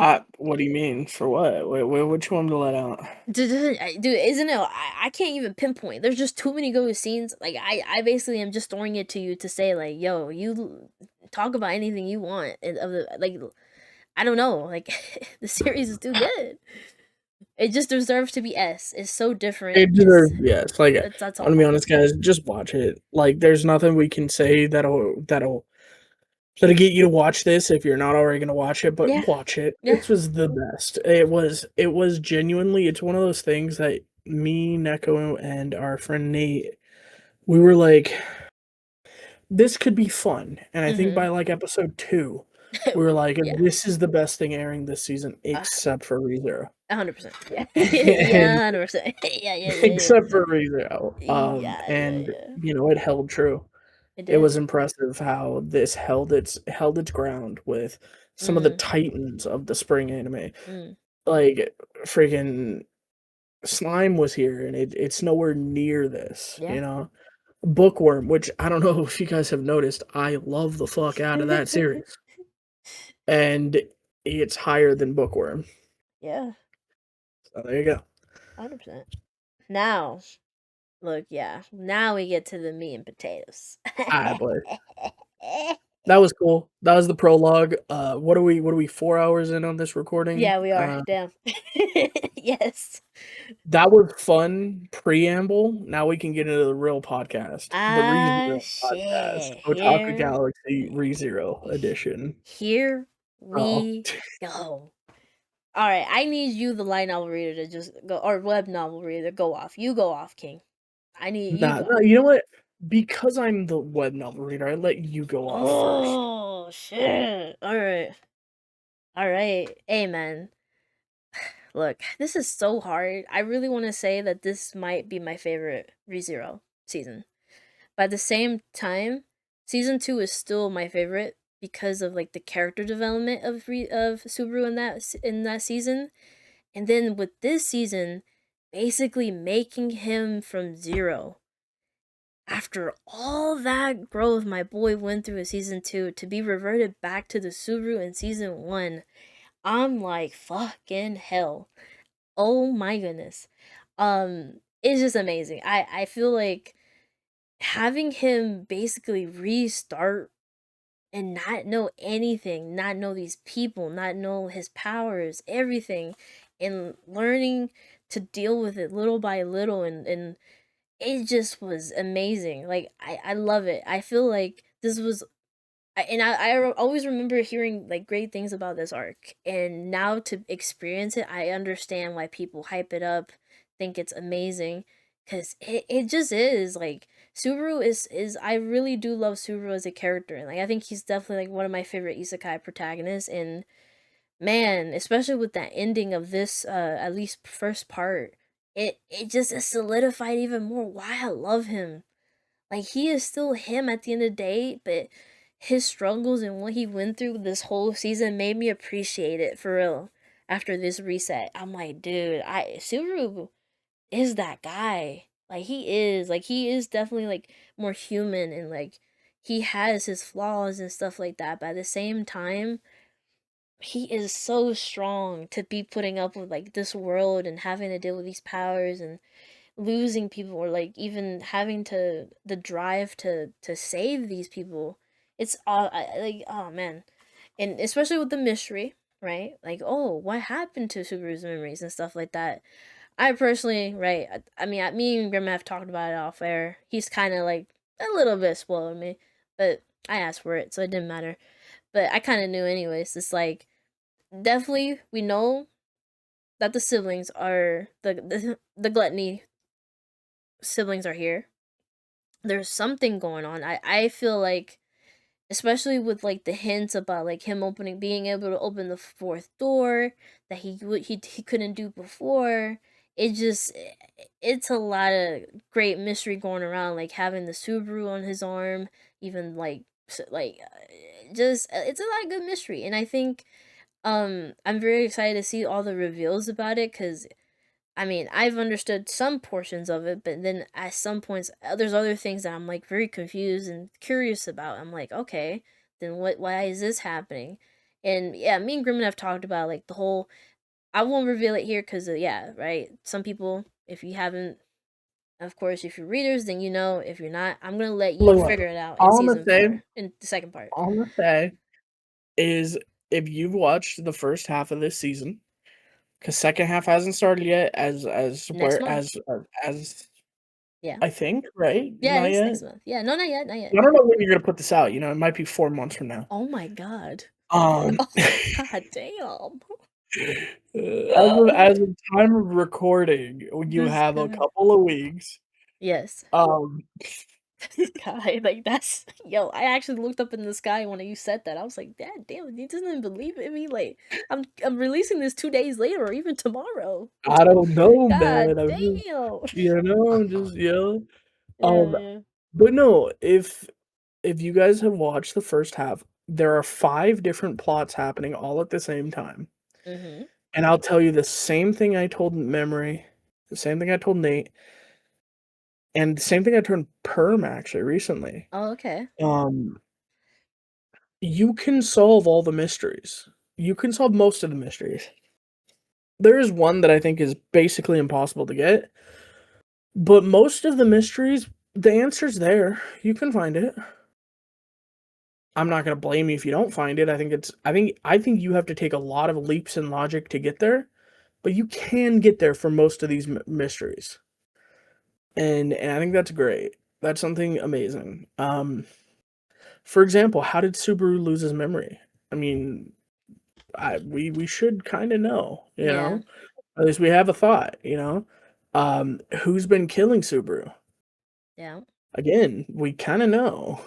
Oh. What do you mean? For what? What you want me to let out? Dude, isn't it? I can't even pinpoint. There's just too many good scenes. Like I basically am just throwing it to you to say like, yo, talk about anything you want of the like. I don't know. Like the series is too good. It just deserves to be S. It's so different. It deserves, yes. Like, That's I'm gonna be all. honest, guys. Just watch it. Like, there's nothing we can say that'll get you to watch this if you're not already gonna watch it. But Yeah, watch it. yeah. This was the best. It was genuinely. It's one of those things that me, Neko, and our friend Nate, we were like, this could be fun. And I think Mm-hmm. by like episode 2, we were like, Yeah. this is the best thing airing this season, Uh, except for ReZero. 100%. Yeah. And Yeah. 100%. Yeah. Yeah. Yeah. except for ReZero. Yeah. Yeah. Yeah. And Yeah. it held true. It It did. was impressive how this held its ground with some of the Mm. titans of the spring anime. Mm. Like freaking Slime was here and it's nowhere near this, Yeah. Bookworm, which I don't know if you guys have noticed, I love the fuck out of that series. And it's higher than Bookworm. Yeah. So there you go. 100%. Now, look, yeah. Now we get to the meat and potatoes. Ah, boy. That was cool. That was the prologue. What are we 4 hours in on this recording? Yeah, we are. Damn. Yes. That was fun preamble. Now we can get into the real podcast. The Ah, ReZero podcast. shit. OtakuGalaxy ReZero edition. Here Oh. we go. All right, I need you, the light novel reader, to just go, or web novel reader, go off. You go off, King. I need you Nah, go. you know what? Because I'm the web novel reader, I let you go off first. Oh shit! All right, all right. Hey man, look, this is so hard. I really want to say that this might be my favorite ReZero season. But at the same time, season 2 is still my favorite because of like the character development of Subaru in that season. And then with this season, basically making him from zero. After all that growth my boy went through in season 2 to be reverted back to the Subaru in season 1, I'm like fucking hell. Oh my goodness. It's just amazing. I feel like having him basically restart and not know anything, not know these people, not know his powers, everything, and learning to deal with it little by little, and it just was amazing. Like I love it. I feel like this was always remember hearing like great things about this arc, and now to experience it, I understand why people hype it up, think it's amazing, because it just is. Like Subaru is I really do love Subaru as a character, and like I think he's definitely like one of my favorite isekai protagonists. And man, especially with that ending of this at least first part, it just is solidified even more why I love him. Like he is still him at the end of the day, but his struggles and what he went through this whole season made me appreciate it for real. After this reset, I'm like, dude, I Subaru is that guy. Like he is definitely like more human, and like he has his flaws and stuff like that, but at the same time, he is so strong to be putting up with like this world and having to deal with these powers and losing people, or like even having to the drive to save these people. It's all like, oh man. And especially with the mystery, right? Like, oh, what happened to Subaru's memories and stuff like that. I personally, right, I mean, me and Grandma have talked about it off air. He's kind of like a little bit spoiling me, but I asked for it, so it didn't matter. But I kind of knew anyways. It's like, definitely we know that the siblings are the gluttony siblings are here. There's something going on. I feel like, especially with like the hints about like him being able to open the fourth door that he couldn't do before. It just it's a lot of great mystery going around, like having the Subaru on his arm, even like just it's a lot of good mystery. And I think I'm very excited to see all the reveals about it, cuz I mean, I've understood some portions of it, but then at some points, there's other things that I'm like very confused and curious about. I'm like, okay, then why is this happening? And yeah, me and Grimmin have talked about like the whole. I won't reveal it here because yeah, right. Some people, if you haven't, of course, if you're readers, then you know. If you're not, I'm gonna let you Look, figure it out in all I'm gonna season say, 4, in the second part. all I'm gonna say is if you've watched the first half of this season, because second half hasn't started yet, as Next where month. as Yeah. I think, right? Yeah, it Not is yet. next month. Yeah, no, not yet, not yet. I don't know when you're gonna put this out. You know, it might be 4 months from now. Oh my god. Um, Oh my god, damn. as of time of recording, you This have a guy. couple of weeks. Yes. Um, This guy, like that's yo. I actually looked up in the sky when you said that. I was like, "Dad, damn, he doesn't even believe in me." Like, I'm releasing this 2 days later, or even tomorrow. I don't know, God man. I'm just, damn. I'm just, Yeah, Um, yeah. but no, if you guys have watched the first half, there are 5 different plots happening all at the same time. Mhm. And I'll tell you the same thing I told Memory, the same thing I told Nate, and the same thing I told Perm actually recently. Oh, okay. Um, you can solve all the mysteries. You can solve most of the mysteries. There is one that I think is basically impossible to get, but most of the mysteries, the answer's there. You can find it. I'm not gonna blame you if you don't find it. I think you have to take a lot of leaps in logic to get there, but you can get there for most of these mysteries, and I think that's great. That's something amazing. For example, how did Subaru lose his memory? I mean, we should kind of know, Yeah, At least we have a thought, Who's been killing Subaru? yeah. Again, we kind of know.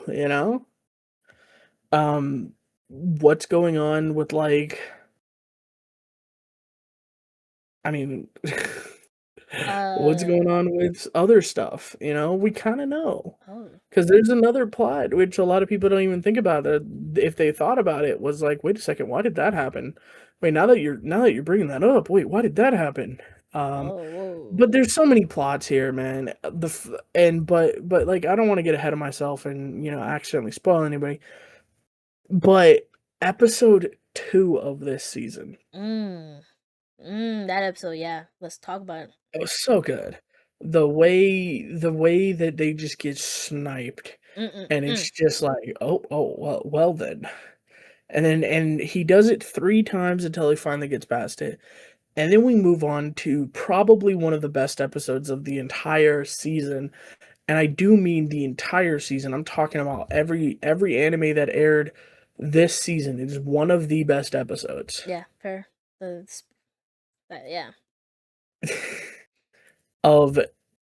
What's going on with like I mean, what's Uh. going on with other stuff, We kinda know, Oh. because there's another plot, which a lot of people don't even think about, that if they thought about it, was like, "Wait a second, why did that happen? Wait, now that you're bringing that up, wait, why did that happen?" Um, Oh. Whoa. but there's so many plots here, man, the f and like, I don't wanna get ahead of myself and, accidentally spoil anybody, but episode 2 of this season, Mm. That episode. Yeah. Let's talk about it. it was so good. The way that they just get sniped, Mm. and Mm. it's just like, "Oh, well then." And he does it 3 times until he finally gets past it, and then we move on to probably one of the best episodes of the entire season, and I do mean the entire season. I'm talking about every anime that aired this season. It is one of the best episodes Yeah. Fair. Yeah. of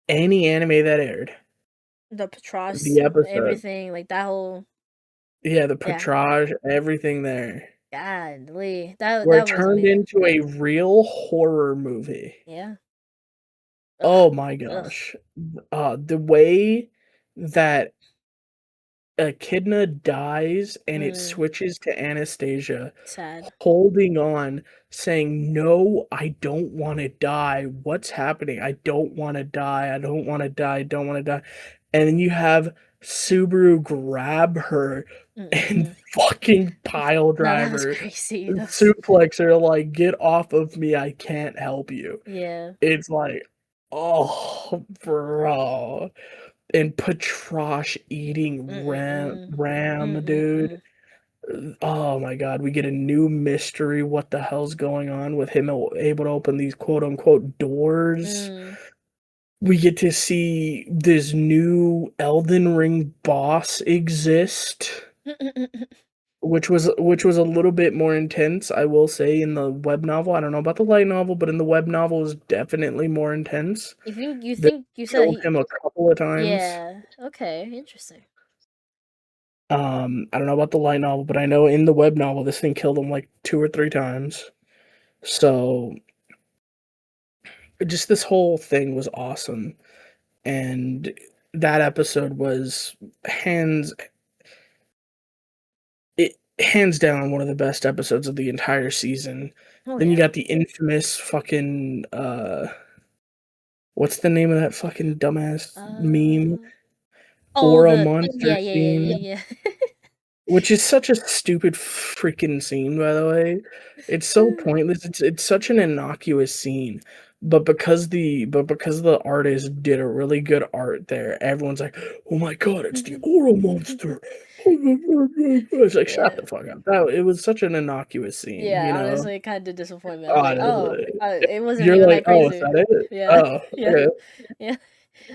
any anime that aired. The Patras, The episode. everything like that whole. Yeah, the Yeah. Patronge, everything there. Godly. That Where it that was turned amazing. into a real horror movie. Yeah. Ugh. Oh my Ugh. gosh. The way that Echidna dies and it Mm. switches to Anastasia, Sad. holding on, saying, "No, I don't wanna die. What's happening? I don't wanna die. I don't wanna die. I don't wanna die." And then you have Subaru grab her and Mm. fucking pile No, that was driver, crazy. and That was. suplex her like, "Get off of me, I can't help you." Yeah. It's like, oh, bro. And Patrosh eating Mm. ram, dude. Mm. Oh my god, we get a new mystery. What the hell's going on with him able to open these quote unquote doors? Mm. We get to see this new Elden Ring boss exist, Mm. which was a little bit more intense, I will say, in the web novel. I don't know about the light novel, but in the web novel is definitely more intense. You They think you said killed he? him a couple of times. Yeah. Okay. Interesting. I don't know about the light novel, but I know in the web novel this thing killed him like 2 or 3 times. So, just this whole thing was awesome, and that episode was hands hands down one of the best episodes of the entire season. Oh Then you yeah. got the infamous fucking, what's the name of that fucking dumbass meme? Uh. Oh, Aura the monster yeah, yeah, yeah, scene. yeah, yeah. Which is such a stupid freaking scene, by the way. It's so pointless. It's such an innocuous scene, but because the artist did a really good art there, everyone's like, "Oh my god, it's the Oro monster!" It's like, shut Yeah. the fuck up. That it was such an innocuous scene, you Yeah, know. honestly, it kind of disappointed me. I was like, "Oh, Honestly, it wasn't you're even like, that "Oh, is crazy." that it? Yeah, Oh, yeah, okay, yeah.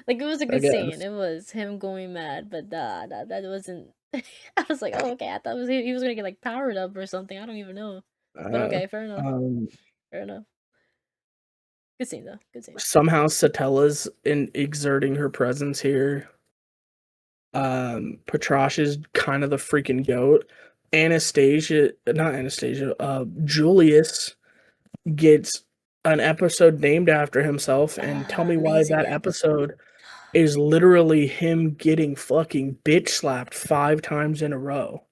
Like, it was a I good scene. guess." It was him going mad, but that wasn't. I was like, "Oh, okay." I thought he was gonna get like powered up or something. I don't even know. But Uh, okay, fair enough. um, Fair enough. Good scene though. Good scene. somehow Satella's in exerting her presence here. Patrash is kind of the freaking goat. Not Anastasia, Julius gets an episode named after himself, and tell me why Amazing that episode. episode is literally him getting fucking bitch slapped 5 times in a row.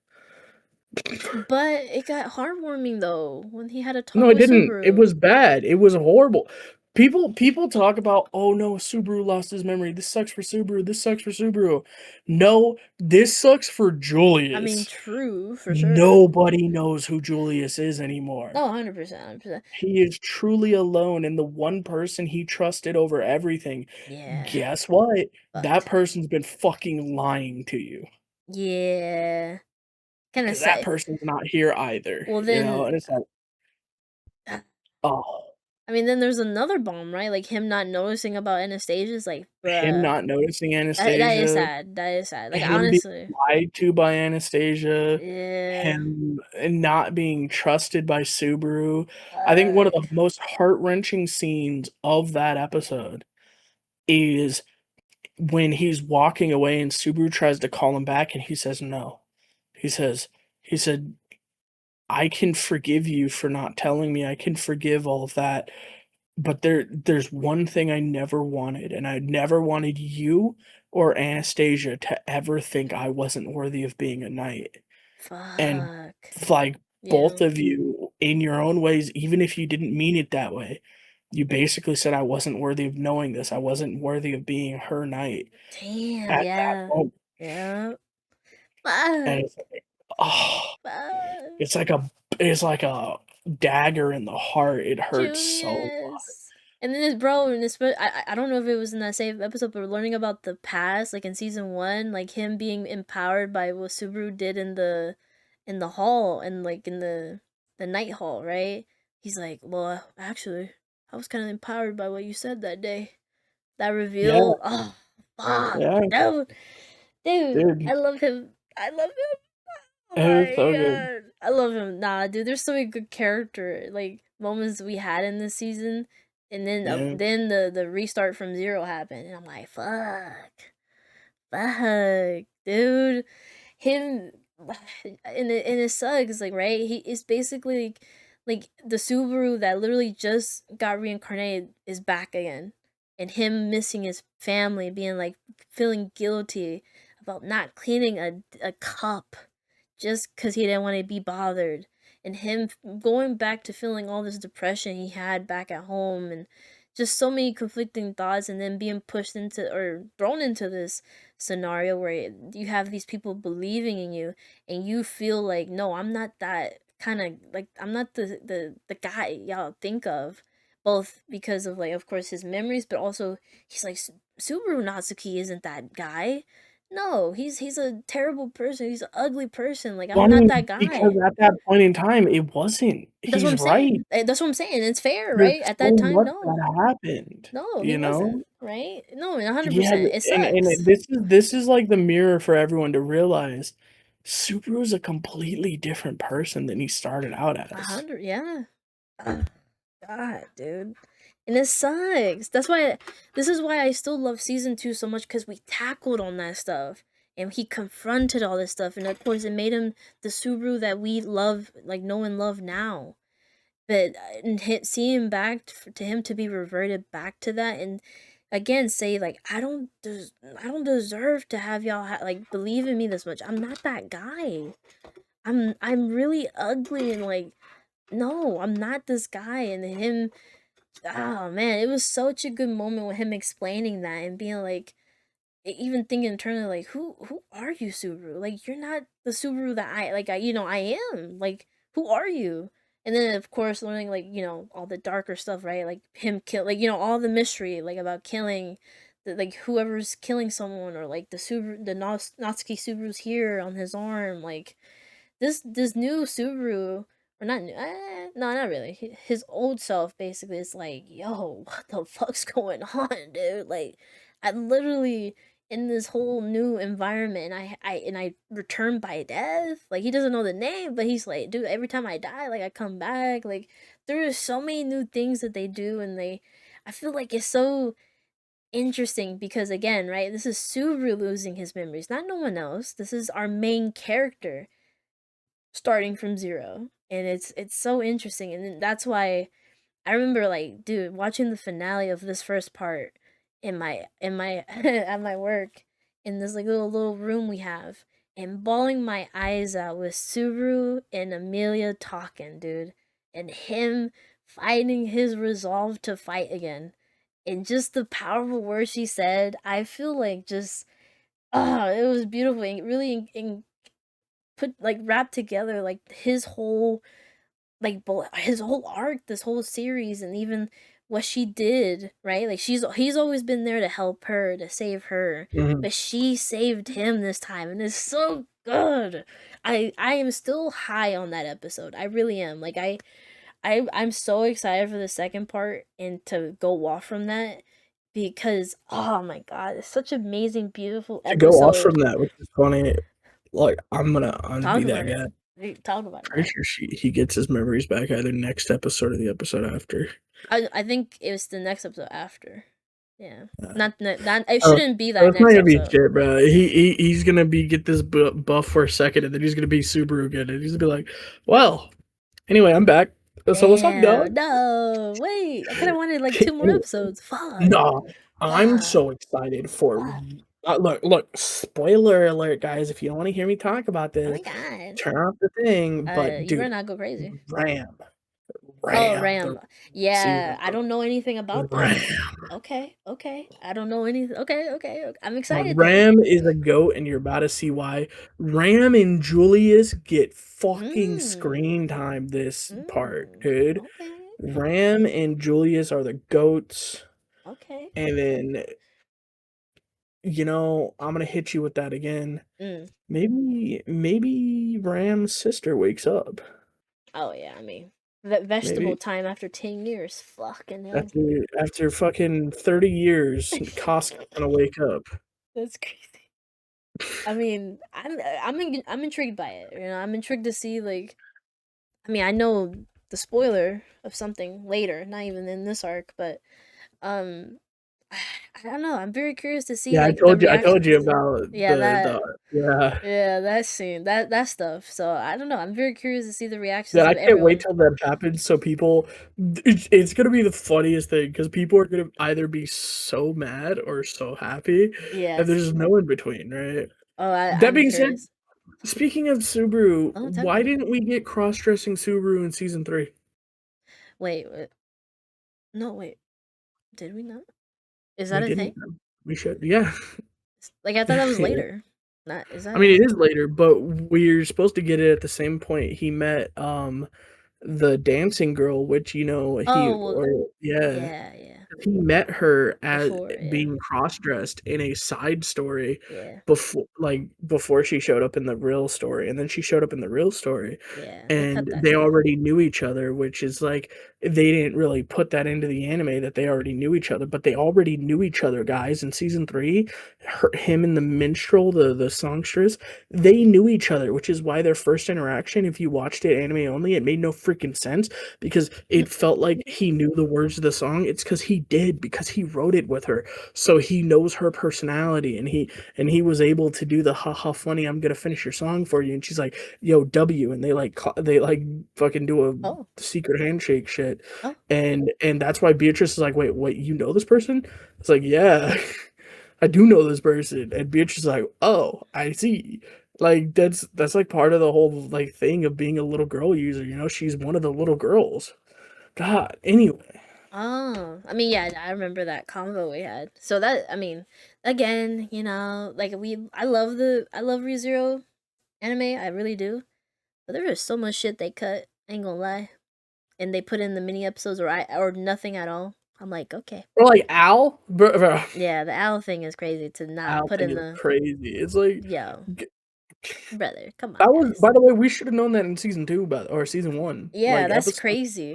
But it got heartwarming though when he had to No, talk it with didn't. It Subaru. was bad. It was horrible. People talk about, "Oh no, Subaru lost his memory. This sucks for Subaru. This sucks for Subaru." No, this sucks for I mean, Julius. true for sure. Nobody knows who Julius is anymore. No, 100%, 100%. He is truly alone, and the one person he trusted over everything, Yeah, guess what? That fucked. person's been fucking lying to you, Yeah, kind of because that sad. person's not here either, Well, you know? then, And it's like, oh, I mean, then there's another bomb, right? Like him not noticing about Anastasia's, like, him bruh, not noticing that is Anastasia, sad. That is sad. Like, him being honestly, lied to by Anastasia, yeah, him and not being trusted by Subaru. I think one of the fuck, most heart-wrenching scenes of that episode is when he's walking away and Subaru tries to call him back and he says no. He says he said, "I can forgive you for not telling me. I can forgive all of that. But there's one thing I never wanted, and I never wanted you or Anastasia to ever think I wasn't worthy of being a knight." And fuck. like Yeah, both of you in your own ways, even if you didn't mean it that way, you basically said I wasn't worthy of knowing this. I wasn't worthy of being her knight damn, at that yeah, moment. yeah, fuck, And it's like, oh, fuck. it's like a dagger in the heart. It hurts so much. Julius. And then his bro and his I don't know if it was in that same episode, but we're learning about the past, like in season one, like him being empowered by what Subaru did in the hall and like in the night hall, right? He's like, well, actually, I was kind of empowered by what you said that day. That Yeah, reveal, oh, fuck, yeah, dude, dude. I love him. I love him. Oh It was my so good. god. I love him. Nah, dude, there's so many good character like moments we had in this season. And Yeah. then the restart from zero happened. And I'm like, fuck. Fuck. Dude. Him and it sucks, like, right? He is basically like the Subaru that literally just got reincarnated is back again. And him missing his family, being like feeling guilty about not cleaning a cup just because he didn't want to be bothered, and him going back to feeling all this depression he had back at home, and just so many conflicting thoughts, and then being pushed into or thrown into this scenario where you have these people believing in you, and you feel like, no, I'm not that kind of, like, I'm not the guy y'all think of, both because of, like, of course, his memories, but also he's like, Subaru Natsuki isn't that guy. No, he's a terrible person. He's an ugly person. Like, I'm Well, I not mean, that because guy. at that point in time, it wasn't. That's what He's I'm right. saying. That's what I'm saying. It's fair, There's right? At so that time, much no. that happened, No, he you know? wasn't, right? No, Yeah, 100%. It and sucks. this is like the mirror for everyone to realize Subaru is a completely different person than he started out A as. 100, yeah. Ah, God, dude. And it sucks. This is why I still love season two so much, because we tackled on that stuff. And he confronted all this stuff. And of course, it made him the Subaru that we love, like, know and love now. But and seeing him back to him to be reverted back to that, and again say like, I don't deserve to have y'all like believe in me this much. I'm not that guy. I'm really ugly, and like, no, I'm not this guy. And him, oh man, it was such a good moment with him explaining that and being like, even thinking internally, like, who are you, Subaru? Like, you're not the Subaru that I am. Like, who are you? And then of course learning, like, all the darker stuff, right? Like him kill, like, all the mystery, like, about killing like whoever's killing someone, or like the Subaru, the Natsuki Subaru's here on his arm, like this new Subaru, or not new, no, not really. His old self basically is like, yo, what the fuck's going on, dude? Like, I literally in this whole new environment, and I return by death. Like, he doesn't know the name, but he's like, dude, every time I die, like, I come back. Like, there are so many new things that they do, and I feel like it's so interesting because, again, right, this is Subaru losing his memories, not no one else. This is our main character starting from zero, and it's so interesting. And then that's why I remember, like, dude, watching the finale of this first part in my at my work, in this, like, little room we have, and bawling my eyes out with Subaru and Amelia talking, dude, and him fighting his resolve to fight again, and just the powerful words she said. I feel like just, it was beautiful, and really put, like, wrapped together, like, his whole, like, his whole arc, this whole series, and even what she did, right? Like, he's always been there to help her, to save her, Mhm. but she saved him this time, and it's so good. I am still high on that episode. I really am. Like, I'm so excited for the second part and to go off from that, because oh my god, it's such an amazing, beautiful To go off from episode. that, which is funny, like, I'm gonna Talk be about that it. guy. Talk about it. Pretty sure he gets his memories back either next episode or the episode after. I think it was the next episode after. Yeah. Uh, Not it oh, shouldn't be so that it's not next gonna be episode. shit, bro. He's gonna get this buff for a second, and then he's gonna be Subaru again, and he's gonna be like, "Well, anyway, I'm back. So what's up, dog?" Damn, no. Wait, I kinda wanted like two more Anyway, episodes. Fuck. no, I'm Fuck. so excited for. Fuck. Look, spoiler alert, guys. If you don't want to hear me talk about Oh this, my god. turn off the thing. But You better dude, not go crazy. Ram, Oh, Ram, the Ram. season Yeah, I don't know anything about Ram. this. Okay, okay. I don't know anything. Okay. I'm excited then. Ram is a goat, and you're about to see why. Ram and Julius get fucking screen Mm. time this part, Mm. dude. Okay. Ram and Julius are the goats, Okay. and then I'm gonna hit you with that again. Mm. Maybe Ram's sister wakes up. Oh yeah, I mean, vegetable Maybe time after 10 years. Fucking hell. after fucking 30 years, Costco's gonna wake up. That's crazy. I mean, I'm intrigued by it. I'm intrigued to see, like, I mean, I know the spoiler of something later, not even in this arc, but um I don't know. I'm very curious to see, Yeah, like, the I told you reactions. about Yeah, yeah. that scene, that stuff. So I don't know. I'm very curious to see the Yeah, reactions I of can't wait everyone. till that happens. So people, it's gonna be the funniest thing because people are gonna either be so mad or so happy, and Yes. there's no in between, right? Oh, That I'm being said, curious. speaking of Subaru, Oh, talk why about it. didn't we get cross-dressing Subaru in season 3? Wait. No, wait. Did we not? Is that We a didn't. thing? We should. Yeah. Like, I thought that was later. Not is I that mean, it is later, but we're supposed to get it at the same point he met the dancing girl, which he Oh, well, or yeah. yeah. He met her as Before, yeah. being cross-dressed in a side story Yeah. before she showed up in the real story, and then she showed up in the real story, Yeah. They cut and that they together. already knew each other, which is like they didn't really put that into the anime that they already knew each other, but they already knew each other, guys, in season 3. Him and the minstrel, the songstress, they knew each other, which is why their first interaction, if you watched it anime only, it made no freaking sense because it felt like he knew the words of the song. It's because he did, because he wrote it with her, so he knows her personality, and he was able to do the haha funny, I'm gonna finish your song for you, and she's like, yo, W, and they like fucking do Oh. a secret handshake shit, Oh. and that's why Beatrice is like, wait, you know this person? It's like, yeah. I do know this person, and Beatrice is like, oh, I see. Like that's like part of the whole like thing of being a little girl user, she's one of the little girls. God, anyway. Oh, I mean, yeah, I remember that convo we had. So that, I mean, again, you know, like I love ReZero anime, I really do. But there is so much shit they cut. Ain't gonna lie, and they put in the mini episodes or nothing at all. I'm like, okay, Or like Al, bro, yeah, the owl thing is crazy to not Al put thing in is the crazy. It's like yo g- brother. Come on, that was. guys. By the way, we should have known that in season two, but or season one, Yeah, that's crazy.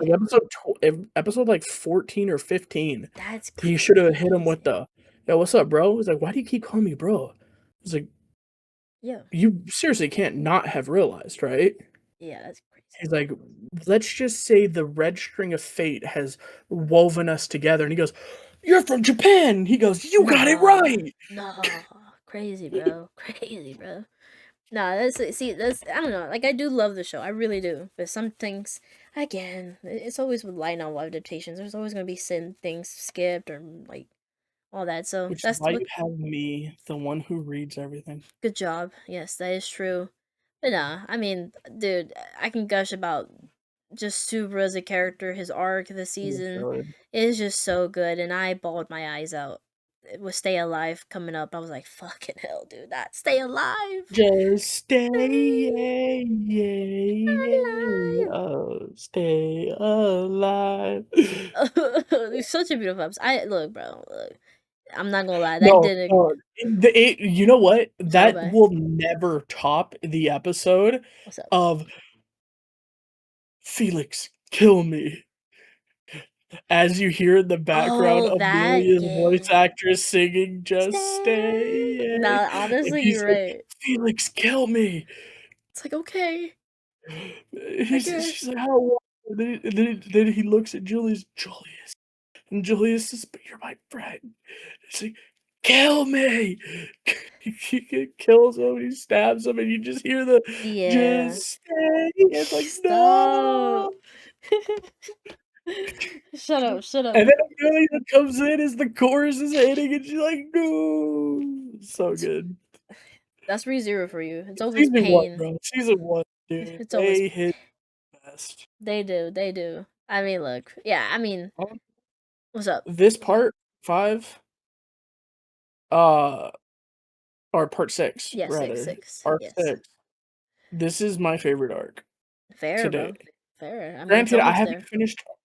episode like 14 or 15. That's He should have hit him with crazy. the, yo, what's up, bro? He's like, why do you keep calling me bro? He's like, Yeah, you seriously can't not have realized, right? yeah, that's crazy. He's like, let's just say the red string of fate has woven us together. And he goes, you're from Japan. He goes, you got it Nah, right. nah, crazy, bro, crazy, bro. Nah, that's I don't know. Like I do love the show, I really do. But some things, again, it's always with light novel adaptations. There's always gonna be some things skipped or like all that. So Which is that's why what. you have me, the one who reads everything. Good job. Yes, that is true. But nah, I mean, dude, I can gush about just Subaru as a character, his arc this You season should. is just so good, and I bawled my eyes out. With Stay Alive coming up, I was like, fucking hell, dude, that Stay Alive! Just stay, Stay yay, yay, alive! oh, stay alive. It's such a beautiful episode. Look, bro, look, I'm not gonna lie, that No, didn't. no, you know what? Oh, That bye. will never top the episode What's up? of Felix, kill me. As you hear in the background Oh, that, Amelia's voice yeah. actress singing "Just Stay," Stay. yay, Nah, and honestly, he's you're like, right. "Felix, kill me." It's like, okay, I She's guess. like, "How long?" And then he looks at Julius, and Julius says, "But you're my friend." It's like, "Kill me!" He kills him, he stabs him, and you just hear the Yeah. "Just stay." It's like, Stop. "No!" Shut up, shut up. And then Amelia comes in as the chorus is hitting, and she's like, "No!" So good. That's ReZero for you. It's always Season 1, pain. bro. Season 1, dude. It's always They hit best. they do, they do. I mean, look. Yeah, I mean, Um, what's up? this part 5, uh, or part 6, Yeah, six, rather. six. Arc Yes. 6. This is my favorite arc Fair, to bro. date. Fair. I mean, it's Granted, almost there.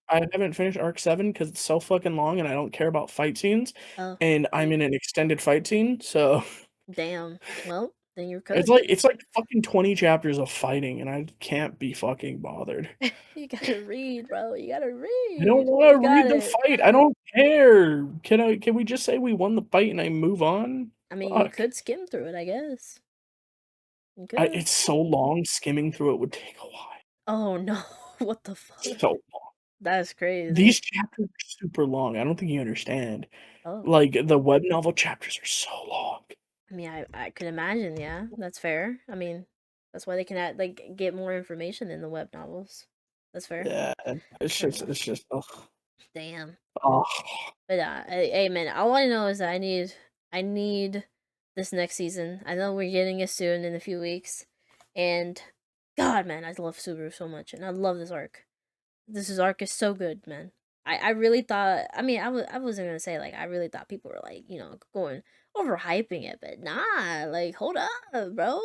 I haven't finished arc 7 because it's so fucking long and I don't care about fight scenes, Oh, and I'm in an extended fight scene, so damn. Well, then you're it's cooked. like it's like fucking 20 chapters of fighting, and I can't be fucking bothered. You gotta read, bro. You gotta I don't read. wanna You read got the it. fight, I don't care. Can we just say we won the fight and I move on? I mean, you Fuck. could skim through it, I guess. You could. It's so long, skimming through it would take a while. Oh no. What the fuck? So long. That's crazy. These chapters are super long, I don't think you understand. Oh. Like, the web novel chapters are so long. I mean, I could imagine, yeah. That's fair. I mean, that's why they can like get more information in the web novels. That's fair. Yeah, Fair enough. it's just, ugh. Damn. Ugh. But hey man, all I know is that I need this next season. I know we're getting it soon in a few weeks. And God man, I love Subaru so much and I love this arc. This arc is so good, man. I really thought I mean I wasn't gonna say like I really thought people were like, you know, going overhyping it, but nah, like hold up, bro.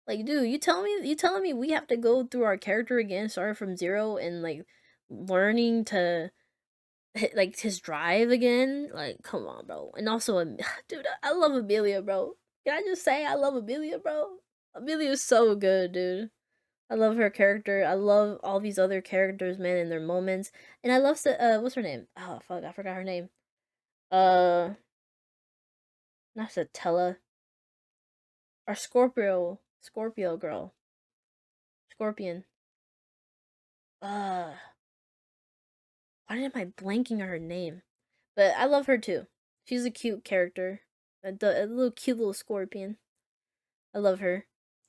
Like, dude, you telling me we have to go through our character again, starting from zero and like learning to like his drive again? Like, come on, bro. And also, dude, I love Amelia, bro. Can I just say I love Amelia, bro? Amelia is so good, dude. I love her character. I love all these other characters, man, and their moments. And I love what's her name? Oh fuck, I forgot her name. Uh, not Satella. Our Scorpio girl, Scorpion. Uh, why am I blanking on her name? But I love her too. She's a cute character. A little cute little scorpion. I love her.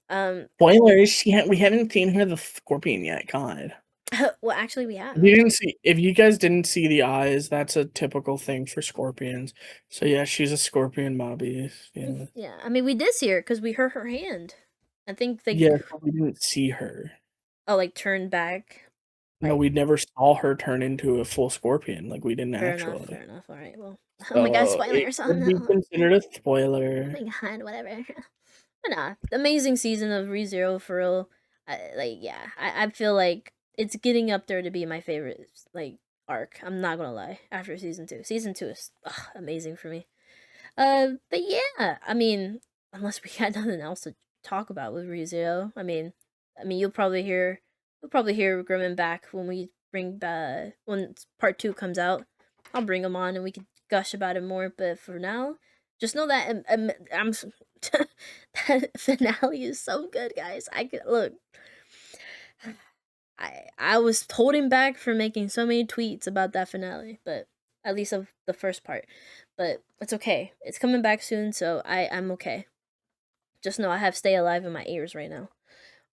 Um, Spoilers, we haven't seen her the scorpion yet, god. well, actually, we have actually. If you guys didn't see the eyes, that's a typical thing for scorpions. So yeah, she's a scorpion mobby. Yeah. Yeah, I mean, we did see her because we hurt her hand. I think they Yeah, but we didn't see her. oh like turned back. No, Like, we never saw her turn into a full scorpion, like, we didn't fair enough, actually. fair enough. All right, well, oh my god, So, spoiler it or could something. be considered a Oh spoiler. my god, whatever. But nah, amazing season of ReZero for real. Like, yeah, I feel like it's getting up there to be my favorite like arc. I'm not gonna lie. After season 2 is amazing for me. But yeah, I mean, unless we got nothing else to talk about with ReZero, I mean, you'll probably hear Grimmin back when we bring when part 2 comes out. I'll bring him on and we can gush about it more. But for now, just know that that finale is so good, guys. I could look. I was holding back from making so many tweets about that finale, but at least of the first part. But it's okay. It's coming back soon, so I'm okay. Just know I have Stay Alive in my ears right now.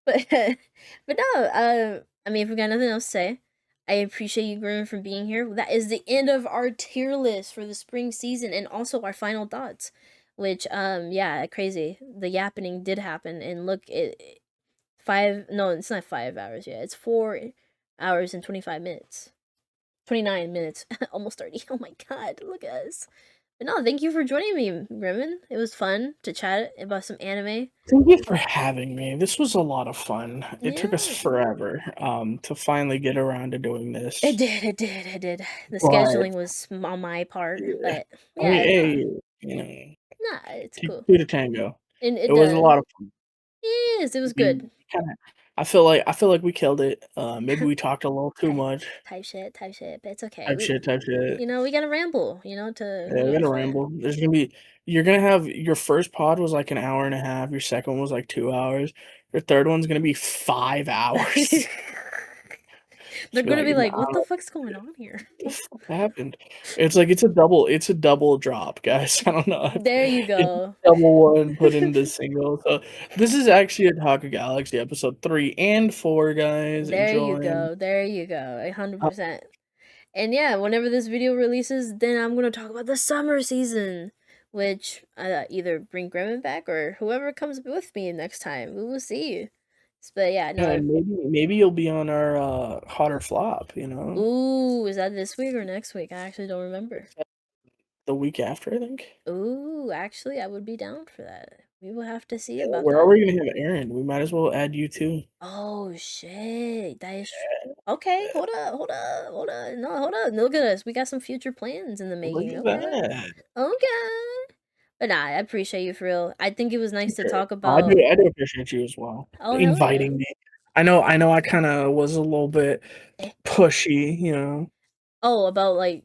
But but no, I mean, if we got nothing else to say, I appreciate you, Grim, for being here. That is the end of our tier list for the spring season, and also our final thoughts. Which yeah, crazy. The yappening did happen, and look, it 5 no, it's not 5 hours yet. It's 4 hours and 25 minutes. 29 minutes. Almost 30. Oh my god, look at us. But no, thank you for joining me, Grimmin. It was fun to chat about some anime. Thank you for having me. This was a lot of fun. It took us Yeah. forever, to finally get around to doing It this, did, it did, it did. The but scheduling was on my part, yeah. but I mean, yeah, hey, nah. you know, Nah, it's take cool. 2 to tango. And It it was a does. lot of fun. Yes, it was We good. kinda I feel like we killed it. Maybe we talked a little too type much. type shit, but it's okay. Type shit, type shit. We gotta ramble, Yeah, we it's gotta fun. ramble. You're gonna have your first pod was like an hour and a half, your second one was like 2 hours, your third one's gonna be 5 hours. They're Just be gonna like, be "Nah, like, what the fuck's going on here? what the fuck happened?" It's like it's a double drop, guys. I don't know. There you It's go. double one put into single. So this is actually OtakuGalaxy episode 3 and 4, guys. There you Enjoying. go. There you go. 100%. And yeah, whenever this video releases, then I'm gonna talk about the summer season, which either bring Gremlin back or whoever comes with me next time. We will see. But yeah, Yeah, no. and maybe you'll be on our hot or flop, you know? Ooh, is that this week or next week? I actually don't remember. The week after, I think. Ooh, actually, I would be down for that. We will have to see Yeah, about we're that. already gonna have Aaron. We might as well add you too. Oh shit, that is okay. Hold up, hold up, hold up. No, hold up. Look at us. We got some future plans in the Look making. at Okay, that. okay. But nah, I appreciate you for real. I think it was nice to Okay. talk I about. do appreciate you as well. Oh hell yeah. Inviting me. I know I kinda was a little bit Eh. pushy, you know, Oh, about like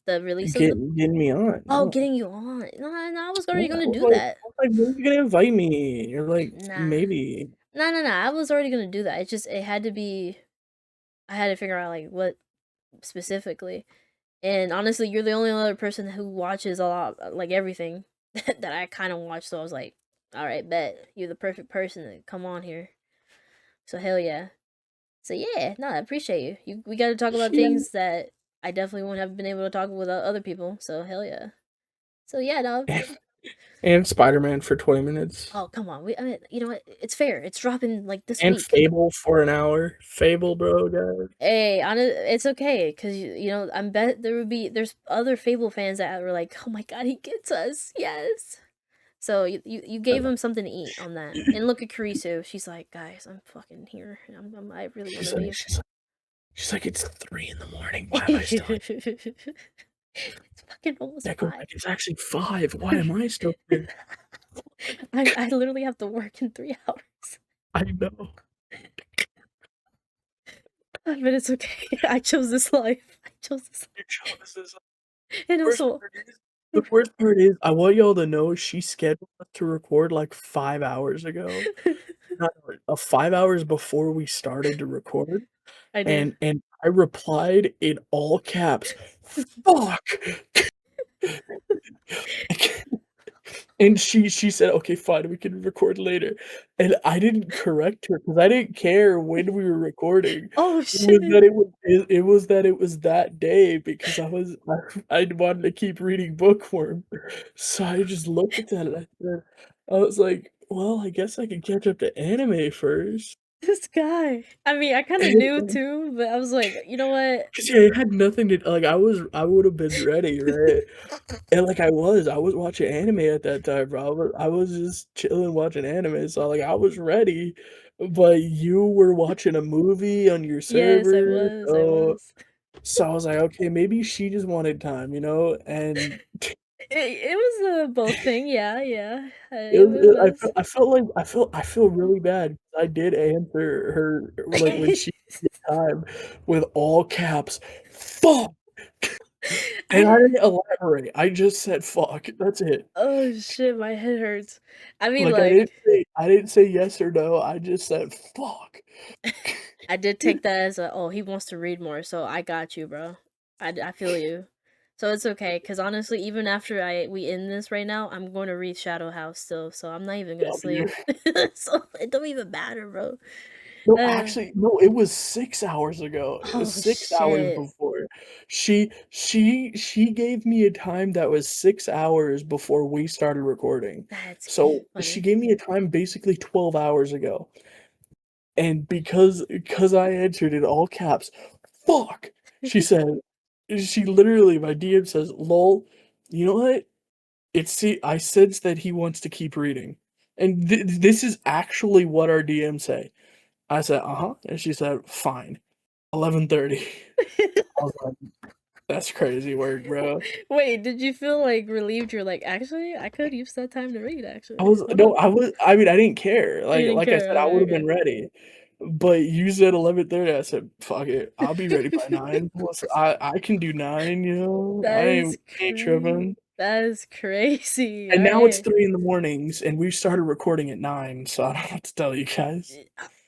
the release of the. getting me on. Oh, Yeah. getting you on. No, no, I was Yeah, already I gonna was do like that. "When are you gonna invite me?" You're like, Nah, "Maybe." nah, nah, nah. I was already gonna do that. It just it had to be. I had to figure out like what specifically. And honestly, you're the only other person who watches a lot, like everything that I kind of watch. So I was like, all right, bet you're the perfect person to come on here. So hell yeah. So yeah, no, I appreciate you. We got to talk about Yeah. things that I definitely wouldn't have been able to talk with other people. So hell yeah. So yeah, no. And Spiderman for 20 minutes. Oh come on, I mean, you know what? It's fair. It's dropping like this And week. Fable for an hour. Fable, bro, guys. Hey, it's okay because I'm bet there's other Fable fans that were like, oh my god, he gets us, yes. So you gave him something to eat on that. And look at Karisu. She's like, guys, I'm fucking here. I really want She's to like, leave. she's like, it's 3 in the morning. Why am I still here? It's fucking almost Echo's 5. like, it's actually 5. Why am I still here? I literally have to work in 3 hours. I know. But it's okay. I chose this life. I chose this Your chose this. life. And Worst also, part is the worst part is, I want y'all to know she scheduled us to record like 5 hours ago. Not 5 hours before we started to record, I did. and I replied in all caps, "Fuck!" And she said, "Okay, fine, we can record later." And I didn't correct her because I didn't care when we were recording. Oh It was shit. that it was that it was that day because I wanted to keep reading Bookworm. So I just looked at that and I was like, "Well, I guess I can catch up to anime first." This guy. I mean, I kinda knew too, but I was like, "You know what?" 'Cause yeah, it had nothing to like, I would've been ready, right? And, like, I was watching anime at that time, bro. I was just chilling watching anime, so, like, I was ready, but you were watching a movie on your Yes, I server, was, I was. so I was like, "Okay, maybe she just wanted time," you know? And It was a both thing, yeah, yeah. It it was. I felt like I feel really bad. I did answer her, like, when she did time with all caps, "Fuck!" And I I didn't elaborate, I just said, "Fuck," that's it. oh shit, my head hurts. I mean, Like, like, I didn't say yes or no, I just said, "Fuck." I did take that as a, "Oh, he wants to read more, so I got you, bro. I feel you." So it's okay, cause honestly, even after we end this right now, I'm going to read Shadow House still, so I'm not even gonna W. sleep. So it don't even matter, bro. No, Uh, actually, no, it was 6 hours ago, it was oh 6 hours shit. before. She gave me a time that was 6 hours before we started recording. That's So, she funny. gave me a time basically 12 hours ago, and because I answered in all caps, "Fuck," she said she literally my DM says, "Lol, you know what? I sense that he wants to keep reading." And this is actually what our DM say. I said, "Uh-huh," and she said, "Fine, 11:30." I was like, "That's crazy work, bro." Wait, did you feel, like, relieved? You're like, "Actually, I could use that time to read, I actually." was no, I mean, I didn't care, You didn't like I care, said, I okay, would've been okay. ready, but you said 11:30, I said, "Fuck it, I'll be ready by 9." Plus, I can do 9, you know? That is I ain't crazy. tripping. That is crazy, And now it's alright. 3 in the mornings, and we started recording at 9, so I don't know what to tell you guys.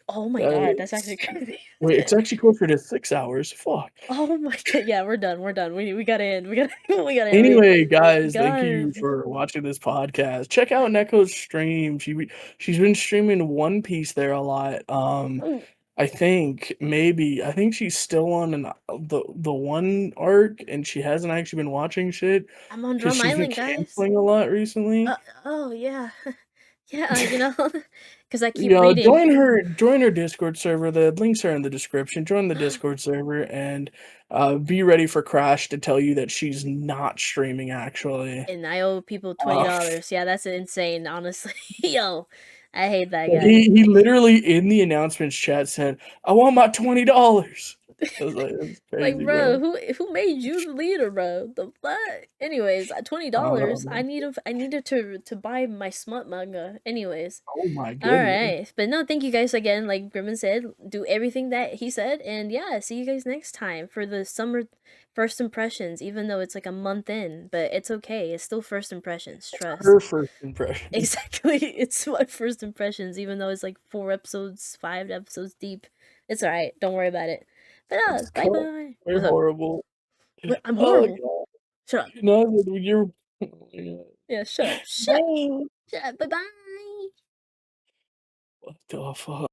Oh my god, that's actually It's crazy. wait, it's actually closer to 6 hours, fuck. Oh my god, yeah, we're done. We gotta end, we gotta we gotta end. Anyway, guys, thank you God. for watching this podcast. Check out Neko's stream. She's been streaming One Piece there a lot. Oh, I think she's still on the one arc, and she hasn't actually been watching shit I'm on because Drum she's been Island, guys. canceling a lot recently. Oh, yeah. Yeah, because I keep Yeah, reading. join her Discord server. The links are in the description. Join the Discord server and be ready for Crash to tell you that she's not streaming actually. And I owe people Uh, $20. Yeah, that's insane, honestly. Yo, I hate that Well, guy. he literally in the announcements chat said, "I want my $20." I was like, "That's Like, crazy, bro, bro." who made you the leader, bro? The fuck? Anyways, I don't $20. know. I needed to buy my smut manga. Anyways. Oh my goodness. Alright. But no, thank you guys again. Like Grimmin said, do everything that he said. And yeah, see you guys next time for the summer first impressions, even though it's like a month in. But it's okay. It's still first impressions. Trust. Her first impression. Exactly. It's my first impressions, even though it's like 4 episodes, 5 episodes deep. It's alright. Don't worry about it. But bye Cut. bye. You're What's up? horrible. What? I'm Oh horrible. god. Shut up. No, you're oh my god. Yeah, shut up. Shut. No. Shut up. Bye bye. What the fuck?